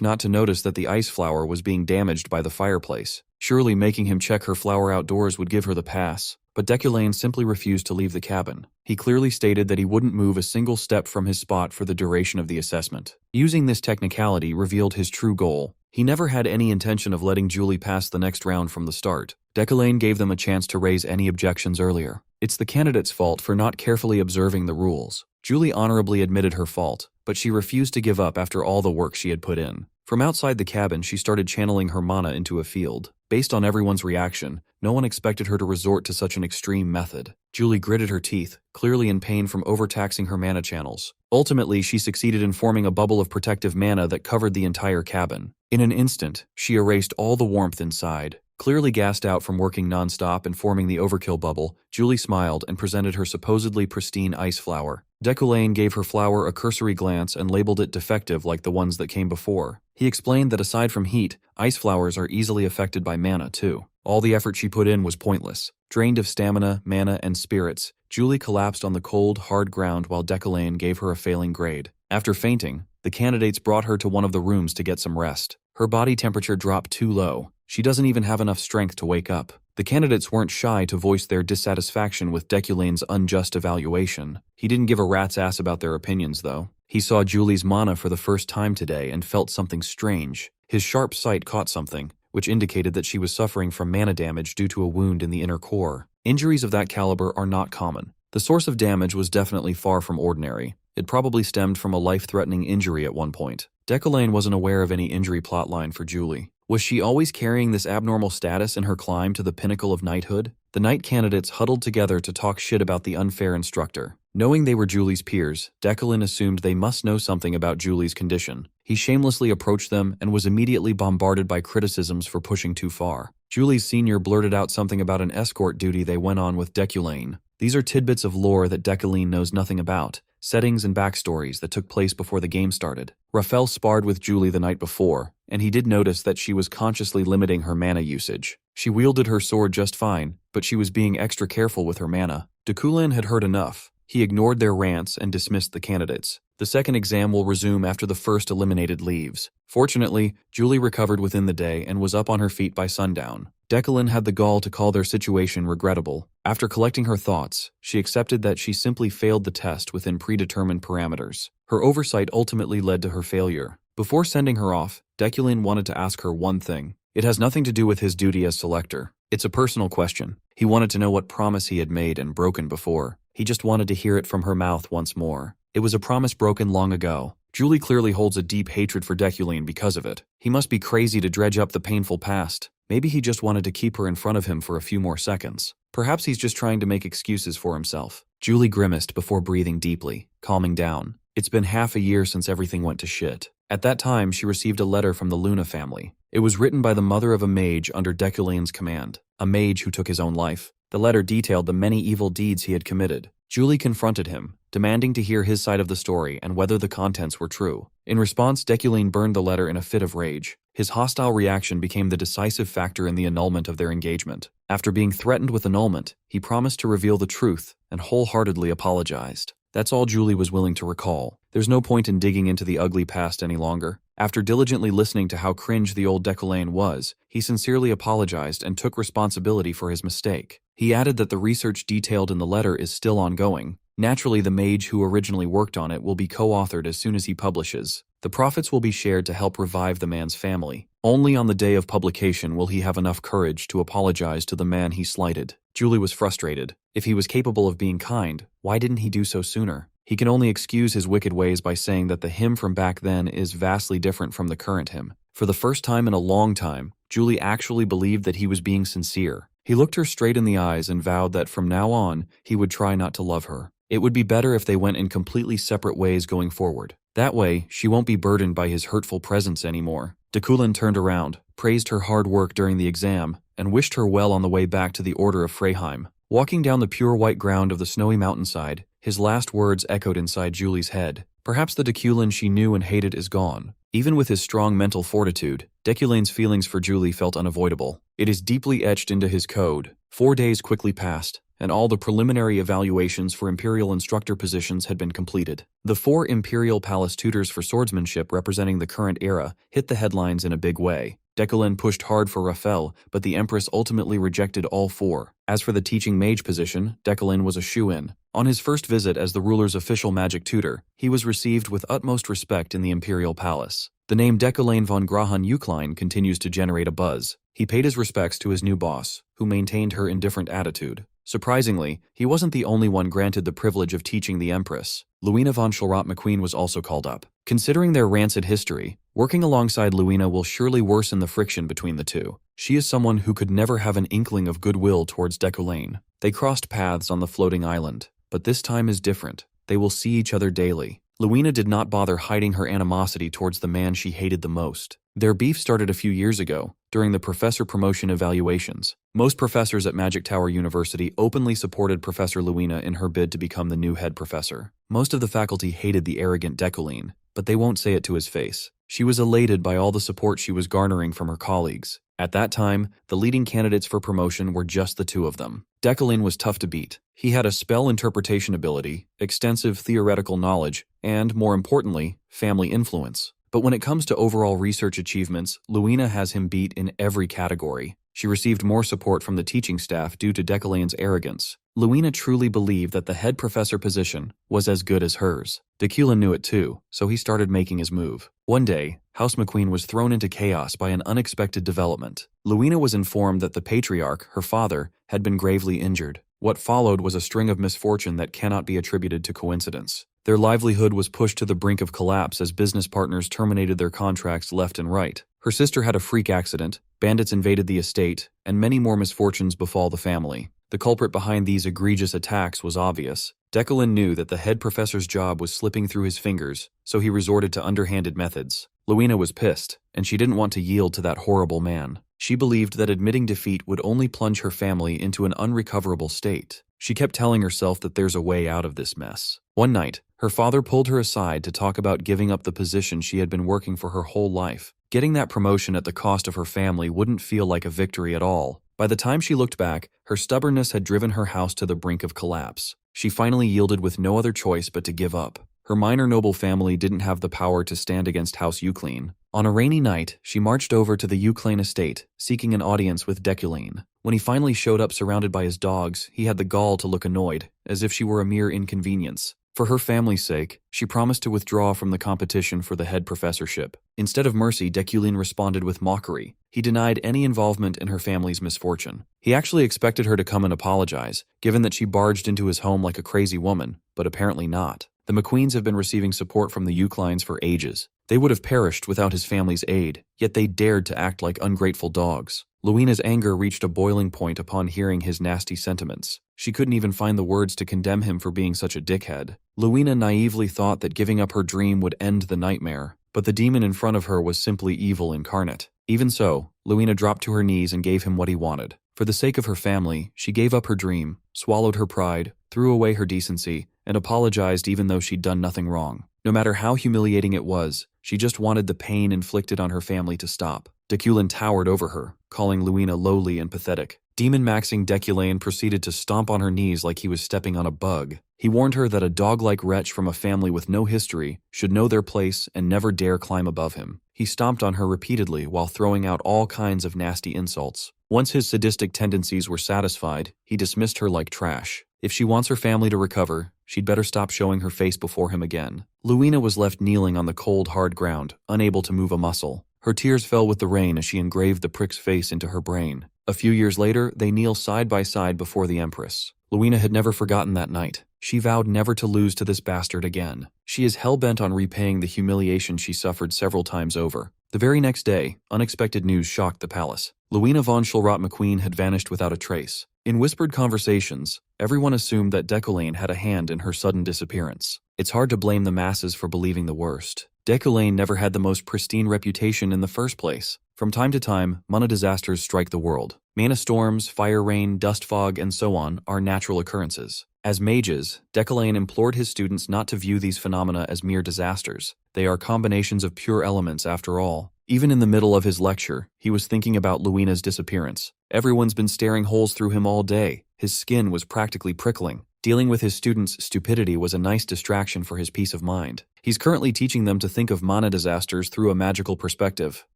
not to notice that the ice flower was being damaged by the fireplace. Surely making him check her flower outdoors would give her the pass. But Deculane simply refused to leave the cabin. He clearly stated that he wouldn't move a single step from his spot for the duration of the assessment. Using this technicality revealed his true goal. He never had any intention of letting Julie pass the next round from the start. Deculain gave them a chance to raise any objections earlier. It's the candidate's fault for not carefully observing the rules. Julie honorably admitted her fault, but she refused to give up after all the work she had put in. From outside the cabin, she started channeling her mana into a field. Based on everyone's reaction, no one expected her to resort to such an extreme method. Julie gritted her teeth, clearly in pain from overtaxing her mana channels. Ultimately, she succeeded in forming a bubble of protective mana that covered the entire cabin. In an instant, she erased all the warmth inside. Clearly gassed out from working non-stop and forming the overkill bubble, Julie smiled and presented her supposedly pristine ice flower. Deculain gave her flower a cursory glance and labeled it defective like the ones that came before. He explained that aside from heat, ice flowers are easily affected by mana too. All the effort she put in was pointless. Drained of stamina, mana, and spirits, Julie collapsed on the cold, hard ground while Deculain gave her a failing grade. After fainting, the candidates brought her to one of the rooms to get some rest. Her body temperature dropped too low. She doesn't even have enough strength to wake up. The candidates weren't shy to voice their dissatisfaction with Deculain's unjust evaluation. He didn't give a rat's ass about their opinions, though. He saw Julie's mana for the first time today and felt something strange. His sharp sight caught something, which indicated that she was suffering from mana damage due to a wound in the inner core. Injuries of that caliber are not common. The source of damage was definitely far from ordinary. It probably stemmed from a life-threatening injury at one point. Deculain wasn't aware of any injury plotline for Julie. Was she always carrying this abnormal status in her climb to the pinnacle of knighthood? The knight candidates huddled together to talk shit about the unfair instructor. Knowing they were Julie's peers, Deculain assumed they must know something about Julie's condition. He shamelessly approached them and was immediately bombarded by criticisms for pushing too far. Julie's senior blurted out something about an escort duty they went on with Deculain. These are tidbits of lore that Deculain knows nothing about, settings and backstories that took place before the game started. Raphael sparred with Julie the night before, and he did notice that she was consciously limiting her mana usage. She wielded her sword just fine, but she was being extra careful with her mana. Deculain had heard enough. He ignored their rants and dismissed the candidates. The second exam will resume after the first eliminated leaves. Fortunately, Julie recovered within the day and was up on her feet by sundown. Deculain had the gall to call their situation regrettable. After collecting her thoughts, she accepted that she simply failed the test within predetermined parameters. Her oversight ultimately led to her failure. Before sending her off, Deculain wanted to ask her one thing. It has nothing to do with his duty as selector. It's a personal question. He wanted to know what promise he had made and broken before. He just wanted to hear it from her mouth once more. It was a promise broken long ago. Julie clearly holds a deep hatred for Deculain because of it. He must be crazy to dredge up the painful past. Maybe he just wanted to keep her in front of him for a few more seconds. Perhaps he's just trying to make excuses for himself. Julie grimaced before breathing deeply, calming down. It's been half a year since everything went to shit. At that time, she received a letter from the Luna family. It was written by the mother of a mage under Deculain's command, a mage who took his own life. The letter detailed the many evil deeds he had committed. Julie confronted him, demanding to hear his side of the story and whether the contents were true. In response, Deculain burned the letter in a fit of rage. His hostile reaction became the decisive factor in the annulment of their engagement. After being threatened with annulment, he promised to reveal the truth and wholeheartedly apologized. That's all Julie was willing to recall. There's no point in digging into the ugly past any longer. After diligently listening to how cringe the old Deculain was, he sincerely apologized and took responsibility for his mistake. He added that the research detailed in the letter is still ongoing. Naturally, the mage who originally worked on it will be co-authored as soon as he publishes. The profits will be shared to help revive the man's family. Only on the day of publication will he have enough courage to apologize to the man he slighted. Julie was frustrated. If he was capable of being kind, why didn't he do so sooner? He can only excuse his wicked ways by saying that the him from back then is vastly different from the current him. For the first time in a long time, Julie actually believed that he was being sincere. He looked her straight in the eyes and vowed that from now on, he would try not to love her. It would be better if they went in completely separate ways going forward. That way, she won't be burdened by his hurtful presence anymore. Deculain turned around, praised her hard work during the exam, and wished her well on the way back to the Order of Freyheim. Walking down the pure white ground of the snowy mountainside, his last words echoed inside Julie's head. Perhaps the Deculain she knew and hated is gone. Even with his strong mental fortitude, Deculain's feelings for Julie felt unavoidable. It is deeply etched into his code. 4 days quickly passed, and all the preliminary evaluations for Imperial instructor positions had been completed. The 4 Imperial Palace tutors for swordsmanship representing the current era hit the headlines in a big way. Deculain pushed hard for Raphael, but the Empress ultimately rejected all 4. As for the teaching mage position, Deculain was a shoo-in. On his first visit as the ruler's official magic tutor, he was received with utmost respect in the imperial palace. The name Decollane von Grahan-Uklein continues to generate a buzz. He paid his respects to his new boss, who maintained her indifferent attitude. Surprisingly, he wasn't the only one granted the privilege of teaching the Empress. Luina von Schulrat-McQueen was also called up. Considering their rancid history, working alongside Luina will surely worsen the friction between the two. She is someone who could never have an inkling of goodwill towards Decollane. They crossed paths on the floating island, but this time is different. They will see each other daily. Luina did not bother hiding her animosity towards the man she hated the most. Their beef started a few years ago, during the professor promotion evaluations. Most professors at Magic Tower University openly supported Professor Luina in her bid to become the new head professor. Most of the faculty hated the arrogant Decollane, but they won't say it to his face. She was elated by all the support she was garnering from her colleagues. At that time, the leading candidates for promotion were just the two of them. Decollane was tough to beat. He had a spell interpretation ability, extensive theoretical knowledge, and, more importantly, family influence. But when it comes to overall research achievements, Luina has him beat in every category. She received more support from the teaching staff due to Decollane's arrogance. Luina truly believed that the head professor position was as good as hers. Decollane knew it too, so he started making his move. One day, House McQueen was thrown into chaos by an unexpected development. Luina was informed that the patriarch, her father, had been gravely injured. What followed was a string of misfortune that cannot be attributed to coincidence. Their livelihood was pushed to the brink of collapse as business partners terminated their contracts left and right. Her sister had a freak accident, bandits invaded the estate, and many more misfortunes befall the family. The culprit behind these egregious attacks was obvious. Decollane knew that the head professor's job was slipping through his fingers, so he resorted to underhanded methods. Luina was pissed, and she didn't want to yield to that horrible man. She believed that admitting defeat would only plunge her family into an unrecoverable state. She kept telling herself that there's a way out of this mess. One night, her father pulled her aside to talk about giving up the position she had been working for her whole life. Getting that promotion at the cost of her family wouldn't feel like a victory at all. By the time she looked back, her stubbornness had driven her house to the brink of collapse. She finally yielded with no other choice but to give up. Her minor noble family didn't have the power to stand against House Uklein. On a rainy night, she marched over to the Uklein estate, seeking an audience with Decollane. When he finally showed up surrounded by his dogs, he had the gall to look annoyed, as if she were a mere inconvenience. For her family's sake, she promised to withdraw from the competition for the head professorship. Instead of mercy, Decollane responded with mockery. He denied any involvement in her family's misfortune. He actually expected her to come and apologize, given that she barged into his home like a crazy woman, but apparently not. The McQueens have been receiving support from the Ukleins for ages. They would have perished without his family's aid, yet they dared to act like ungrateful dogs. Luina's anger reached a boiling point upon hearing his nasty sentiments. She couldn't even find the words to condemn him for being such a dickhead. Luina naively thought that giving up her dream would end the nightmare, but the demon in front of her was simply evil incarnate. Even so, Luina dropped to her knees and gave him what he wanted. For the sake of her family, she gave up her dream, swallowed her pride, threw away her decency, and apologized even though she'd done nothing wrong. No matter how humiliating it was, she just wanted the pain inflicted on her family to stop. Decollane towered over her, calling Luina lowly and pathetic. Demon-maxing Decollane proceeded to stomp on her knees like he was stepping on a bug. He warned her that a dog-like wretch from a family with no history should know their place and never dare climb above him. He stomped on her repeatedly while throwing out all kinds of nasty insults. Once his sadistic tendencies were satisfied, he dismissed her like trash. If she wants her family to recover, she'd better stop showing her face before him again. Luina was left kneeling on the cold, hard ground, unable to move a muscle. Her tears fell with the rain as she engraved the prick's face into her brain. A few years later, they kneel side by side before the Empress. Luina had never forgotten that night. She vowed never to lose to this bastard again. She is hell-bent on repaying the humiliation she suffered several times over. The very next day, unexpected news shocked the palace. Luina von Schulrat-McQueen had vanished without a trace. In whispered conversations, everyone assumed that Decollane had a hand in her sudden disappearance. It's hard to blame the masses for believing the worst. Decollane never had the most pristine reputation in the first place. From time to time, mana disasters strike the world. Mana storms, fire rain, dust fog, and so on are natural occurrences. As mages, Decollane implored his students not to view these phenomena as mere disasters. They are combinations of pure elements after all. Even in the middle of his lecture, he was thinking about Luina's disappearance. Everyone's been staring holes through him all day. His skin was practically prickling. Dealing with his students' stupidity was a nice distraction for his peace of mind. He's currently teaching them to think of mana disasters through a magical perspective.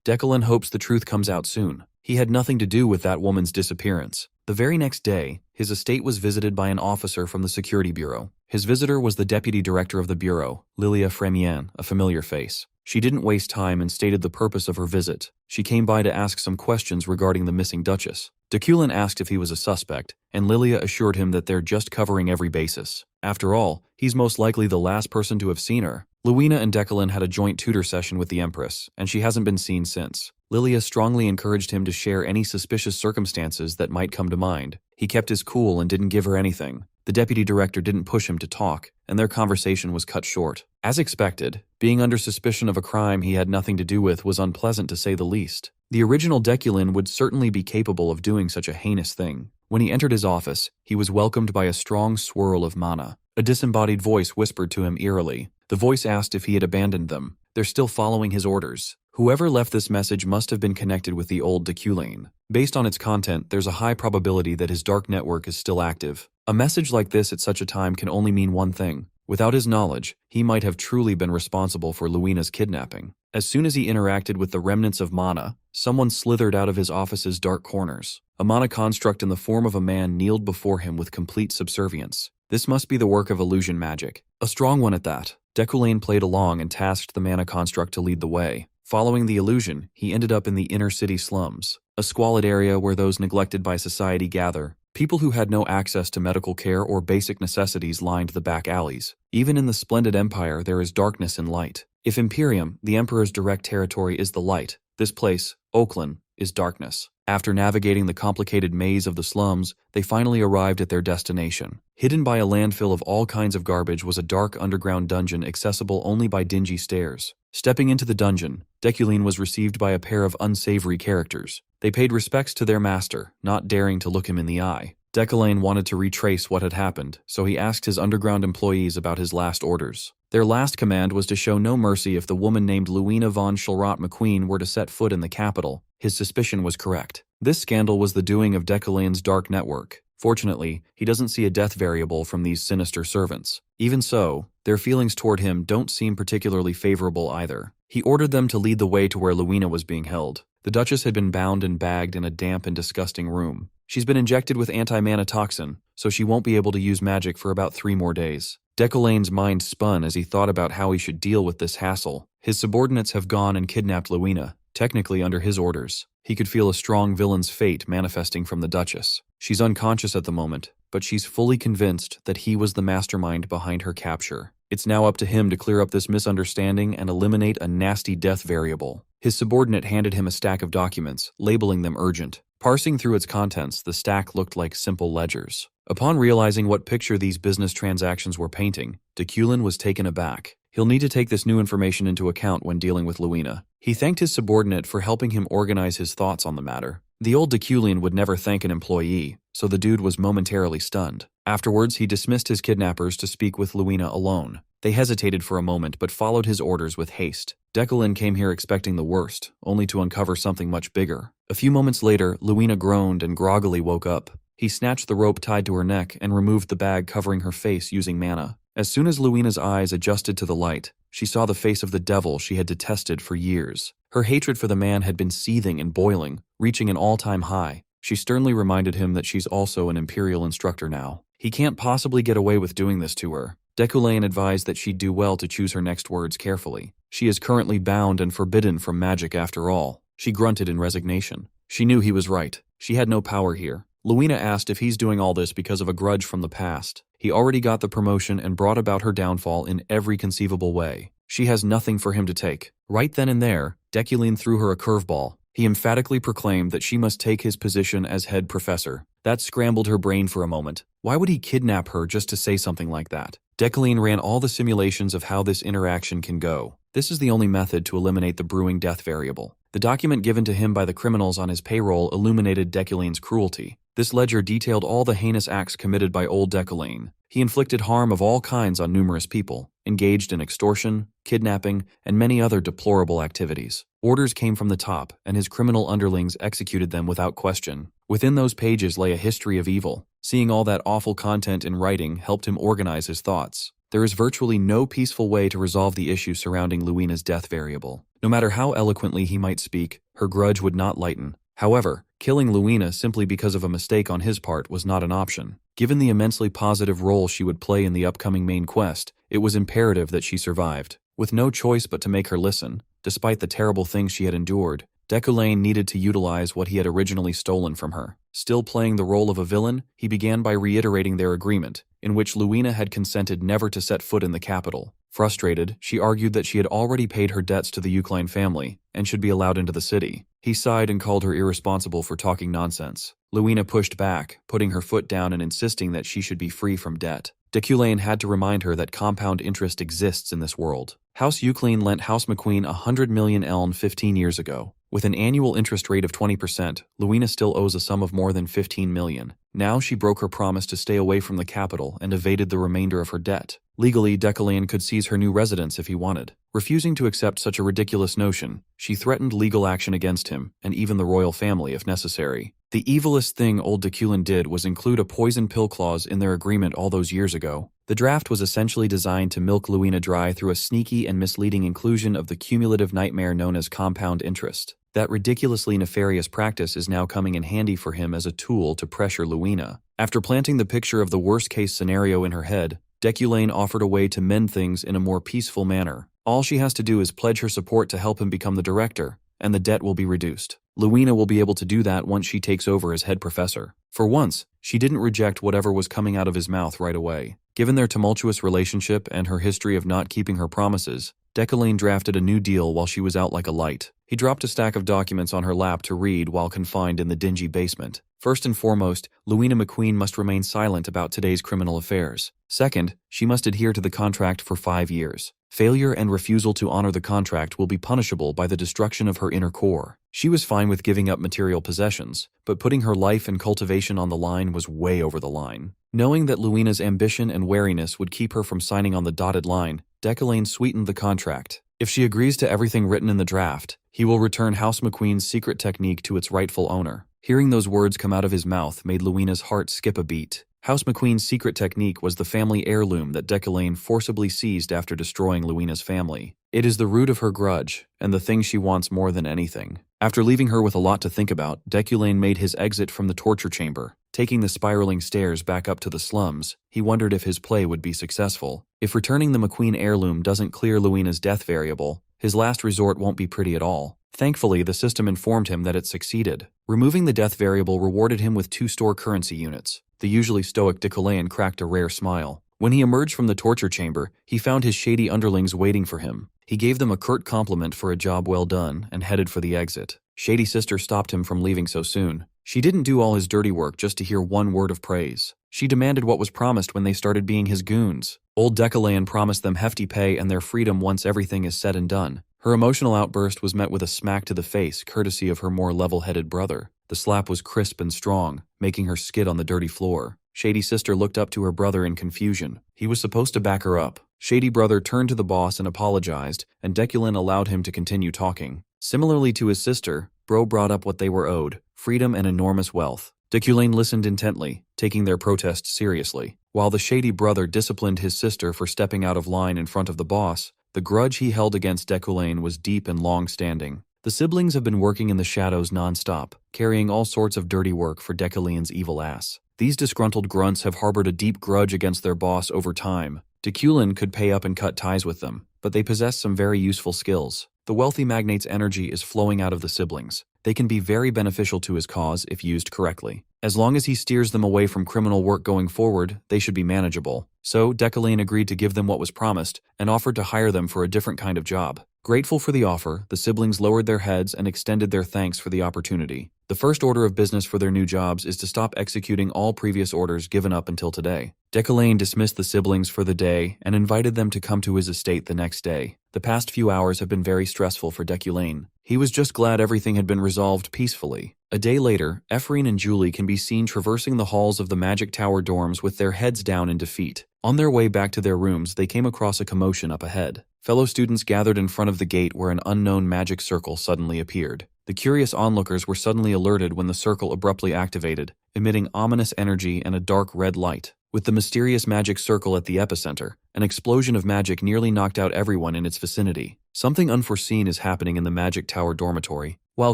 Decollane hopes the truth comes out soon. He had nothing to do with that woman's disappearance. The very next day, his estate was visited by an officer from the security bureau. His visitor was the deputy director of the bureau, Lilia Fremian, a familiar face. She didn't waste time and stated the purpose of her visit. She came by to ask some questions regarding the missing Duchess. Deculin asked if he was a suspect, and Lilia assured him that they're just covering every basis. After all, he's most likely the last person to have seen her. Luina and Deculin had a joint tutor session with the Empress, and she hasn't been seen since. Lilia strongly encouraged him to share any suspicious circumstances that might come to mind. He kept his cool and didn't give her anything. The deputy director didn't push him to talk, and their conversation was cut short. As expected, being under suspicion of a crime he had nothing to do with was unpleasant to say the least. The original Deculin would certainly be capable of doing such a heinous thing. When he entered his office, he was welcomed by a strong swirl of mana. A disembodied voice whispered to him eerily. The voice asked if he had abandoned them. They're still following his orders. Whoever left this message must have been connected with the old Deculin. Based on its content, there's a high probability that his dark network is still active. A message like this at such a time can only mean one thing. Without his knowledge, he might have truly been responsible for Luina's kidnapping. As soon as he interacted with the remnants of mana, someone slithered out of his office's dark corners. A mana construct in the form of a man kneeled before him with complete subservience. This must be the work of illusion magic. A strong one at that. Deculin played along and tasked the mana construct to lead the way. Following the illusion, he ended up in the inner city slums, a squalid area where those neglected by society gather. People who had no access to medical care or basic necessities lined the back alleys. Even in the splendid empire, there is darkness and light. If Imperium, the Emperor's direct territory, is the light, this place, Oakland, is darkness. After navigating the complicated maze of the slums, they finally arrived at their destination. Hidden by a landfill of all kinds of garbage was a dark underground dungeon accessible only by dingy stairs. Stepping into the dungeon, Deculin was received by a pair of unsavory characters. They paid respects to their master, not daring to look him in the eye. Deculin wanted to retrace what had happened, so he asked his underground employees about his last orders. Their last command was to show no mercy if the woman named Luina von Schulrott McQueen were to set foot in the capital. His suspicion was correct. This scandal was the doing of Deculin's dark network. Fortunately, he doesn't see a death variable from these sinister servants. Even so, their feelings toward him don't seem particularly favorable either. He ordered them to lead the way to where Luina was being held. The Duchess had been bound and bagged in a damp and disgusting room. She's been injected with anti-mana toxin, so she won't be able to use magic for about 3 more days. Deculin's mind spun as he thought about how he should deal with this hassle. His subordinates have gone and kidnapped Luina, technically under his orders. He could feel a strong villain's fate manifesting from the Duchess. She's unconscious at the moment, but she's fully convinced that he was the mastermind behind her capture. It's now up to him to clear up this misunderstanding and eliminate a nasty death variable. His subordinate handed him a stack of documents, labeling them urgent. Parsing through its contents, the stack looked like simple ledgers. Upon realizing what picture these business transactions were painting, Deculin was taken aback. He'll need to take this new information into account when dealing with Luina. He thanked his subordinate for helping him organize his thoughts on the matter. The old Deculin would never thank an employee, so the dude was momentarily stunned. Afterwards, he dismissed his kidnappers to speak with Luina alone. They hesitated for a moment but followed his orders with haste. Deculin came here expecting the worst, only to uncover something much bigger. A few moments later, Luina groaned and groggily woke up. He snatched the rope tied to her neck and removed the bag covering her face using mana. As soon as Luina's eyes adjusted to the light, she saw the face of the devil she had detested for years. Her hatred for the man had been seething and boiling, reaching an all-time high. She sternly reminded him that she's also an Imperial instructor now. He can't possibly get away with doing this to her. Deculin advised that she'd do well to choose her next words carefully. She is currently bound and forbidden from magic after all. She grunted in resignation. She knew he was right. She had no power here. Luina asked if he's doing all this because of a grudge from the past. He already got the promotion and brought about her downfall in every conceivable way. She has nothing for him to take. Right then and there, Deculin threw her a curveball. He emphatically proclaimed that she must take his position as head professor. That scrambled her brain for a moment. Why would he kidnap her just to say something like that? Deculin ran all the simulations of how this interaction can go. This is the only method to eliminate the brewing death variable. The document given to him by the criminals on his payroll illuminated Deculin's cruelty. This ledger detailed all the heinous acts committed by old Deculin. He inflicted harm of all kinds on numerous people, engaged in extortion, kidnapping, and many other deplorable activities. Orders came from the top, and his criminal underlings executed them without question. Within those pages lay a history of evil. Seeing all that awful content in writing helped him organize his thoughts. There is virtually no peaceful way to resolve the issue surrounding Luina's death variable. No matter how eloquently he might speak, her grudge would not lighten. However, killing Luina simply because of a mistake on his part was not an option. Given the immensely positive role she would play in the upcoming main quest, it was imperative that she survived. With no choice but to make her listen, despite the terrible things she had endured, Decollane needed to utilize what he had originally stolen from her. Still playing the role of a villain, he began by reiterating their agreement, in which Luina had consented never to set foot in the capital. Frustrated, she argued that she had already paid her debts to the Eucline family and should be allowed into the city. He sighed and called her irresponsible for talking nonsense. Luina pushed back, putting her foot down and insisting that she should be free from debt. Decollane had to remind her that compound interest exists in this world. House Eucline lent House McQueen 100 million eln 15 years ago. With an annual interest rate of 20%, Luina still owes a sum of more than 15 million. Now she broke her promise to stay away from the capital and evaded the remainder of her debt. Legally, Decollane could seize her new residence if he wanted. Refusing to accept such a ridiculous notion, she threatened legal action against him, and even the royal family if necessary. The evilest thing old Decollane did was include a poison pill clause in their agreement all those years ago. The draft was essentially designed to milk Luina dry through a sneaky and misleading inclusion of the cumulative nightmare known as compound interest. That ridiculously nefarious practice is now coming in handy for him as a tool to pressure Luina. After planting the picture of the worst-case scenario in her head, Decollane offered a way to mend things in a more peaceful manner. All she has to do is pledge her support to help him become the director, and the debt will be reduced. Luina will be able to do that once she takes over as head professor. For once, she didn't reject whatever was coming out of his mouth right away. Given their tumultuous relationship and her history of not keeping her promises, Decollane drafted a new deal while she was out like a light. He dropped a stack of documents on her lap to read while confined in the dingy basement. First and foremost, Luina McQueen must remain silent about today's criminal affairs. Second, she must adhere to the contract for 5 years. Failure and refusal to honor the contract will be punishable by the destruction of her inner core. She was fine with giving up material possessions, but putting her life and cultivation on the line was way over the line. Knowing that Luina's ambition and wariness would keep her from signing on the dotted line, Decollane sweetened the contract. If she agrees to everything written in the draft, he will return House McQueen's secret technique to its rightful owner. Hearing those words come out of his mouth made Luina's heart skip a beat. House McQueen's secret technique was the family heirloom that Decollane forcibly seized after destroying Luina's family. It is the root of her grudge, and the thing she wants more than anything. After leaving her with a lot to think about, Decollane made his exit from the torture chamber. Taking the spiraling stairs back up to the slums, he wondered if his play would be successful. If returning the McQueen heirloom doesn't clear Luina's death variable, his last resort won't be pretty at all. Thankfully, the system informed him that it succeeded. Removing the death variable rewarded him with 2 store currency units. The usually stoic Decollane cracked a rare smile. When he emerged from the torture chamber, he found his shady underlings waiting for him. He gave them a curt compliment for a job well done and headed for the exit. Shady Sister stopped him from leaving so soon. She didn't do all his dirty work just to hear one word of praise. She demanded what was promised when they started being his goons. Old Decollane promised them hefty pay and their freedom once everything is said and done. Her emotional outburst was met with a smack to the face courtesy of her more level-headed brother. The slap was crisp and strong, making her skid on the dirty floor. Shady Sister looked up to her brother in confusion. He was supposed to back her up. Shady Brother turned to the boss and apologized, and Decollane allowed him to continue talking. Similarly to his sister, Bro brought up what they were owed: freedom and enormous wealth. Decollane listened intently, taking their protests seriously. While the Shady Brother disciplined his sister for stepping out of line in front of the boss, the grudge he held against Decollane was deep and long-standing. The siblings have been working in the shadows non-stop, carrying all sorts of dirty work for Decollane's evil ass. These disgruntled grunts have harbored a deep grudge against their boss over time. Decollane could pay up and cut ties with them, but they possess some very useful skills. The wealthy magnate's energy is flowing out of the siblings. They can be very beneficial to his cause if used correctly. As long as he steers them away from criminal work going forward, they should be manageable. So, Decollane agreed to give them what was promised and offered to hire them for a different kind of job. Grateful for the offer, the siblings lowered their heads and extended their thanks for the opportunity. The first order of business for their new jobs is to stop executing all previous orders given up until today. Decollane dismissed the siblings for the day and invited them to come to his estate the next day. The past few hours have been very stressful for Decollane. He was just glad everything had been resolved peacefully. A day later, Ephraim and Julie can be seen traversing the halls of the Magic Tower dorms with their heads down in defeat. On their way back to their rooms, they came across a commotion up ahead. Fellow students gathered in front of the gate where an unknown magic circle suddenly appeared. The curious onlookers were suddenly alerted when the circle abruptly activated, emitting ominous energy and a dark red light. With the mysterious magic circle at the epicenter, an explosion of magic nearly knocked out everyone in its vicinity. Something unforeseen is happening in the Magic Tower dormitory. While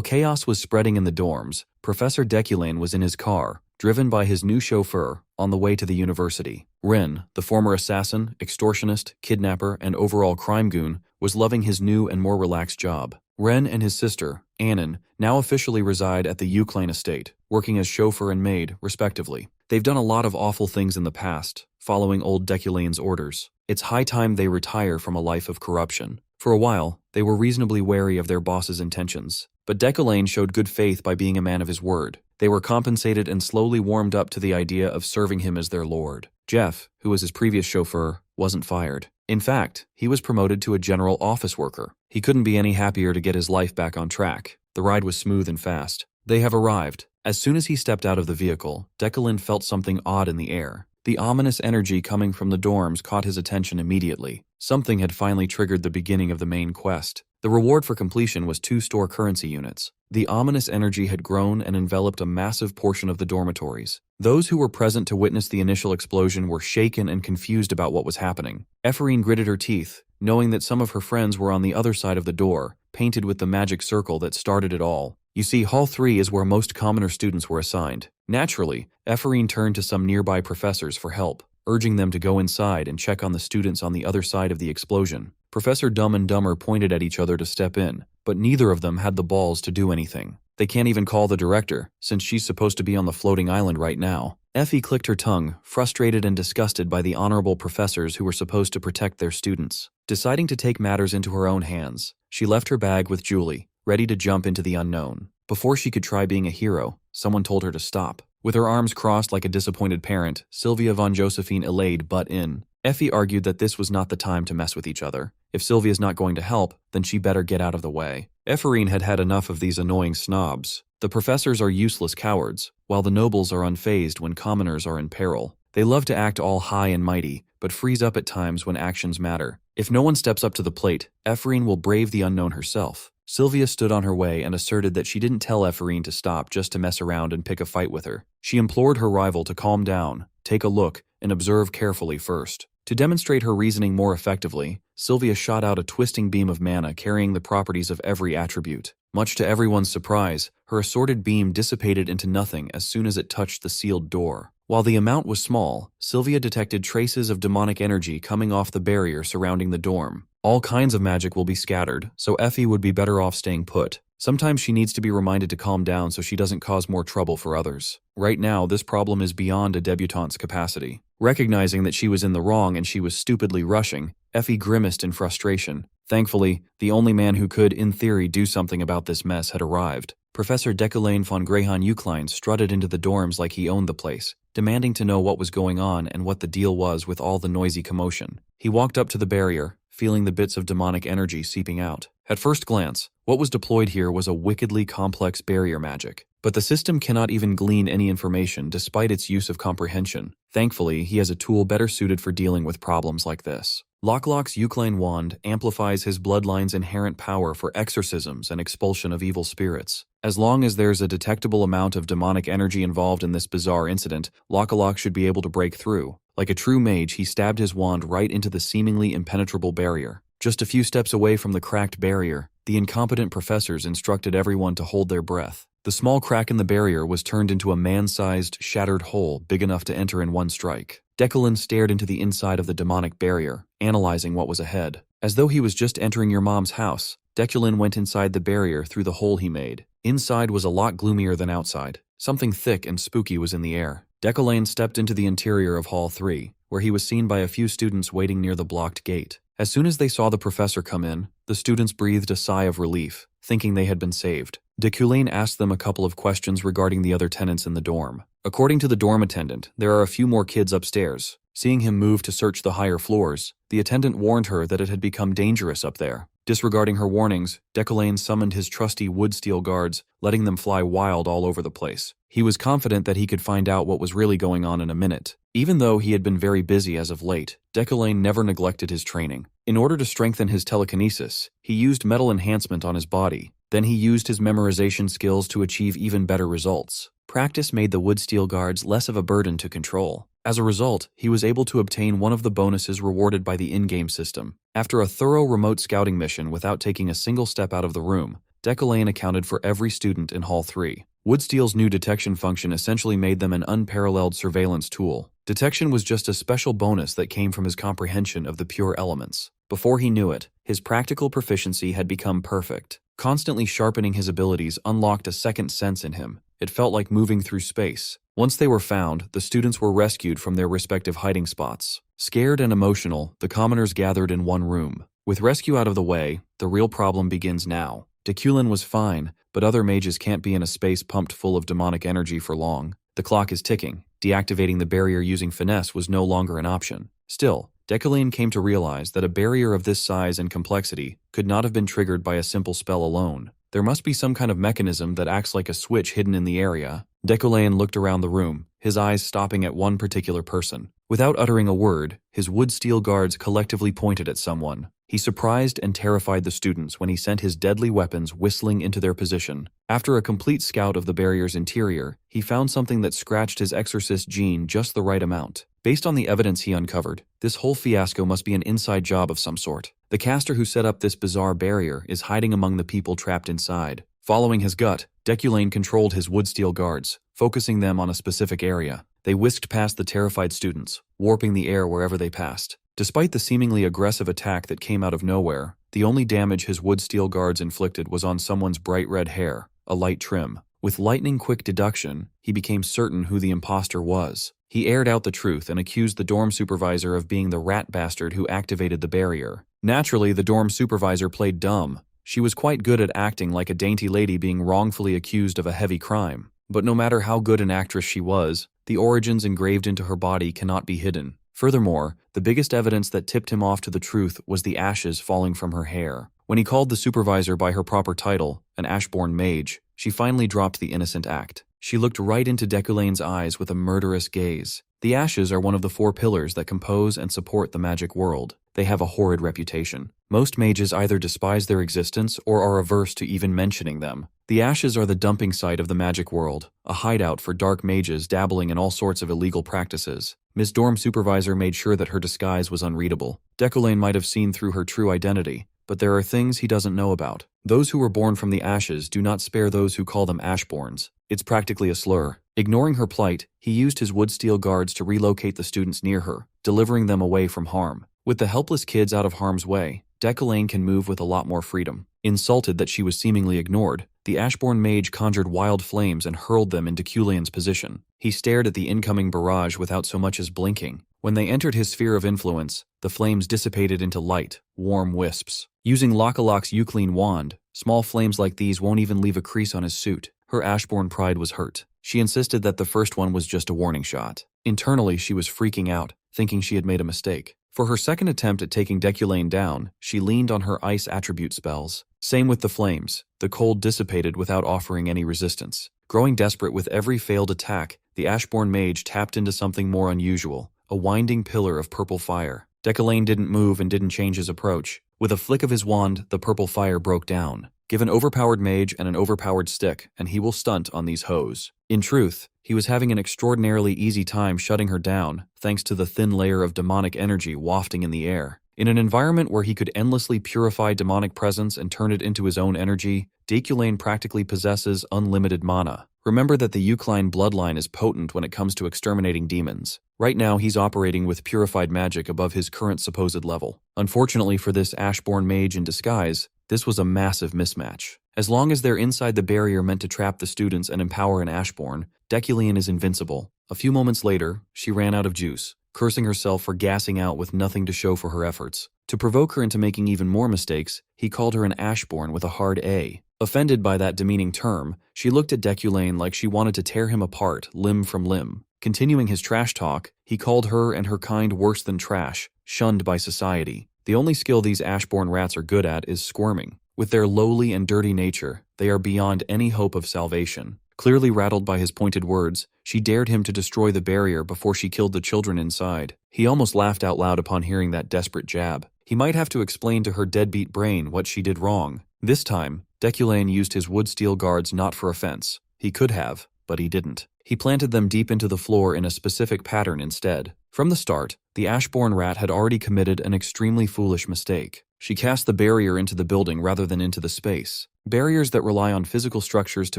chaos was spreading in the dorms, Professor Deculane was in his car, driven by his new chauffeur, on the way to the university. Ren, the former assassin, extortionist, kidnapper, and overall crime goon, was loving his new and more relaxed job. Ren and his sister, Annan, now officially reside at the Euclane estate, working as chauffeur and maid, respectively. They've done a lot of awful things in the past, following old Deculane's orders. It's high time they retire from a life of corruption. For a while, they were reasonably wary of their boss's intentions. But Deculane showed good faith by being a man of his word. They were compensated and slowly warmed up to the idea of serving him as their lord. Jeff, who was his previous chauffeur, wasn't fired. In fact, he was promoted to a general office worker. He couldn't be any happier to get his life back on track. The ride was smooth and fast. They have arrived. As soon as he stepped out of the vehicle, Deculane felt something odd in the air. The ominous energy coming from the dorms caught his attention immediately. Something had finally triggered the beginning of the main quest. The reward for completion was 2 store currency units. The ominous energy had grown and enveloped a massive portion of the dormitories. Those who were present to witness the initial explosion were shaken and confused about what was happening. Ephraim gritted her teeth, knowing that some of her friends were on the other side of the door, painted with the magic circle that started it all. You see, Hall 3 is where most commoner students were assigned. Naturally, Ephraim turned to some nearby professors for help, urging them to go inside and check on the students on the other side of the explosion. Professor Dumb and Dumber pointed at each other to step in, but neither of them had the balls to do anything. They can't even call the director, since she's supposed to be on the floating island right now. Effie clicked her tongue, frustrated and disgusted by the honorable professors who were supposed to protect their students. Deciding to take matters into her own hands, she left her bag with Julie, ready to jump into the unknown. Before she could try being a hero, someone told her to stop. With her arms crossed like a disappointed parent, Sylvia von Josephine Elaide butt in. Effie argued that this was not the time to mess with each other. If Sylvia's not going to help, then she better get out of the way. Ephraim had had enough of these annoying snobs. The professors are useless cowards, while the nobles are unfazed when commoners are in peril. They love to act all high and mighty, but freeze up at times when actions matter. If no one steps up to the plate, Ephraim will brave the unknown herself. Sylvia stood on her way and asserted that she didn't tell Ephraim to stop just to mess around and pick a fight with her. She implored her rival to calm down, take a look, and observe carefully first. To demonstrate her reasoning more effectively, Sylvia shot out a twisting beam of mana carrying the properties of every attribute. Much to everyone's surprise, her assorted beam dissipated into nothing as soon as it touched the sealed door. While the amount was small, Sylvia detected traces of demonic energy coming off the barrier surrounding the dorm. All kinds of magic will be scattered, so Effie would be better off staying put. Sometimes she needs to be reminded to calm down so she doesn't cause more trouble for others. Right now, this problem is beyond a debutante's capacity. Recognizing that she was in the wrong and she was stupidly rushing, Effie grimaced in frustration. Thankfully, the only man who could, in theory, do something about this mess had arrived. Professor Deculane von Greyhan Eucline strutted into the dorms like he owned the place, demanding to know what was going on and what the deal was with all the noisy commotion. He walked up to the barrier, feeling the bits of demonic energy seeping out. At first glance, what was deployed here was a wickedly complex barrier magic, but the system cannot even glean any information despite its use of comprehension. Thankfully, he has a tool better suited for dealing with problems like this. Locklock's Eucline wand amplifies his bloodline's inherent power for exorcisms and expulsion of evil spirits. As long as there's a detectable amount of demonic energy involved in this bizarre incident, Locklock should be able to break through. Like a true mage, he stabbed his wand right into the seemingly impenetrable barrier. Just a few steps away from the cracked barrier, the incompetent professors instructed everyone to hold their breath. The small crack in the barrier was turned into a man-sized, shattered hole big enough to enter in one strike. Deculane stared into the inside of the demonic barrier, analyzing what was ahead. As though he was just entering your mom's house, Deculane went inside the barrier through the hole he made. Inside was a lot gloomier than outside. Something thick and spooky was in the air. Deculane stepped into the interior of Hall 3, where he was seen by a few students waiting near the blocked gate. As soon as they saw the professor come in, the students breathed a sigh of relief, thinking they had been saved. Deculane asked them a couple of questions regarding the other tenants in the dorm. According to the dorm attendant, there are a few more kids upstairs. Seeing him move to search the higher floors, the attendant warned her that it had become dangerous up there. Disregarding her warnings, Deculane summoned his trusty wood steel guards, letting them fly wild all over the place. He was confident that he could find out what was really going on in a minute. Even though he had been very busy as of late, Deculane never neglected his training. In order to strengthen his telekinesis, he used metal enhancement on his body. Then he used his memorization skills to achieve even better results. Practice made the wood steel guards less of a burden to control. As a result, he was able to obtain one of the bonuses rewarded by the in-game system. After a thorough remote scouting mission without taking a single step out of the room, Deculain accounted for every student in Hall 3. Woodsteel's new detection function essentially made them an unparalleled surveillance tool. Detection was just a special bonus that came from his comprehension of the pure elements. Before he knew it, his practical proficiency had become perfect. Constantly sharpening his abilities unlocked a second sense in him. It felt like moving through space. Once they were found, the students were rescued from their respective hiding spots. Scared and emotional, the commoners gathered in one room. With rescue out of the way, the real problem begins now. Deculain was fine, but other mages can't be in a space pumped full of demonic energy for long. The clock is ticking. Deactivating the barrier using finesse was no longer an option. Still, Deculain came to realize that a barrier of this size and complexity could not have been triggered by a simple spell alone. There must be some kind of mechanism that acts like a switch hidden in the area. Deculain looked around the room, his eyes stopping at one particular person. Without uttering a word, his wood steel guards collectively pointed at someone. He surprised and terrified the students when he sent his deadly weapons whistling into their position. After a complete scout of the barrier's interior, he found something that scratched his exorcist gene just the right amount. Based on the evidence he uncovered, this whole fiasco must be an inside job of some sort. The caster who set up this bizarre barrier is hiding among the people trapped inside. Following his gut, Deculain controlled his wood steel guards, focusing them on a specific area. They whisked past the terrified students, warping the air wherever they passed. Despite the seemingly aggressive attack that came out of nowhere, the only damage his wood steel guards inflicted was on someone's bright red hair, a light trim. With lightning-quick deduction, he became certain who the imposter was. He aired out the truth and accused the dorm supervisor of being the rat bastard who activated the barrier. Naturally, the dorm supervisor played dumb. She was quite good at acting like a dainty lady being wrongfully accused of a heavy crime. But no matter how good an actress she was, the origins engraved into her body cannot be hidden. Furthermore, the biggest evidence that tipped him off to the truth was the ashes falling from her hair. When he called the supervisor by her proper title, an Ashborn mage, she finally dropped the innocent act. She looked right into Deculain's eyes with a murderous gaze. The ashes are one of the 4 pillars that compose and support the magic world. They have a horrid reputation. Most mages either despise their existence or are averse to even mentioning them. The ashes are the dumping site of the magic world, a hideout for dark mages dabbling in all sorts of illegal practices. Miss Dorm Supervisor made sure that her disguise was unreadable. Deculain might have seen through her true identity, but there are things he doesn't know about. Those who were born from the ashes do not spare those who call them Ashborns. It's practically a slur. Ignoring her plight, he used his wood steel guards to relocate the students near her, delivering them away from harm. With the helpless kids out of harm's way, Deculain can move with a lot more freedom. Insulted that she was seemingly ignored, the Ashborn mage conjured wild flames and hurled them into Deculain's position. He stared at the incoming barrage without so much as blinking. When they entered his sphere of influence, the flames dissipated into light, warm wisps. Using Lockaloc's Euclid wand, small flames like these won't even leave a crease on his suit. Her Ashborn pride was hurt. She insisted that the first one was just a warning shot. Internally, she was freaking out, thinking she had made a mistake. For her second attempt at taking Deculain down, she leaned on her ice attribute spells. Same with the flames. The cold dissipated without offering any resistance. Growing desperate with every failed attack, the Ashborn mage tapped into something more unusual, a winding pillar of purple fire. Deculain didn't move and didn't change his approach. With a flick of his wand, the purple fire broke down. Give an overpowered mage and an overpowered stick, and he will stunt on these hoes. In truth, he was having an extraordinarily easy time shutting her down, thanks to the thin layer of demonic energy wafting in the air. In an environment where he could endlessly purify demonic presence and turn it into his own energy, Deculain practically possesses unlimited mana. Remember that the Euclid bloodline is potent when it comes to exterminating demons. Right now, he's operating with purified magic above his current supposed level. Unfortunately for this Ashborn mage in disguise, this was a massive mismatch. As long as they're inside the barrier meant to trap the students and empower an Ashborn, Deculain is invincible. A few moments later, she ran out of juice, cursing herself for gassing out with nothing to show for her efforts. To provoke her into making even more mistakes, he called her an Ashborn with a hard A. Offended by that demeaning term, she looked at Deculain like she wanted to tear him apart, limb from limb. Continuing his trash talk, he called her and her kind worse than trash, shunned by society. The only skill these Ashborn rats are good at is squirming. With their lowly and dirty nature, they are beyond any hope of salvation. Clearly rattled by his pointed words, she dared him to destroy the barrier before she killed the children inside. He almost laughed out loud upon hearing that desperate jab. He might have to explain to her deadbeat brain what she did wrong. This time, Deculain used his wood steel guards not for offense. He could have, but he didn't. He planted them deep into the floor in a specific pattern instead. From the start, the Ashborn rat had already committed an extremely foolish mistake. She cast the barrier into the building rather than into the space. Barriers that rely on physical structures to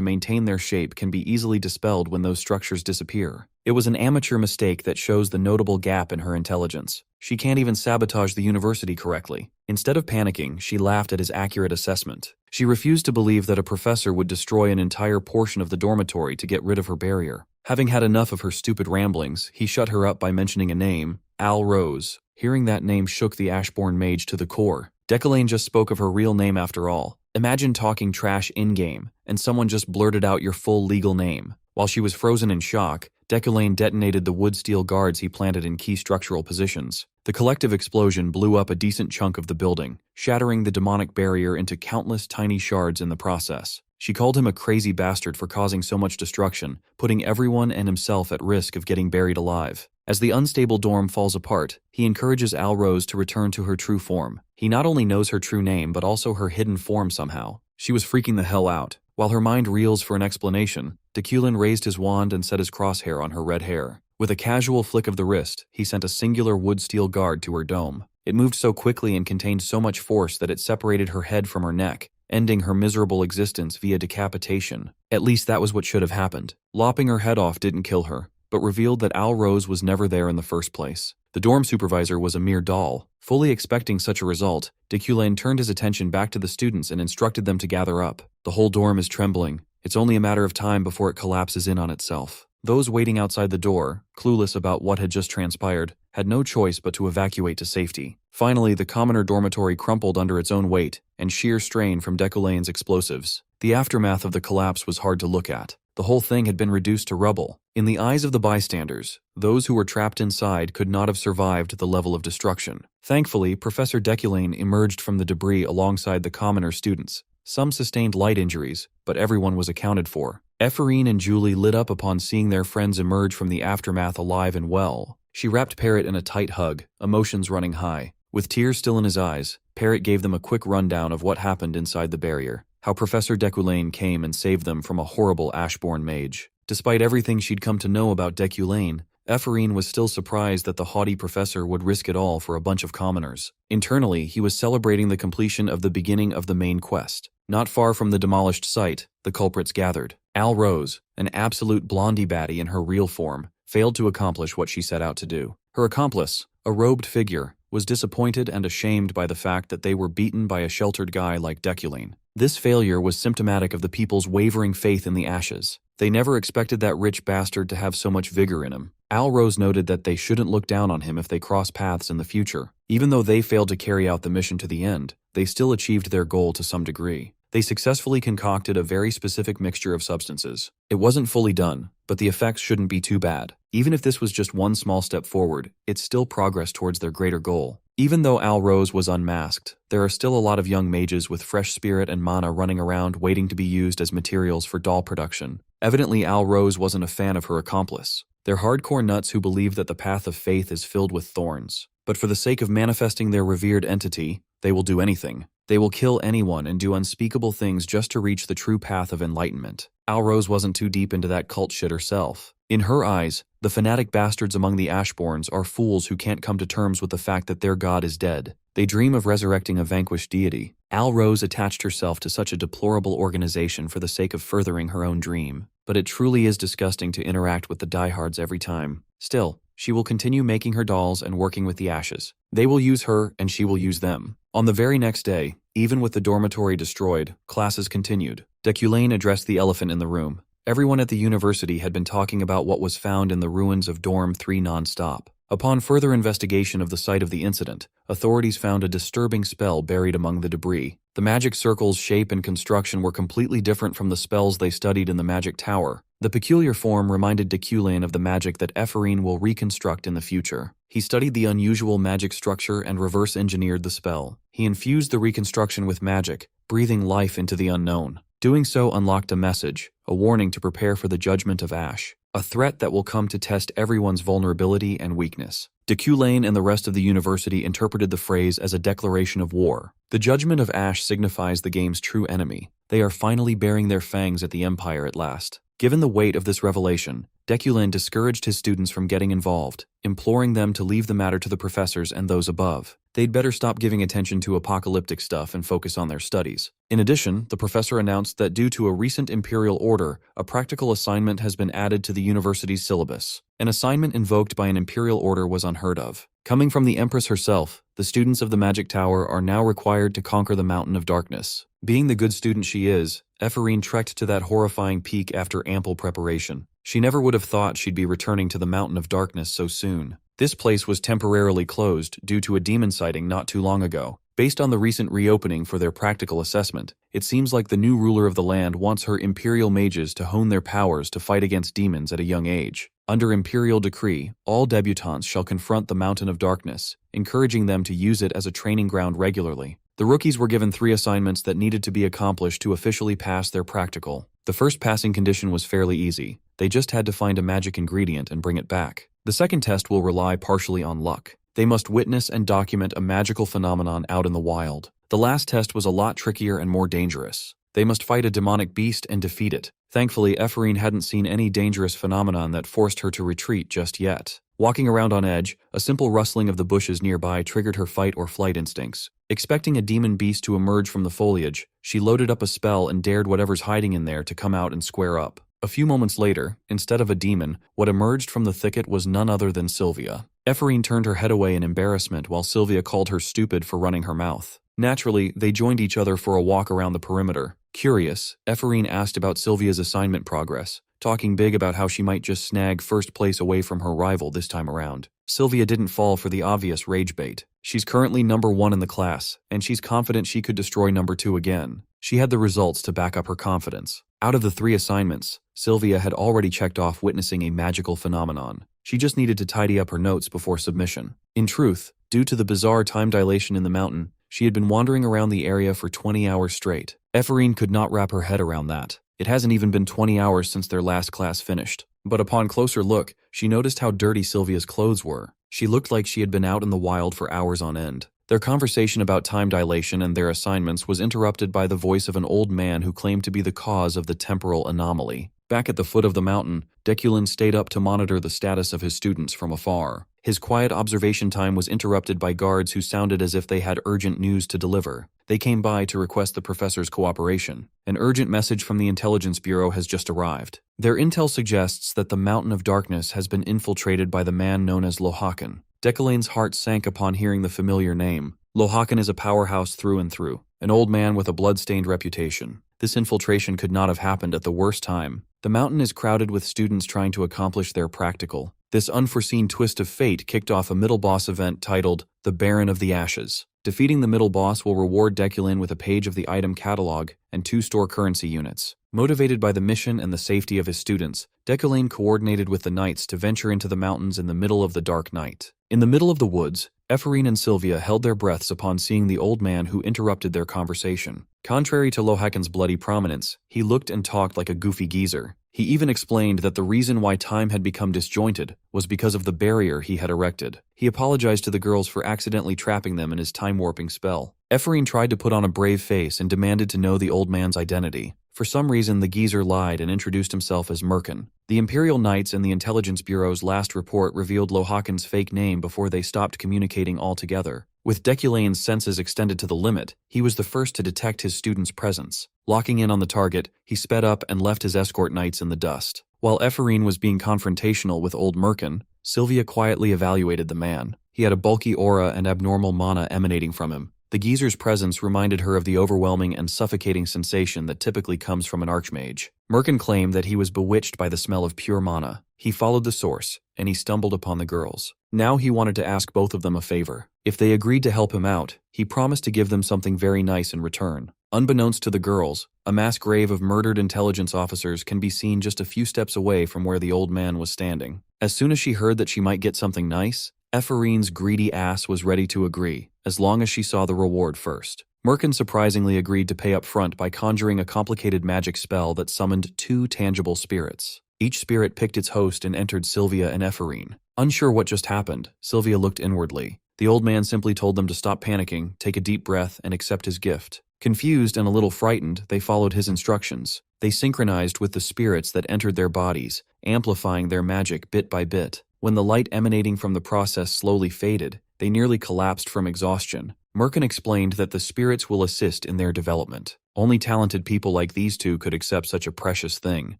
maintain their shape can be easily dispelled when those structures disappear. It was an amateur mistake that shows the notable gap in her intelligence. She can't even sabotage the university correctly. Instead of panicking, she laughed at his accurate assessment. She refused to believe that a professor would destroy an entire portion of the dormitory to get rid of her barrier. Having had enough of her stupid ramblings, he shut her up by mentioning a name, Al Rose. Hearing that name shook the Ashbourne mage to the core. Deculain just spoke of her real name after all. Imagine talking trash in-game, and someone just blurted out your full legal name. While she was frozen in shock, Deculain detonated the wood steel guards he planted in key structural positions. The collective explosion blew up a decent chunk of the building, shattering the demonic barrier into countless tiny shards in the process. She called him a crazy bastard for causing so much destruction, putting everyone and himself at risk of getting buried alive. As the unstable dorm falls apart, he encourages Al Rose to return to her true form. He not only knows her true name but also her hidden form somehow. She was freaking the hell out. While her mind reels for an explanation, Deculain raised his wand and set his crosshair on her red hair. With a casual flick of the wrist, he sent a singular wood steel guard to her dome. It moved so quickly and contained so much force that it separated her head from her neck, ending her miserable existence via decapitation. At least that was what should have happened. Lopping her head off didn't kill her, but revealed that Al Rose was never there in the first place. The dorm supervisor was a mere doll. Fully expecting such a result, Deculain turned his attention back to the students and instructed them to gather up. The whole dorm is trembling. It's only a matter of time before it collapses in on itself. Those waiting outside the door, clueless about what had just transpired, had no choice but to evacuate to safety. Finally, the commoner dormitory crumpled under its own weight and sheer strain from Deculain's explosives. The aftermath of the collapse was hard to look at. The whole thing had been reduced to rubble. In the eyes of the bystanders, those who were trapped inside could not have survived the level of destruction. Thankfully, Professor Deculain emerged from the debris alongside the commoner students. Some sustained light injuries, but everyone was accounted for. Ephraim and Julie lit up upon seeing their friends emerge from the aftermath alive and well. She wrapped Parrot in a tight hug, emotions running high. With tears still in his eyes, Parrot gave them a quick rundown of what happened inside the barrier. How Professor Deculain came and saved them from a horrible Ashbourne mage. Despite everything she'd come to know about Deculain, Ephraim was still surprised that the haughty professor would risk it all for a bunch of commoners. Internally, he was celebrating the completion of the beginning of the main quest. Not far from the demolished site, the culprits gathered. Al Rose, an absolute blondie baddie in her real form, failed to accomplish what she set out to do. Her accomplice, a robed figure, was disappointed and ashamed by the fact that they were beaten by a sheltered guy like Deculain. This failure was symptomatic of the people's wavering faith in the ashes. They never expected that rich bastard to have so much vigor in him. Al Rose noted that they shouldn't look down on him if they cross paths in the future. Even though they failed to carry out the mission to the end, they still achieved their goal to some degree. They successfully concocted a very specific mixture of substances. It wasn't fully done, but the effects shouldn't be too bad. Even if this was just one small step forward, it's still progress towards their greater goal. Even though Al Rose was unmasked, there are still a lot of young mages with fresh spirit and mana running around waiting to be used as materials for doll production. Evidently, Al Rose wasn't a fan of her accomplice. They're hardcore nuts who believe that the path of faith is filled with thorns. But for the sake of manifesting their revered entity, they will do anything. They will kill anyone and do unspeakable things just to reach the true path of enlightenment. Al Rose wasn't too deep into that cult shit herself. In her eyes, the fanatic bastards among the Ashbournes are fools who can't come to terms with the fact that their god is dead. They dream of resurrecting a vanquished deity. Al Rose attached herself to such a deplorable organization for the sake of furthering her own dream. But it truly is disgusting to interact with the diehards every time. Still, she will continue making her dolls and working with the ashes. They will use her, and she will use them. On the very next day, even with the dormitory destroyed, classes continued. Deculain addressed the elephant in the room. Everyone at the university had been talking about what was found in the ruins of Dorm 3 non-stop. Upon further investigation of the site of the incident, authorities found a disturbing spell buried among the debris. The magic circle's shape and construction were completely different from the spells they studied in the magic tower. The peculiar form reminded Deculain of the magic that Ephraim will reconstruct in the future. He studied the unusual magic structure and reverse-engineered the spell. He infused the reconstruction with magic, breathing life into the unknown. Doing so unlocked a message, a warning to prepare for the judgment of Ash, a threat that will come to test everyone's vulnerability and weakness. Deculain and the rest of the university interpreted the phrase as a declaration of war. The judgment of Ash signifies the game's true enemy. They are finally bearing their fangs at the Empire at last. Given the weight of this revelation, Deculain discouraged his students from getting involved, imploring them to leave the matter to the professors and those above. they'd better stop giving attention to apocalyptic stuff and focus on their studies. In addition, the professor announced that due to a recent imperial order, a practical assignment has been added to the university's syllabus. An assignment invoked by an imperial order was unheard of. Coming from the Empress herself, the students of the Magic Tower are now required to conquer the Mountain of Darkness. Being the good student she is, Ephorine trekked to that horrifying peak after ample preparation. She never would have thought she'd be returning to the Mountain of Darkness so soon. This place was temporarily closed due to a demon sighting not too long ago. Based on the recent reopening for their practical assessment, it seems like the new ruler of the land wants her imperial mages to hone their powers to fight against demons at a young age. Under imperial decree, all debutantes shall confront the Mountain of Darkness, encouraging them to use it as a training ground regularly. The rookies were given 3 assignments that needed to be accomplished to officially pass their practical. The first passing condition was fairly easy. They just had to find a magic ingredient and bring it back. The second test will rely partially on luck. They must witness and document a magical phenomenon out in the wild. The last test was a lot trickier and more dangerous. They must fight a demonic beast and defeat it. Thankfully, Ephorine hadn't seen any dangerous phenomenon that forced her to retreat just yet. Walking around on edge, a simple rustling of the bushes nearby triggered her fight or flight instincts. Expecting a demon beast to emerge from the foliage, she loaded up a spell and dared whatever's hiding in there to come out and square up. A few moments later, instead of a demon, what emerged from the thicket was none other than Sylvia. Ephorine turned her head away in embarrassment while Sylvia called her stupid for running her mouth. Naturally, they joined each other for a walk around the perimeter. Curious, Ephorine asked about Sylvia's assignment progress, talking big about how she might just snag first place away from her rival this time around. Sylvia didn't fall for the obvious rage bait. She's currently number 1 in the class, and she's confident she could destroy number 2 again. She had the results to back up her confidence. Out of the 3 assignments, Sylvia had already checked off witnessing a magical phenomenon. She just needed to tidy up her notes before submission. In truth, due to the bizarre time dilation in the mountain, she had been wandering around the area for 20 hours straight. Ephorine could not wrap her head around that. It hasn't even been 20 hours since their last class finished. But upon closer look, she noticed how dirty Sylvia's clothes were. She looked like she had been out in the wild for hours on end. Their conversation about time dilation and their assignments was interrupted by the voice of an old man who claimed to be the cause of the temporal anomaly. Back at the foot of the mountain, Deculin stayed up to monitor the status of his students from afar. His quiet observation time was interrupted by guards who sounded as if they had urgent news to deliver. They came by to request the professor's cooperation. An urgent message from the Intelligence Bureau has just arrived. Their intel suggests that the Mountain of Darkness has been infiltrated by the man known as Lohakan. Deculane's heart sank upon hearing the familiar name. Lohakan is a powerhouse through and through, an old man with a blood-stained reputation. This infiltration could not have happened at the worst time. The mountain is crowded with students trying to accomplish their practical. This unforeseen twist of fate kicked off a middle boss event titled The Baron of the Ashes. Defeating the middle boss will reward Deculin with a page of the item catalog and 2 store currency units. Motivated by the mission and the safety of his students, Deculin coordinated with the knights to venture into the mountains in the middle of the dark night. In the middle of the woods, Ephorine and Sylvia held their breaths upon seeing the old man who interrupted their conversation. Contrary to Lohakan's bloody prominence, he looked and talked like a goofy geezer. He even explained that the reason why time had become disjointed was because of the barrier he had erected. He apologized to the girls for accidentally trapping them in his time-warping spell. Ephorine tried to put on a brave face and demanded to know the old man's identity. For some reason, the geezer lied and introduced himself as Merkin. The Imperial Knights and the Intelligence Bureau's last report revealed Lohakan's fake name before they stopped communicating altogether. With Deculane's senses extended to the limit, he was the first to detect his student's presence. Locking in on the target, he sped up and left his escort knights in the dust. While Ephorine was being confrontational with old Merkin, Sylvia quietly evaluated the man. He had a bulky aura and abnormal mana emanating from him. The geezer's presence reminded her of the overwhelming and suffocating sensation that typically comes from an archmage. Merkin claimed that he was bewitched by the smell of pure mana. He followed the source, and he stumbled upon the girls. Now he wanted to ask both of them a favor. If they agreed to help him out, he promised to give them something very nice in return. Unbeknownst to the girls, a mass grave of murdered intelligence officers can be seen just a few steps away from where the old man was standing. As soon as she heard that she might get something nice, Ephorine's greedy ass was ready to agree, as long as she saw the reward first. Merkin surprisingly agreed to pay up front by conjuring a complicated magic spell that summoned 2 tangible spirits. Each spirit picked its host and entered Sylvia and Ephorine. Unsure what just happened, Sylvia looked inwardly. The old man simply told them to stop panicking, take a deep breath, and accept his gift. Confused and a little frightened, they followed his instructions. They synchronized with the spirits that entered their bodies, amplifying their magic bit by bit. When the light emanating from the process slowly faded, They nearly collapsed from exhaustion. Merkin explained that the spirits will assist in their development. Only talented people like these two could accept such a precious thing.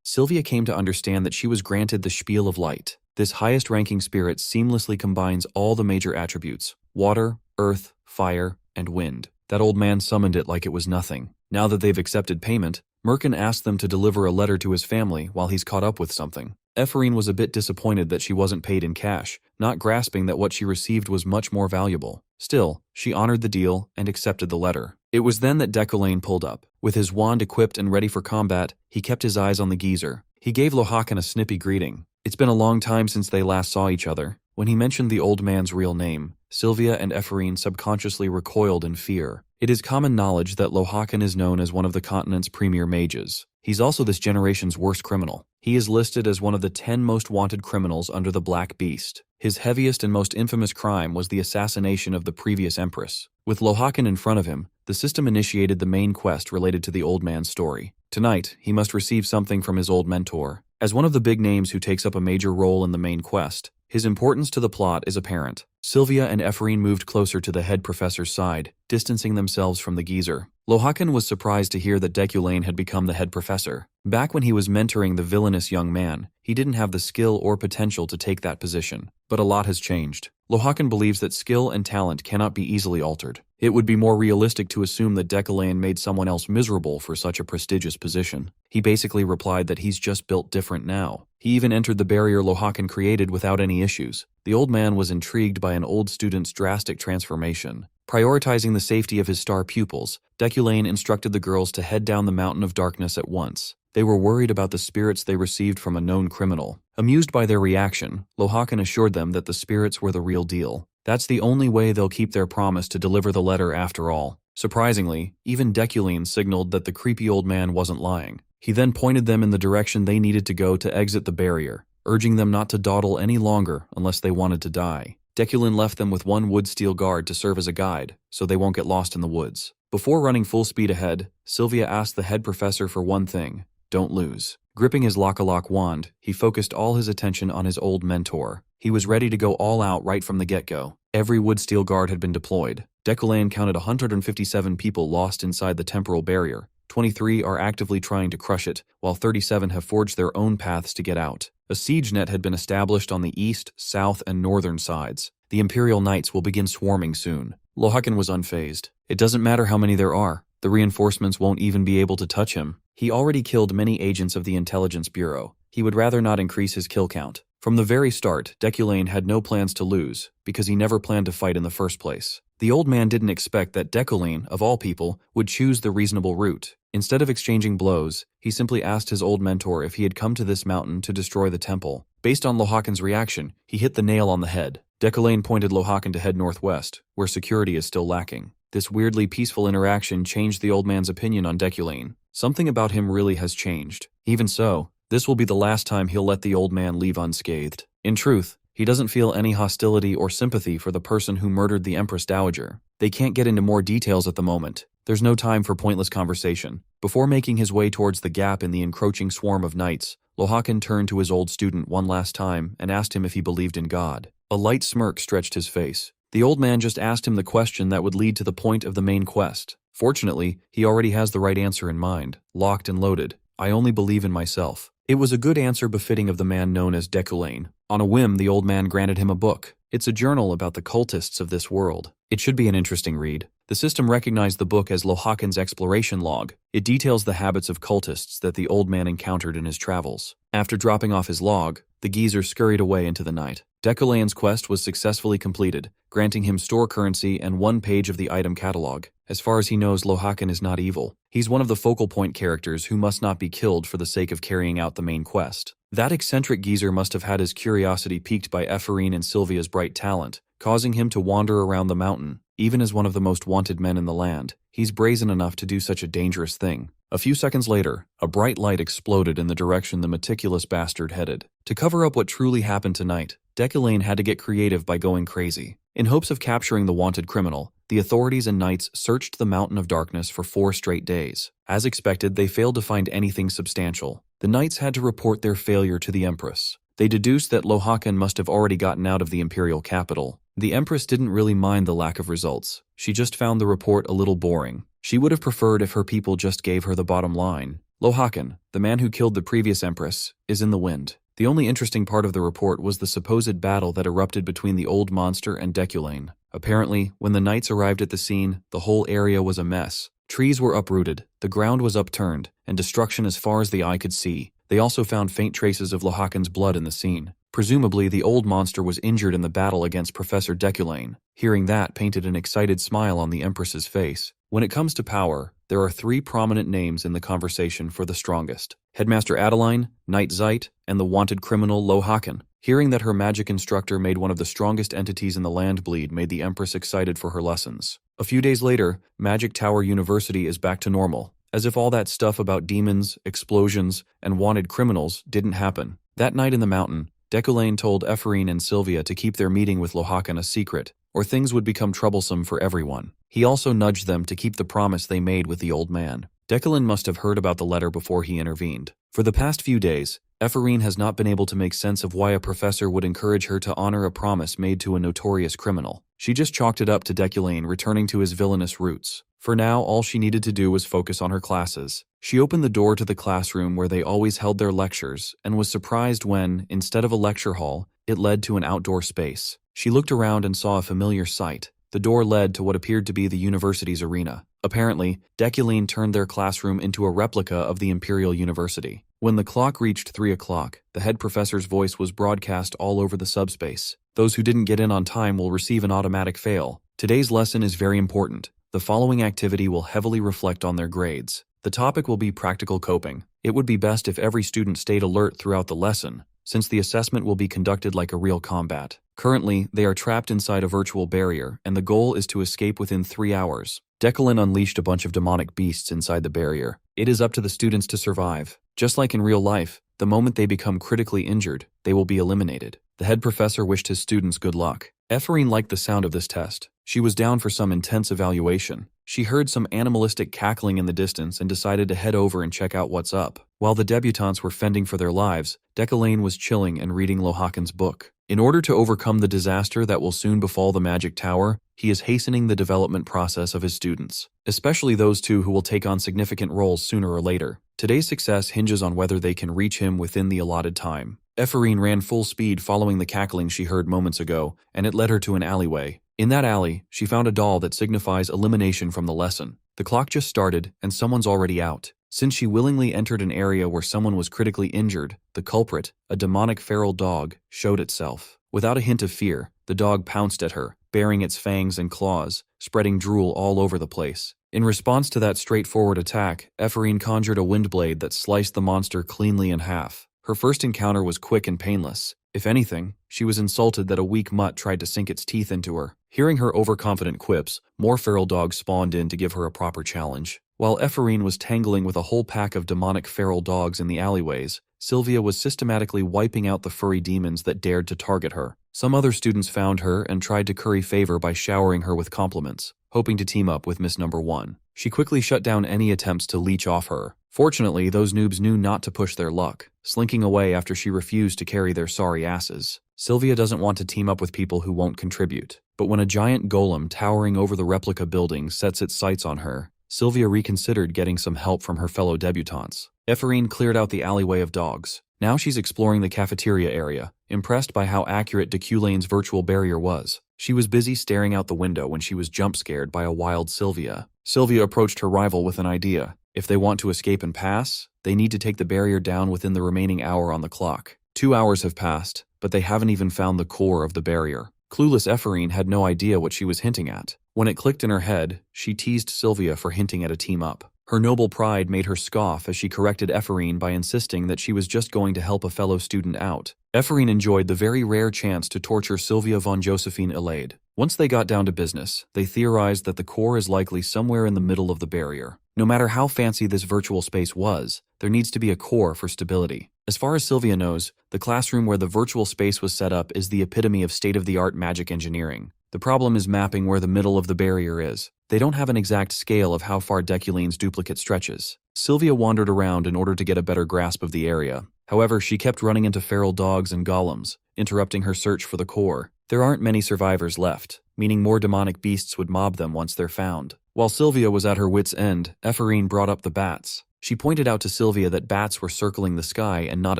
Sylvia came to understand that she was granted the Spiel of Light. This highest-ranking spirit seamlessly combines all the major attributes: water, earth, fire, and wind. That old man summoned it like it was nothing. Now that they've accepted payment, Merkin asked them to deliver a letter to his family while he's caught up with something. Ephraim was a bit disappointed that she wasn't paid in cash, not grasping that what she received was much more valuable. Still, she honored the deal and accepted the letter. It was then that Decollane pulled up. With his wand equipped and ready for combat, he kept his eyes on the geezer. He gave Lohawken a snippy greeting. It's been a long time since they last saw each other. When he mentioned the old man's real name, Sylvia and Ephraim subconsciously recoiled in fear. It is common knowledge that Lohawken is known as one of the continent's premier mages. He's also this generation's worst criminal. He is listed as one of the 10 most wanted criminals under the Black Beast. His heaviest and most infamous crime was the assassination of the previous empress. With Lohawken in front of him, the system initiated the main quest related to the old man's story. Tonight, he must receive something from his old mentor. As one of the big names who takes up a major role in the main quest, his importance to the plot is apparent. Sylvia and Ephraim moved closer to the head professor's side, distancing themselves from the geezer. Lohawken was surprised to hear that Decollane had become the head professor. Back when he was mentoring the villainous young man, he didn't have the skill or potential to take that position. But a lot has changed. Lohawken believes that skill and talent cannot be easily altered. It would be more realistic to assume that Decollane made someone else miserable for such a prestigious position. He basically replied that he's just built different now. He even entered the barrier Lohawken created without any issues. The old man was intrigued by an old student's drastic transformation. Prioritizing the safety of his star pupils, Decollane instructed the girls to head down the mountain of darkness at once. They were worried about the spirits they received from a known criminal. Amused by their reaction, Lohawken assured them that the spirits were the real deal. That's the only way they'll keep their promise to deliver the letter after all. Surprisingly, even Decollane signaled that the creepy old man wasn't lying. He then pointed them in the direction they needed to go to exit the barrier, urging them not to dawdle any longer unless they wanted to die. Decollane left them with one wood steel guard to serve as a guide, so they won't get lost in the woods. Before running full speed ahead, Sylvia asked the head professor for one thing: don't lose. Gripping his lock-a-lock wand, he focused all his attention on his old mentor. He was ready to go all out right from the get-go. Every wood steel guard had been deployed. Decollane counted 157 people lost inside the temporal barrier. 23 are actively trying to crush it, while 37 have forged their own paths to get out. A siege net had been established on the east, south, and northern sides. The Imperial Knights will begin swarming soon. Lohawken was unfazed. It doesn't matter how many there are. The reinforcements won't even be able to touch him. He already killed many agents of the Intelligence Bureau. He would rather not increase his kill count. From the very start, Decollane had no plans to lose, because he never planned to fight in the first place. The old man didn't expect that Decollane, of all people, would choose the reasonable route. Instead of exchanging blows, he simply asked his old mentor if he had come to this mountain to destroy the temple. Based on Lohawken's reaction, he hit the nail on the head. Decollane pointed Lohawken to head northwest, where security is still lacking. This weirdly peaceful interaction changed the old man's opinion on Decollane. Something about him really has changed. Even so, this will be the last time he'll let the old man leave unscathed. In truth, he doesn't feel any hostility or sympathy for the person who murdered the Empress Dowager. They can't get into more details at the moment. There's no time for pointless conversation. Before making his way towards the gap in the encroaching swarm of knights, Lohawken turned to his old student one last time and asked him if he believed in God. A light smirk stretched his face. The old man just asked him the question that would lead to the point of the main quest. Fortunately, he already has the right answer in mind, locked and loaded. I only believe in myself. It was a good answer befitting of the man known as Decollane. On a whim, the old man granted him a book. It's a journal about the cultists of this world. It should be an interesting read. The system recognized the book as Lohawken's exploration log. It details the habits of cultists that the old man encountered in his travels. After dropping off his log, the geezer scurried away into the night. Decollane's quest was successfully completed, granting him store currency and 1 page of the item catalog. As far as he knows, Lohawken is not evil. He's one of the focal point characters who must not be killed for the sake of carrying out the main quest. That eccentric geezer must have had his curiosity piqued by Ephraim and Sylvia's bright talent, causing him to wander around the mountain. Even as one of the most wanted men in the land, he's brazen enough to do such a dangerous thing. A few seconds later, a bright light exploded in the direction the meticulous bastard headed. To cover up what truly happened tonight, Decollane had to get creative by going crazy. In hopes of capturing the wanted criminal, the authorities and knights searched the Mountain of Darkness for 4 straight days. As expected, they failed to find anything substantial. The knights had to report their failure to the Empress. They deduced that Lohawken must have already gotten out of the imperial capital. The Empress didn't really mind the lack of results. She just found the report a little boring. She would have preferred if her people just gave her the bottom line. Lohawken, the man who killed the previous Empress, is in the wind. The only interesting part of the report was the supposed battle that erupted between the old monster and Deculane. Apparently, when the knights arrived at the scene, the whole area was a mess. Trees were uprooted, the ground was upturned, and destruction as far as the eye could see. They also found faint traces of Lohawken's blood in the scene. Presumably, the old monster was injured in the battle against Professor Deculane. Hearing that painted an excited smile on the Empress's face. When it comes to power, there are 3 prominent names in the conversation for the strongest: Headmaster Adeline, Knight Zeit, and the wanted criminal Lohawken. Hearing that her magic instructor made one of the strongest entities in the land bleed made the Empress excited for her lessons. A few days later, Magic Tower University is back to normal, as if all that stuff about demons, explosions, and wanted criminals didn't happen. That night in the mountain, Deculane told Ephraim and Sylvia to keep their meeting with Lohawken a secret, or things would become troublesome for everyone. He also nudged them to keep the promise they made with the old man. Deculane must have heard about the letter before he intervened. For the past few days, Ephraim has not been able to make sense of why a professor would encourage her to honor a promise made to a notorious criminal. She just chalked it up to Deculane returning to his villainous roots. For now, all she needed to do was focus on her classes. She opened the door to the classroom where they always held their lectures and was surprised when, instead of a lecture hall, it led to an outdoor space. She looked around and saw a familiar sight. The door led to what appeared to be the university's arena. Apparently, Deculane turned their classroom into a replica of the Imperial University. When the clock reached 3 o'clock, the head professor's voice was broadcast all over the subspace. Those who didn't get in on time will receive an automatic fail. Today's lesson is very important. The following activity will heavily reflect on their grades. The topic will be practical coping. It would be best if every student stayed alert throughout the lesson, since the assessment will be conducted like a real combat. Currently, they are trapped inside a virtual barrier, and the goal is to escape within 3 hours. Deculane unleashed a bunch of demonic beasts inside the barrier. It is up to the students to survive. Just like in real life, the moment they become critically injured, they will be eliminated. The head professor wished his students good luck. Ephraim liked the sound of this test. She was down for some intense evaluation. She heard some animalistic cackling in the distance and decided to head over and check out what's up. While the debutantes were fending for their lives, Deculane was chilling and reading Lohawken's book. In order to overcome the disaster that will soon befall the Magic Tower, he is hastening the development process of his students, especially those 2 who will take on significant roles sooner or later. Today's success hinges on whether they can reach him within the allotted time. Ephraim ran full speed following the cackling she heard moments ago, and it led her to an alleyway. In that alley, she found a doll that signifies elimination from the lesson. The clock just started, and someone's already out. Since she willingly entered an area where someone was critically injured, the culprit, a demonic feral dog, showed itself. Without a hint of fear, the dog pounced at her, baring its fangs and claws, spreading drool all over the place. In response to that straightforward attack, Ephraim conjured a wind blade that sliced the monster cleanly in half. Her first encounter was quick and painless. If anything, she was insulted that a weak mutt tried to sink its teeth into her. Hearing her overconfident quips, more feral dogs spawned in to give her a proper challenge. While Ephraim was tangling with a whole pack of demonic feral dogs in the alleyways, Sylvia was systematically wiping out the furry demons that dared to target her. Some other students found her and tried to curry favor by showering her with compliments, hoping to team up with Miss Number 1. She quickly shut down any attempts to leech off her. Fortunately, those noobs knew not to push their luck, slinking away after she refused to carry their sorry asses. Sylvia doesn't want to team up with people who won't contribute. But when a giant golem towering over the replica building sets its sights on her, Sylvia reconsidered getting some help from her fellow debutantes. Ephraim cleared out the alleyway of dogs. Now she's exploring the cafeteria area, impressed by how accurate Deculane's virtual barrier was. She was busy staring out the window when she was jump-scared by a wild Sylvia. Sylvia approached her rival with an idea. If they want to escape and pass, they need to take the barrier down within the remaining hour on the clock. 2 hours have passed, but they haven't even found the core of the barrier. Clueless Ephraim had no idea what she was hinting at. When it clicked in her head, she teased Sylvia for hinting at a team-up. Her noble pride made her scoff as she corrected Ephraim by insisting that she was just going to help a fellow student out. Ephraim enjoyed the very rare chance to torture Sylvia von Josephine Elaide. Once they got down to business, they theorized that the core is likely somewhere in the middle of the barrier. No matter how fancy this virtual space was, there needs to be a core for stability. As far as Sylvia knows, the classroom where the virtual space was set up is the epitome of state-of-the-art magic engineering. The problem is mapping where the middle of the barrier is. They don't have an exact scale of how far Deculane's duplicate stretches. Sylvia wandered around in order to get a better grasp of the area. However, she kept running into feral dogs and golems, interrupting her search for the core. There aren't many survivors left, meaning more demonic beasts would mob them once they're found. While Sylvia was at her wit's end, Ephraim brought up the bats. She pointed out to Sylvia that bats were circling the sky and not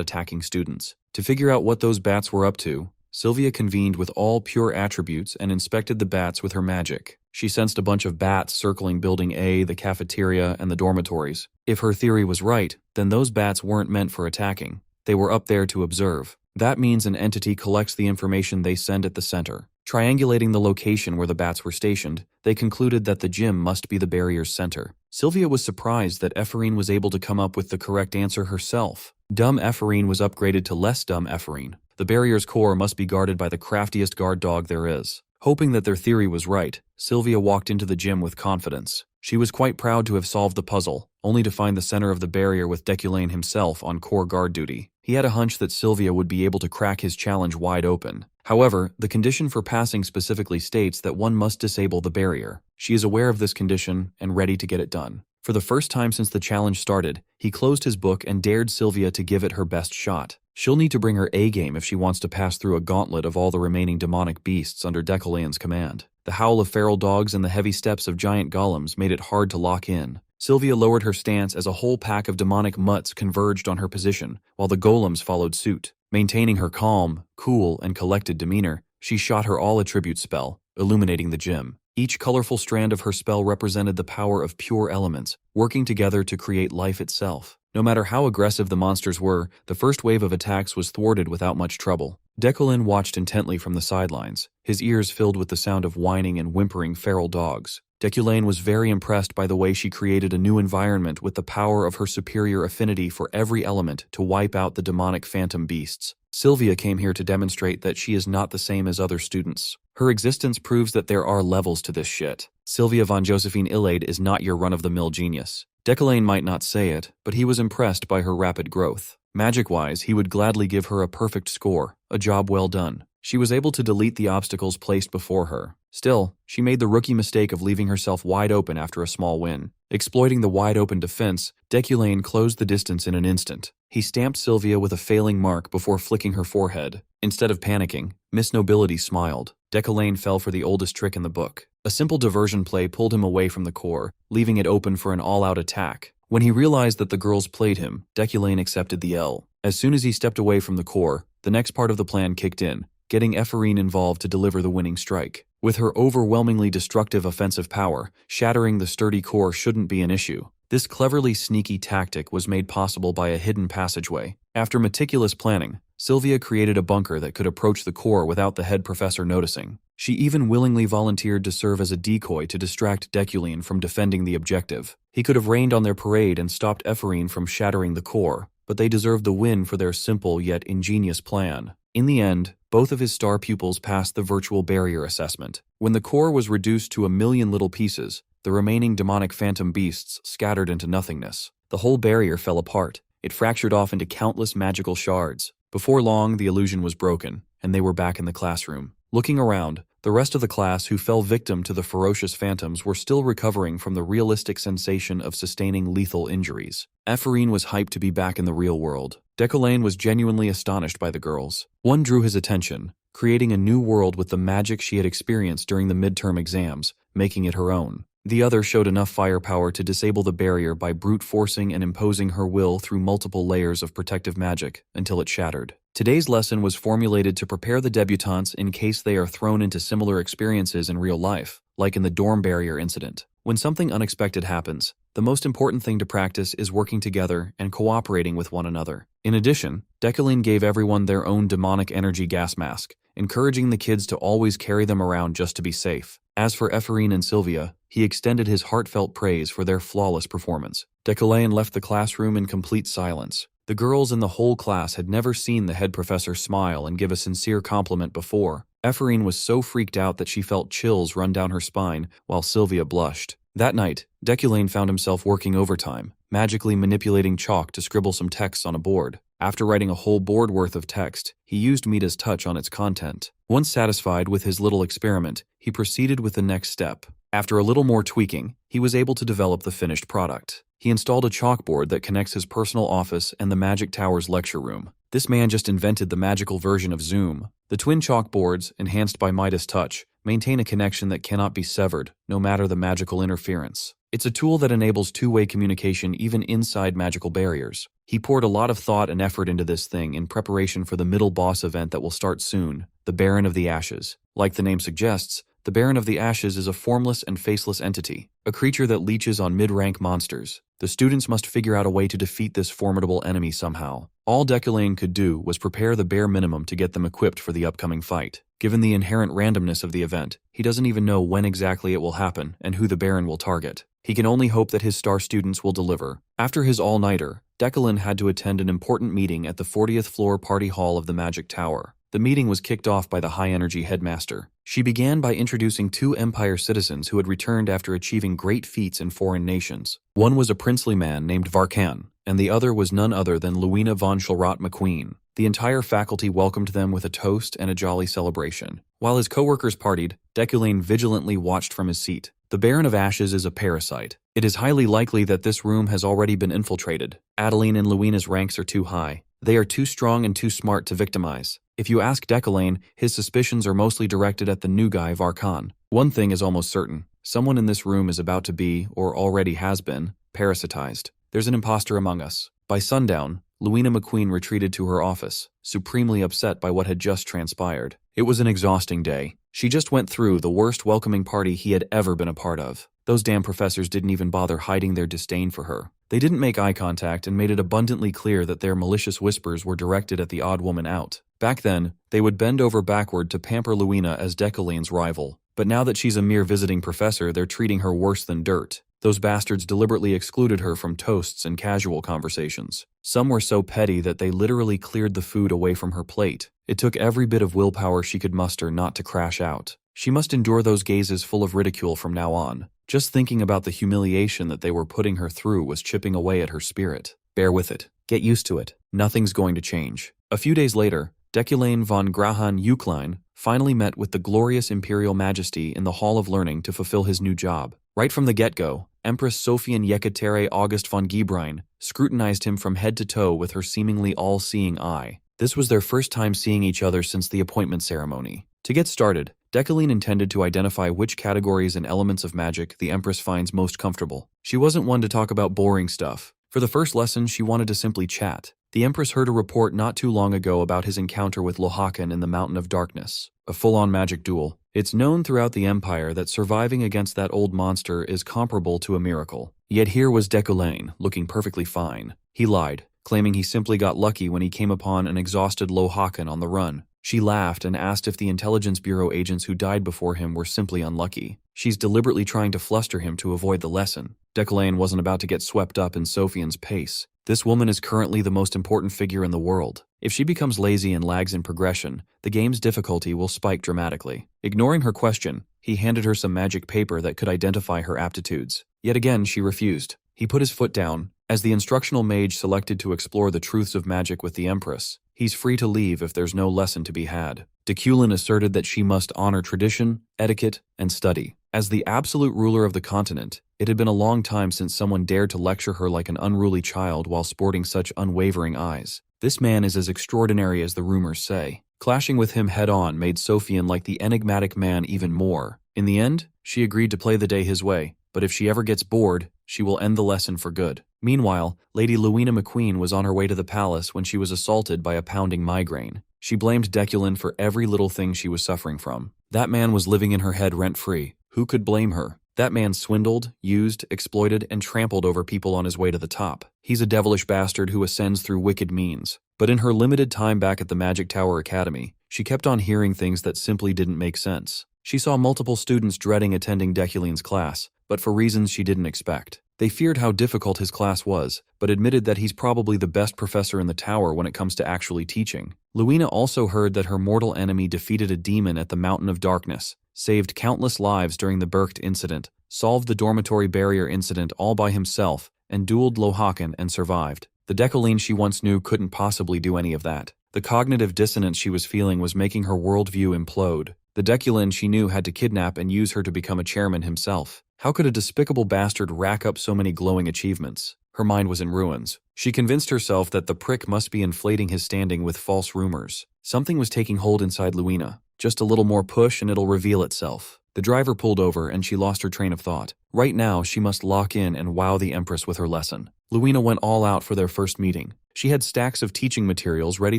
attacking students. To figure out what those bats were up to, Sylvia convened with all pure attributes and inspected the bats with her magic. She sensed a bunch of bats circling Building A, the cafeteria, and the dormitories. If her theory was right, then those bats weren't meant for attacking. They were up there to observe. That means an entity collects the information they send at the center. Triangulating the location where the bats were stationed, they concluded that the gym must be the barrier's center. Sylvia was surprised that Ephraim was able to come up with the correct answer herself. Dumb Ephraim was upgraded to less dumb Ephraim. The barrier's core must be guarded by the craftiest guard dog there is. Hoping that their theory was right, Sylvia walked into the gym with confidence. She was quite proud to have solved the puzzle, only to find the center of the barrier with Deculane himself on core guard duty. He had a hunch that Sylvia would be able to crack his challenge wide open. However, the condition for passing specifically states that one must disable the barrier. She is aware of this condition and ready to get it done. For the first time since the challenge started, he closed his book and dared Sylvia to give it her best shot. She'll need to bring her A-game if she wants to pass through a gauntlet of all the remaining demonic beasts under Deculane's command. The howl of feral dogs and the heavy steps of giant golems made it hard to lock in. Sylvia lowered her stance as a whole pack of demonic mutts converged on her position, while the golems followed suit. Maintaining her calm, cool, and collected demeanor, she shot her all-attribute spell, illuminating the gym. Each colorful strand of her spell represented the power of pure elements, working together to create life itself. No matter how aggressive the monsters were, the first wave of attacks was thwarted without much trouble. Deculane watched intently from the sidelines, his ears filled with the sound of whining and whimpering feral dogs. Deculane was very impressed by the way she created a new environment with the power of her superior affinity for every element to wipe out the demonic phantom beasts. Sylvia came here to demonstrate that she is not the same as other students. Her existence proves that there are levels to this shit. Sylvia von Josephine Illade is not your run-of-the-mill genius. Deculane might not say it, but he was impressed by her rapid growth. Magic-wise, he would gladly give her a perfect score, a job well done. She was able to delete the obstacles placed before her. Still, she made the rookie mistake of leaving herself wide open after a small win. Exploiting the wide-open defense, Deculane closed the distance in an instant. He stamped Sylvia with a failing mark before flicking her forehead. Instead of panicking, Miss Nobility smiled. Deculane fell for the oldest trick in the book. A simple diversion play pulled him away from the core, leaving it open for an all-out attack. When he realized that the girls played him, Deculane accepted the L. As soon as he stepped away from the core, the next part of the plan kicked in, getting Ephraim involved to deliver the winning strike. With her overwhelmingly destructive offensive power, shattering the sturdy core shouldn't be an issue. This cleverly sneaky tactic was made possible by a hidden passageway. After meticulous planning, Sylvia created a bunker that could approach the core without the head professor noticing. She even willingly volunteered to serve as a decoy to distract Deculane from defending the objective. He could have rained on their parade and stopped Ephraim from shattering the core, but they deserved the win for their simple yet ingenious plan. In the end, both of his star pupils passed the virtual barrier assessment. When the core was reduced to 1,000,000 little pieces, the remaining demonic phantom beasts scattered into nothingness. The whole barrier fell apart. It fractured off into countless magical shards. Before long, the illusion was broken, and they were back in the classroom. Looking around, the rest of the class who fell victim to the ferocious phantoms were still recovering from the realistic sensation of sustaining lethal injuries. Ephraim was hyped to be back in the real world. Deculane was genuinely astonished by the girls. One drew his attention, creating a new world with the magic she had experienced during the midterm exams, making it her own. The other showed enough firepower to disable the barrier by brute forcing and imposing her will through multiple layers of protective magic until it shattered. Today's lesson was formulated to prepare the debutantes in case they are thrown into similar experiences in real life, like in the dorm barrier incident. When something unexpected happens, the most important thing to practice is working together and cooperating with one another. In addition, Deculane gave everyone their own demonic energy gas mask, encouraging the kids to always carry them around just to be safe. As for Ephraim and Sylvia, he extended his heartfelt praise for their flawless performance. Deculane left the classroom in complete silence. The girls in the whole class had never seen the head professor smile and give a sincere compliment before. Ephraim was so freaked out that she felt chills run down her spine, while Sylvia blushed. That night, Deculane found himself working overtime, magically manipulating chalk to scribble some text on a board. After writing a whole board worth of text, he used Mita's touch on its content. Once satisfied with his little experiment, he proceeded with the next step. After a little more tweaking, he was able to develop the finished product. He installed a chalkboard that connects his personal office and the Magic Tower's lecture room. This man just invented the magical version of Zoom. The twin chalkboards, enhanced by Midas Touch, maintain a connection that cannot be severed, no matter the magical interference. It's a tool that enables two-way communication even inside magical barriers. He poured a lot of thought and effort into this thing in preparation for the middle boss event that will start soon, the Baron of the Ashes. Like the name suggests, the Baron of the Ashes is a formless and faceless entity, a creature that leeches on mid-rank monsters. The students must figure out a way to defeat this formidable enemy somehow. All Deculane could do was prepare the bare minimum to get them equipped for the upcoming fight. Given the inherent randomness of the event, he doesn't even know when exactly it will happen and who the Baron will target. He can only hope that his star students will deliver. After his all-nighter, Deculane had to attend an important meeting at the 40th floor party hall of the Magic Tower. The meeting was kicked off by the high-energy headmaster. She began by introducing two Empire citizens who had returned after achieving great feats in foreign nations. One was a princely man named Varkan, and the other was none other than Luina von Schulrott McQueen. The entire faculty welcomed them with a toast and a jolly celebration. While his co-workers partied, Deculane vigilantly watched from his seat. The Baron of Ashes is a parasite. It is highly likely that this room has already been infiltrated. Adeline and Luina's ranks are too high. They are too strong and too smart to victimize. If you ask Deculane, his suspicions are mostly directed at the new guy, Varkan. One thing is almost certain. Someone in this room is about to be, or already has been, parasitized. There's an imposter among us. By sundown, Luina McQueen retreated to her office, supremely upset by what had just transpired. It was an exhausting day. She just went through the worst welcoming party he had ever been a part of. Those damn professors didn't even bother hiding their disdain for her. They didn't make eye contact and made it abundantly clear that their malicious whispers were directed at the odd woman out. Back then, they would bend over backward to pamper Luina as Deculane's rival. But now that she's a mere visiting professor, they're treating her worse than dirt. Those bastards deliberately excluded her from toasts and casual conversations. Some were so petty that they literally cleared the food away from her plate. It took every bit of willpower she could muster not to crash out. She must endure those gazes full of ridicule from now on. Just thinking about the humiliation that they were putting her through was chipping away at her spirit. Bear with it. Get used to it. Nothing's going to change. A few days later, Deculane von Grahan Uklein finally met with the glorious Imperial Majesty in the Hall of Learning to fulfill his new job. Right from the get-go, Empress Sophian Yekatere August von Gebrein scrutinized him from head to toe with her seemingly all-seeing eye. This was their first time seeing each other since the appointment ceremony. To get started, Deculane intended to identify which categories and elements of magic the Empress finds most comfortable. She wasn't one to talk about boring stuff. For the first lesson, she wanted to simply chat. The Empress heard a report not too long ago about his encounter with Lohakan in the Mountain of Darkness, a full-on magic duel. It's known throughout the Empire that surviving against that old monster is comparable to a miracle. Yet here was Deculane, looking perfectly fine. He lied, claiming he simply got lucky when he came upon an exhausted Lohakan on the run. She laughed and asked if the Intelligence Bureau agents who died before him were simply unlucky. She's deliberately trying to fluster him to avoid the lesson. Deculane wasn't about to get swept up in Sophian's pace. This woman is currently the most important figure in the world. If she becomes lazy and lags in progression, the game's difficulty will spike dramatically. Ignoring her question, he handed her some magic paper that could identify her aptitudes. Yet again, she refused. He put his foot down. As the instructional mage selected to explore the truths of magic with the Empress, he's free to leave if there's no lesson to be had. Deculane asserted that she must honor tradition, etiquette, and study. As the absolute ruler of the continent, it had been a long time since someone dared to lecture her like an unruly child while sporting such unwavering eyes. This man is as extraordinary as the rumors say. Clashing with him head-on made Sophian like the enigmatic man even more. In the end, she agreed to play the day his way, but if she ever gets bored, she will end the lesson for good. Meanwhile, Lady Luina McQueen was on her way to the palace when she was assaulted by a pounding migraine. She blamed Deculane for every little thing she was suffering from. That man was living in her head rent-free. Who could blame her? That man swindled, used, exploited, and trampled over people on his way to the top. He's a devilish bastard who ascends through wicked means. But in her limited time back at the Magic Tower Academy, she kept on hearing things that simply didn't make sense. She saw multiple students dreading attending Deculane's class, but for reasons she didn't expect. They feared how difficult his class was, but admitted that he's probably the best professor in the tower when it comes to actually teaching. Luina also heard that her mortal enemy defeated a demon at the Mountain of Darkness, saved countless lives during the Berkt incident, solved the dormitory barrier incident all by himself, and dueled Lohakan and survived. The Deculane she once knew couldn't possibly do any of that. The cognitive dissonance she was feeling was making her worldview implode. The Deculane she knew had to kidnap and use her to become a chairman himself. How could a despicable bastard rack up so many glowing achievements? Her mind was in ruins. She convinced herself that the prick must be inflating his standing with false rumors. Something was taking hold inside Luina. Just a little more push and it'll reveal itself. The driver pulled over and she lost her train of thought. Right now, she must lock in and wow the Empress with her lesson. Luina went all out for their first meeting. She had stacks of teaching materials ready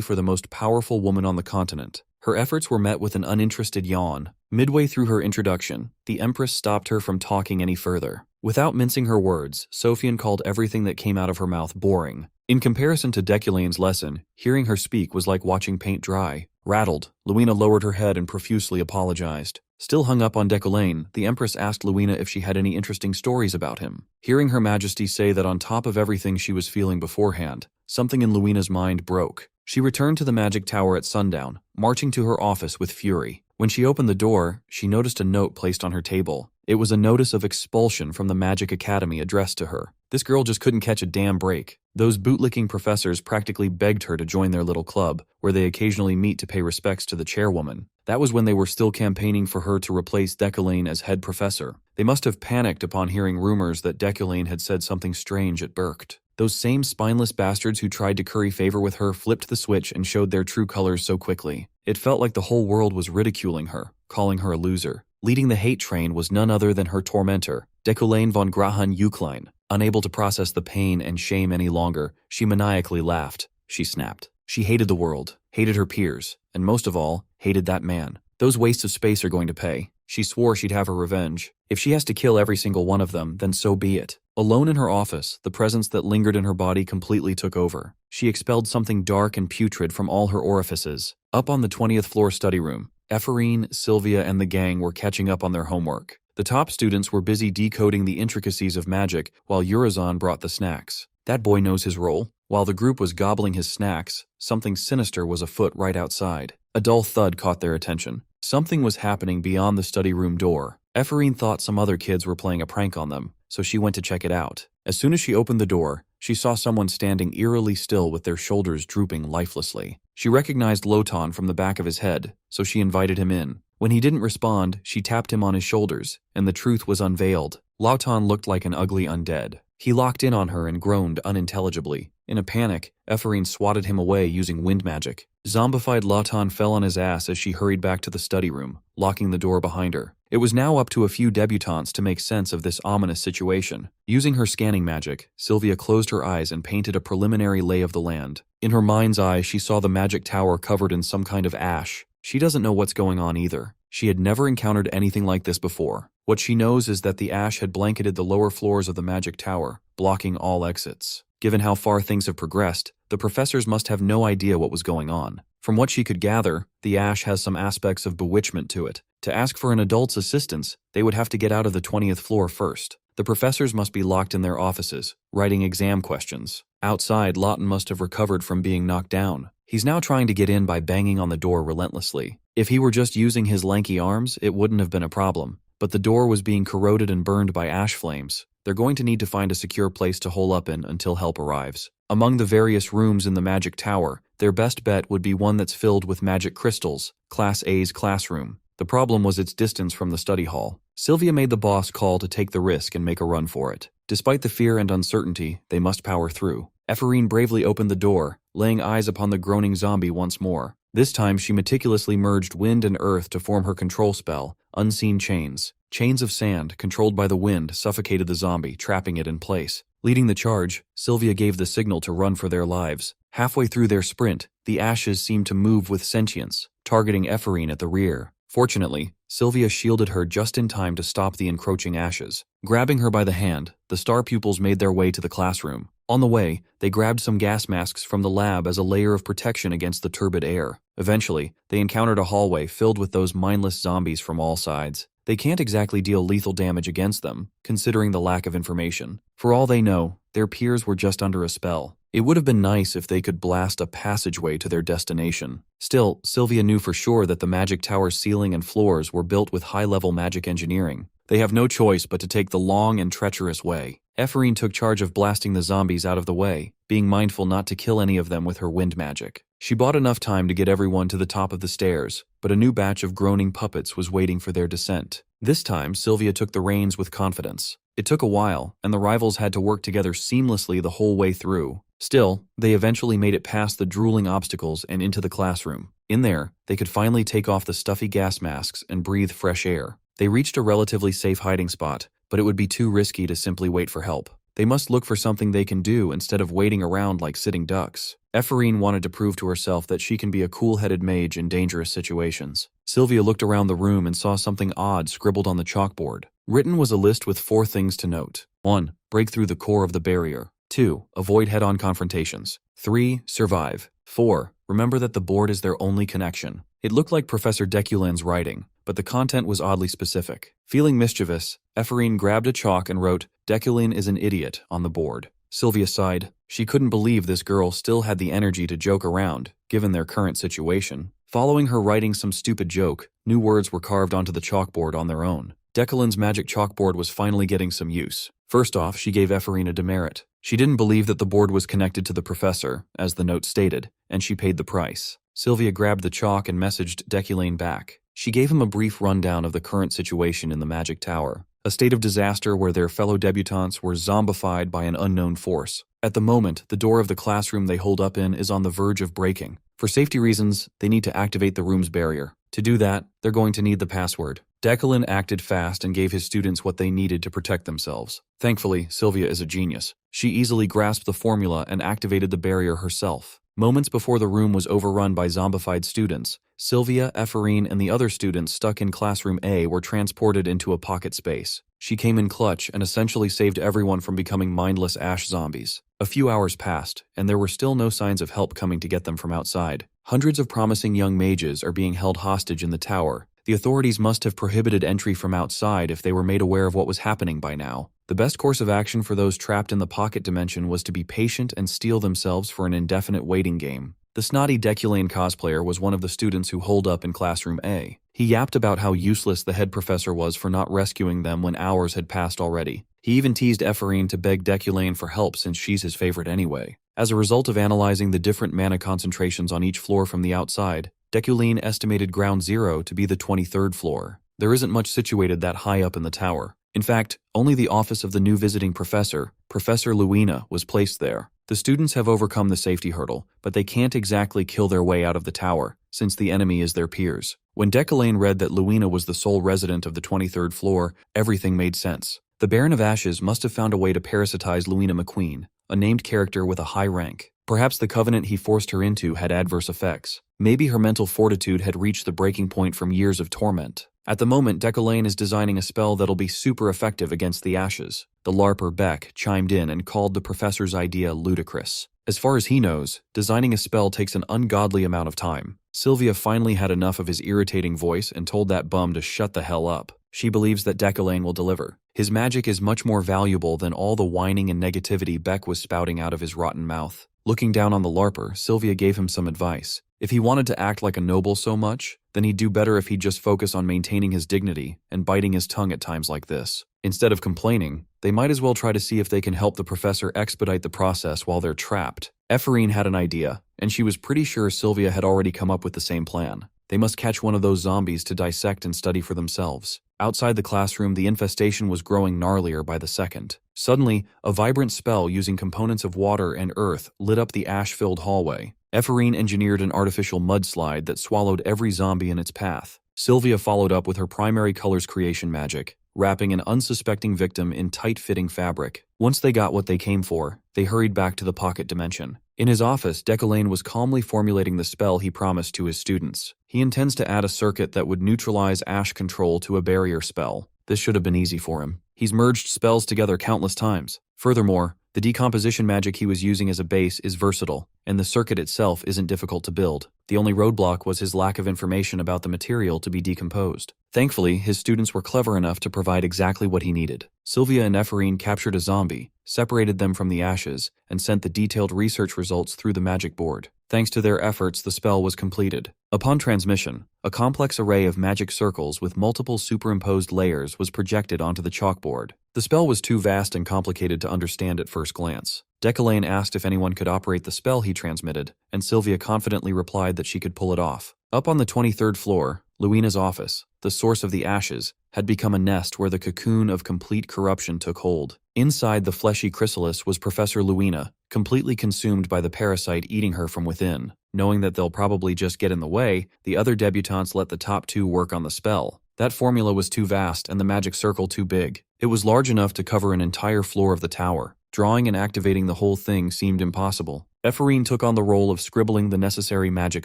for the most powerful woman on the continent. Her efforts were met with an uninterested yawn. Midway through her introduction, the Empress stopped her from talking any further. Without mincing her words, Sophian called everything that came out of her mouth boring. In comparison to Deculane's lesson, hearing her speak was like watching paint dry. Rattled, Luina lowered her head and profusely apologized. Still hung up on Deculane, the Empress asked Luina if she had any interesting stories about him. Hearing Her Majesty say that on top of everything she was feeling beforehand, something in Luina's mind broke. She returned to the magic tower at sundown, marching to her office with fury. When she opened the door, she noticed a note placed on her table. It was a notice of expulsion from the Magic Academy addressed to her. This girl just couldn't catch a damn break. Those bootlicking professors practically begged her to join their little club, where they occasionally meet to pay respects to the chairwoman. That was when they were still campaigning for her to replace Deculane as head professor. They must have panicked upon hearing rumors that Deculane had said something strange at Berkt. Those same spineless bastards who tried to curry favor with her flipped the switch and showed their true colors so quickly. It felt like the whole world was ridiculing her, calling her a loser. Leading the hate train was none other than her tormentor, Deculane von Grahan Uklein. Unable to process the pain and shame any longer, she maniacally laughed. She snapped. She hated the world, hated her peers, and most of all, hated that man. Those wastes of space are going to pay. She swore she'd have her revenge. If she has to kill every single one of them, then so be it. Alone in her office, the presence that lingered in her body completely took over. She expelled something dark and putrid from all her orifices. Up on the 20th floor study room, Ephorine, Sylvia, and the gang were catching up on their homework. The top students were busy decoding the intricacies of magic while Urizen brought the snacks. That boy knows his role. While the group was gobbling his snacks, something sinister was afoot right outside. A dull thud caught their attention. Something was happening beyond the study room door. Ephorine thought some other kids were playing a prank on them, so she went to check it out. As soon as she opened the door, she saw someone standing eerily still with their shoulders drooping lifelessly. She recognized Lotan from the back of his head, so she invited him in. When he didn't respond, she tapped him on his shoulders, and the truth was unveiled. Lotan looked like an ugly undead. He locked in on her and groaned unintelligibly. In a panic, Ephorine swatted him away using wind magic. Zombified Lotan fell on his ass as she hurried back to the study room, locking the door behind her. It was now up to a few debutantes to make sense of this ominous situation. Using her scanning magic, Sylvia closed her eyes and painted a preliminary lay of the land. In her mind's eye, she saw the magic tower covered in some kind of ash. She doesn't know what's going on either. She had never encountered anything like this before. What she knows is that the ash had blanketed the lower floors of the magic tower, blocking all exits. Given how far things have progressed, the professors must have no idea what was going on. From what she could gather, the ash has some aspects of bewitchment to it. To ask for an adult's assistance, they would have to get out of the 20th floor first. The professors must be locked in their offices, writing exam questions. Outside, Lawton must have recovered from being knocked down. He's now trying to get in by banging on the door relentlessly. If he were just using his lanky arms, it wouldn't have been a problem. But the door was being corroded and burned by ash flames. They're going to need to find a secure place to hole up in until help arrives. Among the various rooms in the magic tower, their best bet would be one that's filled with magic crystals, Class A's classroom. The problem was its distance from the study hall. Sylvia made the boss call to take the risk and make a run for it. Despite the fear and uncertainty, they must power through. Ephorine bravely opened the door, laying eyes upon the groaning zombie once more. This time she meticulously merged wind and earth to form her control spell, Unseen Chains. Chains of sand, controlled by the wind, suffocated the zombie, trapping it in place. Leading the charge, Sylvia gave the signal to run for their lives. Halfway through their sprint, the ashes seemed to move with sentience, targeting Ephorine at the rear. Fortunately, Sylvia shielded her just in time to stop the encroaching ashes. Grabbing her by the hand, the star pupils made their way to the classroom. On the way, they grabbed some gas masks from the lab as a layer of protection against the turbid air. Eventually, they encountered a hallway filled with those mindless zombies from all sides. They can't exactly deal lethal damage against them, considering the lack of information. For all they know, their peers were just under a spell. It would have been nice if they could blast a passageway to their destination. Still, Sylvia knew for sure that the magic tower's ceiling and floors were built with high-level magic engineering. They have no choice but to take the long and treacherous way. Ephorine took charge of blasting the zombies out of the way, being mindful not to kill any of them with her wind magic. She bought enough time to get everyone to the top of the stairs, but a new batch of groaning puppets was waiting for their descent. This time, Sylvia took the reins with confidence. It took a while, and the rivals had to work together seamlessly the whole way through. Still, they eventually made it past the drooling obstacles and into the classroom. In there, they could finally take off the stuffy gas masks and breathe fresh air. They reached a relatively safe hiding spot, but it would be too risky to simply wait for help. They must look for something they can do instead of waiting around like sitting ducks. Ephraim wanted to prove to herself that she can be a cool-headed mage in dangerous situations. Sylvia looked around the room and saw something odd scribbled on the chalkboard. Written was a list with 4 things to note. 1. Break through the core of the barrier. 2. Avoid head-on confrontations. 3. Survive. 4. Remember that the board is their only connection. It looked like Professor Deculin's writing, but the content was oddly specific. Feeling mischievous, Ephraim grabbed a chalk and wrote, "Deculin is an idiot," on the board. Sylvia sighed. She couldn't believe this girl still had the energy to joke around, given their current situation. Following her writing some stupid joke, new words were carved onto the chalkboard on their own. Deculin's magic chalkboard was finally getting some use. First off, she gave Ephraim a demerit. She didn't believe that the board was connected to the professor, as the note stated, and she paid the price. Sylvia grabbed the chalk and messaged Deculin back. She gave him a brief rundown of the current situation in the magic tower, a state of disaster where their fellow debutantes were zombified by an unknown force. At the moment, the door of the classroom they hold up in is on the verge of breaking. For safety reasons, they need to activate the room's barrier. To do that, they're going to need the password. Deculin acted fast and gave his students what they needed to protect themselves. Thankfully, Sylvia is a genius. She easily grasped the formula and activated the barrier herself. Moments before the room was overrun by zombified students, Sylvia, Ephraim, and the other students stuck in Classroom A were transported into a pocket space. She came in clutch and essentially saved everyone from becoming mindless ash zombies. A few hours passed, and there were still no signs of help coming to get them from outside. Hundreds of promising young mages are being held hostage in the tower. The authorities must have prohibited entry from outside if they were made aware of what was happening by now. The best course of action for those trapped in the pocket dimension was to be patient and steel themselves for an indefinite waiting game. The snotty Deculin cosplayer was one of the students who holed up in Classroom A. He yapped about how useless the head professor was for not rescuing them when hours had passed already. He even teased Ephraim to beg Deculin for help since she's his favorite anyway. As a result of analyzing the different mana concentrations on each floor from the outside, Deculin estimated Ground Zero to be the 23rd floor. There isn't much situated that high up in the tower. In fact, only the office of the new visiting professor, Professor Luina, was placed there. The students have overcome the safety hurdle, but they can't exactly kill their way out of the tower, since the enemy is their peers. When Deculin read that Luina was the sole resident of the 23rd floor, everything made sense. The Baron of Ashes must have found a way to parasitize Luina McQueen, a named character with a high rank. Perhaps the covenant he forced her into had adverse effects. Maybe her mental fortitude had reached the breaking point from years of torment. At the moment, Deculin is designing a spell that'll be super effective against the Ashes. The LARPer Beck chimed in and called the professor's idea ludicrous. As far as he knows, designing a spell takes an ungodly amount of time. Sylvia finally had enough of his irritating voice and told that bum to shut the hell up. She believes that Deculin will deliver. His magic is much more valuable than all the whining and negativity Beck was spouting out of his rotten mouth. Looking down on the LARPer, Sylvia gave him some advice. If he wanted to act like a noble so much, then he'd do better if he'd just focus on maintaining his dignity and biting his tongue at times like this. Instead of complaining, they might as well try to see if they can help the professor expedite the process while they're trapped. Ephraim had an idea, and she was pretty sure Sylvia had already come up with the same plan. They must catch one of those zombies to dissect and study for themselves. Outside the classroom, the infestation was growing gnarlier by the second. Suddenly, a vibrant spell using components of water and earth lit up the ash-filled hallway. Ephraim engineered an artificial mudslide that swallowed every zombie in its path. Sylvia followed up with her primary colors creation magic, wrapping an unsuspecting victim in tight-fitting fabric. Once they got what they came for, they hurried back to the pocket dimension. In his office, Deculin was calmly formulating the spell he promised to his students. He intends to add a circuit that would neutralize ash control to a barrier spell. This should have been easy for him. He's merged spells together countless times. Furthermore, the decomposition magic he was using as a base is versatile, and the circuit itself isn't difficult to build. The only roadblock was his lack of information about the material to be decomposed. Thankfully, his students were clever enough to provide exactly what he needed. Sylvia and Ephraim captured a zombie, separated them from the ashes, and sent the detailed research results through the magic board. Thanks to their efforts, the spell was completed. Upon transmission, a complex array of magic circles with multiple superimposed layers was projected onto the chalkboard. The spell was too vast and complicated to understand at first glance. Deculin asked if anyone could operate the spell he transmitted, and Sylvia confidently replied that she could pull it off. Up on the 23rd floor, Luina's office, the source of the ashes, had become a nest where the cocoon of complete corruption took hold. Inside the fleshy chrysalis was Professor Luina, completely consumed by the parasite eating her from within. Knowing that they'll probably just get in the way, the other debutantes let the top two work on the spell. That formula was too vast and the magic circle too big. It was large enough to cover an entire floor of the tower. Drawing and activating the whole thing seemed impossible. Ephorine took on the role of scribbling the necessary magic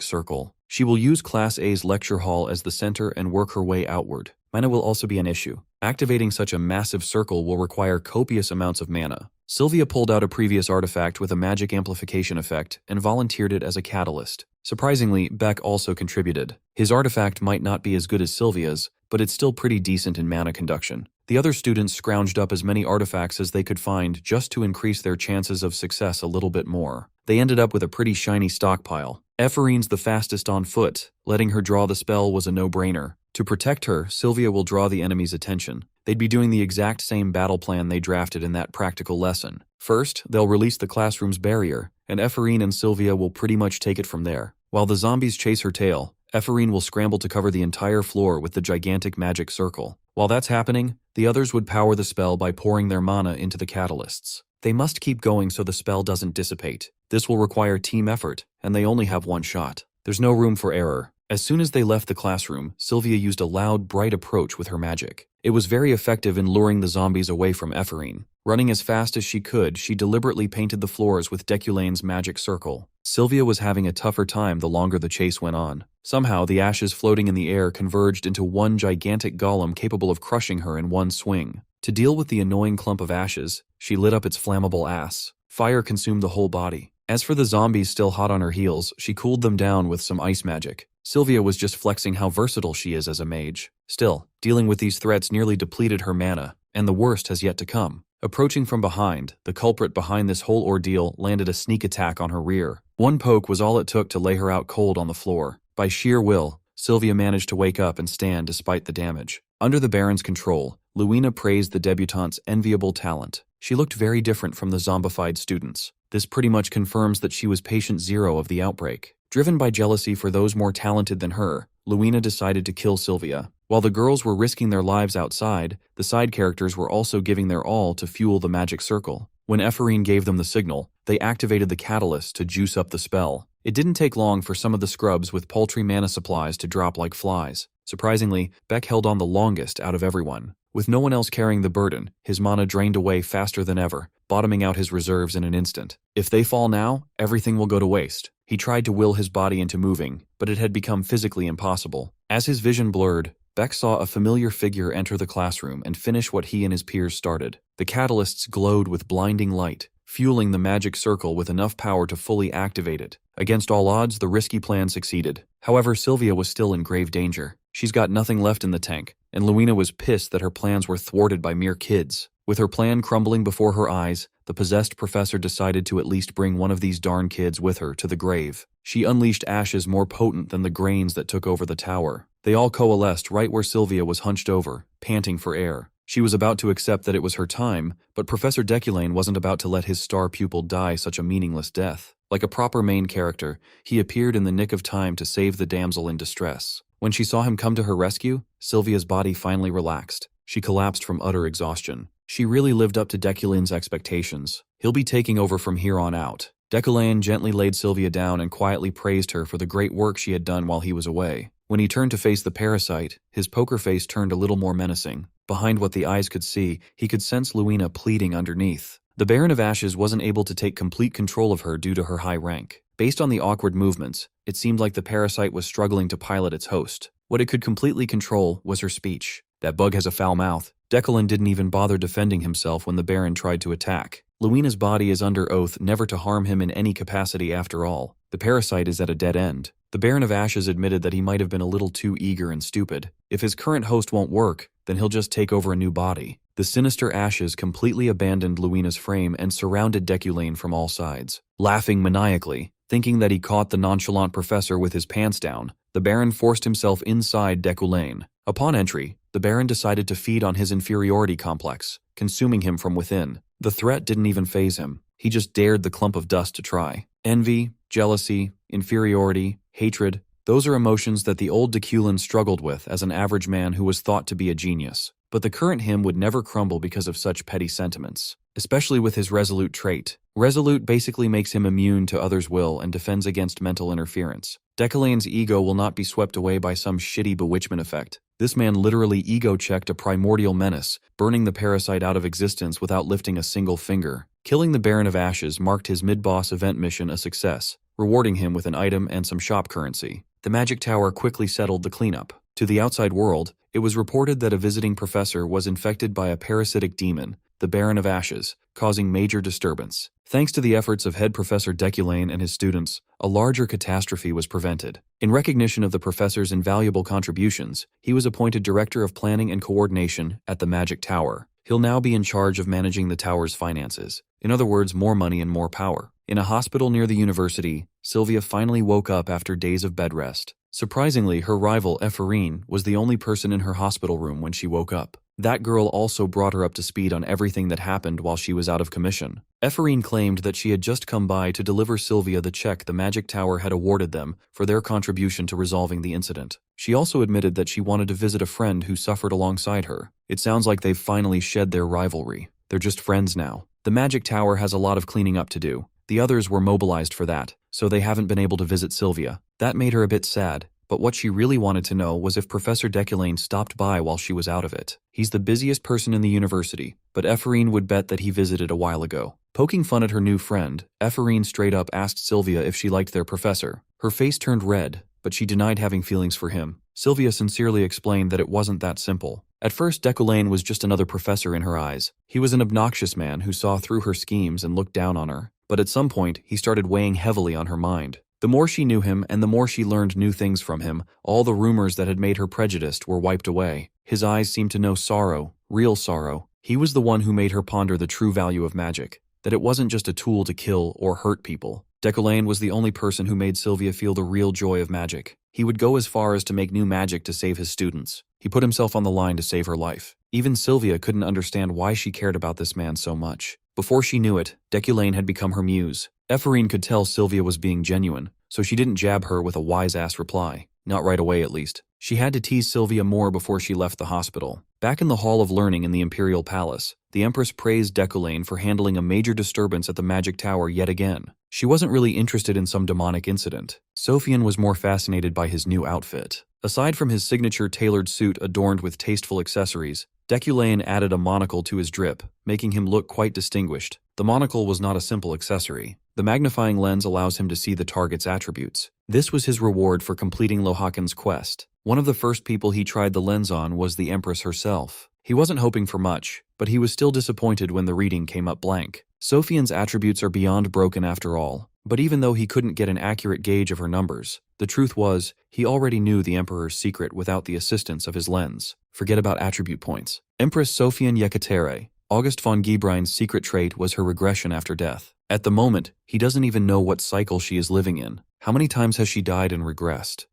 circle. She will use Class A's lecture hall as the center and work her way outward. Mana will also be an issue. Activating such a massive circle will require copious amounts of mana. Sylvia pulled out a previous artifact with a magic amplification effect and volunteered it as a catalyst. Surprisingly, Beck also contributed. His artifact might not be as good as Sylvia's, but it's still pretty decent in mana conduction. The other students scrounged up as many artifacts as they could find just to increase their chances of success a little bit more. They ended up with a pretty shiny stockpile. Ephorine's the fastest on foot. Letting her draw the spell was a no-brainer. To protect her, Sylvia will draw the enemy's attention. They'd be doing the exact same battle plan they drafted in that practical lesson. First, they'll release the classroom's barrier, and Ephorine and Sylvia will pretty much take it from there. While the zombies chase her tail, Ephorine will scramble to cover the entire floor with the gigantic magic circle. While that's happening, the others would power the spell by pouring their mana into the catalysts. They must keep going so the spell doesn't dissipate. This will require team effort, and they only have one shot. There's no room for error. As soon as they left the classroom, Sylvia used a loud, bright approach with her magic. It was very effective in luring the zombies away from Ephorine. Running as fast as she could, she deliberately painted the floors with Deculane's magic circle. Sylvia was having a tougher time the longer the chase went on. Somehow, the ashes floating in the air converged into one gigantic golem capable of crushing her in one swing. To deal with the annoying clump of ashes, she lit up its flammable ass. Fire consumed the whole body. As for the zombies still hot on her heels, she cooled them down with some ice magic. Sylvia was just flexing how versatile she is as a mage. Still, dealing with these threats nearly depleted her mana, and the worst has yet to come. Approaching from behind, the culprit behind this whole ordeal landed a sneak attack on her rear. One poke was all it took to lay her out cold on the floor. By sheer will, Sylvia managed to wake up and stand despite the damage. Under the Baron's control, Luina praised the debutante's enviable talent. She looked very different from the zombified students. This pretty much confirms that she was patient zero of the outbreak. Driven by jealousy for those more talented than her, Luina decided to kill Sylvia. While the girls were risking their lives outside, the side characters were also giving their all to fuel the magic circle. When Ephorine gave them the signal, they activated the catalyst to juice up the spell. It didn't take long for some of the scrubs with paltry mana supplies to drop like flies. Surprisingly, Beck held on the longest out of everyone. With no one else carrying the burden, his mana drained away faster than ever, bottoming out his reserves in an instant. If they fall now, everything will go to waste. He tried to will his body into moving, but it had become physically impossible. As his vision blurred, Beck saw a familiar figure enter the classroom and finish what he and his peers started. The catalysts glowed with blinding light, fueling the magic circle with enough power to fully activate it. Against all odds, the risky plan succeeded. However, Sylvia was still in grave danger. She's got nothing left in the tank, and Luina was pissed that her plans were thwarted by mere kids. With her plan crumbling before her eyes, the possessed professor decided to at least bring one of these darn kids with her to the grave. She unleashed ashes more potent than the grains that took over the tower. They all coalesced right where Sylvia was hunched over, panting for air. She was about to accept that it was her time, but Professor Deculane wasn't about to let his star pupil die such a meaningless death. Like a proper main character, he appeared in the nick of time to save the damsel in distress. When she saw him come to her rescue, Sylvia's body finally relaxed. She collapsed from utter exhaustion. She really lived up to Deculane's expectations. He'll be taking over from here on out. Deculane gently laid Sylvia down and quietly praised her for the great work she had done while he was away. When he turned to face the parasite, his poker face turned a little more menacing. Behind what the eyes could see, he could sense Luina pleading underneath. The Baron of Ashes wasn't able to take complete control of her due to her high rank. Based on the awkward movements, it seemed like the parasite was struggling to pilot its host. What it could completely control was her speech. That bug has a foul mouth. Declan didn't even bother defending himself when the Baron tried to attack. Luina's body is under oath never to harm him in any capacity after all. The parasite is at a dead end. The Baron of Ashes admitted that he might have been a little too eager and stupid. If his current host won't work, then he'll just take over a new body. The sinister ashes completely abandoned Luina's frame and surrounded Deculane from all sides. Laughing maniacally, thinking that he caught the nonchalant professor with his pants down, the Baron forced himself inside Deculane. Upon entry, the Baron decided to feed on his inferiority complex, consuming him from within. The threat didn't even faze him. He just dared the clump of dust to try. Envy, jealousy, inferiority, hatred, Those are emotions that the old Deculin struggled with as an average man who was thought to be a genius. But the current him would never crumble because of such petty sentiments, especially with his resolute trait. Resolute basically makes him immune to others' will and defends against mental interference. Deculane's ego will not be swept away by some shitty bewitchment effect. This man literally ego-checked a primordial menace, burning the parasite out of existence without lifting a single finger. Killing the Baron of Ashes marked his mid-boss event mission a success, rewarding him with an item and some shop currency. The Magic Tower quickly settled the cleanup. To the outside world, it was reported that a visiting professor was infected by a parasitic demon, the Baron of Ashes, causing major disturbance. Thanks to the efforts of head Professor Deculane and his students, a larger catastrophe was prevented. In recognition of the professor's invaluable contributions, he was appointed Director of Planning and Coordination at the Magic Tower. He'll now be in charge of managing the tower's finances. In other words, more money and more power. In a hospital near the university, Sylvia finally woke up after days of bed rest. Surprisingly, her rival, Ephorine, was the only person in her hospital room when she woke up. That girl also brought her up to speed on everything that happened while she was out of commission. Ephorine claimed that she had just come by to deliver Sylvia the check the Magic Tower had awarded them for their contribution to resolving the incident. She also admitted that she wanted to visit a friend who suffered alongside her. It sounds like they've finally shed their rivalry. They're just friends now. The Magic Tower has a lot of cleaning up to do. The others were mobilized for that, so they haven't been able to visit Sylvia. That made her a bit sad. But what she really wanted to know was if Professor Deculane stopped by while she was out of it. He's the busiest person in the university, but Ephorine would bet that he visited a while ago. Poking fun at her new friend, Ephorine straight up asked Sylvia if she liked their professor. Her face turned red, but she denied having feelings for him. Sylvia sincerely explained that it wasn't that simple. At first, Deculane was just another professor in her eyes. He was an obnoxious man who saw through her schemes and looked down on her. But at some point, he started weighing heavily on her mind. The more she knew him and the more she learned new things from him, all the rumors that had made her prejudiced were wiped away. His eyes seemed to know sorrow, real sorrow. He was the one who made her ponder the true value of magic, that it wasn't just a tool to kill or hurt people. Deculane was the only person who made Sylvia feel the real joy of magic. He would go as far as to make new magic to save his students. He put himself on the line to save her life. Even Sylvia couldn't understand why she cared about this man so much. Before she knew it, Deculane had become her muse. Ephorine could tell Sylvia was being genuine, so she didn't jab her with a wise-ass reply. Not right away, at least. She had to tease Sylvia more before she left the hospital. Back in the Hall of Learning in the Imperial Palace, the Empress praised Deculane for handling a major disturbance at the Magic Tower yet again. She wasn't really interested in some demonic incident. Sophian was more fascinated by his new outfit. Aside from his signature tailored suit adorned with tasteful accessories, Deculane added a monocle to his drip, making him look quite distinguished. The monocle was not a simple accessory. The magnifying lens allows him to see the target's attributes. This was his reward for completing Lohakan's quest. One of the first people he tried the lens on was the Empress herself. He wasn't hoping for much, but he was still disappointed when the reading came up blank. Sophian's attributes are beyond broken after all. But even though he couldn't get an accurate gauge of her numbers, the truth was, he already knew the Emperor's secret without the assistance of his lens. Forget about attribute points. Empress Sophian Yekatere, August von Gebreine's secret trait was her regression after death. At the moment, he doesn't even know what cycle she is living in. How many times has she died and regressed?